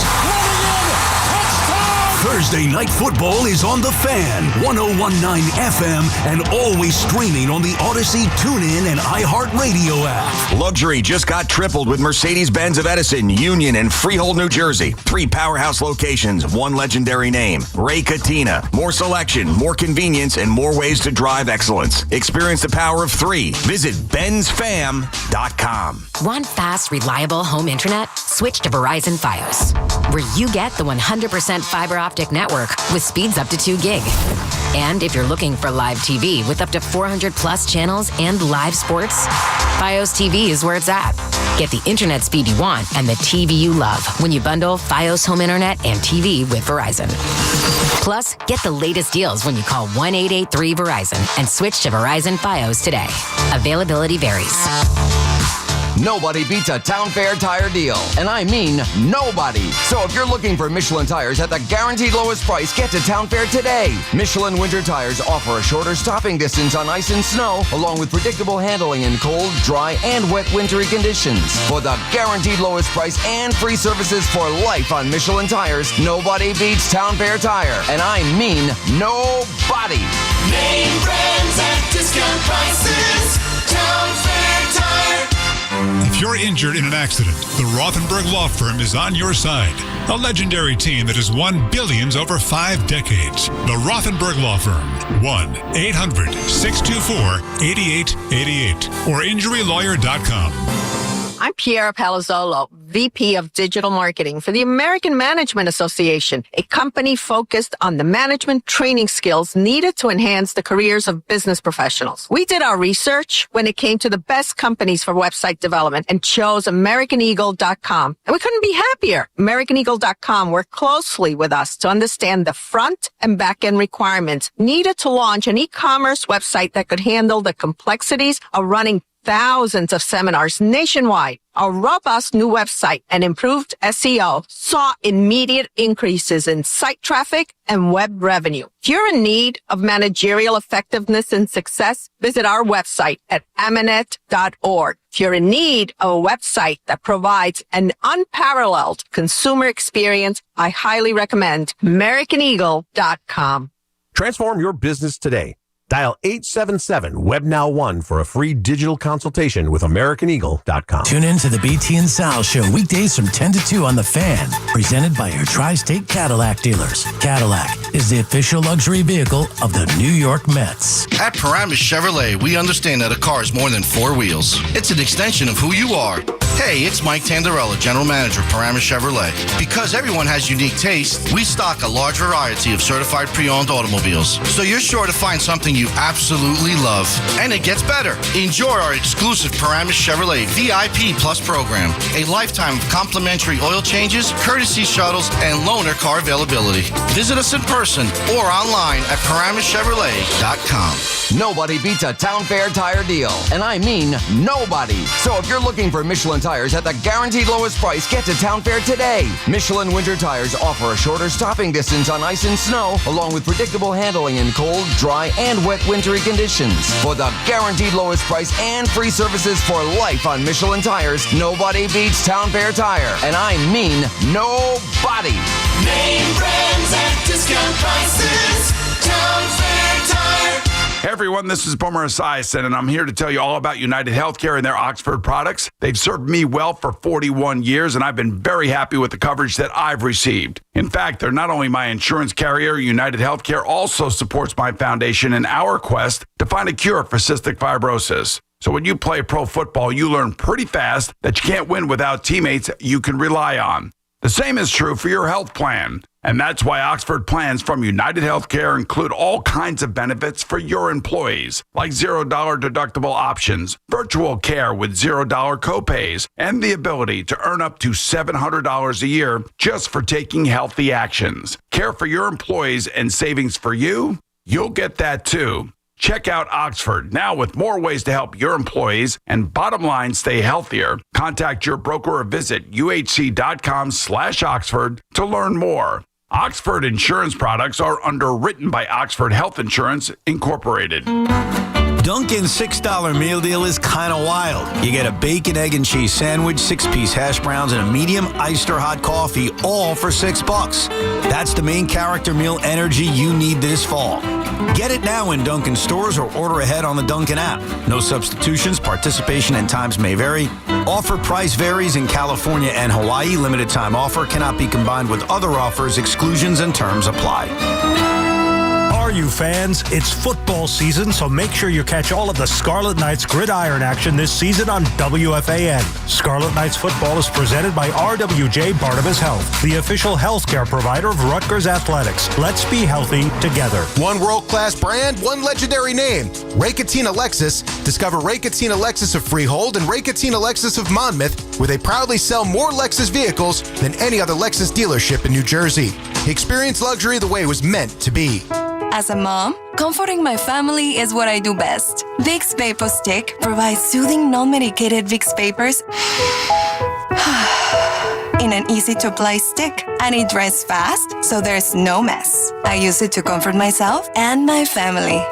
Thursday Night Football is on The Fan, 101.9 FM, and always streaming on the Odyssey, TuneIn, and iHeartRadio app.
Luxury just got tripled with Mercedes-Benz of Edison, Union, and Freehold, New Jersey. 3 powerhouse locations, 1 legendary name. Ray Katina. More selection, more convenience, and more ways to drive excellence. Experience the power of 3. Visit benzfam.com.
Want fast, reliable home internet? Switch to Verizon Fios, where you get the 100% fiber optic network with speeds up to 2 gig. And if you're looking for live TV with up to 400 plus channels and live sports, Fios TV is where it's at. Get the internet speed you want and the TV you love when you bundle Fios home internet and TV with Verizon. Plus, get the latest deals when you call 1-883-VERIZON and switch to Verizon Fios today. Availability varies.
Nobody beats a Town Fair tire deal, and I mean nobody. So if you're looking for Michelin tires at the guaranteed lowest price, get to Town Fair today. Michelin winter tires offer a shorter stopping distance on ice and snow, along with predictable handling in cold, dry, and wet wintry conditions. For the guaranteed lowest price and free services for life on Michelin tires, nobody beats Town Fair tire, and I mean nobody.
Name brands at discount prices. Town Fair Tire.
If you're injured in an accident, the Rothenberg Law Firm is on your side. A legendary team that has won billions over 5 decades. The Rothenberg Law Firm. 1-800-624-8888 or injurylawyer.com.
I'm Piera Palazzolo, VP of Digital Marketing for the American Management Association, a company focused on the management training skills needed to enhance the careers of business professionals. We did our research when it came to the best companies for website development and chose AmericanEagle.com. And we couldn't be happier. AmericanEagle.com worked closely with us to understand the front and back end requirements needed to launch an e-commerce website that could handle the complexities of running thousands of seminars nationwide. Our robust new website and improved SEO saw immediate increases in site traffic and web revenue. If you're in need of managerial effectiveness and success, visit our website at amanet.org. If you're in need of a website that provides an unparalleled consumer experience, I highly recommend AmericanEagle.com.
Transform your business today. Dial 877-WebNow1 for a free digital consultation with AmericanEagle.com.
Tune in to the BT and Sal Show weekdays from 10 to 2 on The Fan, presented by your tri-state Cadillac dealers. Cadillac is the official luxury vehicle of the New York Mets.
At Paramus Chevrolet, we understand that a car is more than 4 wheels. It's an extension of who you are. Hey, it's Mike Tandarella, General Manager of Paramus Chevrolet. Because everyone has unique taste, we stock a large variety of certified pre-owned automobiles. So you're sure to find something you absolutely love. And it gets better. Enjoy our exclusive Paramus Chevrolet VIP Plus program. A lifetime of complimentary oil changes, courtesy shuttles, and loaner car availability. Visit us in person or online at ParamusChevrolet.com.
Nobody beats a Town Fair tire deal, and I mean nobody. So if you're looking for Michelin tires at the guaranteed lowest price, get to Town Fair today. Michelin winter tires offer a shorter stopping distance on ice and snow, along with predictable handling in cold, dry, and wet wintry conditions. For the guaranteed lowest price and free services for life on Michelin tires, nobody beats Town Fair tire, and I mean nobody.
Name brands at discount prices. Town Fair Tire.
Hair
everyone, this is Boomer Esiason, and I'm here to tell you all about United Healthcare and their Oxford products. They've served me well for 41 years, and I've been very happy with the coverage that I've received. In fact, they're not only my insurance carrier, United Healthcare also supports my foundation in our quest to find a cure for cystic fibrosis. So when you play pro football, you learn pretty fast that you can't win without teammates you can rely on. The same is true for your health plan. And that's why Oxford plans from United Healthcare include all kinds of benefits for your employees, like $0 deductible options, virtual care with $0 copays, and the ability to earn up to $700 a year just for taking healthy actions. Care for your employees and savings for you? You'll get that too. Check out Oxford now with more ways to help your employees and bottom line stay healthier. Contact your broker or visit uhc.com/Oxford to learn more. Oxford insurance products are underwritten by Oxford Health Insurance Incorporated.
Dunkin's $6 meal deal is kind of wild. You get a bacon, egg, and cheese sandwich, 6-piece hash browns, and a medium iced or hot coffee, all for $6. That's the main character meal energy you need this fall. Get it now in Dunkin' stores or order ahead on the Dunkin' app. No substitutions, participation and times may vary. Offer price varies in California and Hawaii. Limited time offer cannot be combined with other offers. Exclusions and terms apply.
Are you fans? It's football season, so make sure you catch all of the Scarlet Knights gridiron action this season on WFAN. Scarlet Knights football is presented by RWJ Barnabas Health, the official healthcare provider of Rutgers Athletics. Let's be healthy together.
One world-class brand, one legendary name. Raketina Lexus. Discover Raketina Lexus of Freehold and Raketina Lexus of Monmouth, where they proudly sell more Lexus vehicles than any other Lexus dealership in New Jersey. Experience luxury the way it was meant to be.
As a mom, comforting my family is what I do best. Vicks Vapor Stick provides soothing, non-medicated Vicks Vapors in an easy-to-apply stick, and it dries fast, so there's no mess. I use it to comfort myself and my family.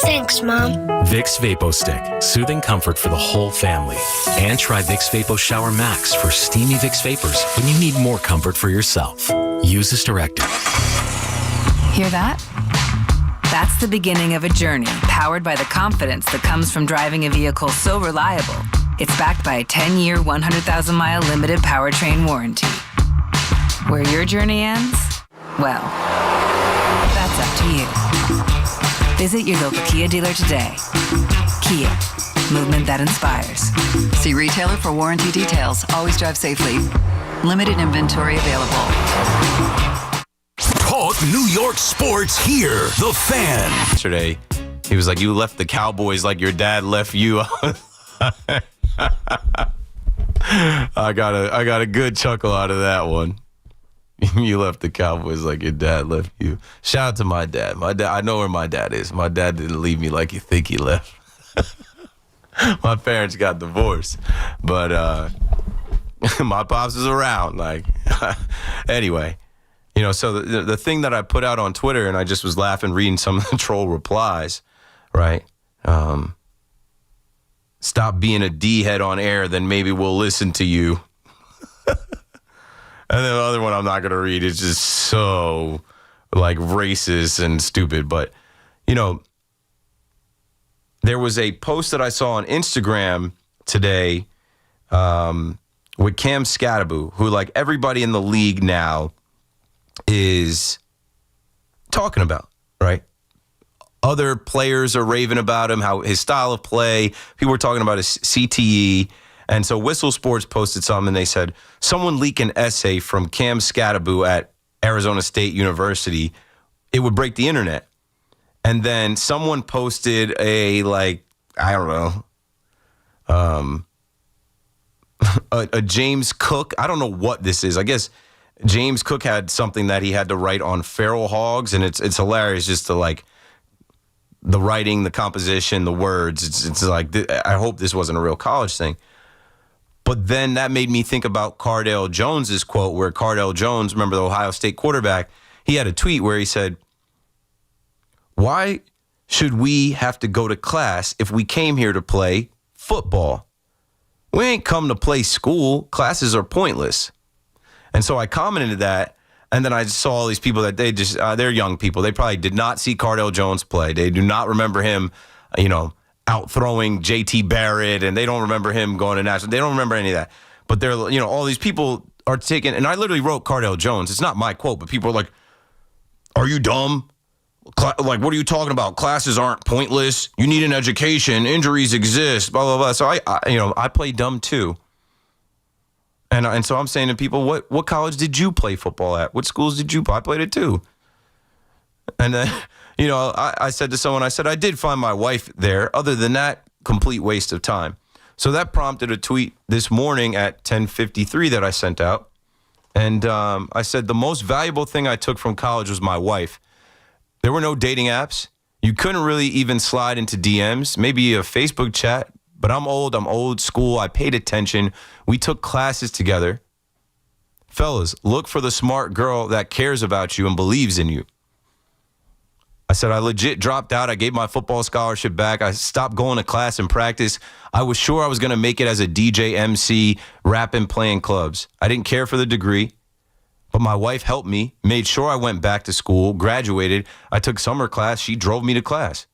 Thanks, Mom.
Vicks Vapo Stick, soothing comfort for the whole family. And try Vicks Vapo Shower Max for steamy Vicks Vapors when you need more comfort for yourself. Use as directed.
Hear that? That's the beginning of a journey powered by the confidence that comes from driving a vehicle so reliable. It's backed by a 10-year, 100,000-mile limited powertrain warranty. Where your journey ends? Well, that's up to you. Visit your local Kia dealer today. Kia, movement that inspires.
See retailer for warranty details. Always drive safely. Limited inventory available.
Talk New York sports here. The Fan.
Yesterday, he was like, "You left the Cowboys like your dad left you." I got a good chuckle out of that one. You left the Cowboys like your dad left you. Shout out to my dad. My dad, I know where my dad is. My dad didn't leave me like you think he left. My parents got divorced, but my pops is around. Like, anyway, you know. So the thing that I put out on Twitter, and I just was laughing reading some of the troll replies, right? Stop being a D-head on air, then maybe we'll listen to you. And then the other one I'm not going to read. It's just so, like, racist and stupid. But, you know, there was a post that I saw on Instagram today with Cam Scatteraboo, who, like, everybody in the league now is talking about, right? Other players are raving about him, how his style of play. People were talking about his CTE. And so Whistle Sports posted something, and they said, someone leak an essay from Cam Scatteraboo at Arizona State University, it would break the internet. And then someone posted a, like, I don't know, a James Cook. I don't know what this is. I guess James Cook had something that he had to write on feral hogs, and it's hilarious just to, like, the writing, the composition, the words. It's like, I hope this wasn't a real college thing. But then that made me think about Cardale Jones's quote, where Cardale Jones, remember the Ohio State quarterback, he had a tweet where he said, "Why should we have to go to class if we came here to play football? We ain't come to play school. Classes are pointless." And so I commented that. And then I saw all these people that they're young people. They probably did not see Cardale Jones play. They do not remember him, out throwing J.T. Barrett, and they don't remember him going to national. They don't remember any of that. But they're, all these people are taking, and I literally wrote Cardale Jones. It's not my quote, but people are like, "Are you dumb? Like, what are you talking about? Classes aren't pointless. You need an education. Injuries exist. Blah blah blah." So I play dumb too. And so I'm saying to people, what college did you play football at? What schools did you play? I played it too. And then, I said to someone, I did find my wife there. Other than that, complete waste of time. So that prompted a tweet this morning at 10:53 that I sent out. And I said, the most valuable thing I took from college was my wife. There were no dating apps. You couldn't really even slide into DMs, maybe a Facebook chat. But I'm old school. I paid attention. We took classes together. Fellas, look for the smart girl that cares about you and believes in you. I said, I legit dropped out. I gave my football scholarship back. I stopped going to class and practice. I was sure I was going to make it as a DJ, MC, rapping, playing clubs. I didn't care for the degree, but my wife helped me, made sure I went back to school, graduated. I took summer class. She drove me to class.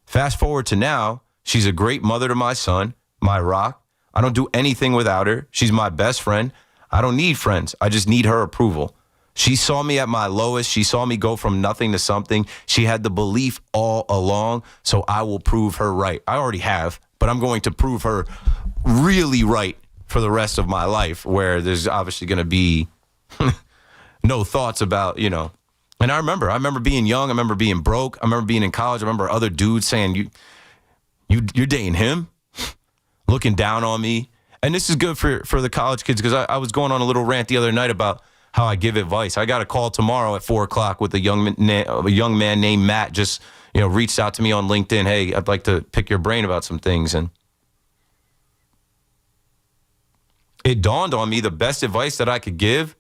Fast forward to now, she's a great mother to my son, my rock. I don't do anything without her. She's my best friend. I don't need friends. I just need her approval. She saw me at my lowest. She saw me go from nothing to something. She had the belief all along, so I will prove her right. I already have, but I'm going to prove her really right for the rest of my life, where there's obviously going to be no thoughts about, And I remember being young. I remember being broke. I remember being in college. I remember other dudes saying, You're dating him? Looking down on me. And this is good for the college kids, because I was going on a little rant the other night about how I give advice. I got a call tomorrow at 4 o'clock with a young man named Matt. Just reached out to me on LinkedIn. Hey, I'd like to pick your brain about some things. And it dawned on me the best advice that I could give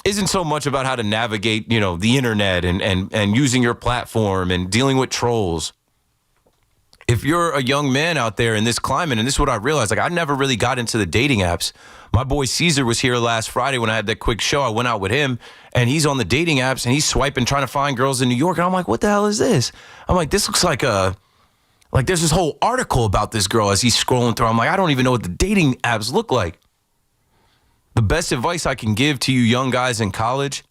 isn't so much about how to navigate, the internet and using your platform and dealing with trolls. If you're a young man out there in this climate, and this is what I realized, I never really got into the dating apps. My boy Caesar was here last Friday when I had that quick show. I went out with him, and he's on the dating apps, and he's swiping, trying to find girls in New York. And I'm like, what the hell is this? I'm like, this looks like there's this whole article about this girl as he's scrolling through. I'm like, I don't even know what the dating apps look like. The best advice I can give to you young guys in college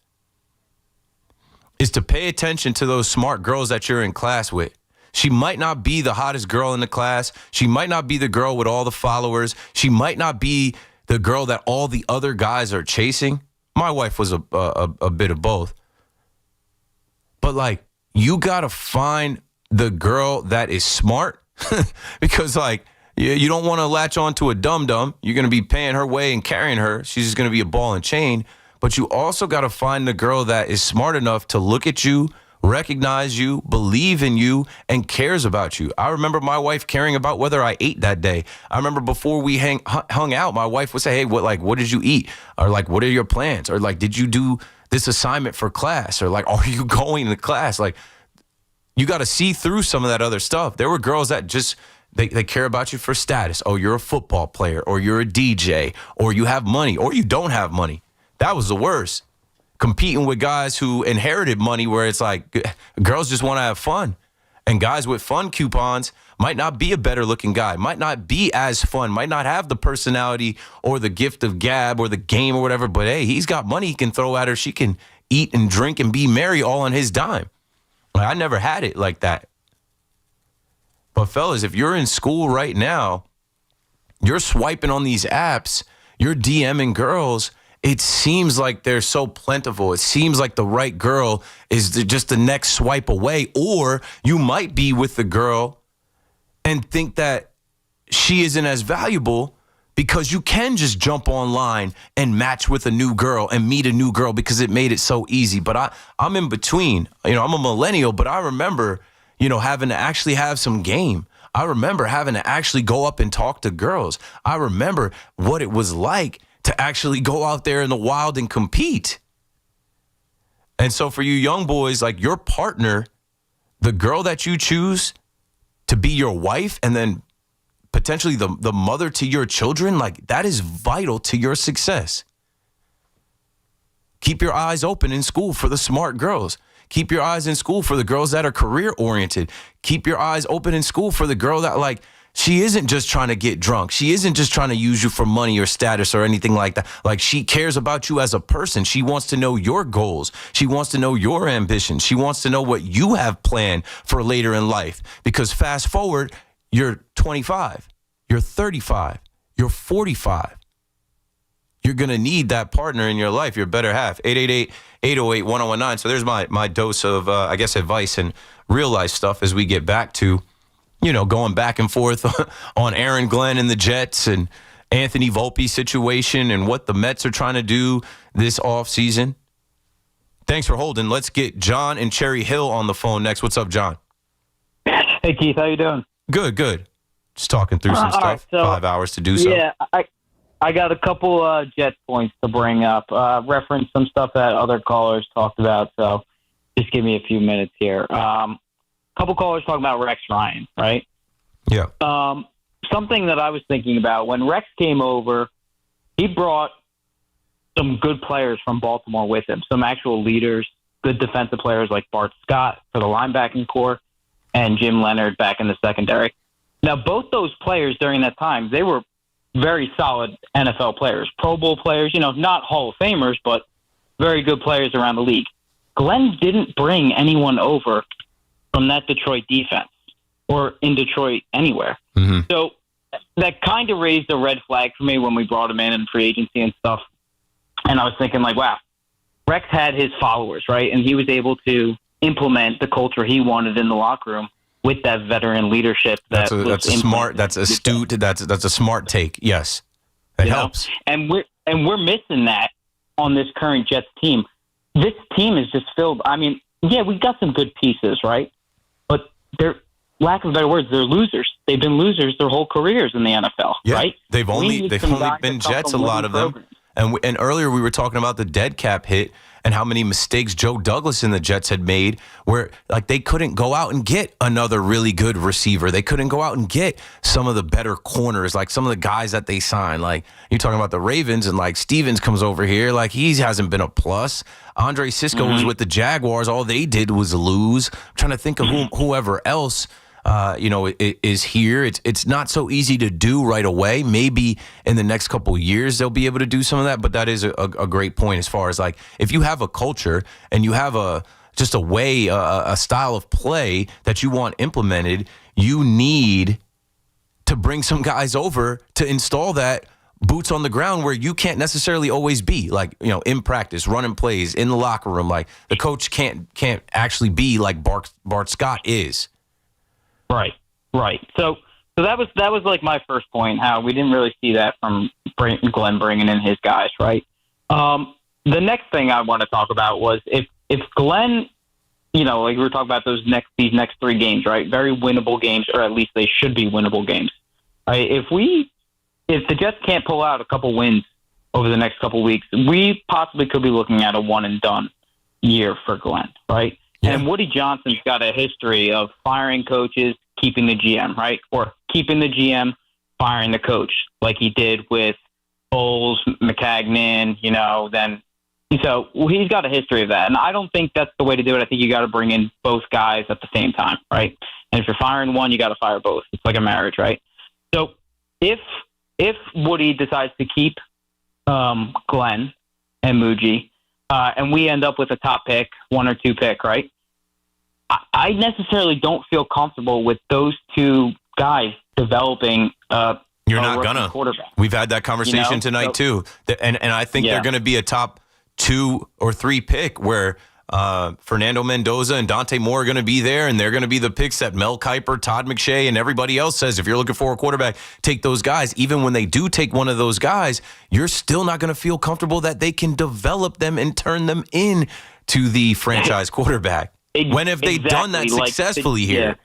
is to pay attention to those smart girls that you're in class with. She might not be the hottest girl in the class. She might not be the girl with all the followers. She might not be the girl that all the other guys are chasing. My wife was a bit of both. But you got to find the girl that is smart because you don't want to latch on to a dum-dum. You're going to be paying her way and carrying her. She's just going to be a ball and chain. But you also got to find the girl that is smart enough to look at you, recognize you, believe in you, and cares about you. I remember my wife caring about whether I ate that day. I remember before we hung out, my wife would say, hey, what did you eat? Or what are your plans? Or did you do this assignment for class? Or are you going to class? You got to see through some of that other stuff. There were girls that just, they care about you for status. Oh, you're a football player, or you're a DJ, or you have money, or you don't have money. That was the worst. Competing with guys who inherited money, where it's girls just want to have fun. And guys with fun coupons might not be a better looking guy, might not be as fun, might not have the personality or the gift of gab or the game or whatever. But hey, he's got money he can throw at her. She can eat and drink and be merry all on his dime. I never had it like that. But fellas, if you're in school right now, you're swiping on these apps, you're DMing girls. It seems like they're so plentiful. It seems like the right girl is just the next swipe away. Or you might be with the girl and think that she isn't as valuable because you can just jump online and match with a new girl and meet a new girl because it made it so easy. But I'm in between. I'm a millennial, but I remember, having to actually have some game. I remember having to actually go up and talk to girls. I remember what it was like to actually go out there in the wild and compete. And so for you young boys, your partner, the girl that you choose to be your wife and then potentially the mother to your children, that is vital to your success. Keep your eyes open in school for the smart girls. Keep your eyes in school for the girls that are career-oriented. Keep your eyes open in school for the girl that, like, she isn't just trying to get drunk. She isn't just trying to use you for money or status or anything like that. Like, she cares about you as a person. She wants to know your goals. She wants to know your ambitions. She wants to know what you have planned for later in life. Because fast forward, you're 25, you're 35, you're 45. You're going to need that partner in your life, your better half. 888-808-1019. So there's my dose of, I guess, advice and real life stuff as we get back to, you know, going back and forth on Aaron Glenn and the Jets and Anthony Volpe situation and what the Mets are trying to do this offseason. Thanks for holding. Let's get John and Cherry Hill on the phone next. What's up, John?
Hey, Keith. How you doing?
Good. Just talking through some stuff.
Right, so,
5 hours to do so.
Yeah, I got a couple Jets points to bring up. Reference some stuff that other callers talked about, so just give me a few minutes here. Couple callers talking about Rex Ryan, right?
Yeah.
Something that I was thinking about, when Rex came over, he brought some good players from Baltimore with him, some actual leaders, good defensive players like Bart Scott for the linebacking core and Jim Leonard back in the secondary. Now, both those players during that time, they were very solid NFL players, Pro Bowl players, you know, not Hall of Famers, but very good players around the league. Glenn didn't bring anyone over from that Detroit defense or in Detroit anywhere.
Mm-hmm.
So that kind of raised a red flag for me when we brought him in free agency and stuff. And I was thinking, like, wow, Rex had his followers, right? And he was able to implement the culture he wanted in the locker room with that veteran leadership.
That's astute. That's a smart take. Yes, that helps.
And we're missing that on this current Jets team. This team is just filled. I mean, yeah, we got some good pieces, right? But they're, lack of better words, they're losers. They've been losers their whole careers in the NFL, right?
They've only been Jets, a lot of them. And earlier we were talking about the dead cap hit and how many mistakes Joe Douglas and the Jets had made where, like, they couldn't go out and get another really good receiver. They couldn't go out and get some of the better corners, like some of the guys that they signed. Like, you're talking about the Ravens, and, like, Stevens comes over here. Like, he hasn't been a plus. Andre Sisco was with the Jaguars. All they did was lose. I'm trying to think of whoever else is here. It's not so easy to do right away. Maybe in the next couple of years they'll be able to do some of that, but that is a great point as far as, like, if you have a culture and you have a way, a style of play that you want implemented, you need to bring some guys over to install that boots on the ground where you can't necessarily always be, like, you know, in practice, running plays, in the locker room. Like, the coach can't actually be like Bart Scott is.
Right. So that was like my first point, how we didn't really see that from Glenn bringing in his guys, right? The next thing I want to talk about was if Glenn, you know, like we were talking about these next three games, right? Very winnable games, or at least they should be winnable games. Right? If the Jets can't pull out a couple wins over the next couple weeks, we possibly could be looking at a one and done year for Glenn, right? Yeah. And Woody Johnson's got a history of firing coaches, keeping the GM, right? Or keeping the GM, firing the coach, like he did with Bowles, McCagnon, you know, so he's got a history of that. And I don't think that's the way to do it. I think you got to bring in both guys at the same time, right? And if you're firing one, you got to fire both. It's like a marriage, right? So if Woody decides to keep Glenn and Muji, and we end up with a top pick, 1 or 2 pick, right? I necessarily don't feel comfortable with those two guys developing
You're not gonna.
Quarterback.
We've had that conversation tonight too, and I think they're going to be a top 2 or 3 pick where Fernando Mendoza and Dante Moore are going to be there, and they're going to be the picks that Mel Kiper, Todd McShay, and everybody else says, if you're looking for a quarterback, take those guys. Even when they do take one of those guys, you're still not going to feel comfortable that they can develop them and turn them into the franchise quarterback. When have they done that successfully here?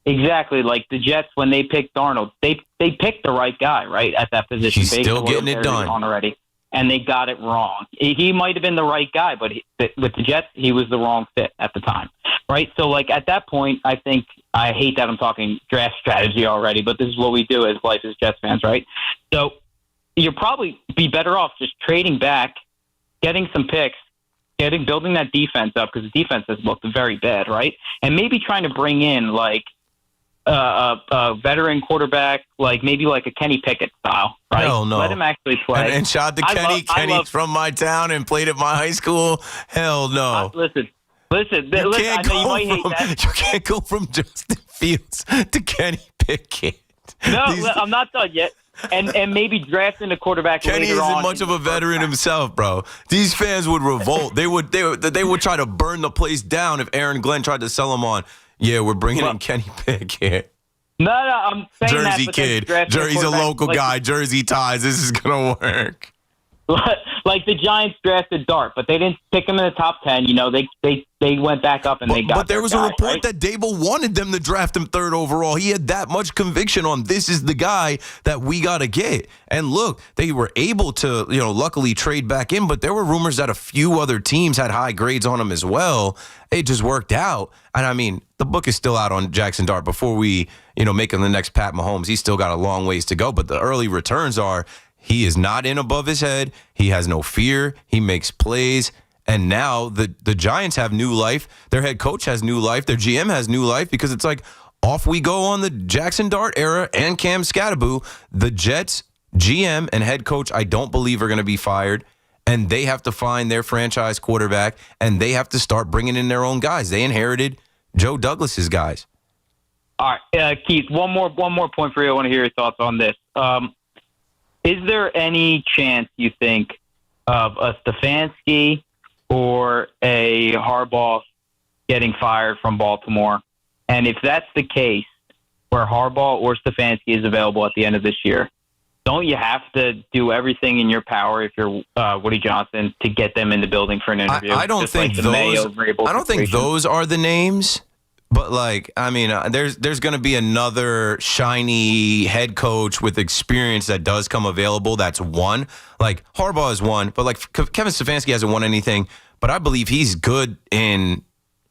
Yeah. Exactly. Like the Jets, when they picked Darnold, they picked the right guy, right, at that position.
He's still getting it done.
Already. And they got it wrong. He might have been the right guy, but with the Jets, he was the wrong fit at the time, right? So, like, at that point, I think, I hate that I'm talking draft strategy already, but this is what we do as life as Jets fans, right? So you'll probably be better off just trading back getting some picks, building that defense up, because the defense has looked very bad, right? And maybe trying to bring in like a veteran quarterback, like maybe like a Kenny Pickett style, right?
Hell no.
Let him actually play.
And shout out to Kenny. Kenny's from my town and played at my high school. Hell no.
Listen. I know you might hate that.
You can't go from Justin Fields to Kenny Pickett.
No, I'm not done yet. And maybe drafting a quarterback.
Kenny
later
isn't
on
much of a veteran himself, bro. These fans would revolt. They would try to burn the place down if Aaron Glenn tried to sell him on. Yeah, we're bringing in Kenny Pickett.
No, I'm saying
Jersey
that,
kid. He's a local
like,
guy. Jersey ties. This is gonna work.
Like the Giants drafted Dart, but they didn't pick him in the top 10. You know, they went back up and they got.
But there was a report
right?
that Dable wanted them to draft him 3rd overall. He had that much conviction on this is the guy that we got to get. And look, they were able to, luckily trade back in. But there were rumors that a few other teams had high grades on him as well. It just worked out. And I mean, the book is still out on Jackson Dart. Before we, make him the next Pat Mahomes, he's still got a long ways to go. But the early returns are. He is not in above his head. He has no fear. He makes plays. And now the Giants have new life. Their head coach has new life. Their GM has new life because it's like off we go on the Jackson Dart era and Cam Scattaboo. The Jets GM and head coach I don't believe are going to be fired. And they have to find their franchise quarterback. And they have to start bringing in their own guys. They inherited Joe Douglas's guys.
All right, Keith, one more point for you. I want to hear your thoughts on this. Is there any chance, you think, of a Stefanski or a Harbaugh getting fired from Baltimore? And if that's the case, where Harbaugh or Stefanski is available at the end of this year, don't you have to do everything in your power if you're Woody Johnson to get them in the building for an interview?
I don't think those are the names. But, there's going to be another shiny head coach with experience that does come available. That's one. Like, Harbaugh is one. But, Kevin Stefanski hasn't won anything. But I believe he's good in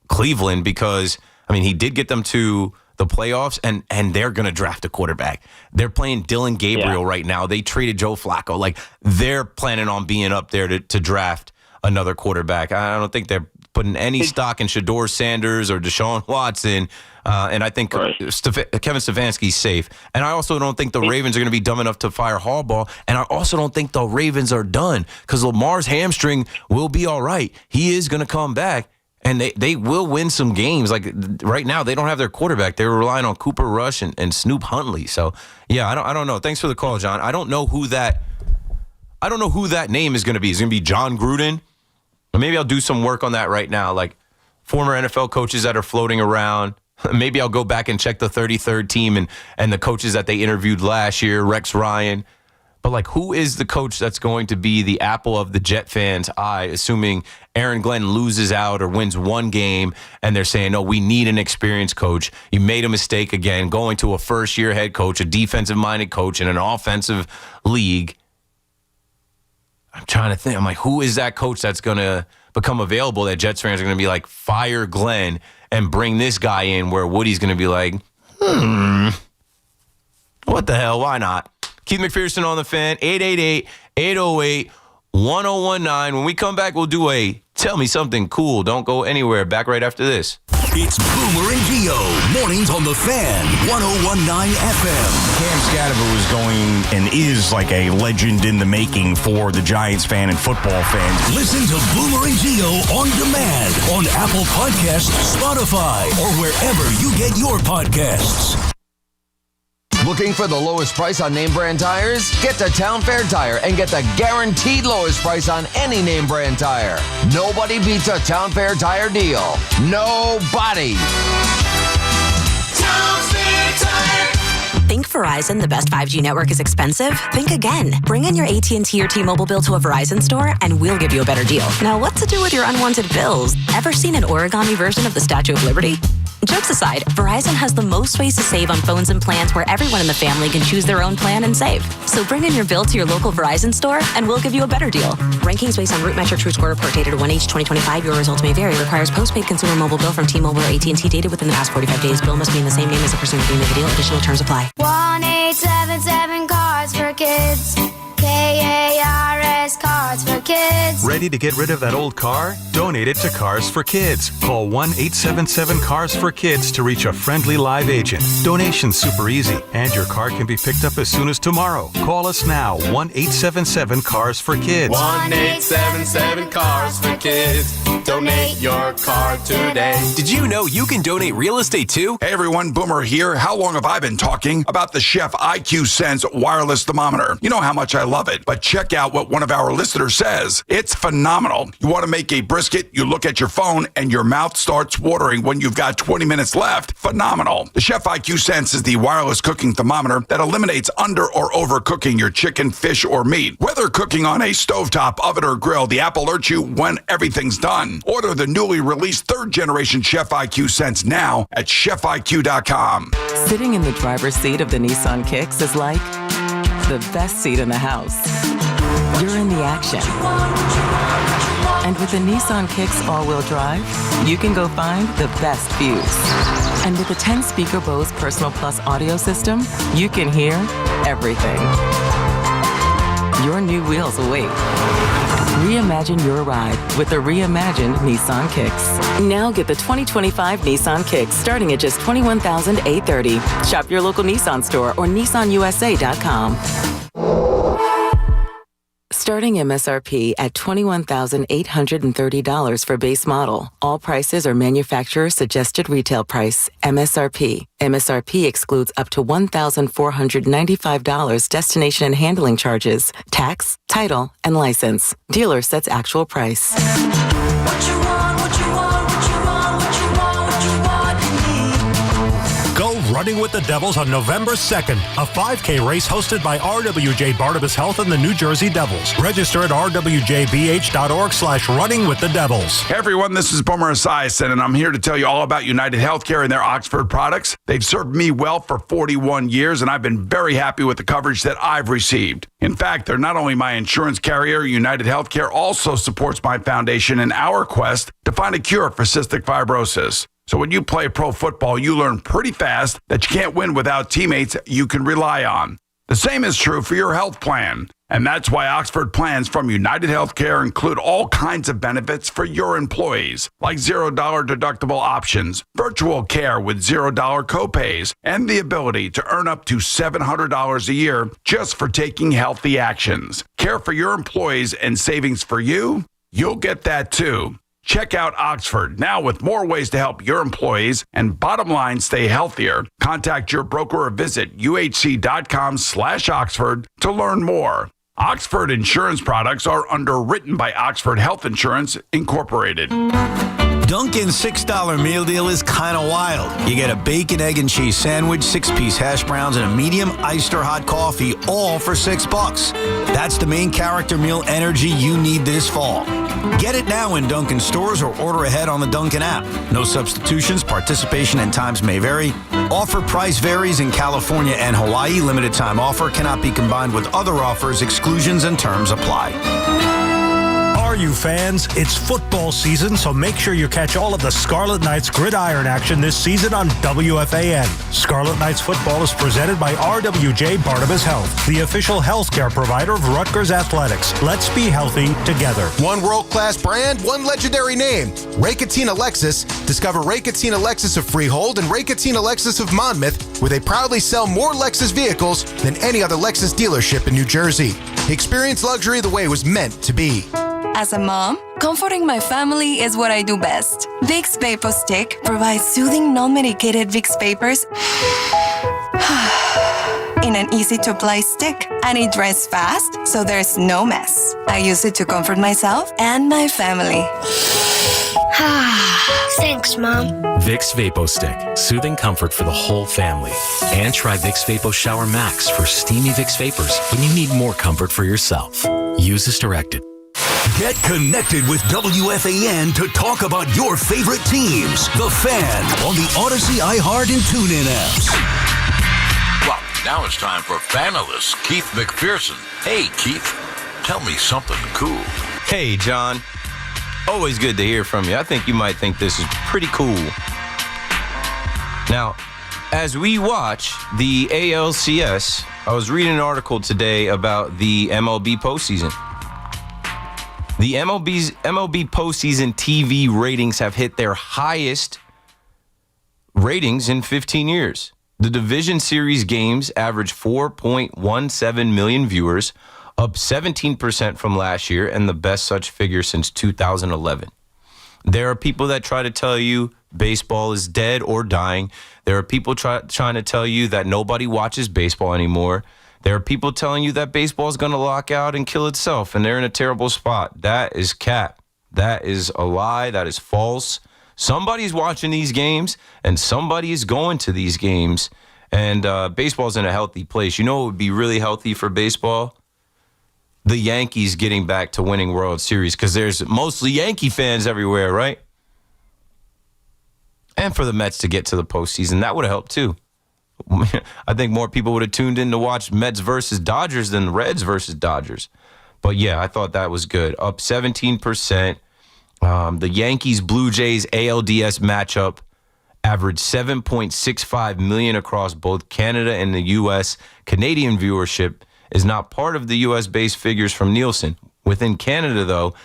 Cleveland because, he did get them to the playoffs, and they're going to draft a quarterback. They're playing Dylan Gabriel right now. They traded Joe Flacco. They're planning on being up there to draft another quarterback. I don't think they're putting any stock in Shedeur Sanders or Deshaun Watson, and I think Kevin Stefanski's safe. And I also don't think the Ravens are going to be dumb enough to fire Harbaugh, and I also don't think the Ravens are done because Lamar's hamstring will be all right. He is going to come back, and they will win some games. Like right now, they don't have their quarterback. They're relying on Cooper Rush and Snoop Huntley. So, yeah, I don't know. Thanks for the call, John. I don't know who that name is going to be. Is it going to be John Gruden? Or maybe I'll do some work on that right now, like former NFL coaches that are floating around. Maybe I'll go back and check the 33rd team and the coaches that they interviewed last year, Rex Ryan. But, who is the coach that's going to be the apple of the Jet fans' eye, assuming Aaron Glenn loses out or wins one game, and they're saying, no, we need an experienced coach. You made a mistake again, going to a first-year head coach, a defensive-minded coach in an offensive league. I'm trying to think. I'm like, who is that coach that's going to become available that Jets fans are going to be like, fire Glenn and bring this guy in, where Woody's going to be like, what the hell? Why not? Keith McPherson on the Fan, 888-808-1019. When we come back, we'll do a Tell Me Something Cool. Don't go anywhere. Back right after this.
It's Boomer and Gio, mornings on the Fan, 101.9 FM.
Cam Scattaboo is going and is like a legend in the making for the Giants fan and football fans.
Listen to Boomer and Gio on demand on Apple Podcasts, Spotify, or wherever you get your podcasts.
Looking for the lowest price on name brand tires? Get to Town Fair Tire and get the guaranteed lowest price on any name brand tire. Nobody beats a Town Fair Tire deal. Nobody.
Town Fair Tire.
Think Verizon, the best 5G network, is expensive? Think again. Bring in your AT&T or T-Mobile bill to a Verizon store and we'll give you a better deal. Now, what to do with your unwanted bills? Ever seen an origami version of the Statue of Liberty? Jokes aside, Verizon has the most ways to save on phones and plans where everyone in the family can choose their own plan and save. So bring in your bill to your local Verizon store and we'll give you a better deal. Rankings based on root metric true score report dated 1H2025. Your results may vary. Requires postpaid consumer mobile bill from T-Mobile or AT&T dated within the past 45 days. Bill must be in the same name as the person agreeing with the deal. Additional terms apply.
1877 Cards for Kids. KARS Cards for Kids. kids.
Ready to get rid of that old car? Donate it to Cars for Kids. Call 1-877-CARS-FOR-KIDS to reach a friendly live agent. Donation's super easy, and your car can be picked up as soon as tomorrow. Call us now, 1-877-CARS-FOR-KIDS.
1-877-CARS-FOR-KIDS. Donate your car today.
Did you know you can donate real estate too?
Hey everyone, Boomer here. How long have I been talking about the Chef IQ Sense wireless thermometer? You know how much I love it, but check out what one of our listeners says. It's phenomenal. You want to make a brisket, you look at your phone, and your mouth starts watering when you've got 20 minutes left. Phenomenal. The Chef IQ Sense is the wireless cooking thermometer that eliminates under or overcooking your chicken, fish, or meat. Whether cooking on a stovetop, oven, or grill, the app alerts you when everything's done. Order the newly released third-generation Chef IQ Sense now at chefiq.com.
Sitting in the driver's seat of the Nissan Kicks is like the best seat in the house. You're in the action. And with the Nissan Kicks all-wheel drive, you can go find the best views. And with the 10-speaker Bose Personal Plus audio system, you can hear everything. Your new wheels await. Reimagine your ride with the reimagined Nissan Kicks. Now get the 2025 Nissan Kicks starting at just $21,830. Shop your local Nissan store or nissanusa.com. Starting MSRP at $21,830 for base model. All prices are manufacturer suggested retail price. MSRP. MSRP excludes up to $1,495 destination and handling charges, tax, title, and license. Dealer sets actual price.
Go running with the Devils on November 2nd, a 5K race hosted by RWJ Barnabas Health and the New Jersey Devils. Register at rwjbh.org/runningwiththedevils.
Hey everyone, this is Boomer Esiason, and I'm here to tell you all about United Healthcare and their Oxford products. They've served me well for 41 years, and I've been very happy with the coverage that I've received. In fact, they're not only my insurance carrier, United Healthcare also supports my foundation in our quest to find a cure for cystic fibrosis. So when you play pro football, you learn pretty fast that you can't win without teammates you can rely on. The same is true for your health plan. And that's why Oxford plans from United Healthcare include all kinds of benefits for your employees, like $0 deductible options, virtual care with $0 copays, and the ability to earn up to $700 a year just for taking healthy actions. Care for your employees and savings for you? You'll get that too. Check out Oxford now with more ways to help your employees and bottom line stay healthier. Contact your broker or visit uhc.com/Oxford to learn more. Oxford insurance products are underwritten by Oxford Health Insurance Incorporated.
Dunkin's $6 meal deal is kind of wild. You get a bacon, egg, and cheese sandwich, 6-piece hash browns, and a medium iced or hot coffee, all for $6. That's the main character meal energy you need this fall. Get it now in Dunkin' stores or order ahead on the Dunkin' app. No substitutions, participation and times may vary. Offer price varies in California and Hawaii. Limited time offer cannot be combined with other offers. Exclusions and terms apply.
Are you fans? It's football season, so make sure you catch all of the Scarlet Knights gridiron action this season on WFAN. Scarlet Knights football is presented by RWJ Barnabas Health, the official healthcare provider of Rutgers Athletics. Let's be healthy together.
One world-class brand, one legendary name. Raketina Lexus. Discover Raketina Lexus of Freehold and Raketina Lexus of Monmouth, where they proudly sell more Lexus vehicles than any other Lexus dealership in New Jersey. Experience luxury the way it was meant to be.
As a mom, comforting my family is what I do best. Vicks Vapor Stick provides soothing, non-medicated Vicks vapors in an easy-to-apply stick, and it dries fast, so there's no mess. I use it to comfort myself and my family.
Thanks, Mom.
Vicks Vapo Stick, soothing comfort for the whole family. And try Vicks Vapo Shower Max for steamy Vicks vapors when you need more comfort for yourself. Use as directed.
Get connected with WFAN to talk about your favorite teams. The Fan on the Odyssey, iHeart, and TuneIn apps.
Well, now it's time for Fanalist Keith McPherson. Hey, Keith, tell me something cool.
Hey, John. Always good to hear from you. I think you might think this is pretty cool. Now, as we watch the ALCS, I was reading an article today about the MLB postseason. The MLB postseason TV ratings have hit their highest ratings in 15 years. The Division Series games average 4.17 million viewers, up 17% from last year, and the best such figure since 2011. There are people that try to tell you baseball is dead or dying. There are people trying to tell you that nobody watches baseball anymore. There are people telling you that baseball is going to lock out and kill itself, and they're in a terrible spot. That is cap. That is a lie. That is false. Somebody's watching these games, and somebody is going to these games, and baseball's in a healthy place. You know what would be really healthy for baseball? The Yankees getting back to winning World Series, because there's mostly Yankee fans everywhere, right? And for the Mets to get to the postseason, that would have helped too. I think more people would have tuned in to watch Mets versus Dodgers than Reds versus Dodgers. But yeah, I thought that was good. Up 17%. The Yankees-Blue Jays ALDS matchup averaged 7.65 million across both Canada and the U.S. Canadian viewership is not part of the U.S.-based figures from Nielsen. Within Canada, though,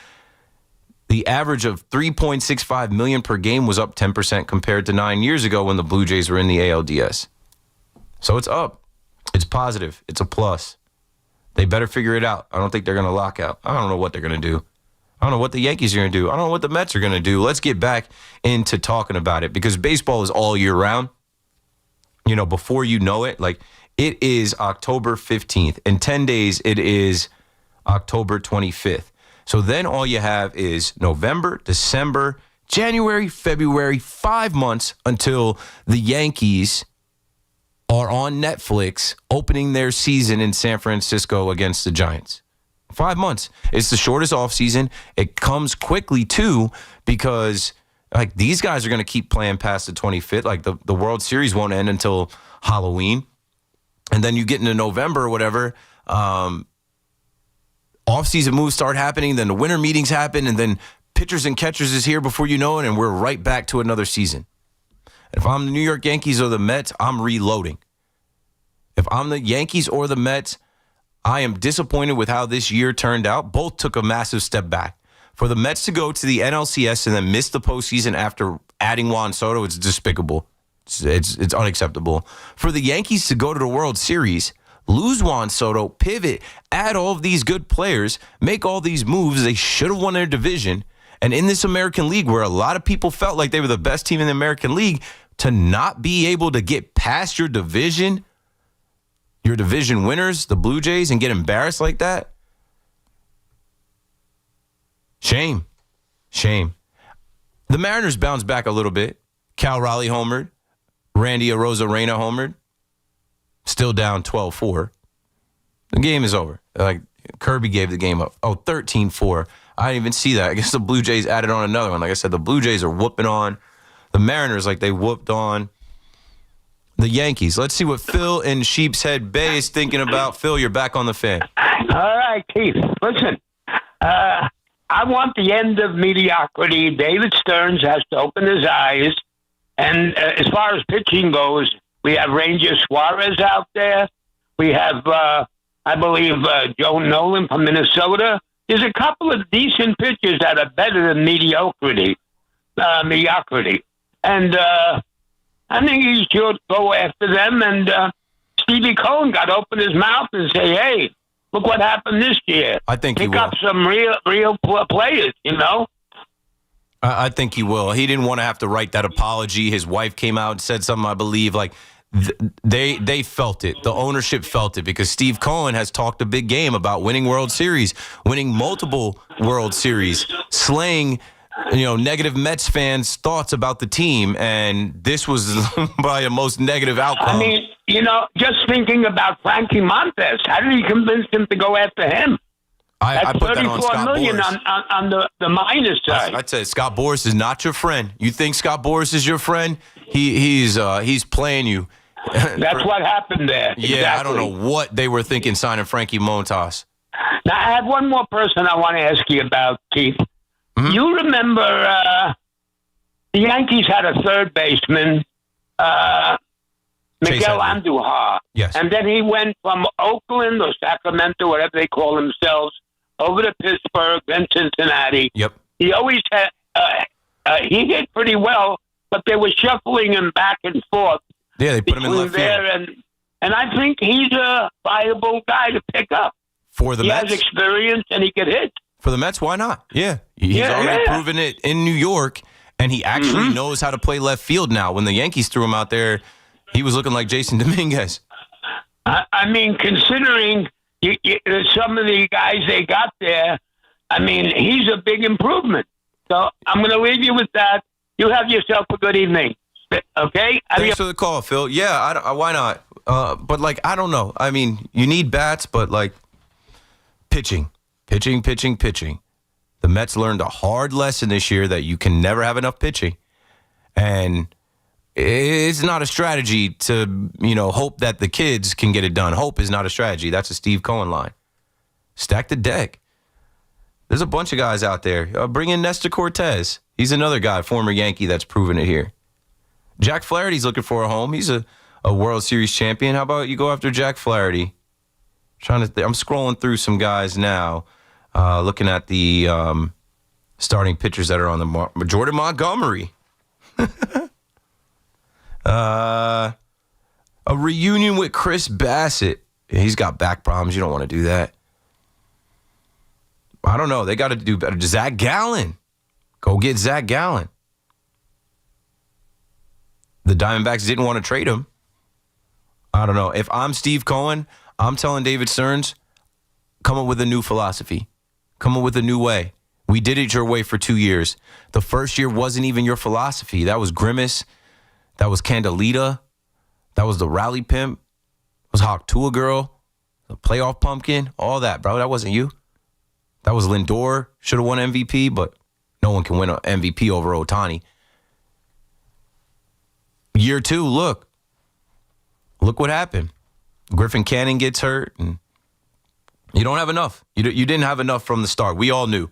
the average of 3.65 million per game was up 10% compared to 9 years ago when the Blue Jays were in the ALDS. So it's up. It's positive. It's a plus. They better figure it out. I don't think they're going to lock out. I don't know what they're going to do. I don't know what the Yankees are going to do. I don't know what the Mets are going to do. Let's get back into talking about it because baseball is all year round. You know, before you know it, like it is October 15th. In 10 days, it is October 25th. So then all you have is November, December, January, February, 5 months until the Yankees are on Netflix opening their season in San Francisco against the Giants. 5 months. It's the shortest offseason. It comes quickly, too, because like these guys are going to keep playing past the 25th. Like the World Series won't end until Halloween. And then you get into November or whatever. Off-season moves start happening. Then the winter meetings happen. And then pitchers and catchers is here before you know it. And we're right back to another season. If I'm the New York Yankees or the Mets, I'm reloading. If I'm the Yankees or the Mets, I am disappointed with how this year turned out. Both took a massive step back. For the Mets to go to the NLCS and then miss the postseason after adding Juan Soto, it's despicable. It's unacceptable. For the Yankees to go to the World Series, lose Juan Soto, pivot, add all of these good players, make all these moves, they should have won their division. And in this American League where a lot of people felt like they were the best team in the American League, to not be able to get past your division winners, the Blue Jays, and get embarrassed like that? Shame. The Mariners bounced back a little bit. Cal Raleigh homered. Randy Arozarena homered. Still down 12-4. The game is over. Like Kirby gave the game up. 13-4. I didn't even see that. I guess the Blue Jays added on another one. Like I said, the Blue Jays are whooping on the Mariners like they whooped on the Yankees. Let's see what Phil in Sheepshead Bay is thinking about. Phil, you're back on the fan.
All right, Keith. Listen, I want the end of mediocrity. David Stearns has to open his eyes. And as far as pitching goes, we have Ranger Suarez out there. We have, I believe, Joe Nolan from Minnesota. There's a couple of decent pitchers that are better than mediocrity. And I think he should go after them. And Stevie Cohen got to open his mouth and say, hey, look what happened this year.
I think he will.
Pick up some real players, you know?
I think he will. He didn't want to have to write that apology. His wife came out and said something, I believe, like they felt it. The ownership felt it because Steve Cohen has talked a big game about winning World Series, winning multiple World Series, slaying negative Mets fans' thoughts about the team, and this was by a most negative outcome.
I mean, just thinking about Frankie Montes, how did he convince him to go after him?
I put that on Scott
million
Boras.
on the minus side.
I'd say Scott Boras is not your friend. You think Scott Boras is your friend? He's playing you.
That's what happened there.
Yeah, exactly. I don't know what they were thinking signing Frankie Montas.
Now, I have one more person I want to ask you about, Keith. Mm-hmm. You remember the Yankees had a third baseman, Miguel Andujar.
Yes.
And then he went from Oakland or Sacramento, whatever they call themselves, over to Pittsburgh, then Cincinnati.
Yep.
He always had, he hit pretty well, but they were shuffling him back and forth.
Yeah, they put him in left
there
field.
and I think he's a viable guy to pick up.
For the Mets?
He has experience and he can hit.
For the Mets, why not? Yeah. He's already proven it in New York, and he actually knows how to play left field now. When the Yankees threw him out there, he was looking like Jason Dominguez.
I mean, considering some of the guys they got there, I mean, he's a big improvement. So I'm going to leave you with that. You have yourself a good evening. Okay?
Thanks for the call, Phil. Yeah, why not? But, like, I don't know. I mean, you need bats, but, like, pitching. The Mets learned a hard lesson this year that you can never have enough pitching. And it's not a strategy to, hope that the kids can get it done. Hope is not a strategy. That's a Steve Cohen line. Stack the deck. There's a bunch of guys out there. Bring in Nestor Cortez. He's another guy, former Yankee, that's proven it here. Jack Flaherty's looking for a home. He's a World Series champion. How about you go after Jack Flaherty? I'm scrolling through some guys now, looking at the starting pitchers that are on the Jordan Montgomery. A reunion with Chris Bassett. He's got back problems. You don't want to do that. I don't know. They got to do better. Zach Gallen. Go get Zach Gallen. The Diamondbacks didn't want to trade him. I don't know. If I'm Steve Cohen, I'm telling David Stearns, come up with a new philosophy. Come up with a new way. We did it your way for 2 years. The first year wasn't even your philosophy. That was Grimace. That was Candelita. That was the Rally Pimp. It was Hawk Tua Girl. The Playoff Pumpkin. All that, bro. That wasn't you. That was Lindor. Should have won MVP, but no one can win an MVP over Ohtani. Year 2, look what happened. Griffin Canning gets hurt, and you don't have enough. You didn't have enough from the start. We all knew.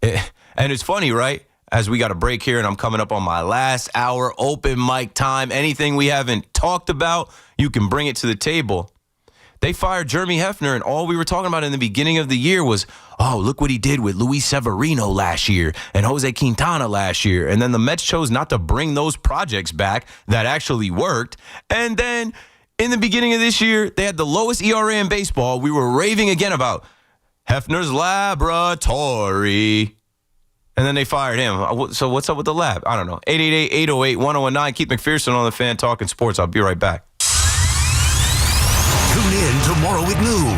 And it's funny, right? As we got a break here, and I'm coming up on my last hour, open mic time. Anything we haven't talked about, you can bring it to the table. They fired Jeremy Hefner, and all we were talking about in the beginning of the year was, oh, look what he did with Luis Severino last year and Jose Quintana last year. And then the Mets chose not to bring those projects back that actually worked. And then in the beginning of this year, they had the lowest ERA in baseball. We were raving again about Hefner's laboratory. And then they fired him. So what's up with the lab? I don't know. 888-808-1019. Keith McPherson on the Fan talking sports. I'll be right back.
Tune in tomorrow at noon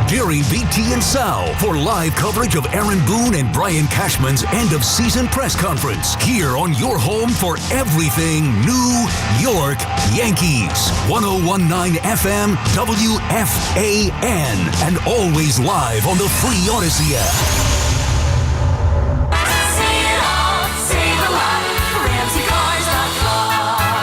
during BT and Sal for live coverage of Aaron Boone and Brian Cashman's end-of-season press conference here on your home for everything New York Yankees. 101.9 FM WFAN and always live on the free Odyssey app.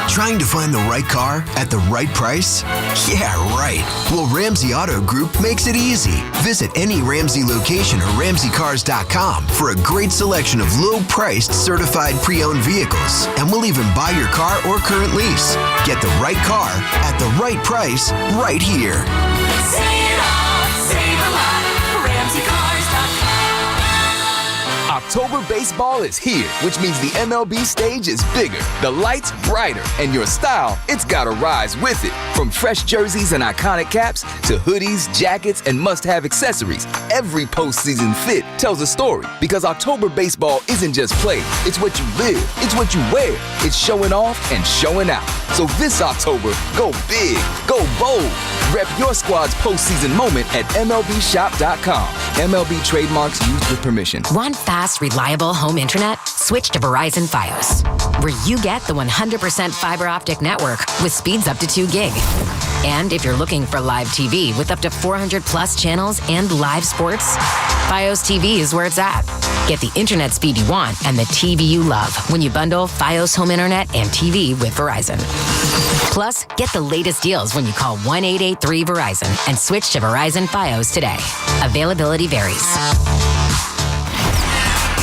Trying to find the right car at the right price? Yeah, right. Well, Ramsey Auto Group makes it easy. Visit any Ramsey location or RamseyCars.com for a great selection of low-priced certified pre-owned vehicles. And we'll even buy your car or current lease. Get the right car at the right price right here.
Save a lot, RamseyCars.com.
October baseball is here, which means the MLB stage is bigger, the lights brighter, and your style, it's gotta rise with it. From fresh jerseys and iconic caps to hoodies, jackets, and must-have accessories, every postseason fit tells a story because October baseball isn't just play, it's what you live, it's what you wear, it's showing off and showing out. So this October, go big, go bold. Rep your squad's postseason moment at MLBshop.com. MLB trademarks used with permission.
Want fast, reliable home internet? Switch to Verizon Fios, where you get the 100% fiber optic network with speeds up to 2 gig. And if you're looking for live TV with up to 400 plus channels and live sports, Fios TV is where it's at. Get the internet speed you want and the TV you love when you bundle Fios home internet and TV with Verizon. Plus, get the latest deals when you call 1-883-VERIZON and switch to Verizon Fios today. Availability varies.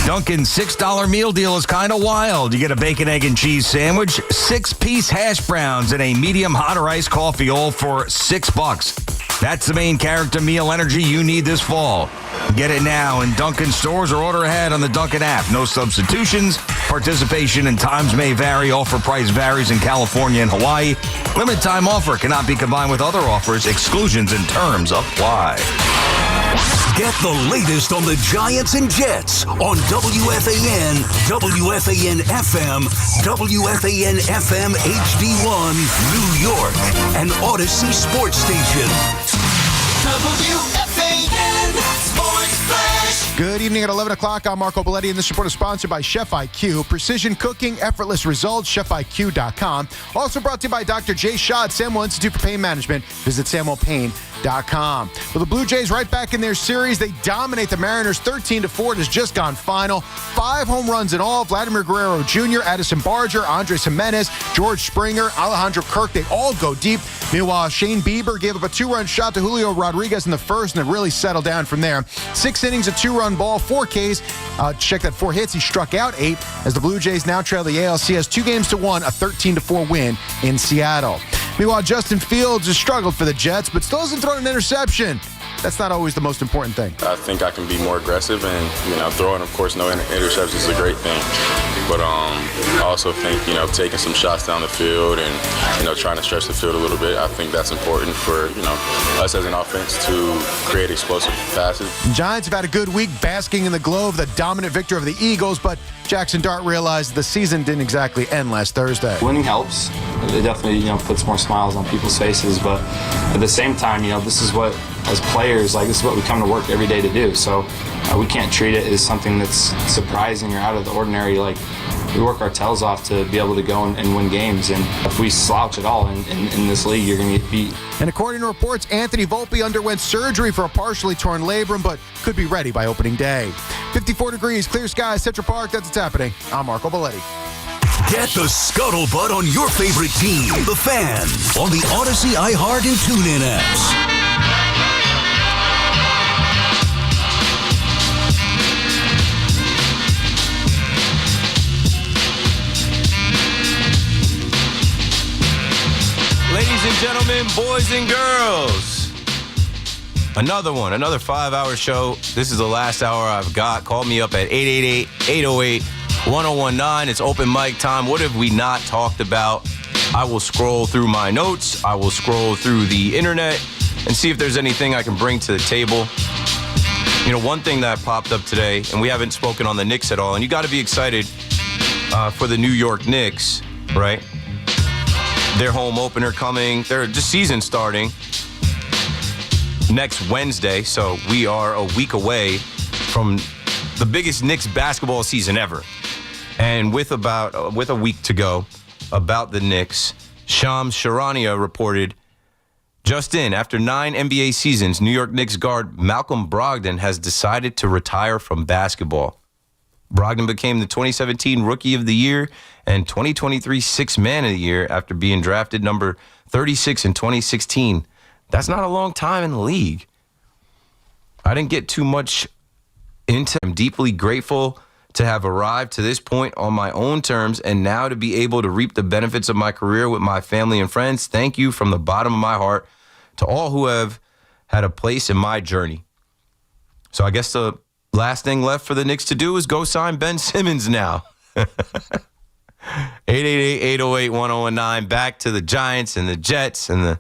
Dunkin's $6 meal deal is kind of wild. You get a bacon, egg, and cheese sandwich, 6-piece hash browns, and a medium hot or iced coffee, all for $6. That's the main character meal energy you need this fall. Get it now in Dunkin' stores or order ahead on the Dunkin' app. No substitutions. Participation and times may vary. Offer price varies in California and Hawaii. Limited time offer cannot be combined with other offers. Exclusions and terms apply.
Get the latest on the Giants and Jets on WFAN, WFAN FM, WFAN FM HD1, New York, and Odyssey Sports Station.
WFAN Sports Flash.
Good evening at 11 o'clock. I'm Marco Belletti, and this report is sponsored by Chef IQ. Precision cooking, effortless results, chefiq.com. Also brought to you by Dr. Jay Schott, Samuel Institute for Pain Management. Visit samuelpain.com. Well, the Blue Jays right back in their series. They dominate the Mariners 13-4. It has just gone final. 5 home runs in all. Vladimir Guerrero Jr., Addison Barger, Andres Jimenez, George Springer, Alejandro Kirk. They all go deep. Meanwhile, Shane Bieber gave up a 2-run shot to Julio Rodriguez in the first, and it really settled down from there. 6 innings, a 2-run ball, 4 Ks. Check that, 4 hits. He struck out 8 as the Blue Jays now trail the ALCS 2-1, a 13-4 win in Seattle. Meanwhile, Justin Fields has struggled for the Jets, but still hasn't thrown an interception. That's not always the most important thing.
I think I can be more aggressive, and throwing, of course, no interceptions is a great thing. But I also think taking some shots down the field and trying to stretch the field a little bit. I think that's important for us as an offense to create explosive passes.
The Giants have had a good week basking in the glow of the dominant victory of the Eagles, but Jackson Dart realized the season didn't exactly end last Thursday.
Winning helps. It definitely puts more smiles on people's faces, but at the same time, this is what, as players, this is what we come to work every day to do. So we can't treat it as something that's surprising or out of the ordinary. We work our tails off to be able to go and win games, and if we slouch at all in this league, you're going to get beat.
And according to reports, Anthony Volpe underwent surgery for a partially torn labrum, but could be ready by opening day. 54 degrees, clear skies, Central Park. That's what's happening. I'm Marco Belletti.
Get the scuttlebutt on your favorite team, the Fan, on the Odyssey, iHeart, and TuneIn apps.
Ladies and gentlemen, boys and girls, another 5-hour show. This is the last hour I've got. Call me up at 888-808-1019. It's open mic time. What have we not talked about? I will scroll through my notes. I will scroll through the internet and see if there's anything I can bring to the table. One thing that popped up today, and we haven't spoken on the Knicks at all, and you got to be excited for the New York Knicks, right? Their home opener coming. Their season starting next Wednesday, so we are a week away from the biggest Knicks basketball season ever. And with a week to go about the Knicks, Shams Charania reported, just in, after 9 NBA seasons, New York Knicks guard Malcolm Brogdon has decided to retire from basketball. Brogdon became the 2017 Rookie of the Year and 2023 Sixth Man of the Year after being drafted number 36 in 2016. That's not a long time in the league. I didn't get too much into it. I'm deeply grateful to have arrived to this point on my own terms and now to be able to reap the benefits of my career with my family and friends. Thank you from the bottom of my heart to all who have had a place in my journey. So I guess the last thing left for the Knicks to do is go sign Ben Simmons now. 888-808-1019. Back to the Giants and the Jets and the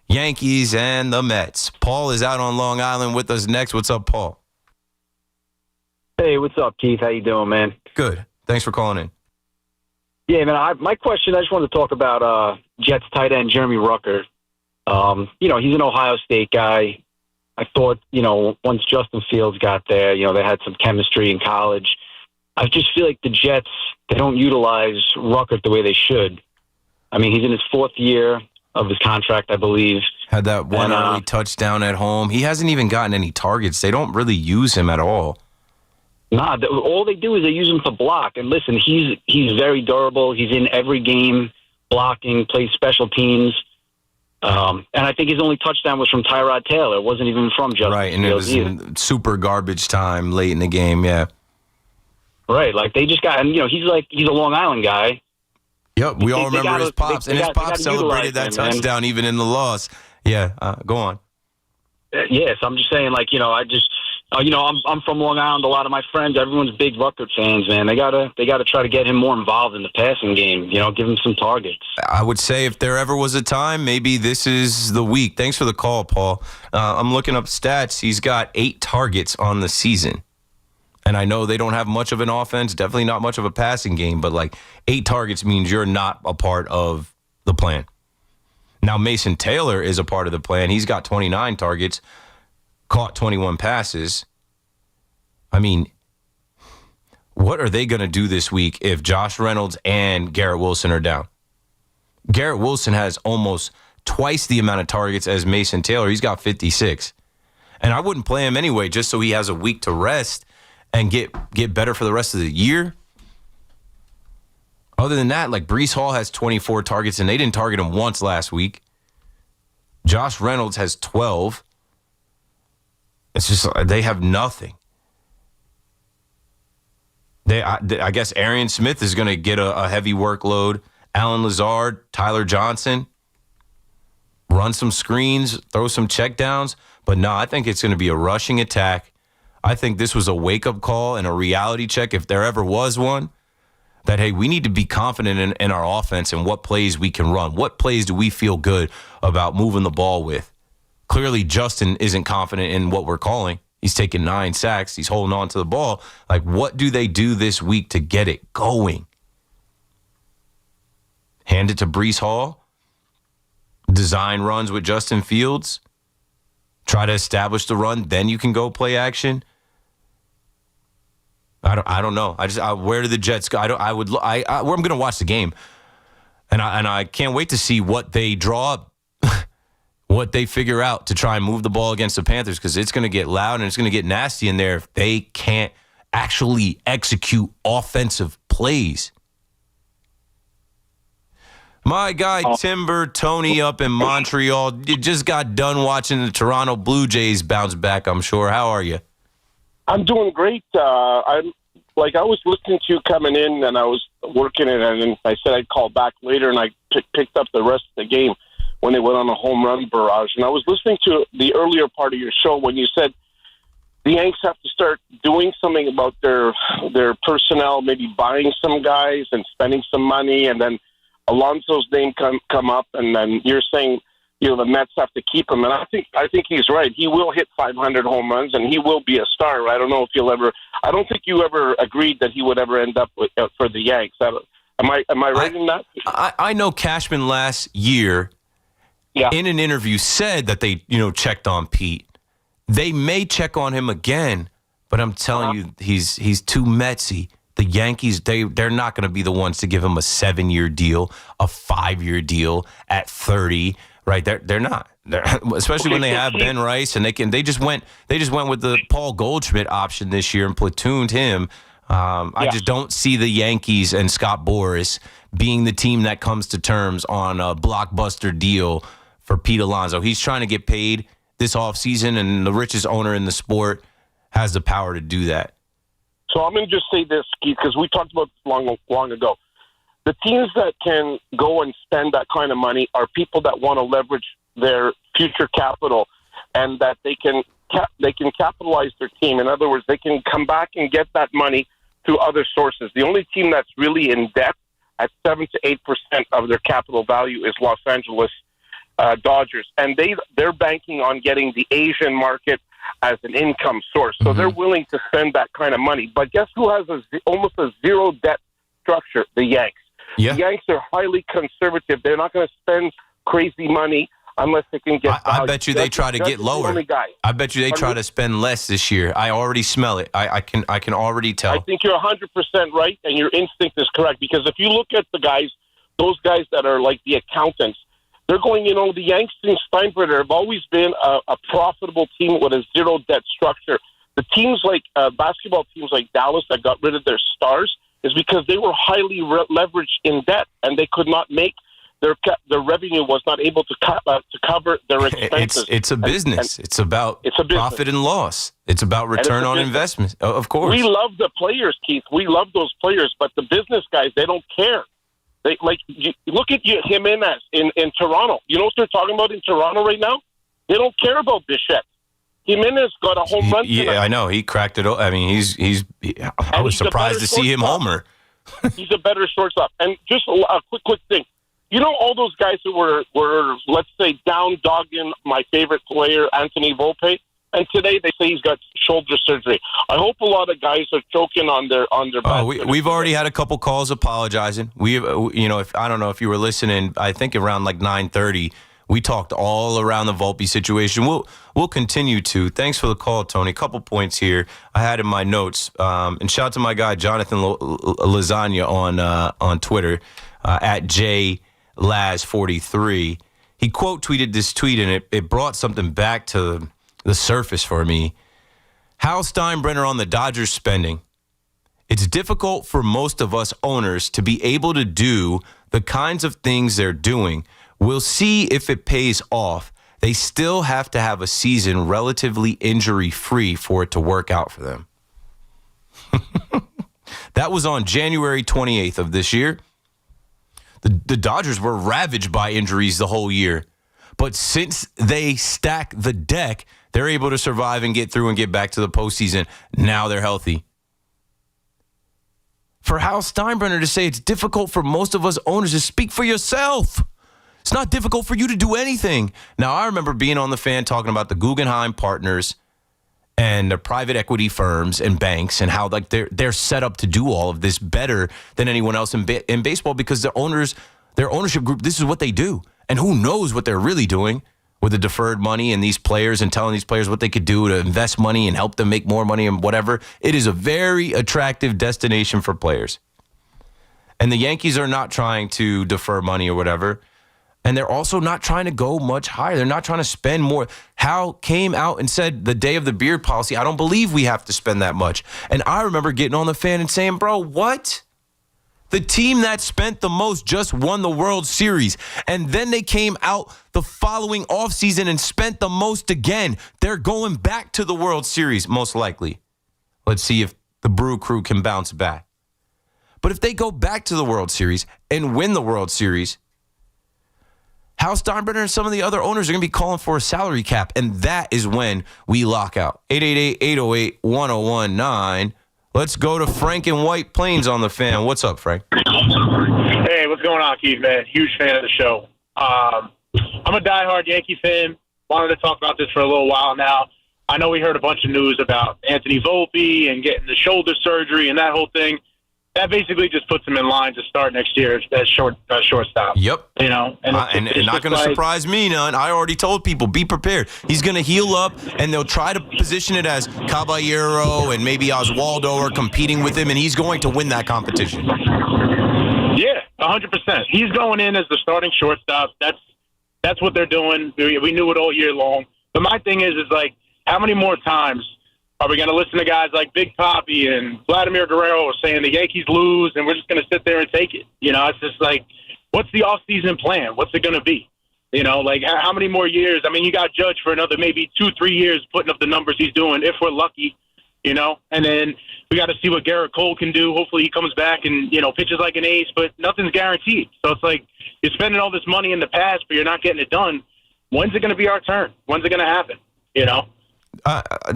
Yankees and the Mets. Paul is out on Long Island with us next. What's up, Paul?
Hey, what's up, Keith? How you doing, man?
Good. Thanks for calling in.
Yeah, man, my question, I just wanted to talk about Jets tight end Jeremy Rucker. He's an Ohio State guy. I thought, once Justin Fields got there, they had some chemistry in college. I just feel like the Jets, they don't utilize Rucker the way they should. I mean, he's in his 4th year of his contract, I believe.
Had that one early touchdown at home. He hasn't even gotten any targets. They don't really use him at all.
Nah, all they do is they use him to block. And listen, he's very durable. He's in every game, blocking, plays special teams. And I think his only touchdown was from Tyrod Taylor. It wasn't even from Justin
Right, and
Fields
it was in super garbage time late in the game, yeah.
Right, they just got, and he's a Long Island guy.
Yep, we all remember his pops, and his pops celebrated that touchdown even in the loss. Yeah, go on.
Yes, I'm just saying, like, I'm from Long Island. A lot of my friends, everyone's big Rucker fans, man. They gotta try to get him more involved in the passing game. Give him some targets.
I would say if there ever was a time, maybe this is the week. Thanks for the call, Paul. I'm looking up stats. He's got 8 targets on the season. And I know they don't have much of an offense, definitely not much of a passing game, but like 8 targets means you're not a part of the plan. Now, Mason Taylor is a part of the plan. He's got 29 targets, caught 21 passes. I mean, what are they going to do this week if Josh Reynolds and Garrett Wilson are down? Garrett Wilson has almost twice the amount of targets as Mason Taylor. He's got 56. And I wouldn't play him anyway just so he has a week to rest and get better for the rest of the year. Other than that, like Breece Hall has 24 targets, and they didn't target him once last week. Josh Reynolds has 12. It's just they have nothing. I guess Arian Smith is going to get a heavy workload. Alan Lazard, Tyler Johnson, run some screens, throw some checkdowns. But no, I think it's going to be a rushing attack. I think this was a wake-up call and a reality check, if there ever was one, that, hey, we need to be confident in our offense and what plays we can run. What plays do we feel good about moving the ball with? Clearly, Justin isn't confident in what we're calling. He's taking 9 sacks. He's holding on to the ball. Like, what do they do this week to get it going? Hand it to Breece Hall. Design runs with Justin Fields. Try to establish the run. Then you can go play action. I don't know. Where do the Jets go? I'm going to watch the game, and I can't wait to see what they draw up, what they figure out to try and move the ball against the Panthers, because it's going to get loud and it's going to get nasty in there if they can't actually execute offensive plays. My guy Timber Tony up in Montreal, you just got done watching the Toronto Blue Jays bounce back, I'm sure. How are you?
I'm doing great. I was listening to you coming in, and I was working it, and then I said I'd call back later, and I picked up the rest of the game when they went on a home run barrage. And I was listening to the earlier part of your show when you said the Yanks have to start doing something about their personnel, maybe buying some guys and spending some money, and then Alonso's name come up, and then you're saying, the Mets have to keep him. And I think he's right. He will hit 500 home runs, and he will be a star. I don't know if he'll ever. I don't think you ever agreed that he would ever end up for the Yanks. Am I right in that?
I know Cashman last year, in an interview, said that they checked on Pete. They may check on him again, but I'm telling you, he's too Metsy. The Yankees, they're not going to be the ones to give him a 7-year deal, a 5-year deal at 30. Right, they're not. Especially when they have Ben Rice, and they just went with the Paul Goldschmidt option this year and platooned him. I just don't see the Yankees and Scott Boras being the team that comes to terms on a blockbuster deal for Pete Alonso. He's trying to get paid this offseason, and the richest owner in the sport has the power to do that.
So I'm going to just say this, Keith, because we talked about this long ago. The teams that can go and spend that kind of money are people that want to leverage their future capital, and that they can capitalize their team. In other words, they can come back and get that money through other sources. The only team that's really in debt at 7 to 8% of their capital value is Los Angeles Dodgers, and they're banking on getting the Asian market as an income source. So they're willing to spend that kind of money. But guess who has almost a zero debt structure? The Yanks. Yeah. The Yanks are highly conservative. They're not going to spend crazy money unless they can get value.
I bet you they try to get lower. I bet you they try to spend less this year. I already smell it. I can already tell.
I think you're 100% right, and your instinct is correct. Because if you look at those guys that are like the accountants, they're going, the Yanks and Steinbrenner have always been a profitable team with a zero debt structure. The teams like basketball teams like Dallas that got rid of their stars is because they were highly leveraged in debt, and they could not make their revenue was not able to cover their expenses.
It's a business. It's about profit and loss. It's about return on investment. Of course.
We love the players, Keith. We love those players, but the business guys, they don't care. They look at Jimenez in Toronto. You know what they're talking about in Toronto right now? They don't care about Bichette. Jimenez got a home run tonight.
Yeah, I know. He cracked it. I mean, I was surprised to see him homer.
He's a better shortstop. And just a quick thing. You know all those guys who were let's say, down-dogging my favorite player, Anthony Volpe? And today they say he's got shoulder surgery. I hope a lot of guys are choking on their
We've already had a couple calls apologizing. I don't know if you were listening. I think around like 9:30, we talked all around the Volpe situation. We'll continue to. Thanks for the call, Tony. A couple points here I had in my notes. And shout out to my guy Jonathan Lasagna on Twitter at JLaz43. He quote tweeted this tweet, and it brought something back to the surface for me. Hal Steinbrenner on the Dodgers spending. It's difficult for most of us owners to be able to do the kinds of things they're doing. We'll see if it pays off. They still have to have a season relatively injury-free for it to work out for them. That was on January 28th of this year. The Dodgers were ravaged by injuries the whole year. But since they stack the deck, they're able to survive and get through and get back to the postseason. Now they're healthy. For Hal Steinbrenner to say it's difficult for most of us owners to speak for yourself. It's not difficult for you to do anything. Now, I remember being on the fan talking about the Guggenheim partners and the private equity firms and banks and how like they're set up to do all of this better than anyone else in baseball because their ownership group, this is what they do. And who knows what they're really doing with the deferred money and these players and telling these players what they could do to invest money and help them make more money and whatever. It is a very attractive destination for players. And the Yankees are not trying to defer money or whatever. And they're also not trying to go much higher. They're not trying to spend more. Hal came out and said the day of the beard policy, I don't believe we have to spend that much. And I remember getting on the fan and saying, bro, what? The team that spent the most just won the World Series. And then they came out the following offseason and spent the most again. They're going back to the World Series, most likely. Let's see if the Brew Crew can bounce back. But if they go back to the World Series and win the World Series, Hal Steinbrenner and some of the other owners are going to be calling for a salary cap, and that is when we lock out. 888-808-1019. Let's go to Frank in White Plains on the fan. What's up, Frank?
Hey, what's going on, Keith, man? Huge fan of the show. I'm a diehard Yankee fan. Wanted to talk about this for a little while now. I know we heard a bunch of news about Anthony Volpe and getting the shoulder surgery and that whole thing. That basically just puts him in line to start next year as shortstop.
Yep.
You know,
and not going to surprise me none. I already told people, be prepared. He's going to heal up, and they'll try to position it as Caballero and maybe Oswaldo are competing with him, and he's going to win that competition.
Yeah, 100%. He's going in as the starting shortstop. That's what they're doing. We knew it all year long. But my thing is like, how many more times are we going to listen to guys like Big Papi and Vladimir Guerrero saying the Yankees lose and we're just going to sit there and take it? You know, it's just like, what's the off-season plan? What's it going to be? You know, like how many more years? I mean, you got Judge for another maybe 2-3 years putting up the numbers he's doing if we're lucky, you know. And then we got to see what Garrett Cole can do. Hopefully he comes back and, you know, pitches like an ace, but nothing's guaranteed. So it's like you're spending all this money in the past, but you're not getting it done. When's it going to be our turn? When's it going to happen, you know?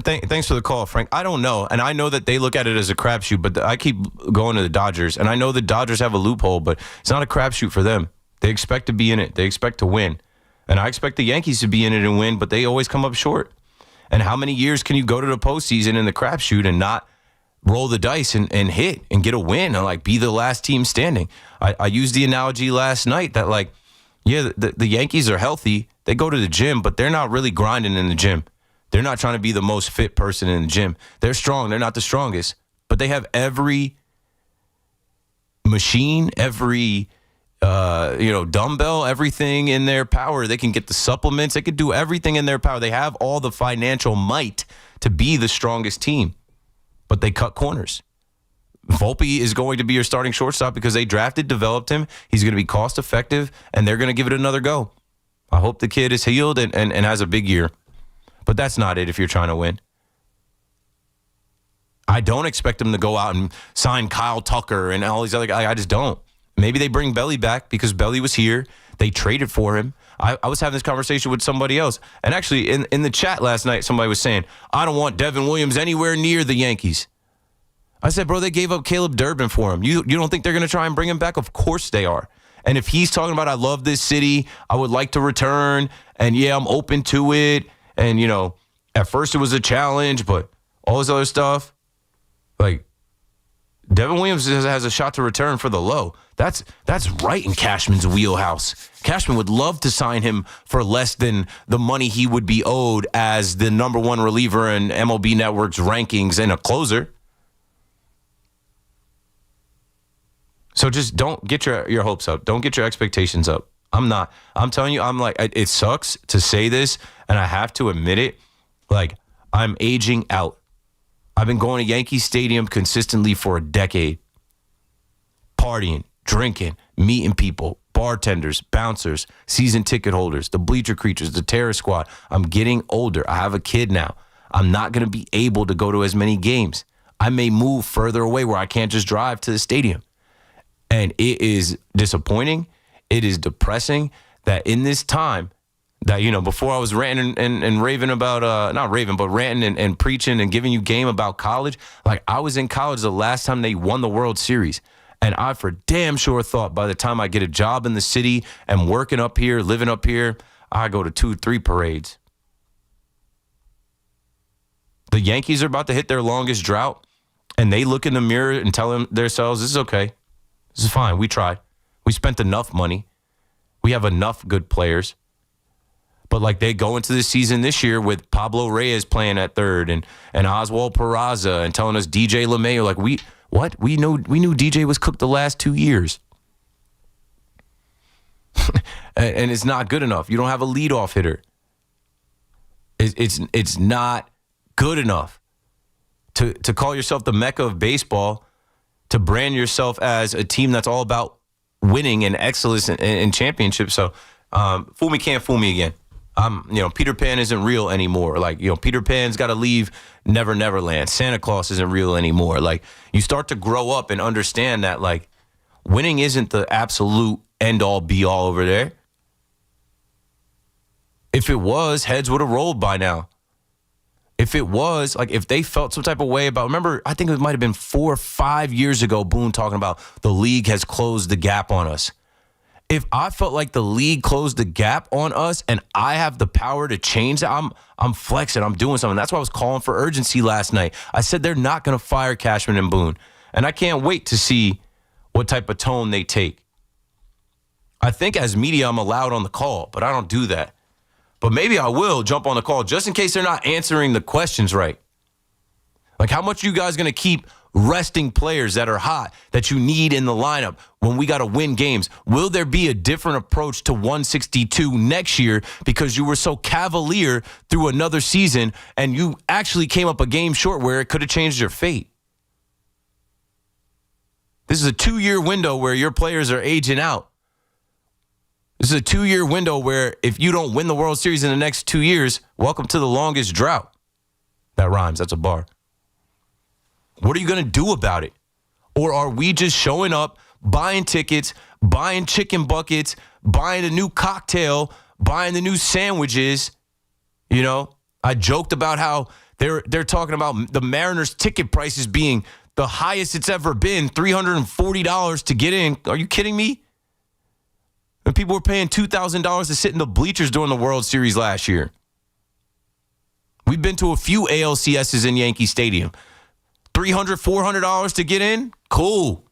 Thanks for the call, Frank. I don't know, and I know that they look at it as a crapshoot, but I keep going to the Dodgers, and I know the Dodgers have a loophole, but it's not a crapshoot for them. They expect to be in it. They expect to win, and I expect the Yankees to be in it and win, but they always come up short. And how many years can you go to the postseason in the crapshoot and not roll the dice and hit and get a win and like be the last team standing? I used the analogy last night that like, yeah, the Yankees are healthy. They go to the gym, but they're not really grinding in the gym. They're not trying to be the most fit person in the gym. They're strong. They're not the strongest. But they have every machine, every dumbbell, everything in their power. They can get the supplements. They can do everything in their power. They have all the financial might to be the strongest team. But they cut corners. Volpe is going to be your starting shortstop because they drafted, developed him. He's going to be cost effective, and they're going to give it another go. I hope the kid is healed and has a big year. But that's not it if you're trying to win. I don't expect them to go out and sign Kyle Tucker and all these other guys. I just don't. Maybe they bring Belly back because Belly was here. They traded for him. I was having this conversation with somebody else. And actually, in the chat last night, somebody was saying, I don't want Devin Williams anywhere near the Yankees. I said, bro, they gave up Caleb Durbin for him. You don't think they're going to try and bring him back? Of course they are. And if he's talking about, I love this city, I would like to return, and yeah, I'm open to it. And, you know, at first it was a challenge, but all this other stuff, like, Devin Williams has a shot to return for the low. That's right in Cashman's wheelhouse. Cashman would love to sign him for less than the money he would be owed as the number one reliever in MLB Network's rankings and a closer. So just don't get your hopes up. Don't get your expectations up. I'm not. I'm telling you, I'm like, it sucks to say this, and I have to admit it. Like, I'm aging out. I've been going to Yankee Stadium consistently for a decade. Partying, drinking, meeting people, bartenders, bouncers, season ticket holders, the bleacher creatures, the terror squad. I'm getting older. I have a kid now. I'm not going to be able to go to as many games. I may move further away where I can't just drive to the stadium. And it is disappointing. It is depressing that in this time, that, you know, before I was ranting and raving about, not raving, but ranting and preaching and giving you game about college. Like, I was in college the last time they won the World Series. And I for damn sure thought by the time I get a job in the city and working up here, living up here, I go to 2-3 parades. The Yankees are about to hit their longest drought, and they look in the mirror and tell themselves, this is okay. This is fine. We tried. We spent enough money. We have enough good players. But, like, they go into this season this year with Pablo Reyes playing at third and Oswald Peraza and telling us DJ LeMahieu. Like, we knew DJ was cooked the last 2 years. and it's not good enough. You don't have a leadoff hitter. It's not good enough to call yourself the Mecca of baseball, to brand yourself as a team that's all about winning and excellence and championships. So, fool me can't fool me again. Peter Pan isn't real anymore. Like, Peter Pan's got to leave Never Neverland. Santa Claus isn't real anymore. Like, you start to grow up and understand that, like, winning isn't the absolute end-all, be-all over there. If it was, heads would have rolled by now. If it was, like, if they felt some type of way about, remember, I think it might have been 4 or 5 years ago, Boone talking about the league has closed the gap on us. If I felt like the league closed the gap on us and I have the power to change that, I'm flexing, I'm doing something. That's why I was calling for urgency last night. I said they're not going to fire Cashman and Boone. And I can't wait to see what type of tone they take. I think as media, I'm allowed on the call, but I don't do that. But maybe I will jump on the call just in case they're not answering the questions right. Like, how much you guys going to keep resting players that are hot, that you need in the lineup when we got to win games? Will there be a different approach to 162 next year because you were so cavalier through another season and you actually came up a game short where it could have changed your fate? This is a 2-year window where your players are aging out. This is a 2-year window where if you don't win the World Series in the next 2 years, welcome to the longest drought. That rhymes. That's a bar. What are you going to do about it? Or are we just showing up, buying tickets, buying chicken buckets, buying a new cocktail, buying the new sandwiches? I joked about how they're talking about the Mariners ticket prices being the highest it's ever been, $340 to get in. Are you kidding me? And people were paying $2,000 to sit in the bleachers during the World Series last year. We've been to a few ALCSs in Yankee Stadium. $300, $400 to get in? Cool.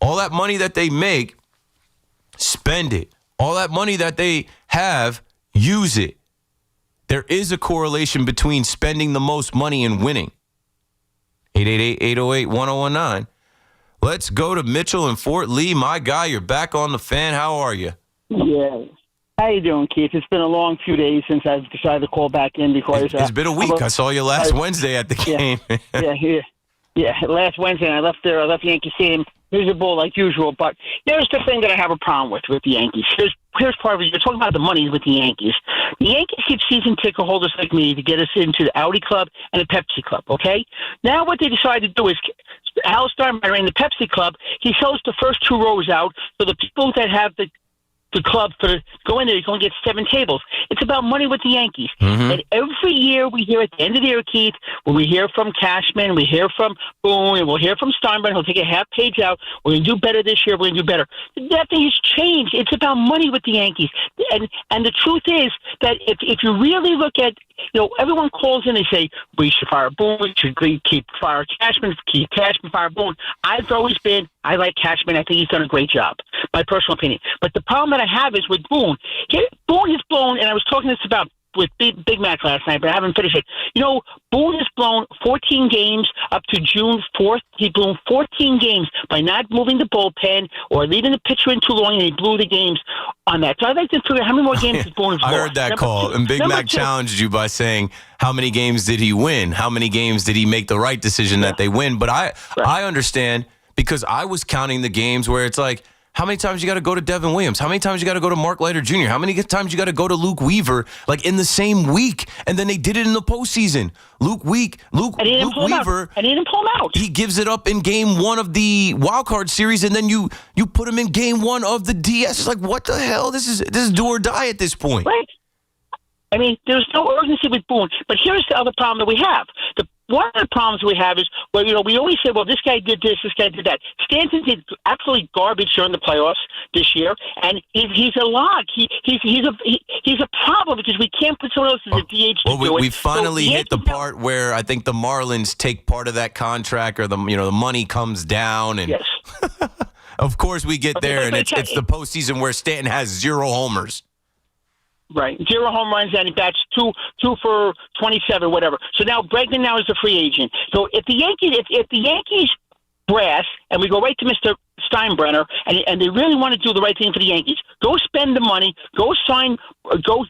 All that money that they make, spend it. All that money that they have, use it. There is a correlation between spending the most money and winning. 888-808-1019. Let's go to Mitchell in Fort Lee. My guy, you're back on the fan. How are you?
Yeah. How you doing, Keith? It's been a long few days since I've decided to call back in because...
It's been a week. I saw you last Wednesday at the game.
Yeah. Last Wednesday, I left Yankee Stadium miserable like usual. But here's the thing that I have a problem with the Yankees. Here's part of it. You're talking about the money with the Yankees. The Yankees keep season ticket holders like me to get us into the Audi Club and the Pepsi Club, okay? Now what they decide to do is Al Steinbrenner in the Pepsi Club, he sells the first 2 rows out, so the people that have the club go in there, you're going to get 7 tables. It's about money with the Yankees.
Mm-hmm.
And every year we hear at the end of the year, Keith, when we hear from Cashman, we hear from Boone, and we'll hear from Steinbrenner, he'll take a half page out. We're going to do better this year. We're going to do better. Nothing has changed. It's about money with the Yankees. And the truth is that if you really look at, everyone calls in and they say, we should fire Boone, we should fire Cashman, keep Cashman, fire Boone. I've always been, I like Cashman. I think he's done a great job, my personal opinion. But the problem that I have is with Boone. Boone has blown, and I was talking this about with Big Mac last night, but I haven't finished it. Boone has blown 14 games up to June 4th. He blew 14 games by not moving the bullpen or leaving the pitcher in too long, and he blew the games on that. So I'd like to figure out how many more games has Boone
I heard that call, and Big Mac challenged you by saying, how many games did he win? How many games did he make the right decision that they win? But I understand, because I was counting the games where it's like, how many times you got to go to Devin Williams? How many times you got to go to Mark Leiter Jr.? How many times you got to go to Luke Weaver, like in the same week? And then they did it in the postseason. Luke Weaver,
I didn't pull him out.
He gives it up in game 1 of the wild card series, and then you put him in game 1 of the DS. It's like, what the hell? This is do or die at this point.
Right. I mean, there's no urgency with Boone. But here's the other problem that we have. One of the problems we have is, we always say, well, this guy did this, this guy did that. Stanton did absolutely garbage during the playoffs this year, and he's a log. He's a problem because we can't put someone else as a DH to do it.
We finally hit the part where I think the Marlins take part of that contract, or the money comes down, and
yes.
Of course we get there, and it's the postseason where Stanton has 0 homers.
Right, 0 home runs, and he bats 2 for 27, whatever. So now Bregman now is a free agent. So if the Yankees brass, and we go right to Mr. Steinbrenner, and they really want to do the right thing for the Yankees, go spend the money, go sign,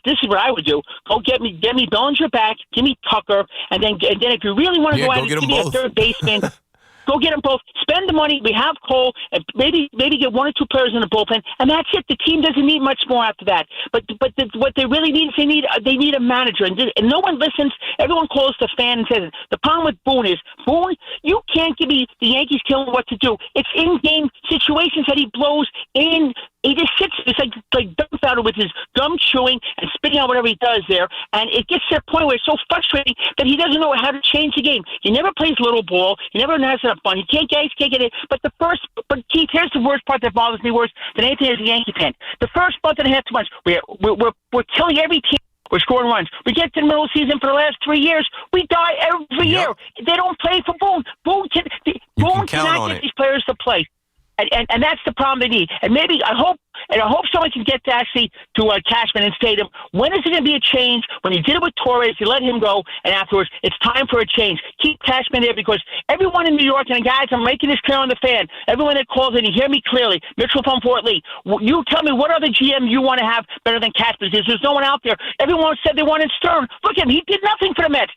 this is what I would do. Go get me Bellinger back, give me Tucker, and then if you really want to go out and give me a third baseman. Go get them both. Spend the money. We have Cole, and maybe get 1 or 2 players in the bullpen, and that's it. The team doesn't need much more after that. But what they really need is they need a manager, and no one listens. Everyone calls the fan and says it. The problem with Boone is you can't give me the Yankees telling him what to do. It's in-game situations that he blows in. He just sits. It's like dumbfounded with his gum chewing and spitting out whatever he does there, and it gets to a point where it's so frustrating that he doesn't know how to change the game. He never plays little ball. He never has enough fun. He can't get it. But Keith, here's the worst part that bothers me worse than anything is the Yankee fan. The first month and a half, 2 months, we're killing every team. We're scoring runs. We get to the middle of the season for the last 3 years. We die every year. They don't play for Boone. Boone cannot get these players to play. And that's the problem they need. And maybe I hope someone can get to Cashman and say to him, when is it going to be a change? When you did it with Torres, you let him go, and afterwards, it's time for a change. Keep Cashman there, because everyone in New York, and guys, I'm making this clear on the fan, everyone that calls in, you hear me clearly. Mitchell from Fort Lee, you tell me what other GM you want to have better than Cashman. There's no one out there. Everyone said they wanted Stern. Look at him. He did nothing for the Mets.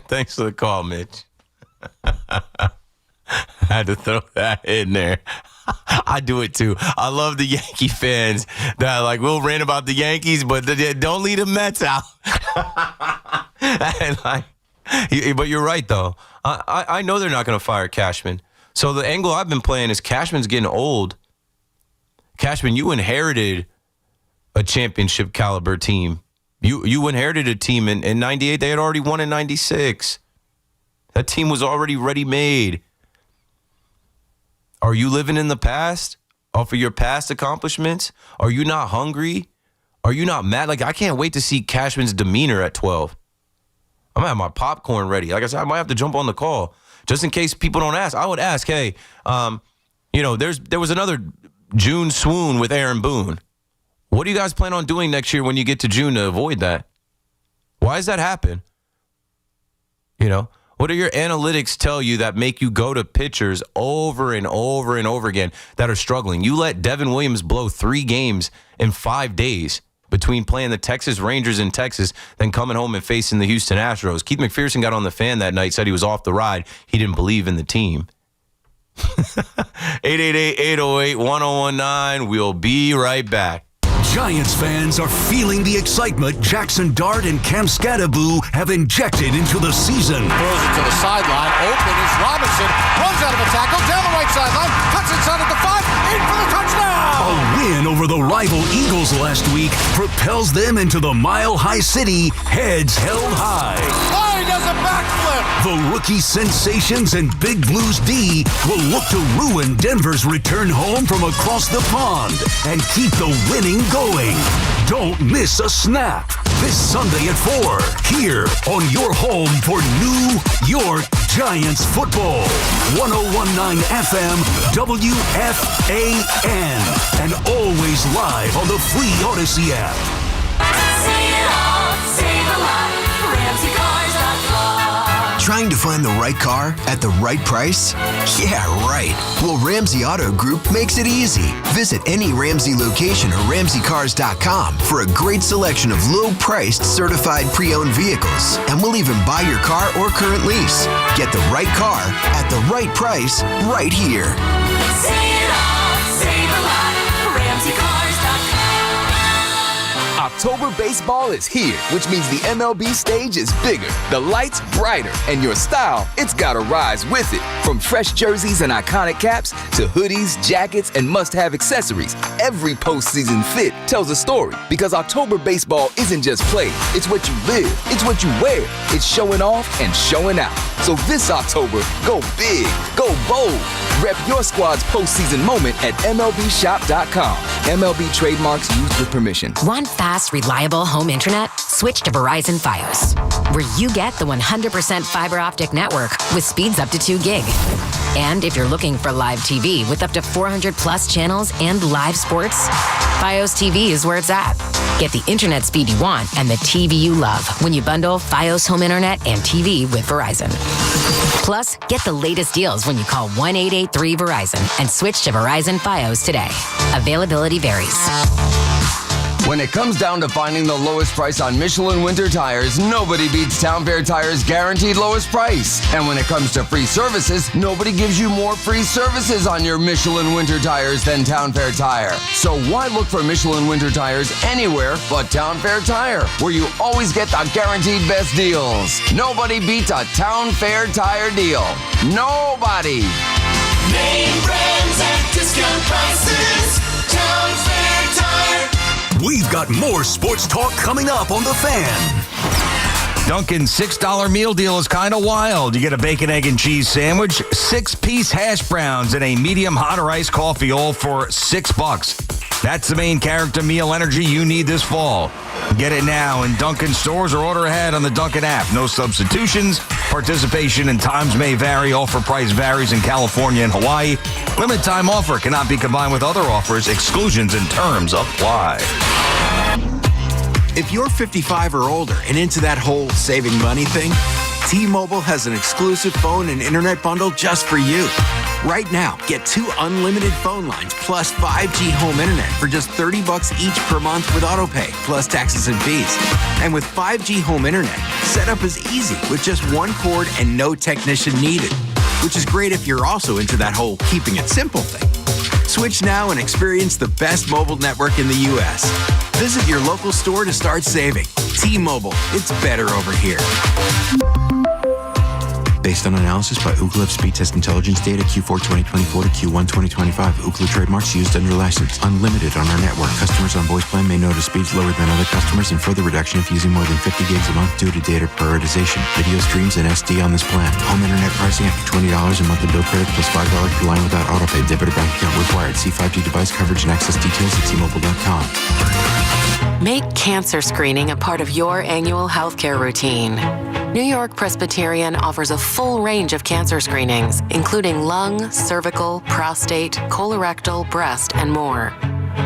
Thanks for the call, Mitch. I had to throw that in there. I do it too. I love the Yankee fans that we'll rant about the Yankees, but don't leave the Mets out. But you're right, though. I know they're not going to fire Cashman. So the angle I've been playing is Cashman's getting old. Cashman, you inherited a championship caliber team. You inherited a team in 98. They had already won in 96. That team was already ready-made. Are you living in the past off of your past accomplishments? Are you not hungry? Are you not mad? I can't wait to see Cashman's demeanor at 12. I'm going to have my popcorn ready. Like I said, I might have to jump on the call just in case people don't ask. I would ask, hey, there was another June swoon with Aaron Boone. What do you guys plan on doing next year when you get to June to avoid that? Why does that happen? What do your analytics tell you that make you go to pitchers over and over and over again that are struggling? You let Devin Williams blow 3 games in 5 days between playing the Texas Rangers in Texas, then coming home and facing the Houston Astros. Keith McPherson got on the fan that night, said he was off the ride. He didn't believe in the team. 888-808-1019. We'll be right back.
Giants fans are feeling the excitement Jackson Dart and Cam Scadaboo have injected into the season.
Throws it to the sideline. Open is Robinson. Runs out of a tackle. Down the right sideline. Cuts inside at the 5. In for the touchdown.
A win over the rival Eagles last week propels them into the Mile High City, heads held high.
Oh, he does a backflip.
The rookie sensations and Big Blues D will look to ruin Denver's return home from across the pond and keep the winning going. Don't miss a snap. This Sunday at 4, here on your home for New York Giants football. 101.9 FM, WFAN, and always live on the free Odyssey app.
See it all, save a lot, RamseyCars.com.
Trying to find the right car at the right price? Yeah, right. Well, Ramsey Auto Group makes it easy. Visit any Ramsey location or RamseyCars.com for a great selection of low-priced certified pre-owned vehicles. And we'll even buy your car or current lease. Get the right car at the right price right here.
See it all, save a lot, RamseyCars.com.
October baseball is here, which means the MLB stage is bigger, the lights brighter, and your style, it's gotta rise with it. From fresh jerseys and iconic caps to hoodies, jackets, and must-have accessories, every postseason fit tells a story because October baseball isn't just play, it's what you live, it's what you wear, it's showing off and showing out. So this October, go big, go bold. Rep your squad's postseason moment at MLBshop.com. MLB trademarks used with permission.
Want fast, reliable home internet? Switch to Verizon Fios, where you get the 100% fiber optic network with speeds up to 2 gig. And if you're looking for live TV with up to 400 plus channels and live sports, Fios TV is where it's at. Get the internet speed you want and the TV you love when you bundle Fios home internet and TV with Verizon. Plus, get the latest deals when you call 1-883-VERIZON and switch to Verizon Fios today. Availability varies.
When it comes down to finding the lowest price on Michelin winter tires, nobody beats Town Fair Tire's guaranteed lowest price. And when it comes to free services, nobody gives you more free services on your Michelin winter tires than Town Fair Tire. So why look for Michelin winter tires anywhere but Town Fair Tire, where you always get the guaranteed best deals. Nobody beats a Town Fair Tire deal. Nobody.
Name brands at discount prices. Town Fair Tire.
We've got more sports talk coming up on The Fan.
Dunkin's $6 meal deal is kind of wild. You get a bacon, egg, and cheese sandwich, 6-piece hash browns, and a medium hot or iced coffee, all for $6. That's the main character meal energy you need this fall. Get it now in Dunkin' stores or order ahead on the Dunkin' app. No substitutions. Participation and times may vary. Offer price varies in California and Hawaii. Limited time offer cannot be combined with other offers. Exclusions and terms apply.
If you're 55 or older and into that whole saving money thing, T-Mobile has an exclusive phone and internet bundle just for you. Right now, get 2 unlimited phone lines plus 5G home internet for just $30 each per month with autopay, plus taxes and fees. And with 5G home internet, setup is easy with just 1 cord and no technician needed, which is great if you're also into that whole keeping it simple thing. Switch now and experience the best mobile network in the U.S. Visit your local store to start saving. T-Mobile, it's better over here. Based on analysis by Ookla of Speed Test Intelligence data Q4 2024 to Q1 2025. Ookla trademarks used under license. Unlimited on our network. Customers on voice plan may notice speeds lower than other customers and further reduction if using more than 50 gigs a month due to data prioritization. Video streams and SD on this plan. Home internet pricing after $20 a monthly bill credit plus $5 per line without autopay. Debit or bank account required. See 5G device coverage and access details at T-Mobile.com.
Make cancer screening a part of your annual healthcare routine. New York Presbyterian offers a full range of cancer screenings, including lung, cervical, prostate, colorectal, breast, and more.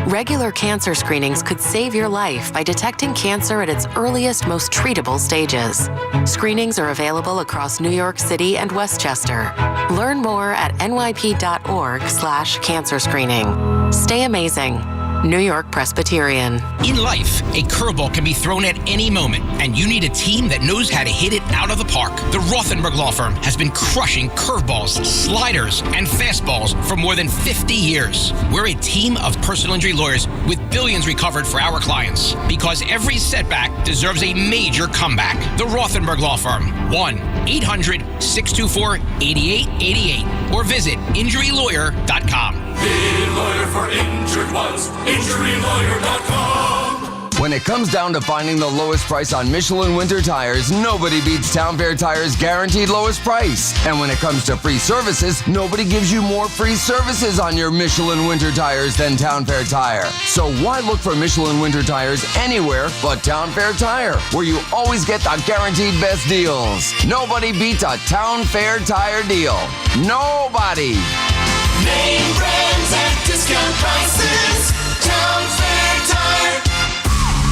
Regular cancer screenings could save your life by detecting cancer at its earliest, most treatable stages. Screenings are available across New York City and Westchester. Learn more at nyp.org/cancer screening. Stay amazing. New York Presbyterian.
In life, a curveball can be thrown at any moment, and you need a team that knows how to hit it out of the park. The Rothenberg Law Firm has been crushing curveballs, sliders, and fastballs for more than 50 years. We're a team of personal injury lawyers with billions recovered for our clients, because every setback deserves a major comeback. The Rothenberg Law Firm, 1-800-624-8888, or visit injurylawyer.com.
Be a lawyer for injured ones. InjuryLawyer.com.
When it comes down to finding the lowest price on Michelin winter tires, nobody beats Town Fair Tire's guaranteed lowest price. And when it comes to free services, nobody gives you more free services on your Michelin winter tires than Town Fair Tire. So why look for Michelin winter tires anywhere but Town Fair Tire, where you always get the guaranteed best deals? Nobody beats a Town Fair Tire deal. Nobody.
Name brands at discount prices. Town Fair Tire.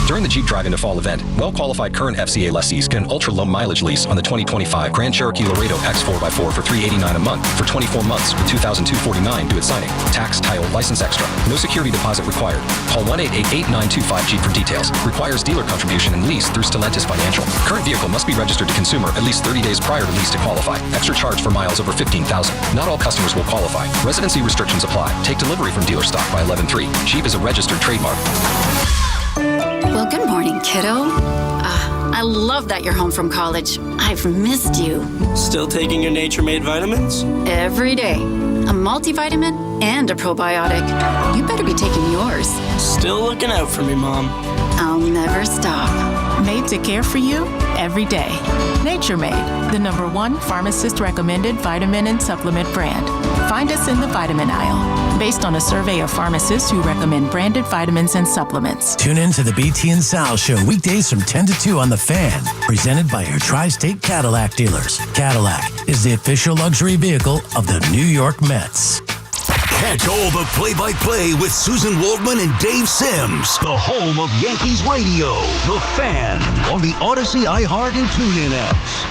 During the Jeep Drive into Fall event, well-qualified current FCA lessees get an ultra-low mileage lease on the 2025 Grand Cherokee Laredo X4x4 for $389 a month for 24 months with $2,249 due at signing. Tax, title, license extra. No security deposit required. Call 1-888-8925-JEEP for details. Requires dealer contribution and lease through Stellantis Financial. Current vehicle must be registered to consumer at least 30 days prior to lease to qualify. Extra charge for miles over 15,000. Not all customers will qualify. Residency restrictions apply. Take delivery from dealer stock by 11/3. Jeep is a registered trademark.
Well, good morning, kiddo. I love that you're home from college. I've missed you.
Still taking your nature-made vitamins?
Every day. A multivitamin and a probiotic. You better be taking yours.
Still looking out for me, Mom.
I'll never stop.
Made to care for you every day. Nature Made, the #1 pharmacist-recommended vitamin and supplement brand. Find us in the vitamin aisle. Based on a survey of pharmacists who recommend branded vitamins and supplements.
Tune in to the BT and Sal Show weekdays from 10 to 2 on The Fan, presented by your Tri-State Cadillac dealers. Cadillac is the official luxury vehicle of the New York Mets.
Catch all the play-by-play with Susan Waldman and Dave Sims. The home of Yankees radio. The Fan on the Odyssey, iHeart, and TuneIn apps.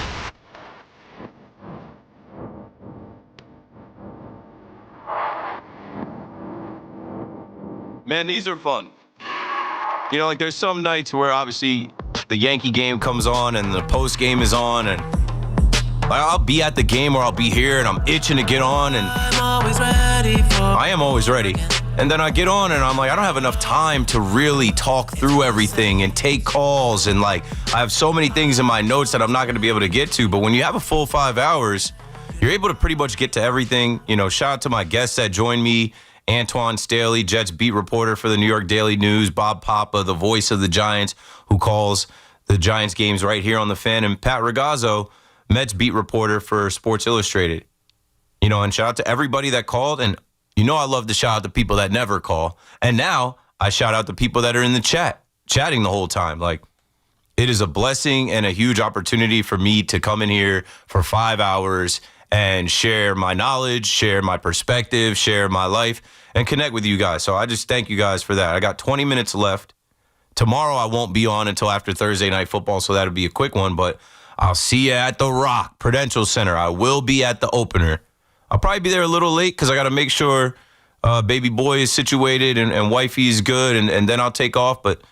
Man, these are fun. You know, like there's some nights where obviously the Yankee game comes on and the post game is on, and I'll be at the game or I'll be here and I'm itching to get on, and I am always ready. And then I get on and I'm like, I don't have enough time to really talk through everything and take calls, and like I have so many things in my notes that I'm not going to be able to get to. But when you have a full 5 hours, you're able to pretty much get to everything. You know, shout out to my guests that joined me. Antoine Staley, Jets beat reporter for the New York Daily News. Bob Papa, the voice of the Giants, who calls the Giants games right here on The Fan. And Pat Ragazzo, Mets beat reporter for Sports Illustrated. You know, and shout out to everybody that called. And you know I love to shout out to people that never call. And now I shout out to people that are in the chat, chatting the whole time. Like, it is a blessing and a huge opportunity for me to come in here for 5 hours and share my knowledge, share my perspective, share my life, and connect with you guys. So I just thank you guys for that. I got 20 minutes left. Tomorrow I won't be on until after Thursday Night Football, so that'll be a quick one. But I'll see you at the Rock Prudential Center. I will be at the opener. I'll probably be there a little late because I got to make sure baby boy is situated and wifey is good, and then I'll take off. But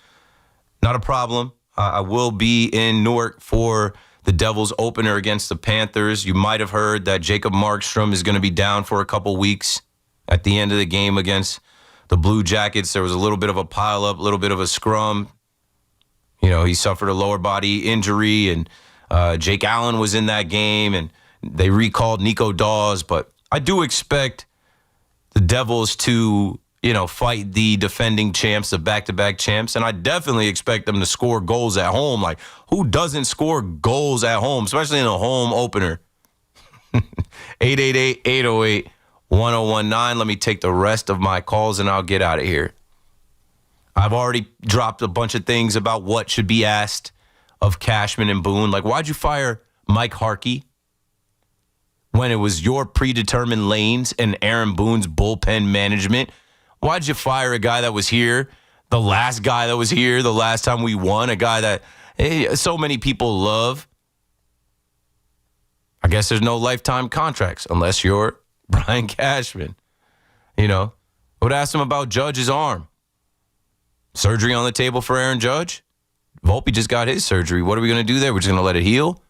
not a problem. I will be in Newark for the Devils opener against the Panthers. You might have heard that Jacob Markstrom is going to be down for a couple weeks at the end of the game against the Blue Jackets. There was a little bit of a pileup, a little bit of a scrum. You know, he suffered a lower body injury, and Jake Allen was in that game, and they recalled Nico Dawes. But I do expect the Devils to, you know, fight the defending champs, the back-to-back champs, and I definitely expect them to score goals at home. Like, who doesn't score goals at home, especially in a home opener? 888-808-1019. Let me take the rest of my calls, and I'll get out of here. I've already dropped a bunch of things about what should be asked of Cashman and Boone. Like, why'd you fire Mike Harkey when it was your predetermined lanes and Aaron Boone's bullpen management? Why'd you fire a guy that was here, the last guy that was here, the last time we won, a guy that so many people love? I guess there's no lifetime contracts unless you're Brian Cashman. You know, I would ask him about Judge's arm. Surgery on the table for Aaron Judge? Volpe just got his surgery. What are we going to do there? We're just going to let it heal?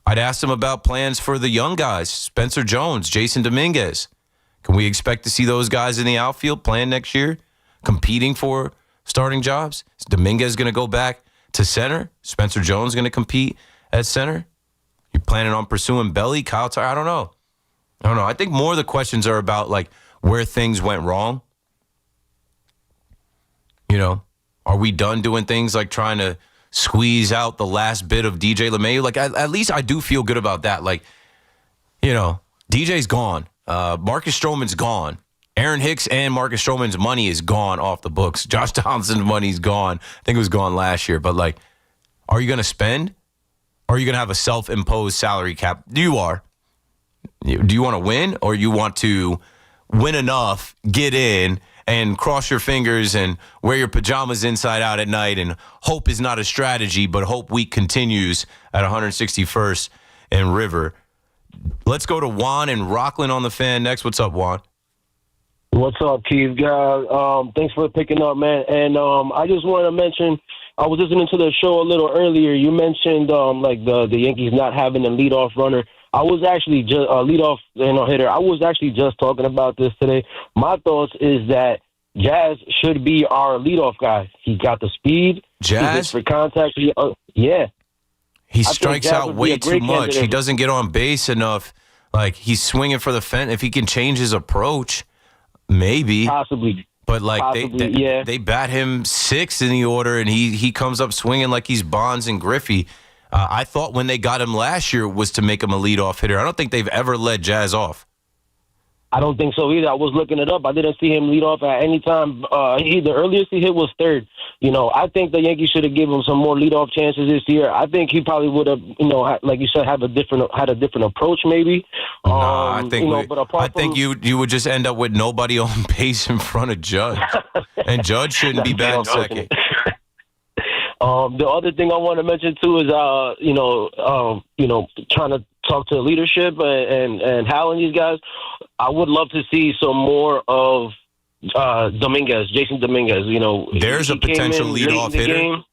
I'd asked him about plans for the young guys, Spencer Jones, Jason Dominguez. Can we expect to see those guys in the outfield playing next year, competing for starting jobs? Is Dominguez going to go back to center? Spencer Jones going to compete at center? You planning on pursuing Belly, Kyle Tyler? I don't know. I think more of the questions are about like where things went wrong. You know, are we done doing things like trying to squeeze out the last bit of DJ LeMahieu? Like, at least I do feel good about that. Like, you know, DJ's gone. Marcus Stroman's gone. Aaron Hicks and Marcus Stroman's money is gone off the books. Josh Donaldson's money's gone. I think it was gone last year. But, like, are you going to spend? Or are you going to have a self-imposed salary cap? You are. Do you want to win? Or you want to win enough, get in, and cross your fingers and wear your pajamas inside out at night and hope is not a strategy, but hope week continues at 161st and River. Let's go to Juan and Rockland on the Fan next. What's up, Juan?
What's up, Keith? Thanks for picking up, man. And I just wanted to mention, I was listening to the show a little earlier. You mentioned like the Yankees not having a leadoff runner. I was actually just leadoff hitter. I was actually just talking about this today. My thoughts is that Jazz should be our leadoff guy. He got the speed.
Jazz?
He hits for contact. Yeah.
He strikes out way too much.
Candidate.
He doesn't get on base enough. Like, he's swinging for the fence. If he can change his approach, maybe.
Possibly.
But, like, they bat him 6th in the order, and he comes up swinging like he's Bonds and Griffey. I thought when they got him last year was to make him a leadoff hitter. I don't think they've ever led Jazz off.
I don't think so either. I was looking it up. I didn't see him lead off at any time. The earliest he hit was 3rd. You know, I think the Yankees should have given him some more leadoff chances this year. I think he probably would have, like you said, had a different approach maybe.
I think you would just end up with nobody on base in front of Judge, and Judge shouldn't be batting second.
The other thing I want to mention too is, trying to talk to leadership and Hal and these guys. I would love to see some more of Dominguez, Jason Dominguez. You know,
there's a potential leadoff hitter.
Game.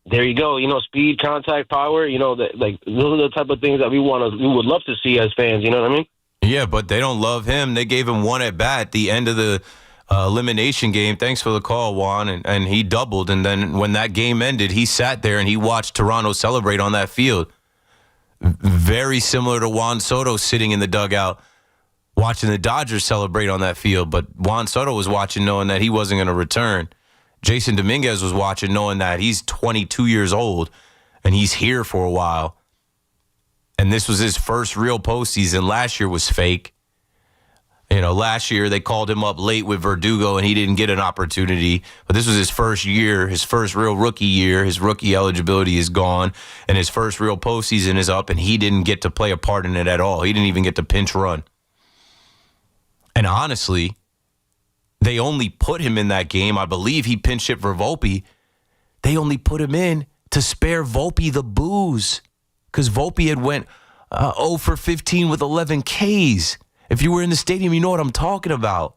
There you go. You know, speed, contact, power. You know, those are the type of things that we would love to see as fans. You know what I mean?
Yeah, but they don't love him. They gave him one at bat at the end of the elimination game. Thanks for the call, Juan. And he doubled. And then when that game ended, he sat there and he watched Toronto celebrate on that field. Very similar to Juan Soto sitting in the dugout watching the Dodgers celebrate on that field. But Juan Soto was watching knowing that he wasn't going to return. Jason Dominguez was watching knowing that he's 22 years old and he's here for a while. And this was his first real postseason. Last year was fake. You know, last year they called him up late with Verdugo and he didn't get an opportunity. But this was his first year, his first real rookie year. His rookie eligibility is gone. And his first real postseason is up and he didn't get to play a part in it at all. He didn't even get to pinch run. And honestly, they only put him in that game. I believe he pinch hit for Volpe. They only put him in to spare Volpe the booze. Because Volpe had went 0 for 15 with 11 Ks. If you were in the stadium, you know what I'm talking about.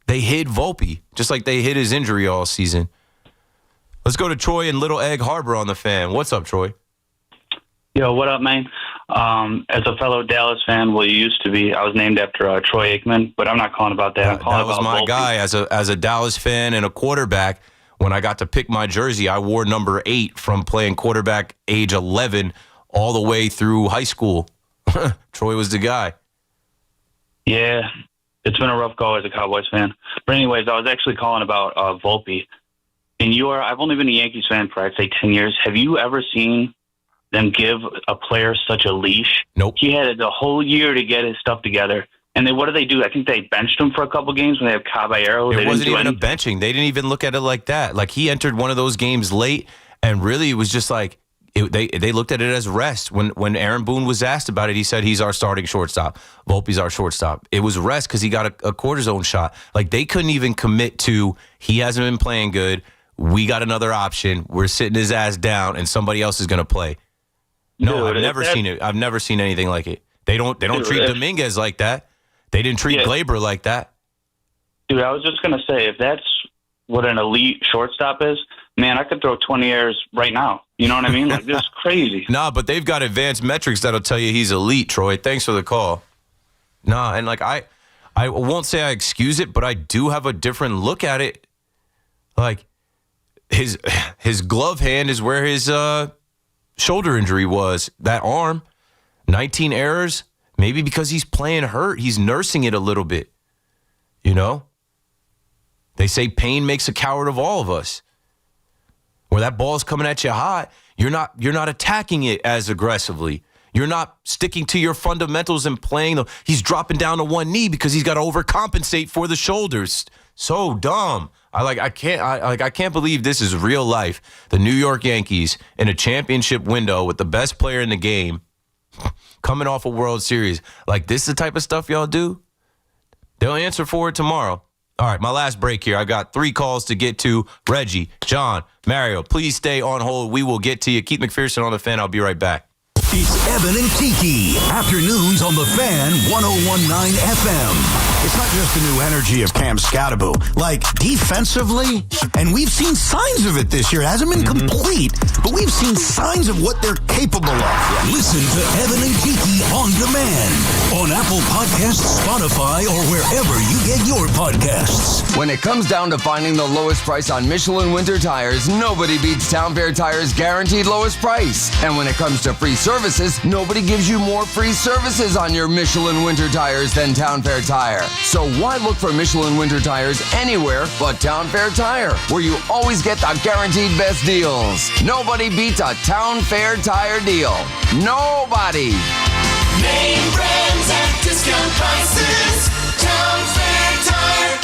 They hid Volpe, just like they hid his injury all season. Let's go to Troy in Little Egg Harbor on the Fan. What's up, Troy?
Yo, what up, man? As a fellow Dallas fan, well, you used to be. I was named after Troy Aikman, but I'm not calling about that. I'm calling
that was
about
my
Volpe.
guy. As a Dallas fan and a quarterback, when I got to pick my jersey, I wore number 8 from playing quarterback age 11 all the way through high school. Troy was the guy.
Yeah, it's been a rough go as a Cowboys fan. But anyways, I was actually calling about Volpe. And I've only been a Yankees fan for, I'd say, 10 years. Have you ever seen them give a player such a leash?
Nope.
He had the whole year to get his stuff together. And then what do they do? I think they benched him for a couple games when they have Caballero.
It wasn't even a benching. They didn't even look at it like that. Like, he entered one of those games late, and really it was just like, they looked at it as rest. When Aaron Boone was asked about it, he said he's our starting shortstop. Volpe's our shortstop. It was rest because he got a cortisone shot. Like, they couldn't even commit to, he hasn't been playing good. We got another option. We're sitting his ass down, and somebody else is going to play. No,
Dude,
I've never seen it. I've never seen anything like it. They don't treat Dominguez like that. They didn't treat Glaber like that.
Dude, I was just going to say, if that's what an elite shortstop is, man, I could throw 20 errors right now. You know what I mean? Like, this is crazy.
Nah, but they've got advanced metrics that'll tell you he's elite, Troy. Thanks for the call. Nah, and like I won't say I excuse it, but I do have a different look at it. Like, his glove hand is where his shoulder injury was. That arm, 19 errors, maybe because he's playing hurt. He's nursing it a little bit, you know? They say pain makes a coward of all of us. Where that ball's coming at you hot, you're not attacking it as aggressively. You're not sticking to your fundamentals and playing. He's dropping down to one knee because he's got to overcompensate for the shoulders. So dumb. I can't believe this is real life. The New York Yankees in a championship window with the best player in the game coming off a World Series. Like, this is the type of stuff y'all do? They'll answer for it tomorrow. All right, my last break here. I got 3 calls to get to. Reggie, John, Mario, please stay on hold. We will get to you. Keith McPherson on the Fan. I'll be right back.
It's Evan and Kiki. Afternoons on the Fan 101.9 FM.
It's not just the new energy of Cam Scatterbo. Like, defensively, and we've seen signs of it this year. It hasn't been complete, but we've seen signs of what they're capable of.
Listen to Evan and Kiki on demand on Apple Podcasts, Spotify, or wherever you get your podcasts.
When it comes down to finding the lowest price on Michelin winter tires, nobody beats Town Fair Tire's guaranteed lowest price. And when it comes to free services, nobody gives you more free services on your Michelin winter tires than Town Fair Tire. So why look for Michelin winter tires anywhere but Town Fair Tire, where you always get the guaranteed best deals? Nobody beats a Town Fair Tire deal. Nobody.
Name brands at discount prices. Town Fair Tire.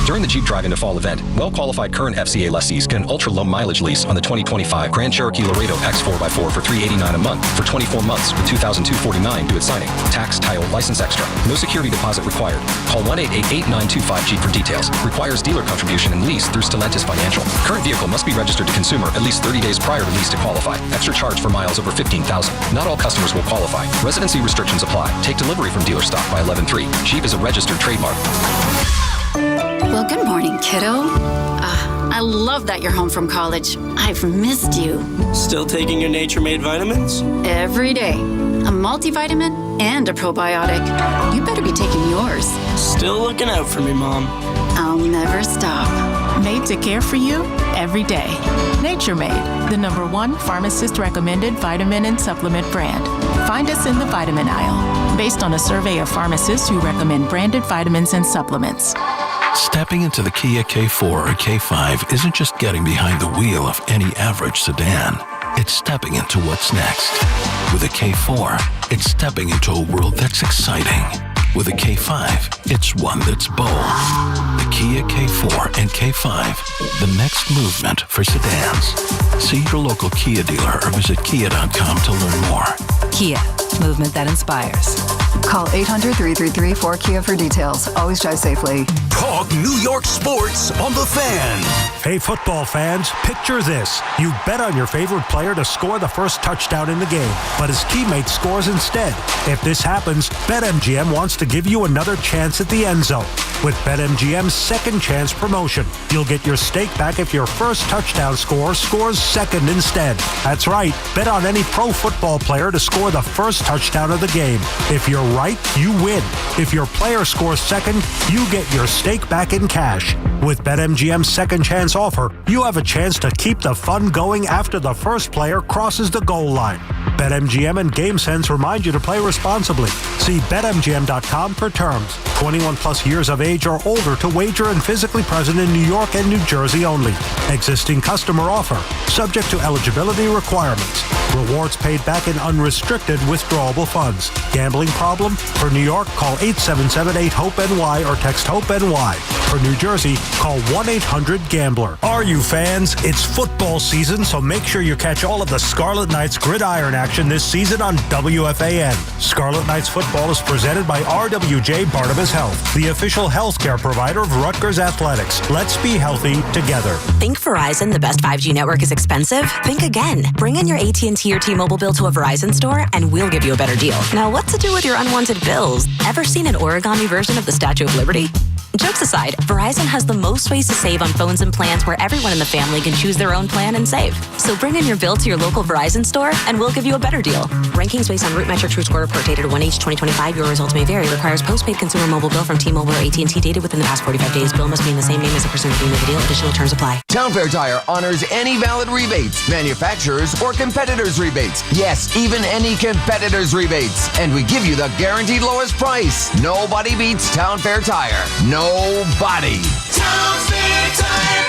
During the Jeep Drive into Fall event, well-qualified current FCA lessees get an ultra-low mileage lease on the 2025 Grand Cherokee Laredo X4x4 for $389 a month for 24 months with $2,249 due at signing. Tax, title, license extra. No security deposit required. Call 1-888-8925-JEEP for details. Requires dealer contribution and lease through Stellantis Financial. Current vehicle must be registered to consumer at least 30 days prior to lease to qualify. Extra charge for miles over 15,000. Not all customers will qualify. Residency restrictions apply. Take delivery from dealer stock by 11/3. Jeep is a registered trademark.
Well, good morning, kiddo. I love that you're home from college. I've missed you.
Still taking your nature-made vitamins?
Every day. A multivitamin and a probiotic. You better be taking yours.
Still looking out for me, Mom.
I'll never stop.
Made to care for you every day. Nature Made, the #1 pharmacist-recommended vitamin and supplement brand. Find us in the vitamin aisle, based on a survey of pharmacists who recommend branded vitamins and supplements.
Stepping into the Kia K4 or K5 isn't just getting behind the wheel of any average sedan. It's stepping into what's next. With a K4, it's stepping into a world that's exciting. With a K5, it's one that's bold. The Kia K4 and K5, the next movement for sedans. See your local Kia dealer or visit kia.com to learn more.
Kia, movement that inspires.
Call 800-333-4KIA for details. Always drive safely.
Talk New York sports on the Fan.
Hey, football fans, picture this. You bet on your favorite player to score the first touchdown in the game, but his teammate scores instead. If this happens, BetMGM wants to give you another chance at the end zone. With BetMGM's second chance promotion, you'll get your stake back if your first touchdown scorer scores second instead. That's right. Bet on any pro football player to score the first touchdown of the game. If you're right, you win. If your player scores second, you get your stake back in cash. With BetMGM's second chance offer, you have a chance to keep the fun going after the first player crosses the goal line. BetMGM and GameSense remind you to play responsibly. See BetMGM.com for terms. 21 plus years of age or older to wager and physically present in New York and New Jersey only. Existing customer offer. Subject to eligibility requirements. Rewards paid back in unrestricted withdrawable funds. Gambling problem? For New York, call 877-8-HOPE-NY or text HOPE-NY. For New Jersey, call 1-800-GAMBLER. Are you fans? It's football season, so make sure you catch all of the Scarlet Knights gridiron action this season on WFAN. Scarlet Knights football is presented by RWJ Barnabas Health, the official healthcare provider of Rutgers Athletics. Let's be healthy together.
Think Verizon, the best 5G network, is expensive? Think again. Bring in your AT&T or T-Mobile bill to a Verizon store, and we'll give you a better deal. Now, what to do with your unwanted bills? Ever seen an origami version of the Statue of Liberty? jokes aside, Verizon has the most ways to save on phones and plans where everyone in the family can choose their own plan and save. So bring in your bill to your local Verizon store and we'll give you a better deal. Rankings based on root metric true score report dated 1H2025. Your results may vary. Requires postpaid consumer mobile bill from T-Mobile or AT&T dated within the past 45 days. Bill must be in the same name as the person redeeming the deal. Additional terms apply.
Town Fair Tire honors any valid rebates, manufacturers or competitors' rebates. Yes, even any competitors' rebates. And we give you the guaranteed lowest price. Nobody beats Town Fair Tire. Nobody.
Town Fair Tire.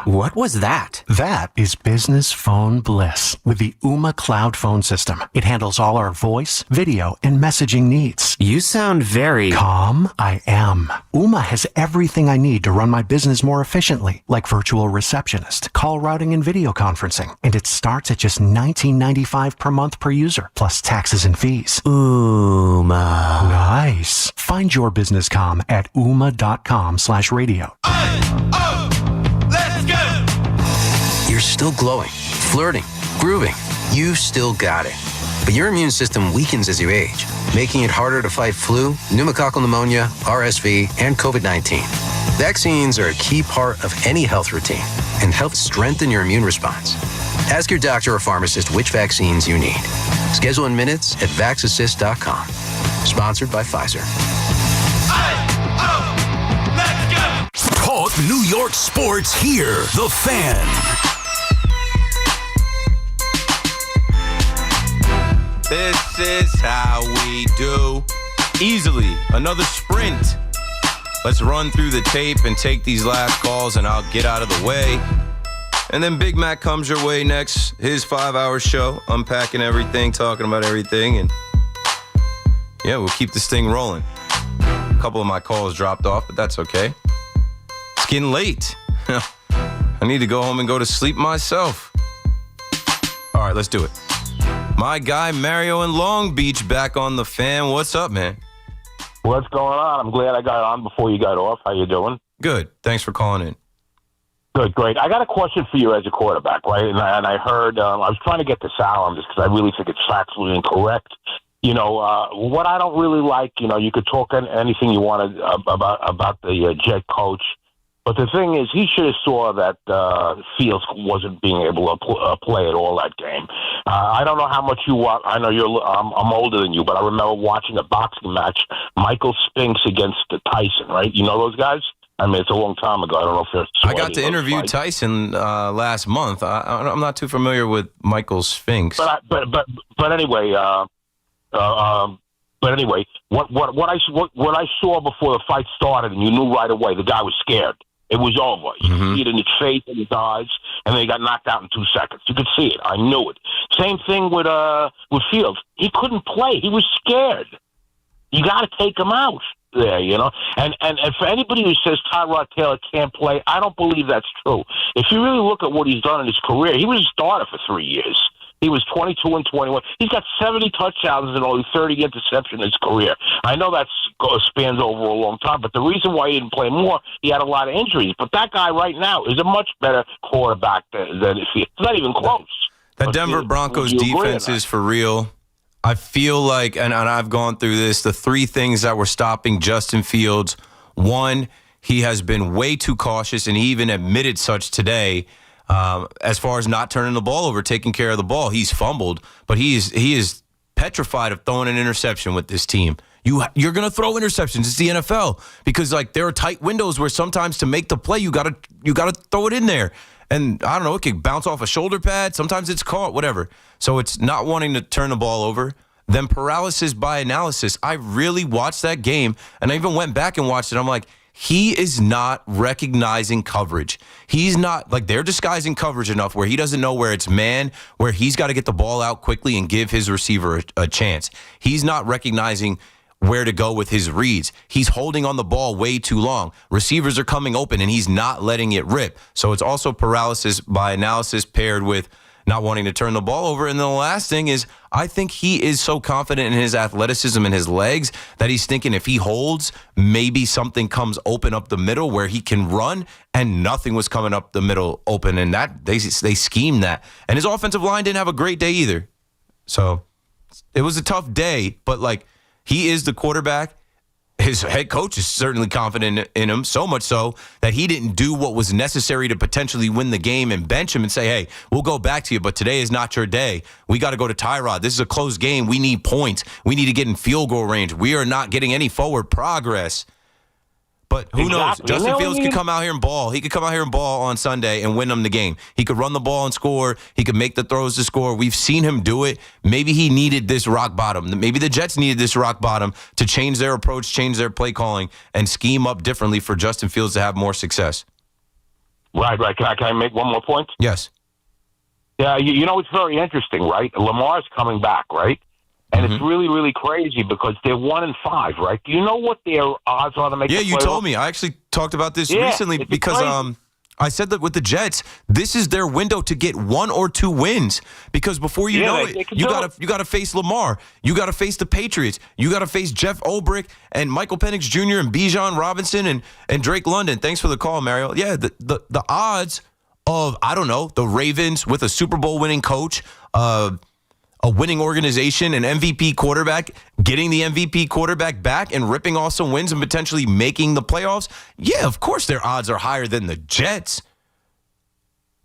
What was that? That is business phone bliss with the Ooma Cloud Phone System. It handles all our voice, video, and messaging needs.
You sound very
calm. I am. Ooma has everything I need to run my business more efficiently, like virtual receptionist, call routing, and video conferencing. And it starts at just $19.95 per month per user, plus taxes and fees.
Ooma.
Nice. Find your business comm at ooma.com/radio.
You're still glowing, flirting, grooving. You still got it. But your immune system weakens as you age, making it harder to fight flu, pneumococcal pneumonia, RSV, and COVID-19. Vaccines are a key part of any health routine and help strengthen your immune response. Ask your doctor or pharmacist which vaccines you need. Schedule in minutes at vaxassist.com. Sponsored by Pfizer.
Talk New York sports here. The Fan.
This is how we do. Easily, another sprint. Let's run through the tape and take these last calls, and I'll get out of the way. And then Big Mac comes your way next. His 5-hour show, unpacking everything, talking about everything. And yeah, we'll keep this thing rolling. A couple of my calls dropped off, but that's okay. It's getting late. I need to go home and go to sleep myself. All right, let's do it. My guy Mario in Long Beach back on the Fan. What's up, man?
What's going on? I'm glad I got on before you got off. How you doing?
Good. Thanks for calling in.
Good, great. I got a question for you as a quarterback, right? And I heard, I was trying to get to Sal on this because I really think it's factually incorrect. You know, what I don't really like, you know, you could talk anything you wanted about the Jet coach. But the thing is, he should have saw that Fields wasn't being able to play at all that game. I don't know how much you watch. I know I'm older than you, but I remember watching a boxing match, Michael Spinks against Tyson, right? You know those guys? I mean, it's a long time ago. I don't know if you're.
I got to interview Tyson last month. I'm not too familiar with Michael Spinks.
But anyway. But anyway, what I saw before the fight started, and you knew right away the guy was scared. It was over. You could see it in his face and his eyes, and then he got knocked out in 2 seconds. You could see it. I knew it. Same thing with Fields. He couldn't play. He was scared. You got to take him out there, you know. And for anybody who says Tyrod Taylor can't play, I don't believe that's true. If you really look at what he's done in his career, he was a starter for 3 years. He was 22 and 21. He's got 70 touchdowns and only 30 interceptions in his career. I know that spans over a long time, but the reason why he didn't play more, he had a lot of injuries. But that guy right now is a much better quarterback than if he's not even close.
That Denver Broncos defense is for real. I feel like, and I've gone through this, the 3 things that were stopping Justin Fields. 1, he has been way too cautious, and he even admitted such today. As far as not turning the ball over, taking care of the ball, he's fumbled, but he is petrified of throwing an interception with this team. You're going to throw interceptions. It's the NFL because like there are tight windows where sometimes to make the play you got to throw it in there, and I don't know, it could bounce off a shoulder pad. Sometimes it's caught, whatever. So it's not wanting to turn the ball over. Then paralysis by analysis. I really watched that game, and I even went back and watched it. I'm like, he is not recognizing coverage. He's not, like, they're disguising coverage enough where he doesn't know where it's man, where he's got to get the ball out quickly and give his receiver a chance. He's not recognizing where to go with his reads. He's holding on the ball way too long. Receivers are coming open, and he's not letting it rip. So it's also paralysis by analysis paired with not wanting to turn the ball over. And then the last thing is, I think he is so confident in his athleticism and his legs that he's thinking if he holds, maybe something comes open up the middle where he can run, and nothing was coming up the middle open. And that they schemed that. And his offensive line didn't have a great day either. So it was a tough day, but like, he is the quarterback. his head coach is certainly confident in him, so much so that he didn't do what was necessary to potentially win the game and bench him and say, hey, we'll go back to you, but today is not your day. We got to go to Tyrod. This is a close game. We need points. We need to get in field goal range. We are not getting any forward progress. But who knows? Justin Fields could come out here and ball. He could come out here and ball on Sunday and win them the game. He could run the ball and score. He could make the throws to score. We've seen him do it. Maybe he needed this rock bottom. Maybe the Jets needed this rock bottom to change their approach, change their play calling, and scheme up differently for Justin Fields to have more success.
Right. Can I make one more point?
Yes.
Yeah, you know, it's very interesting, right? Lamar's coming back, right? And it's really, really crazy because they're 1-5, right? Do you know what their odds are to make the playoffs?
Yeah, you told me. I actually talked about this recently because I said that with the Jets, this is their window to get 1 or 2 wins because before you know it, you got to face Lamar. You got to face the Patriots. You got to face Jeff Ulbrich and Michael Penix Jr. and Bijan Robinson and Drake London. Thanks for the call, Mario. Yeah, the odds of, I don't know, the Ravens with a Super Bowl winning coach, a winning organization, an MVP quarterback, getting the MVP quarterback back and ripping off some wins and potentially making the playoffs. Yeah, of course their odds are higher than the Jets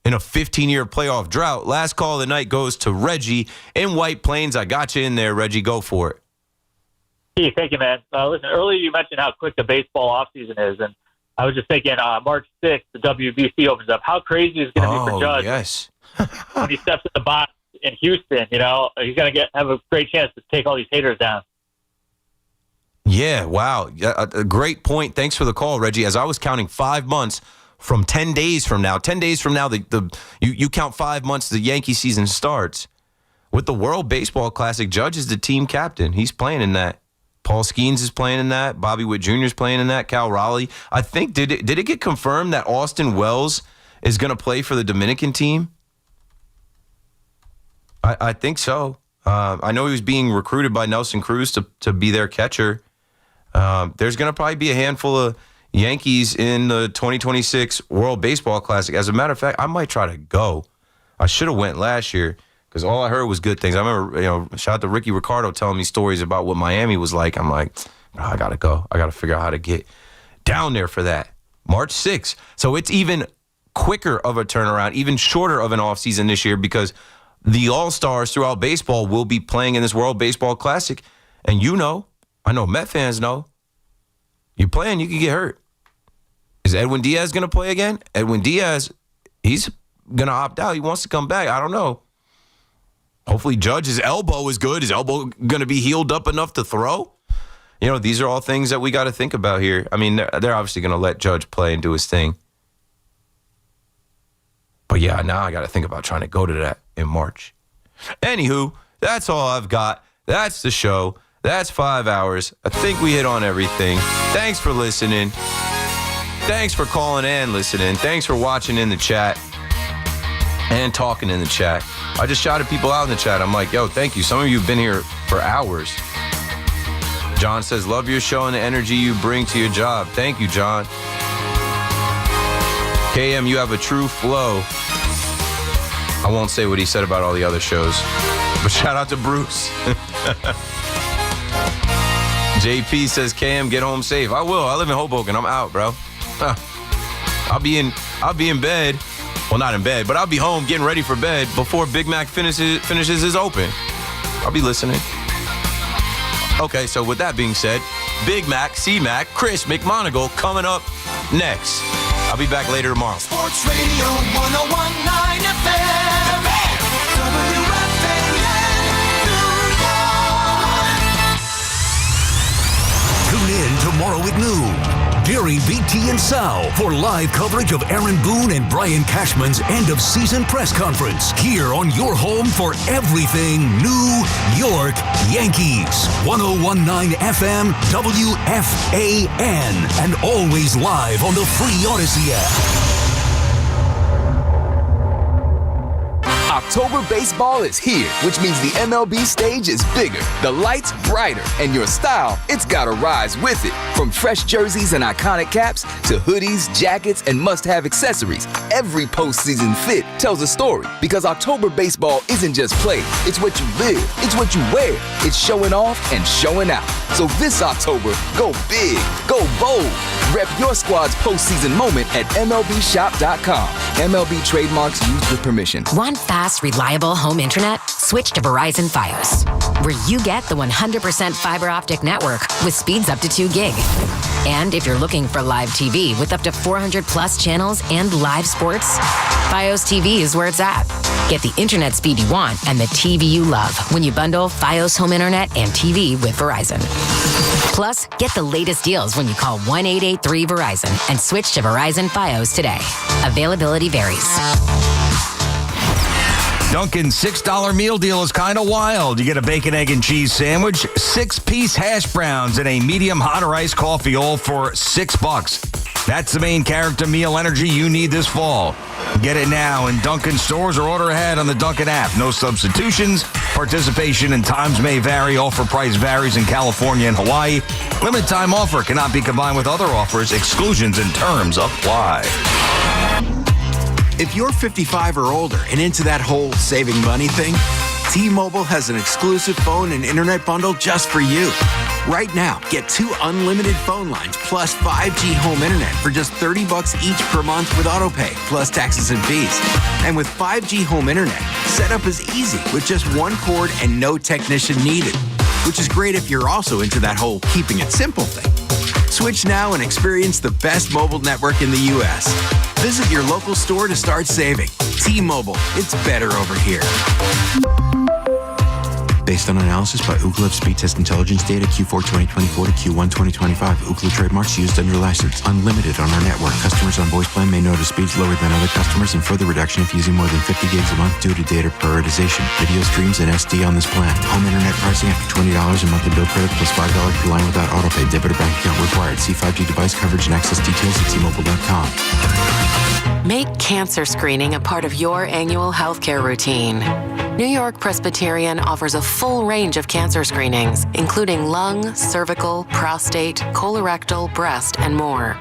in a 15-year playoff drought. Last call of the night goes to Reggie in White Plains. I got you in there, Reggie. Go for it.
Hey, thank you, man. Listen, earlier you mentioned how quick the baseball offseason is, and I was just thinking March 6th, the WBC opens up. How crazy is it going to be for Judge when he steps in the box in Houston? You know, he's going to have a great chance to take all these haters down.
Yeah, wow. A great point. Thanks for the call, Reggie. As I was counting 5 months from 10 days from now, you count 5 months, the Yankee season starts. With the World Baseball Classic, Judge is the team captain. He's playing in that. Paul Skeens is playing in that. Bobby Witt Jr. is playing in that. Cal Raleigh. I think, did it get confirmed that Austin Wells is going to play for the Dominican team? I think so. I know he was being recruited by Nelson Cruz to be their catcher. There's going to probably be a handful of Yankees in the 2026 World Baseball Classic. As a matter of fact, I might try to go. I should have went last year because all I heard was good things. I remember, shout out to Ricky Ricardo telling me stories about what Miami was like. I'm like, I got to go. I got to figure out how to get down there for that. March 6th. So it's even quicker of a turnaround, even shorter of an offseason this year because the All-Stars throughout baseball will be playing in this World Baseball Classic. And I know Met fans know, you're playing, you can get hurt. Is Edwin Diaz going to play again? Edwin Diaz, he's going to opt out. He wants to come back. I don't know. Hopefully Judge's elbow is good. His elbow going to be healed up enough to throw? These are all things that we got to think about here. I mean, they're obviously going to let Judge play and do his thing. But yeah, now I got to think about trying to go to that in March. Anywho, that's all I've got. That's the show. That's 5 hours. I think we hit on everything. Thanks for listening. Thanks for calling and listening. Thanks for watching in the chat and talking in the chat. I just shouted people out in the chat. I'm like, yo, thank you. Some of you have been here for hours. John says, love your show and the energy you bring to your job. Thank you, John. KM, you have a true flow. I won't say what he said about all the other shows, but shout out to Bruce. JP says, KM, get home safe. I will. I live in Hoboken. I'm out, bro. I'll be in bed. Well, not in bed, but I'll be home getting ready for bed before Big Mac finishes his open. I'll be listening. Okay, so with that being said, Big Mac, C-Mac, Chris, McMonigle coming up next. I'll be back later tomorrow.
Sports Radio 101.9 FM. WFAN, New York.
Tune in tomorrow at noon. Gary, BT, and Sal for live coverage of Aaron Boone and Brian Cashman's end-of-season press conference here on your home for everything New York Yankees. 101.9 FM, WFAN, and always live on the free Odyssey app.
October baseball is here, which means the MLB stage is bigger, the lights brighter, and your style, it's gotta rise with it. From fresh jerseys and iconic caps to hoodies, jackets, and must-have accessories, every postseason fit tells a story because October baseball isn't just played, it's what you live, it's what you wear, it's showing off and showing out. So this October, go big, go bold. Rep your squad's postseason moment at MLBshop.com. MLB trademarks used with permission.
Want fast, reliable home internet? Switch to Verizon Fios, where you get the 100% fiber optic network with speeds up to 2 gig. And if you're looking for live TV with up to 400 plus channels and live sports, Fios TV is where it's at. Get the internet speed you want and the TV you love when you bundle Fios home internet and TV with Verizon. Plus, get the latest deals when you call 1-883-VERIZON and switch to Verizon Fios today. Availability varies.
Dunkin's $6 meal deal is kind of wild. You get a bacon, egg, and cheese sandwich, 6-piece hash browns, and a medium hot or iced coffee, all for $6. That's the main character meal energy you need this fall. Get it now in Dunkin' stores or order ahead on the Dunkin' app. No substitutions. Participation and times may vary. Offer price varies in California and Hawaii. Limited time offer cannot be combined with other offers. Exclusions and terms apply.
If you're 55 or older and into that whole saving money thing, T-Mobile has an exclusive phone and internet bundle just for you. Right now, get 2 unlimited phone lines plus 5G home internet for just $30 each per month with autopay, plus taxes and fees. And with 5G home internet, setup is easy with just 1 cord and no technician needed, which is great if you're also into that whole keeping it simple thing. Switch now and experience the best mobile network in the U.S. Visit your local store to start saving. T-Mobile, it's better over here.
Based on analysis by Ookla Speed Test Intelligence data Q4 2024 to Q1 2025. Ookla trademarks used under license. Unlimited on our network. Customers on voice plan may notice speeds lower than other customers and further reduction if using more than 50 gigs a month due to data prioritization. Video streams and SD on this plan. Home internet pricing after $20 a monthly bill credit plus $5 per line without autopay. Debit or bank account required. See 5G device coverage and access details at T-Mobile.com.
Make cancer screening a part of your annual healthcare routine. New York Presbyterian offers a full range of cancer screenings, including lung, cervical, prostate, colorectal, breast, and more.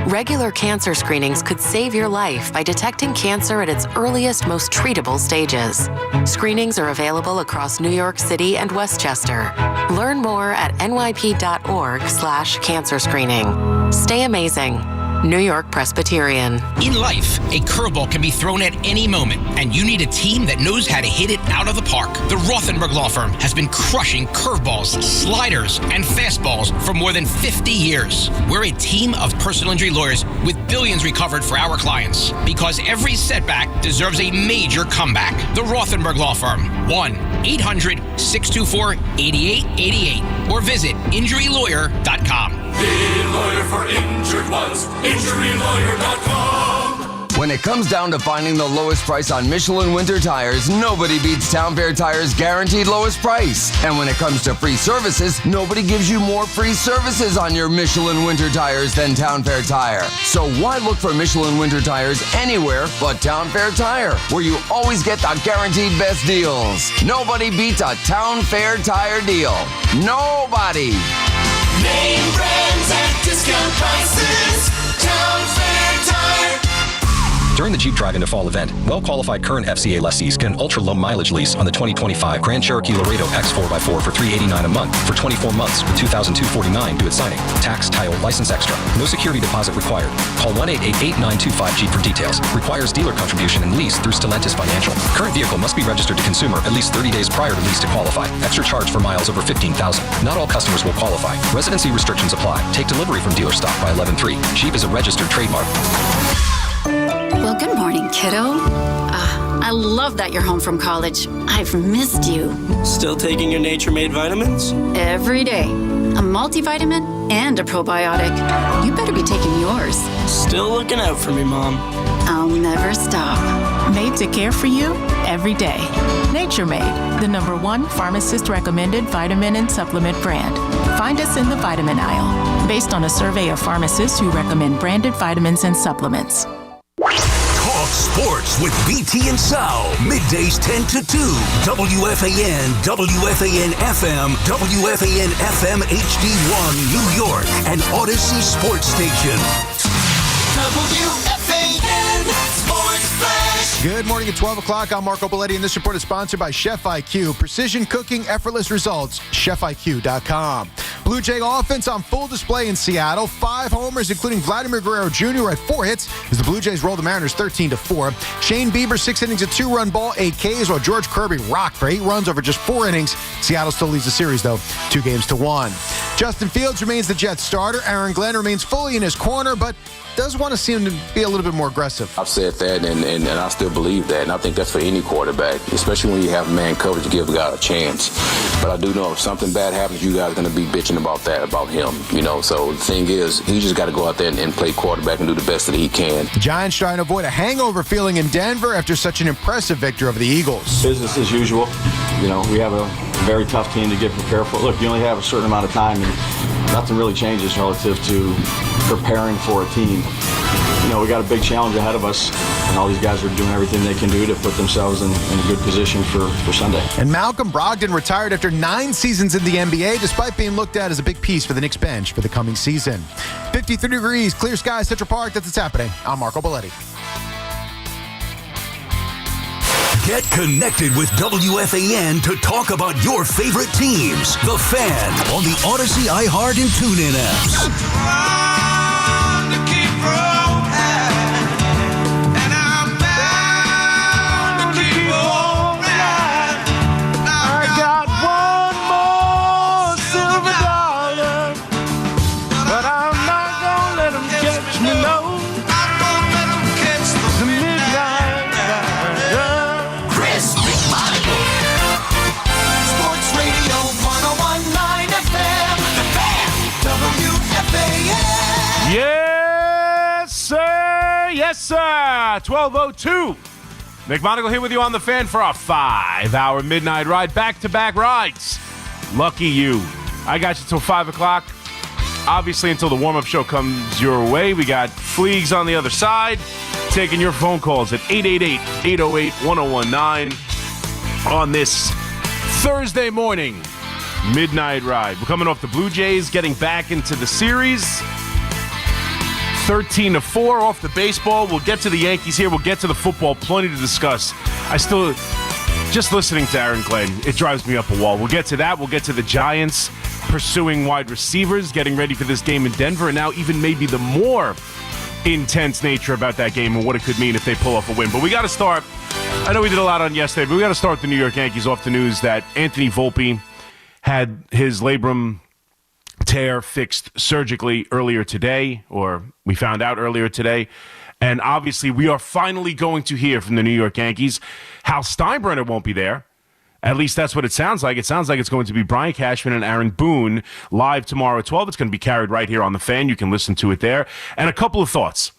Regular cancer screenings could save your life by detecting cancer at its earliest, most treatable stages. Screenings are available across New York City and Westchester. Learn more at nyp.org/cancer screening. Stay amazing. New York Presbyterian.
In life, a curveball can be thrown at any moment, and you need a team that knows how to hit it out of the park. The Rothenberg Law Firm has been crushing curveballs, sliders, and fastballs for more than 50 years. We're a team of personal injury lawyers with billions recovered for our clients, because every setback deserves a major comeback. The Rothenberg Law Firm, 1-800-624-8888, or visit injurylawyer.com.
The lawyer for injured ones, injurylawyer.com.
When it comes down to finding the lowest price on Michelin winter tires, nobody beats Town Fair Tire's guaranteed lowest price. And when it comes to free services, nobody gives you more free services on your Michelin winter tires than Town Fair Tire. So why look for Michelin winter tires anywhere but Town Fair Tire, where you always get the guaranteed best deals? Nobody beats a Town Fair Tire deal. Nobody.
Name brands at discount prices. Town Fair Tire.
During the Jeep Drive-In to Fall event, well-qualified current FCA lessees get an ultra-low mileage lease on the 2025 Grand Cherokee Laredo X4x4 for $389 a month for 24 months with $2,249 due at signing. Tax, title, license extra. No security deposit required. Call 1-888-8925-JEEP for details. Requires dealer contribution and lease through Stellantis Financial. Current vehicle must be registered to consumer at least 30 days prior to lease to qualify. Extra charge for miles over 15,000. Not all customers will qualify. Residency restrictions apply. Take delivery from dealer stock by 11/3. Jeep is a registered trademark.
Well, good morning, kiddo. I love that you're home from college. I've missed you.
Still taking your nature-made vitamins?
Every day. A multivitamin and a probiotic. You better be taking yours.
Still looking out for me, Mom.
I'll never stop.
Made to care for you every day. Nature Made, the #1 pharmacist-recommended vitamin and supplement brand. Find us in the vitamin aisle, based on a survey of pharmacists who recommend branded vitamins and supplements.
Talk sports with BT and Sal. Middays 10 to 2. WFAN, WFAN FM, WFAN FM HD1 New York, and Odyssey Sports Station.
WFAN Sports Flash.
Good morning at 12 o'clock. I'm Marco Belletti, and this report is sponsored by Chef IQ. Precision cooking, effortless results. ChefIQ.com. Blue Jay offense on full display in Seattle. 5 homers, including Vladimir Guerrero Jr. had 4 hits as the Blue Jays rolled the Mariners 13-4. Shane Bieber, 6 innings, a 2-run ball, 8 Ks, while George Kirby rocked for 8 runs over just 4 innings. Seattle still leads the series, though, 2-1. Justin Fields remains the Jets starter. Aaron Glenn remains fully in his corner, but does want to see him to be a little bit more aggressive.
I've said that, and I still believe that, and I think that's for any quarterback, especially when you have man coverage to give a guy a chance. But I do know if something bad happens, you guys are going to be bitching about that, about him, So the thing is, he just got to go out there and play quarterback and do the best that he can.
The Giants trying to avoid a hangover feeling in Denver after such an impressive victory over the Eagles.
Business as usual. We have a very tough team to get prepared for. Look, you only have a certain amount of time, and nothing really changes relative to preparing for a team. We got a big challenge ahead of us, and all these guys are doing everything they can do to put themselves in a good position for Sunday.
And Malcolm Brogdon retired after 9 seasons in the NBA, despite being looked at as a big piece for the Knicks bench for the coming season. 53 degrees, clear skies, Central Park. That's what's happening. I'm Marco Belletti.
Get connected with WFAN to talk about your favorite teams. The Fan on the Odyssey, iHeart, and TuneIn apps.
Yes, sir. 12:02. McMonigle here with you on the Fan for a 5-hour midnight ride. Back-to-back rides. Lucky you. I got you till 5 o'clock. Obviously, until the warm-up show comes your way. We got Fleegs on the other side. Taking your phone calls at 888-808-1019 on this Thursday morning midnight ride. We're coming off the Blue Jays, getting back into the series. 13-4 off the baseball. We'll get to the Yankees here. We'll get to the football. Plenty to discuss. Just listening to Aaron Glenn, it drives me up a wall. We'll get to that. We'll get to the Giants pursuing wide receivers, getting ready for this game in Denver, and now even maybe the more intense nature about that game and what it could mean if they pull off a win. But we got to start. I know we did a lot on yesterday, but we got to start with the New York Yankees off the news that Anthony Volpe had his labrum tear fixed surgically earlier today, or we found out earlier today. And obviously we are finally going to hear from the New York Yankees. Hal Steinbrenner won't be there. At least that's what it sounds like. It sounds like it's going to be Brian Cashman and Aaron Boone live tomorrow at 12. It's going to be carried right here on the Fan. You can listen to it there. And a couple of thoughts.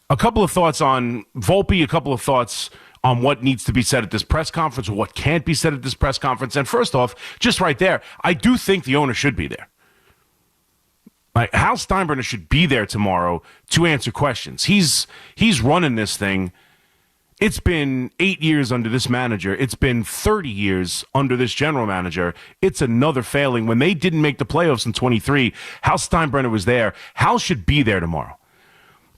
A couple of thoughts on Volpe, a couple of thoughts on what needs to be said at this press conference or what can't be said at this press conference. And first off, just right there, I do think the owner should be there. Like, Hal Steinbrenner should be there tomorrow to answer questions. He's running this thing. It's been 8 years under this manager. It's been 30 years under this general manager. It's another failing. When they didn't make the playoffs in 23, Hal Steinbrenner was there. Hal should be there tomorrow.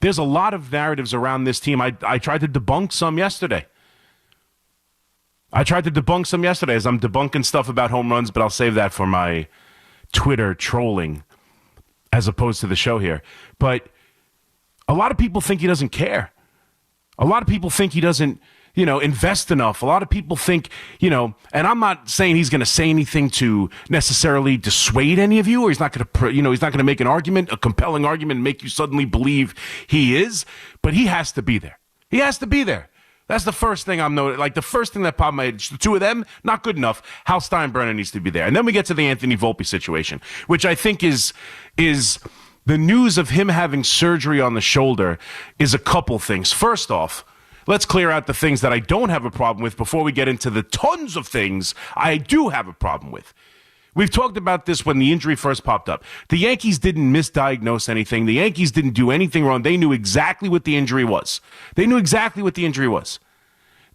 There's a lot of narratives around this team. I tried to debunk some yesterday. As I'm debunking stuff about home runs, but I'll save that for my Twitter trolling as opposed to the show here. But a lot of people think he doesn't care. A lot of people think he doesn't, invest enough. A lot of people think, and I'm not saying he's going to say anything to necessarily dissuade any of you, or he's not going to, he's not going to make an argument, a compelling argument, and make you suddenly believe he is, but he has to be there. He has to be there. That's the first thing I'm noting. Like, the first thing that popped in my head, the two of them, not good enough. Hal Steinbrenner needs to be there. And then we get to the Anthony Volpe situation, which I think is the news of him having surgery on the shoulder is a couple things. First off, let's clear out the things that I don't have a problem with before we get into the tons of things I do have a problem with. We've talked about this when the injury first popped up. The Yankees didn't misdiagnose anything. The Yankees didn't do anything wrong. They knew exactly what the injury was.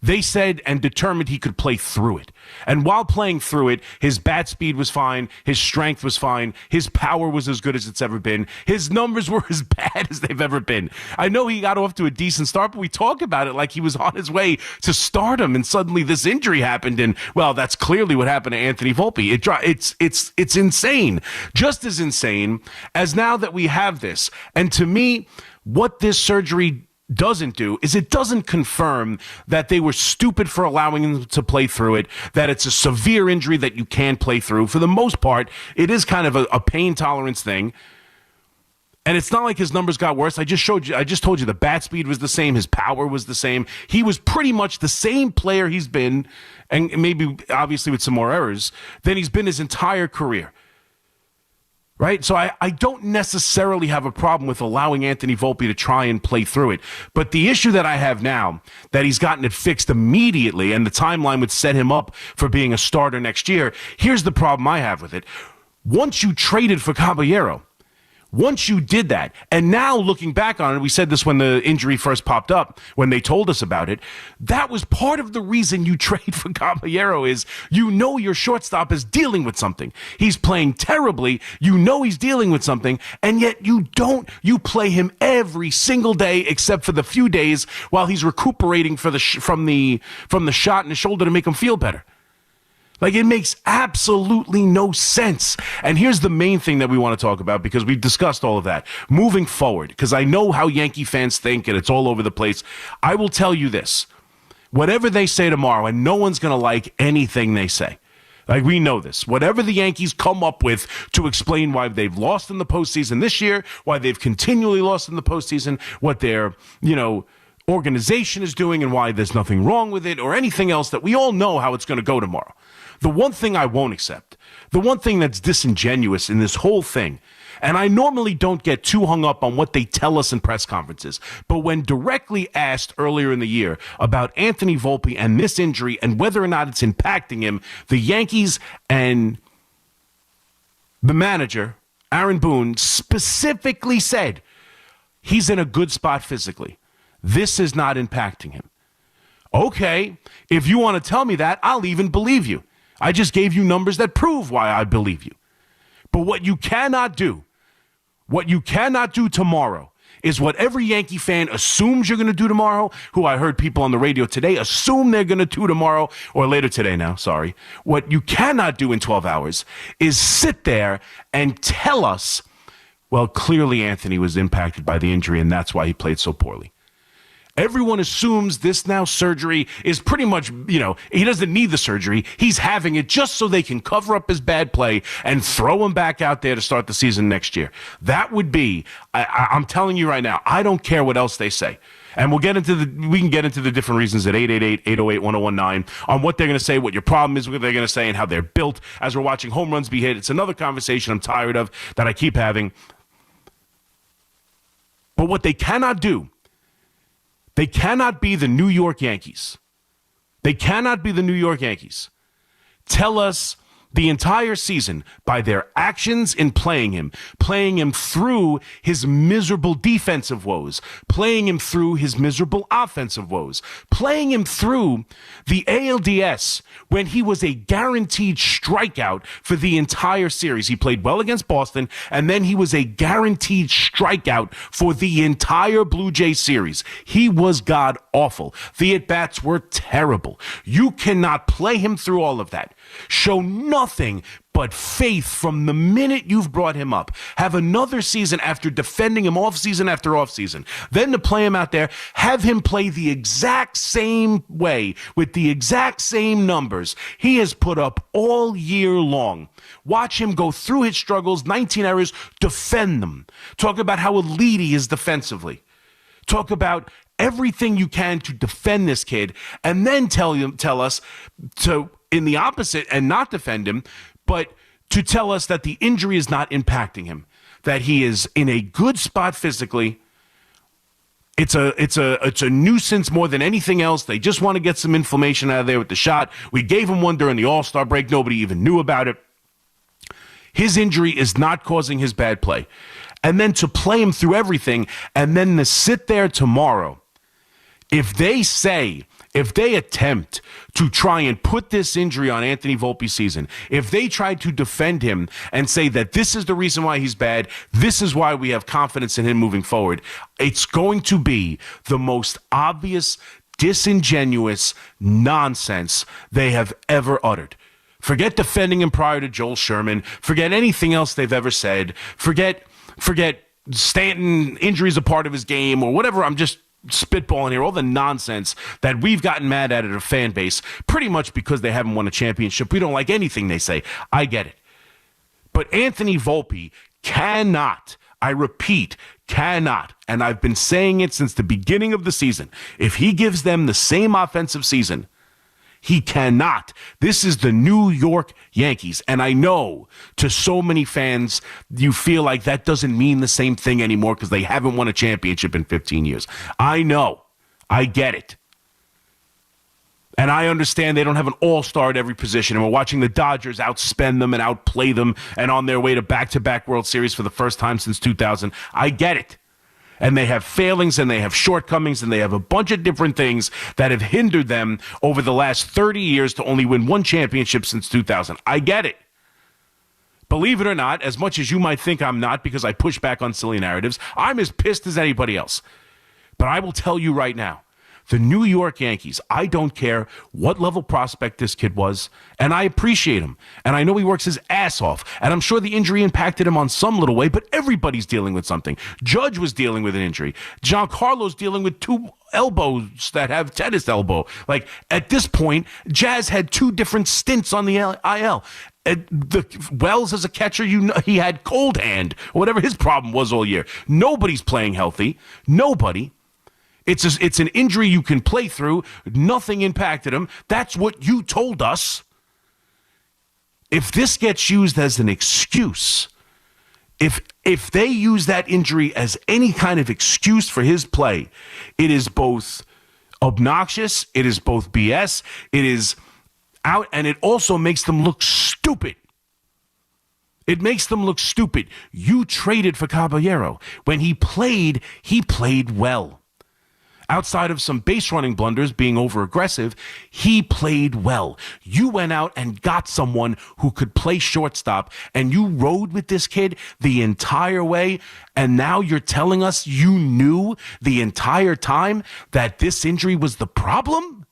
They said and determined he could play through it. And while playing through it, his bat speed was fine, his strength was fine, his power was as good as it's ever been, his numbers were as bad as they've ever been. I know he got off to a decent start, but we talk about it like he was on his way to stardom, and suddenly this injury happened, and, well, that's clearly what happened to Anthony Volpe. It's insane. Just as insane as now that we have this. And to me, what this surgery doesn't do is it doesn't confirm that they were stupid for allowing him to play through it, that it's a severe injury that you can't play through. For the most part, it is kind of a pain tolerance thing. And it's not like his numbers got worse. I just told you the bat speed was the same. His power was the same. He was pretty much the same player he's been, and maybe obviously with some more errors, than he's been his entire career. Right? So I don't necessarily have a problem with allowing Anthony Volpe to try and play through it. But the issue that I have now, that he's gotten it fixed immediately, and the timeline would set him up for being a starter next year, here's the problem I have with it. Once you traded for Caballero, once you did that, and now looking back on it, we said this when the injury first popped up, when they told us about it, that was part of the reason you trade for Caballero is you know your shortstop is dealing with something. He's playing terribly, you know he's dealing with something, and yet you play him every single day except for the few days while he's recuperating from the shot in his shoulder to make him feel better. Like, it makes absolutely no sense. And here's the main thing that we want to talk about, because we've discussed all of that. Moving forward, because I know how Yankee fans think, and it's all over the place, I will tell you this. Whatever they say tomorrow, and no one's going to like anything they say. Like, we know this. Whatever the Yankees come up with to explain why they've lost in the postseason this year, why they've continually lost in the postseason, what their, organization is doing and why there's nothing wrong with it, or anything else, that we all know how it's going to go tomorrow. The one thing I won't accept, the one thing that's disingenuous in this whole thing, and I normally don't get too hung up on what they tell us in press conferences, but when directly asked earlier in the year about Anthony Volpe and this injury and whether or not it's impacting him, the Yankees and the manager, Aaron Boone, specifically said he's in a good spot physically. This is not impacting him. Okay, if you want to tell me that, I'll even believe you. I just gave you numbers that prove why I believe you. But what you cannot do tomorrow is what every Yankee fan assumes you're going to do tomorrow, who I heard people on the radio today assume they're going to do tomorrow, or later today now, sorry. What you cannot do in 12 hours is sit there and tell us, well, clearly Anthony was impacted by the injury and that's why he played so poorly. Everyone assumes this now surgery is pretty much, he doesn't need the surgery. He's having it just so they can cover up his bad play and throw him back out there to start the season next year. That would be, I'm telling you right now, I don't care what else they say. And we can get into the different reasons at 888-808-1019 on what they're going to say, what your problem is, what they're going to say, and how they're built as we're watching home runs be hit. It's another conversation I'm tired of that I keep having. But what they cannot do, they cannot be the New York Yankees. They cannot be the New York Yankees. Tell us the entire season by their actions in playing him through his miserable defensive woes, playing him through his miserable offensive woes, playing him through the ALDS when he was a guaranteed strikeout for the entire series. He played well against Boston, and then he was a guaranteed strikeout for the entire Blue Jay series. He was god-awful. The at-bats were terrible. You cannot play him through all of that. Show nothing but faith from the minute you've brought him up. Have another season after defending him offseason after offseason. Then to play him out there, have him play the exact same way with the exact same numbers he has put up all year long. Watch him go through his struggles, 19 errors, defend them. Talk about how elite he is defensively. Talk about everything you can to defend this kid, and then tell us to, in the opposite, and not defend him, but to tell us that the injury is not impacting him, that he is in a good spot physically. It's a nuisance more than anything else. They just want to get some inflammation out of there with the shot. We gave him one during the All-Star break. Nobody even knew about it. His injury is not causing his bad play. And then to play him through everything, and then to sit there tomorrow. If they say if they attempt to try and put this injury on Anthony Volpe's season, if they try to defend him and say that this is the reason why he's bad, this is why we have confidence in him moving forward, it's going to be the most obvious, disingenuous nonsense they have ever uttered. Forget defending him prior to Joel Sherman. Forget anything else they've ever said. Forget Stanton injuries a part of his game or whatever. I'm just spitballing here, all the nonsense that we've gotten mad at a fan base, pretty much because they haven't won a championship. We don't like anything they say. I get it. But Anthony Volpe cannot, I repeat, cannot, and I've been saying it since the beginning of the season, if he gives them the same offensive season, he cannot. This is the New York Yankees. And I know to so many fans, you feel like that doesn't mean the same thing anymore because they haven't won a championship in 15 years. I know. I get it. And I understand they don't have an all-star at every position. And we're watching the Dodgers outspend them and outplay them and on their way to back-to-back World Series for the first time since 2000. I get it. And they have failings and they have shortcomings and they have a bunch of different things that have hindered them over the last 30 years to only win one championship since 2000. I get it. Believe it or not, as much as you might think I'm not because I push back on silly narratives, I'm as pissed as anybody else. But I will tell you right now, the New York Yankees, I don't care what level prospect this kid was, and I appreciate him. And I know he works his ass off, and I'm sure the injury impacted him on some little way, but everybody's dealing with something. Judge was dealing with an injury. Giancarlo's dealing with two elbows that have tennis elbow. Like, at this point, Jazz had two different stints on the IL. Wells, as a catcher, he had cold hand, or whatever his problem was all year. Nobody's playing healthy. Nobody. It's an injury you can play through. Nothing impacted him. That's what you told us. If this gets used as an excuse, if they use that injury as any kind of excuse for his play, it is both obnoxious, it is both BS, it is out, and it also makes them look stupid. It makes them look stupid. You traded for Caballero. When he played well. Outside of some base running blunders, being over-aggressive, he played well. You went out and got someone who could play shortstop, and you rode with this kid the entire way, and now you're telling us you knew the entire time that this injury was the problem?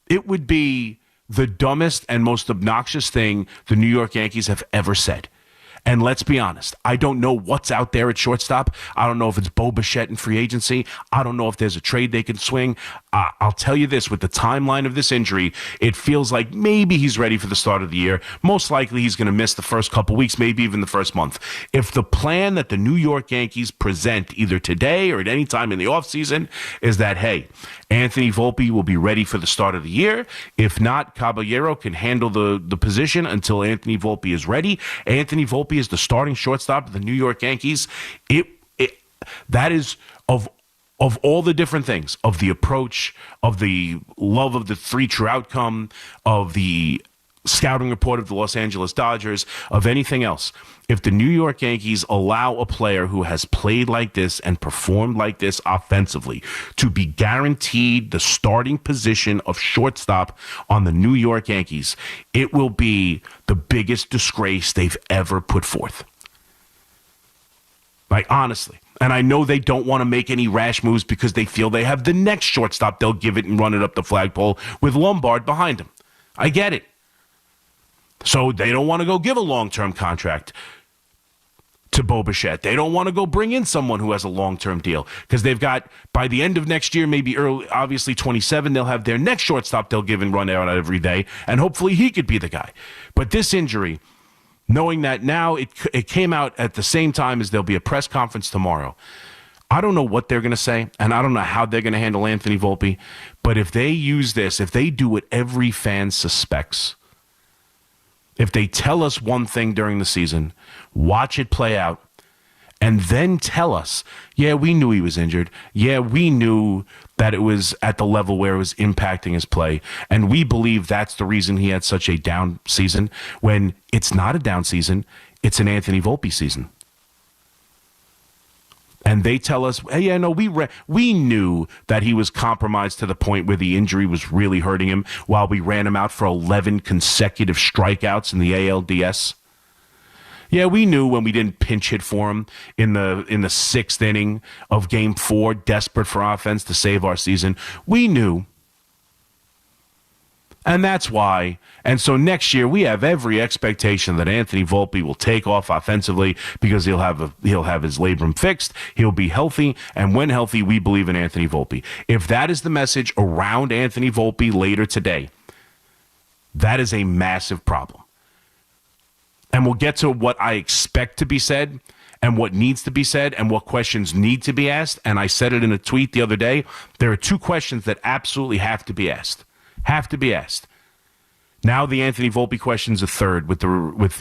It would be the dumbest and most obnoxious thing the New York Yankees have ever said. And let's be honest, I don't know what's out there at shortstop. I don't know if it's Bo Bichette in free agency. I don't know if there's a trade they can swing. I'll tell you this, with the timeline of this injury, it feels like maybe he's ready for the start of the year. Most likely he's going to miss the first couple weeks, maybe even the first month. If the plan that the New York Yankees present either today or at any time in the offseason is that, hey, Anthony Volpe will be ready for the start of the year. If not, Caballero can handle the position until Anthony Volpe is ready. Anthony Volpe is the starting shortstop of the New York Yankees. That is of all the different things, of the approach, of the love of the three true outcome, of the scouting report of the Los Angeles Dodgers, of anything else. If the New York Yankees allow a player who has played like this and performed like this offensively to be guaranteed the starting position of shortstop on the New York Yankees, it will be the biggest disgrace they've ever put forth. Like, honestly. And I know they don't want to make any rash moves because they feel they have the next shortstop they'll give it and run it up the flagpole with Lombard behind him. I get it. So they don't want to go give a long-term contract to Bo Bichette. They don't want to go bring in someone who has a long-term deal because they've got, by the end of next year, maybe early, obviously 27, they'll have their next shortstop they'll give and run out every day, and hopefully he could be the guy. But this injury, knowing that now it came out at the same time as there'll be a press conference tomorrow, I don't know what they're going to say, and I don't know how they're going to handle Anthony Volpe, but if they use this, if they do what every fan suspects, if they tell us one thing during the season, watch it play out, and then tell us, yeah, we knew he was injured. Yeah, we knew that it was at the level where it was impacting his play, and we believe that's the reason he had such a down season, when it's not a down season, it's an Anthony Volpe season. and they tell us, hey, yeah, no, we knew that he was compromised to the point where the injury was really hurting him while we ran him out for 11 consecutive strikeouts in the ALDS. Yeah, we knew when we didn't pinch hit for him in the sixth inning of Game 4, desperate for offense to save our season. We knew. And that's why. And so next year we have every expectation that Anthony Volpe will take off offensively because he'll have his labrum fixed. He'll be healthy, and when healthy, we believe in Anthony Volpe. If that is the message around Anthony Volpe later today, that is a massive problem. And we'll get to what I expect to be said and what needs to be said and what questions need to be asked. And I said it in a tweet the other day. There are two questions that absolutely have to be asked. Have to be asked. Now the Anthony Volpe question's a third with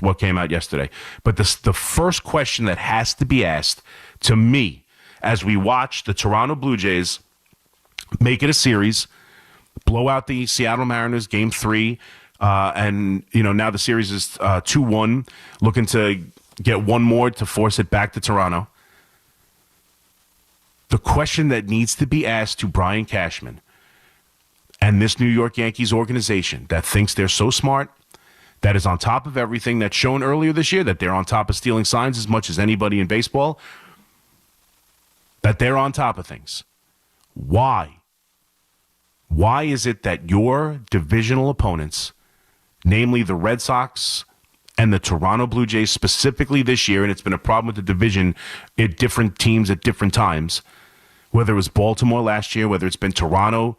what came out yesterday. But the first question that has to be asked to me as we watch the Toronto Blue Jays make it a series, blow out the Seattle Mariners Game 3, and now the series is 2-1, looking to get one more to force it back to Toronto. The question that needs to be asked to Brian Cashman and this New York Yankees organization that thinks they're so smart, that is on top of everything, that's shown earlier this year that they're on top of stealing signs as much as anybody in baseball, that they're on top of things. Why? Why is it that your divisional opponents, namely the Red Sox and the Toronto Blue Jays specifically this year, and it's been a problem with the division at different teams at different times, whether it was Baltimore last year, whether it's been Toronto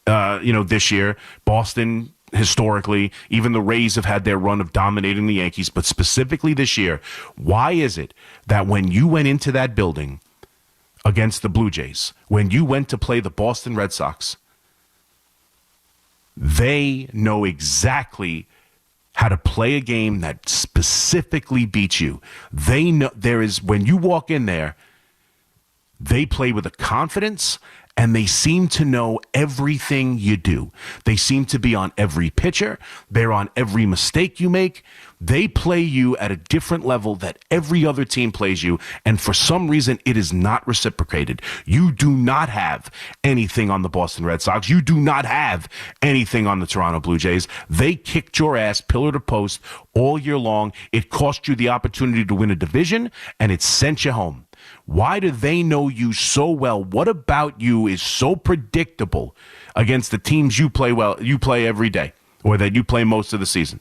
this year, Boston historically, even the Rays have had their run of dominating the Yankees, but specifically this year, why is it that when you went into that building against the Blue Jays, when you went to play the Boston Red Sox, they know exactly how to play a game that specifically beats you. They know when you walk in there, they play with a confidence, and they seem to know everything you do. They seem to be on every pitcher. They're on every mistake you make. They play you at a different level that every other team plays you, and for some reason, it is not reciprocated. You do not have anything on the Boston Red Sox. You do not have anything on the Toronto Blue Jays. They kicked your ass pillar to post all year long. It cost you the opportunity to win a division, and it sent you home. Why do they know you so well? What about you is so predictable against the teams you play every day, or that you play most of the season?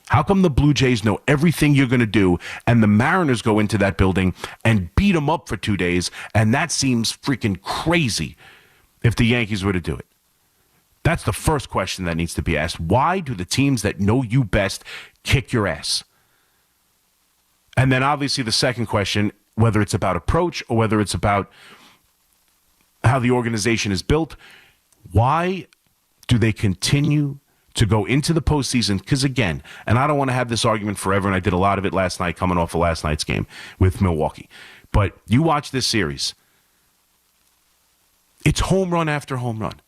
How come the Blue Jays know everything you're going to do, and the Mariners go into that building and beat them up for 2 days, and that seems freaking crazy if the Yankees were to do it? That's the first question that needs to be asked. Why do the teams that know you best kick your ass? And then obviously the second question, whether it's about approach or whether it's about how the organization is built, why do they continue to go into the postseason? Because again, and I don't want to have this argument forever, and I did a lot of it last night coming off of last night's game with Milwaukee, but you watch this series, it's home run after home run.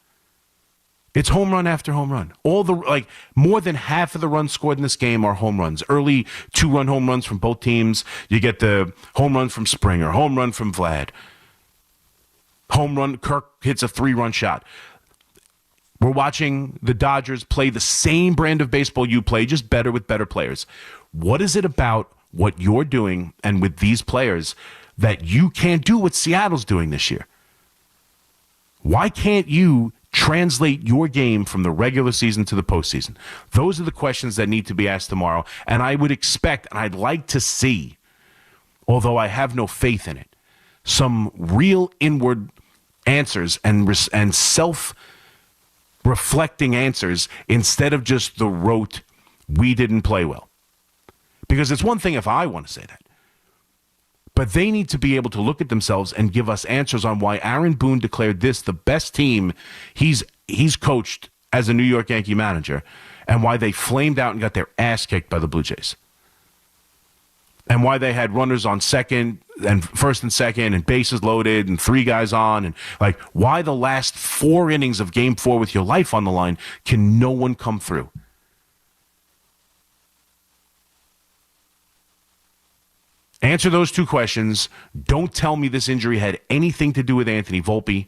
It's home run after home run. More than half of the runs scored in this game are home runs. Early 2-run home runs from both teams. You get the home run from Springer, home run from Vlad. Home run, Kirk hits a 3-run shot. We're watching the Dodgers play the same brand of baseball you play, just better with better players. What is it about what you're doing and with these players that you can't do what Seattle's doing this year? Why can't you translate your game from the regular season to the postseason? Those are the questions that need to be asked tomorrow. And I would expect, and I'd like to see, although I have no faith in it, some real inward answers and self-reflecting answers instead of just the rote, we didn't play well. Because it's one thing if I want to say that. But they need to be able to look at themselves and give us answers on why Aaron Boone declared this the best team he's coached as a New York Yankee manager, and why they flamed out and got their ass kicked by the Blue Jays. And why they had runners on second and first and second and bases loaded and 3 guys on, and why the last 4 innings of Game 4 with your life on the line can no one come through? Answer those two questions. Don't tell me this injury had anything to do with Anthony Volpe.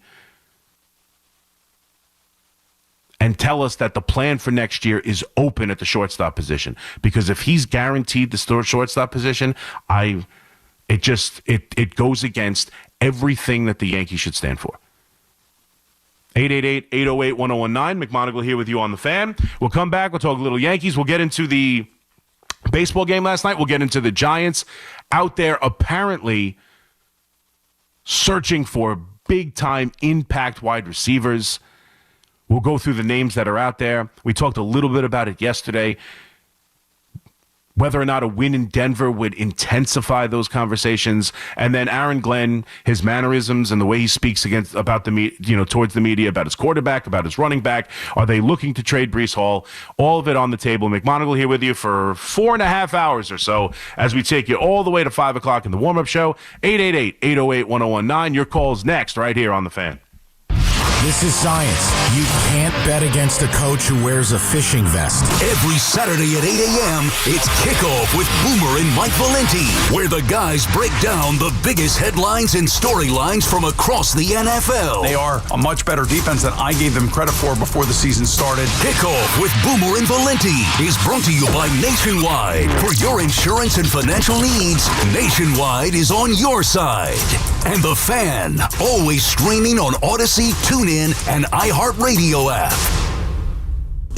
And tell us that the plan for next year is open at the shortstop position. Because if he's guaranteed the shortstop position, it goes against everything that the Yankees should stand for. 888-808-1019. McMonigle here with you on the Fan. We'll come back. We'll talk a little Yankees. We'll get into the baseball game last night. We'll get into the Giants out there apparently searching for big-time impact wide receivers. We'll go through the names that are out there. We talked a little bit about it yesterday. Whether or not a win in Denver would intensify those conversations. And then Aaron Glenn, his mannerisms and the way he speaks about towards the media, about his quarterback, about his running back. Are they looking to trade Breece Hall? All of it on the table. McMonigle here with you for 4.5 hours or so as we take you all the way to 5 o'clock in the warm-up show. 888-808-1019. Your call's next right here on The Fan.
This is science. You can't bet against a coach who wears a fishing vest.
Every Saturday at 8 a.m., it's Kickoff with Boomer and Mike Valenti, where the guys break down the biggest headlines and storylines from across the NFL.
They are a much better defense than I gave them credit for before the season started.
Kickoff with Boomer and Valenti is brought to you by Nationwide. For your insurance and financial needs, Nationwide is on your side. And The Fan, always streaming on Odyssey, TuneIn, and iHeartRadio app.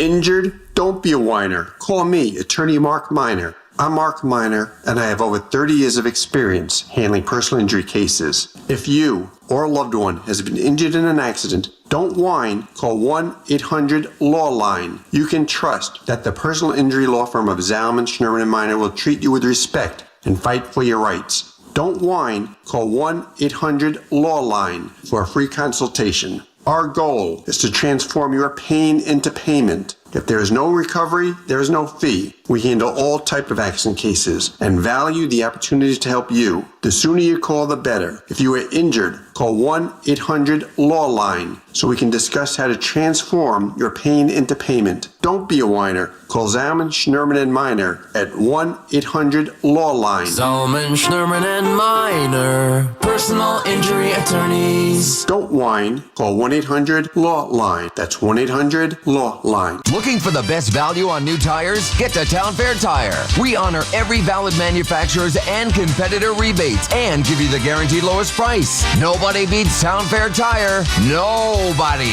Injured? Don't be a whiner. Call me, attorney Mark Miner. I'm Mark Miner, and I have over 30 years of experience handling personal injury cases. If you or a loved one has been injured in an accident, don't whine. Call 1-800-LAW-LINE. You can trust that the personal injury law firm of Zalman, Schnurman, & Miner will treat you with respect and fight for your rights. Don't whine. Call 1-800-LAW-LINE for a free consultation. Our goal is to transform your pain into payment. If there is no recovery, there is no fee. We handle all type of accident cases and value the opportunity to help you. The sooner you call, the better. If you are injured, call 1-800-LAW-LINE so we can discuss how to transform your pain into payment. Don't be a whiner. Call Zalman, Schnurman, & Miner at 1-800-LAW-LINE.
Zalman, Schnurman, & Miner, personal injury attorneys.
Don't whine. Call 1-800-LAW-LINE. That's 1-800-LAW-LINE.
Looking for the best value on new tires? Get to Town Fair Tire. We honor every valid manufacturer's and competitor rebates and give you the guaranteed lowest price. Nobody beats Town Fair Tire. Nobody.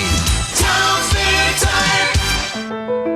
Town Fair Tire.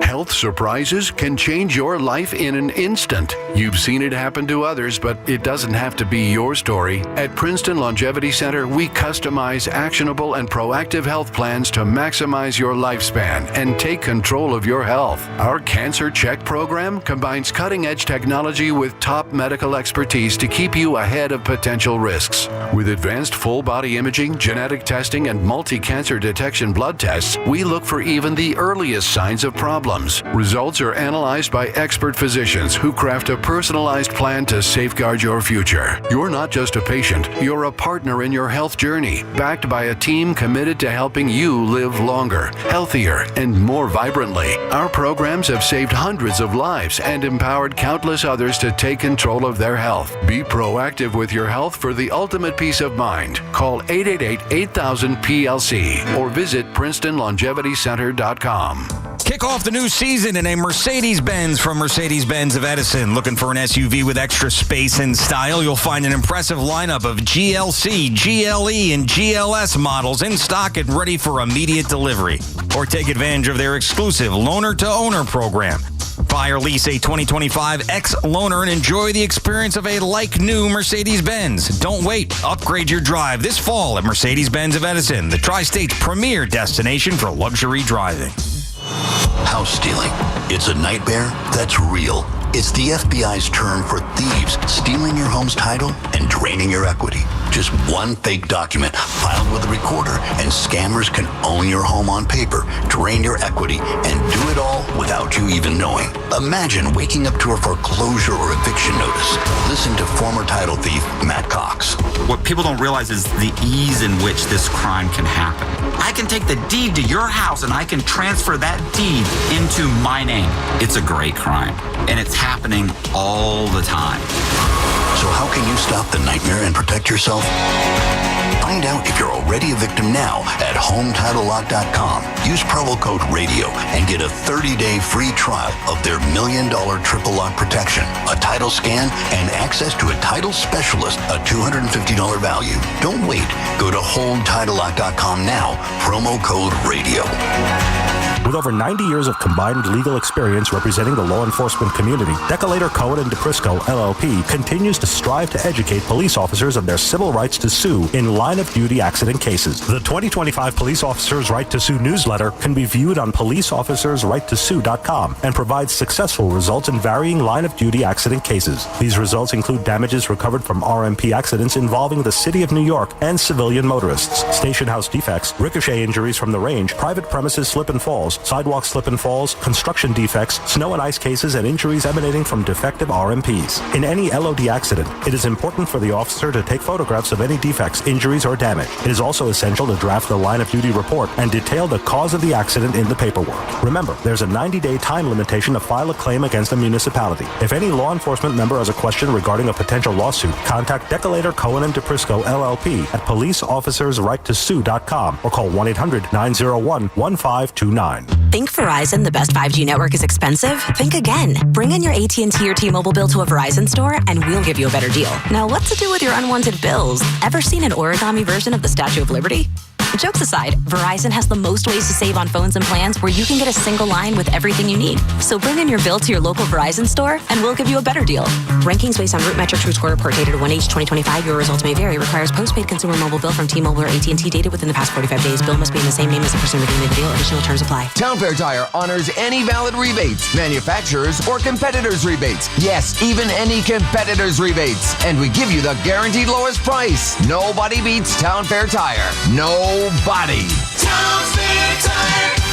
Health surprises can change your life in an instant. You've seen it happen to others, but it doesn't have to be your story. At Princeton Longevity Center, we customize actionable and proactive health plans to maximize your lifespan and take control of your health. Our Cancer Check program combines cutting-edge technology with top medical expertise to keep you ahead of potential risks. With advanced full-body imaging, genetic testing, and multi-cancer detection blood tests, we look for even the earliest signs of problems. Results are analyzed by expert physicians who craft a personalized plan to safeguard your future. You're not just a patient, you're a partner in your health journey, backed by a team committed to helping you live longer, healthier, and more vibrantly. Our programs have saved hundreds of lives and empowered countless others to take control of their health. Be proactive with your health for the ultimate peace of mind. Call 888-8000-PLC or visit PrincetonLongevityCenter.com.
Kick off the new season in a Mercedes-Benz from Mercedes-Benz of Edison. Looking for an SUV with extra space and style? You'll find an impressive lineup of GLC, GLE, and GLS models in stock and ready for immediate delivery. Or take advantage of their exclusive loaner-to-owner program. Buy or lease a 2025 X-Loaner and enjoy the experience of a like-new Mercedes-Benz. Don't wait. Upgrade your drive this fall at Mercedes-Benz of Edison, the Tri-State's premier destination for luxury driving.
House stealing. It's a nightmare that's real. It's the FBI's term for thieves stealing your home's title and draining your equity. Just one fake document filed with a recorder, and scammers can own your home on paper, drain your equity, and do it all without you even knowing. Imagine waking up to a foreclosure or eviction notice. Listen to former title thief Matt Cox.
What people don't realize is the ease in which this crime can happen. I can take the deed to your house and I can transfer that deed into my name. It's a great crime, and it's happening all the time.
So So how can you stop the nightmare and protect yourself? Find out if you're already a victim now at HomeTitleLock.com. Use promo code RADIO and get a 30-day free trial of their $1 million triple lock protection, a title scan, and access to a title specialist, a $250 value. Don't wait. Go to HomeTitleLock.com now. Promo code RADIO.
With over 90 years of combined legal experience representing the law enforcement community, Decolator Cohen & DePrisco, LLP, continues to strive to educate police officers of their civil rights to sue in line-of-duty accident cases. The 2025 Police Officers' Right to Sue newsletter can be viewed on policeofficersrighttosue.com and provides successful results in varying line-of-duty accident cases. These results include damages recovered from RMP accidents involving the City of New York and civilian motorists, station house defects, ricochet injuries from the range, private premises slip and falls, sidewalk slip and falls, construction defects, snow and ice cases, and injuries emanating from defective RMPs. In any LOD accident, it is important for the officer to take photographs of any defects, injuries, or damage. It is also essential to draft the line-of-duty report and detail the cause of the accident in the paperwork. Remember, there's a 90-day time limitation to file a claim against a municipality. If any law enforcement member has a question regarding a potential lawsuit, contact Decolator Cohen & DePrisco, LLP at policeofficersrighttosue.com or call 1-800-901-1529.
Think Verizon, the best 5G network, is expensive? Think again. Bring in your AT&T or T-Mobile bill to a Verizon store and we'll give you a better deal. Now, what's to do with your unwanted bills? Ever seen an origami version of the Statue of Liberty? Jokes aside, Verizon has the most ways to save on phones and plans where you can get a single line with everything you need. So bring in your bill to your local Verizon store and we'll give you a better deal. Rankings based on Root Metrics Root Score report dated 1H2025. Your results may vary. Requires postpaid consumer mobile bill from T-Mobile or AT&T data within the past 45 days. Bill must be in the same name as the person redeeming the deal. Additional terms apply.
Town Fair Tire honors any valid rebates, manufacturers or competitors' rebates. Yes, even any competitors' rebates. And we give you the guaranteed lowest price. Nobody beats Town Fair Tire. Nobody.
Town Fair Tire.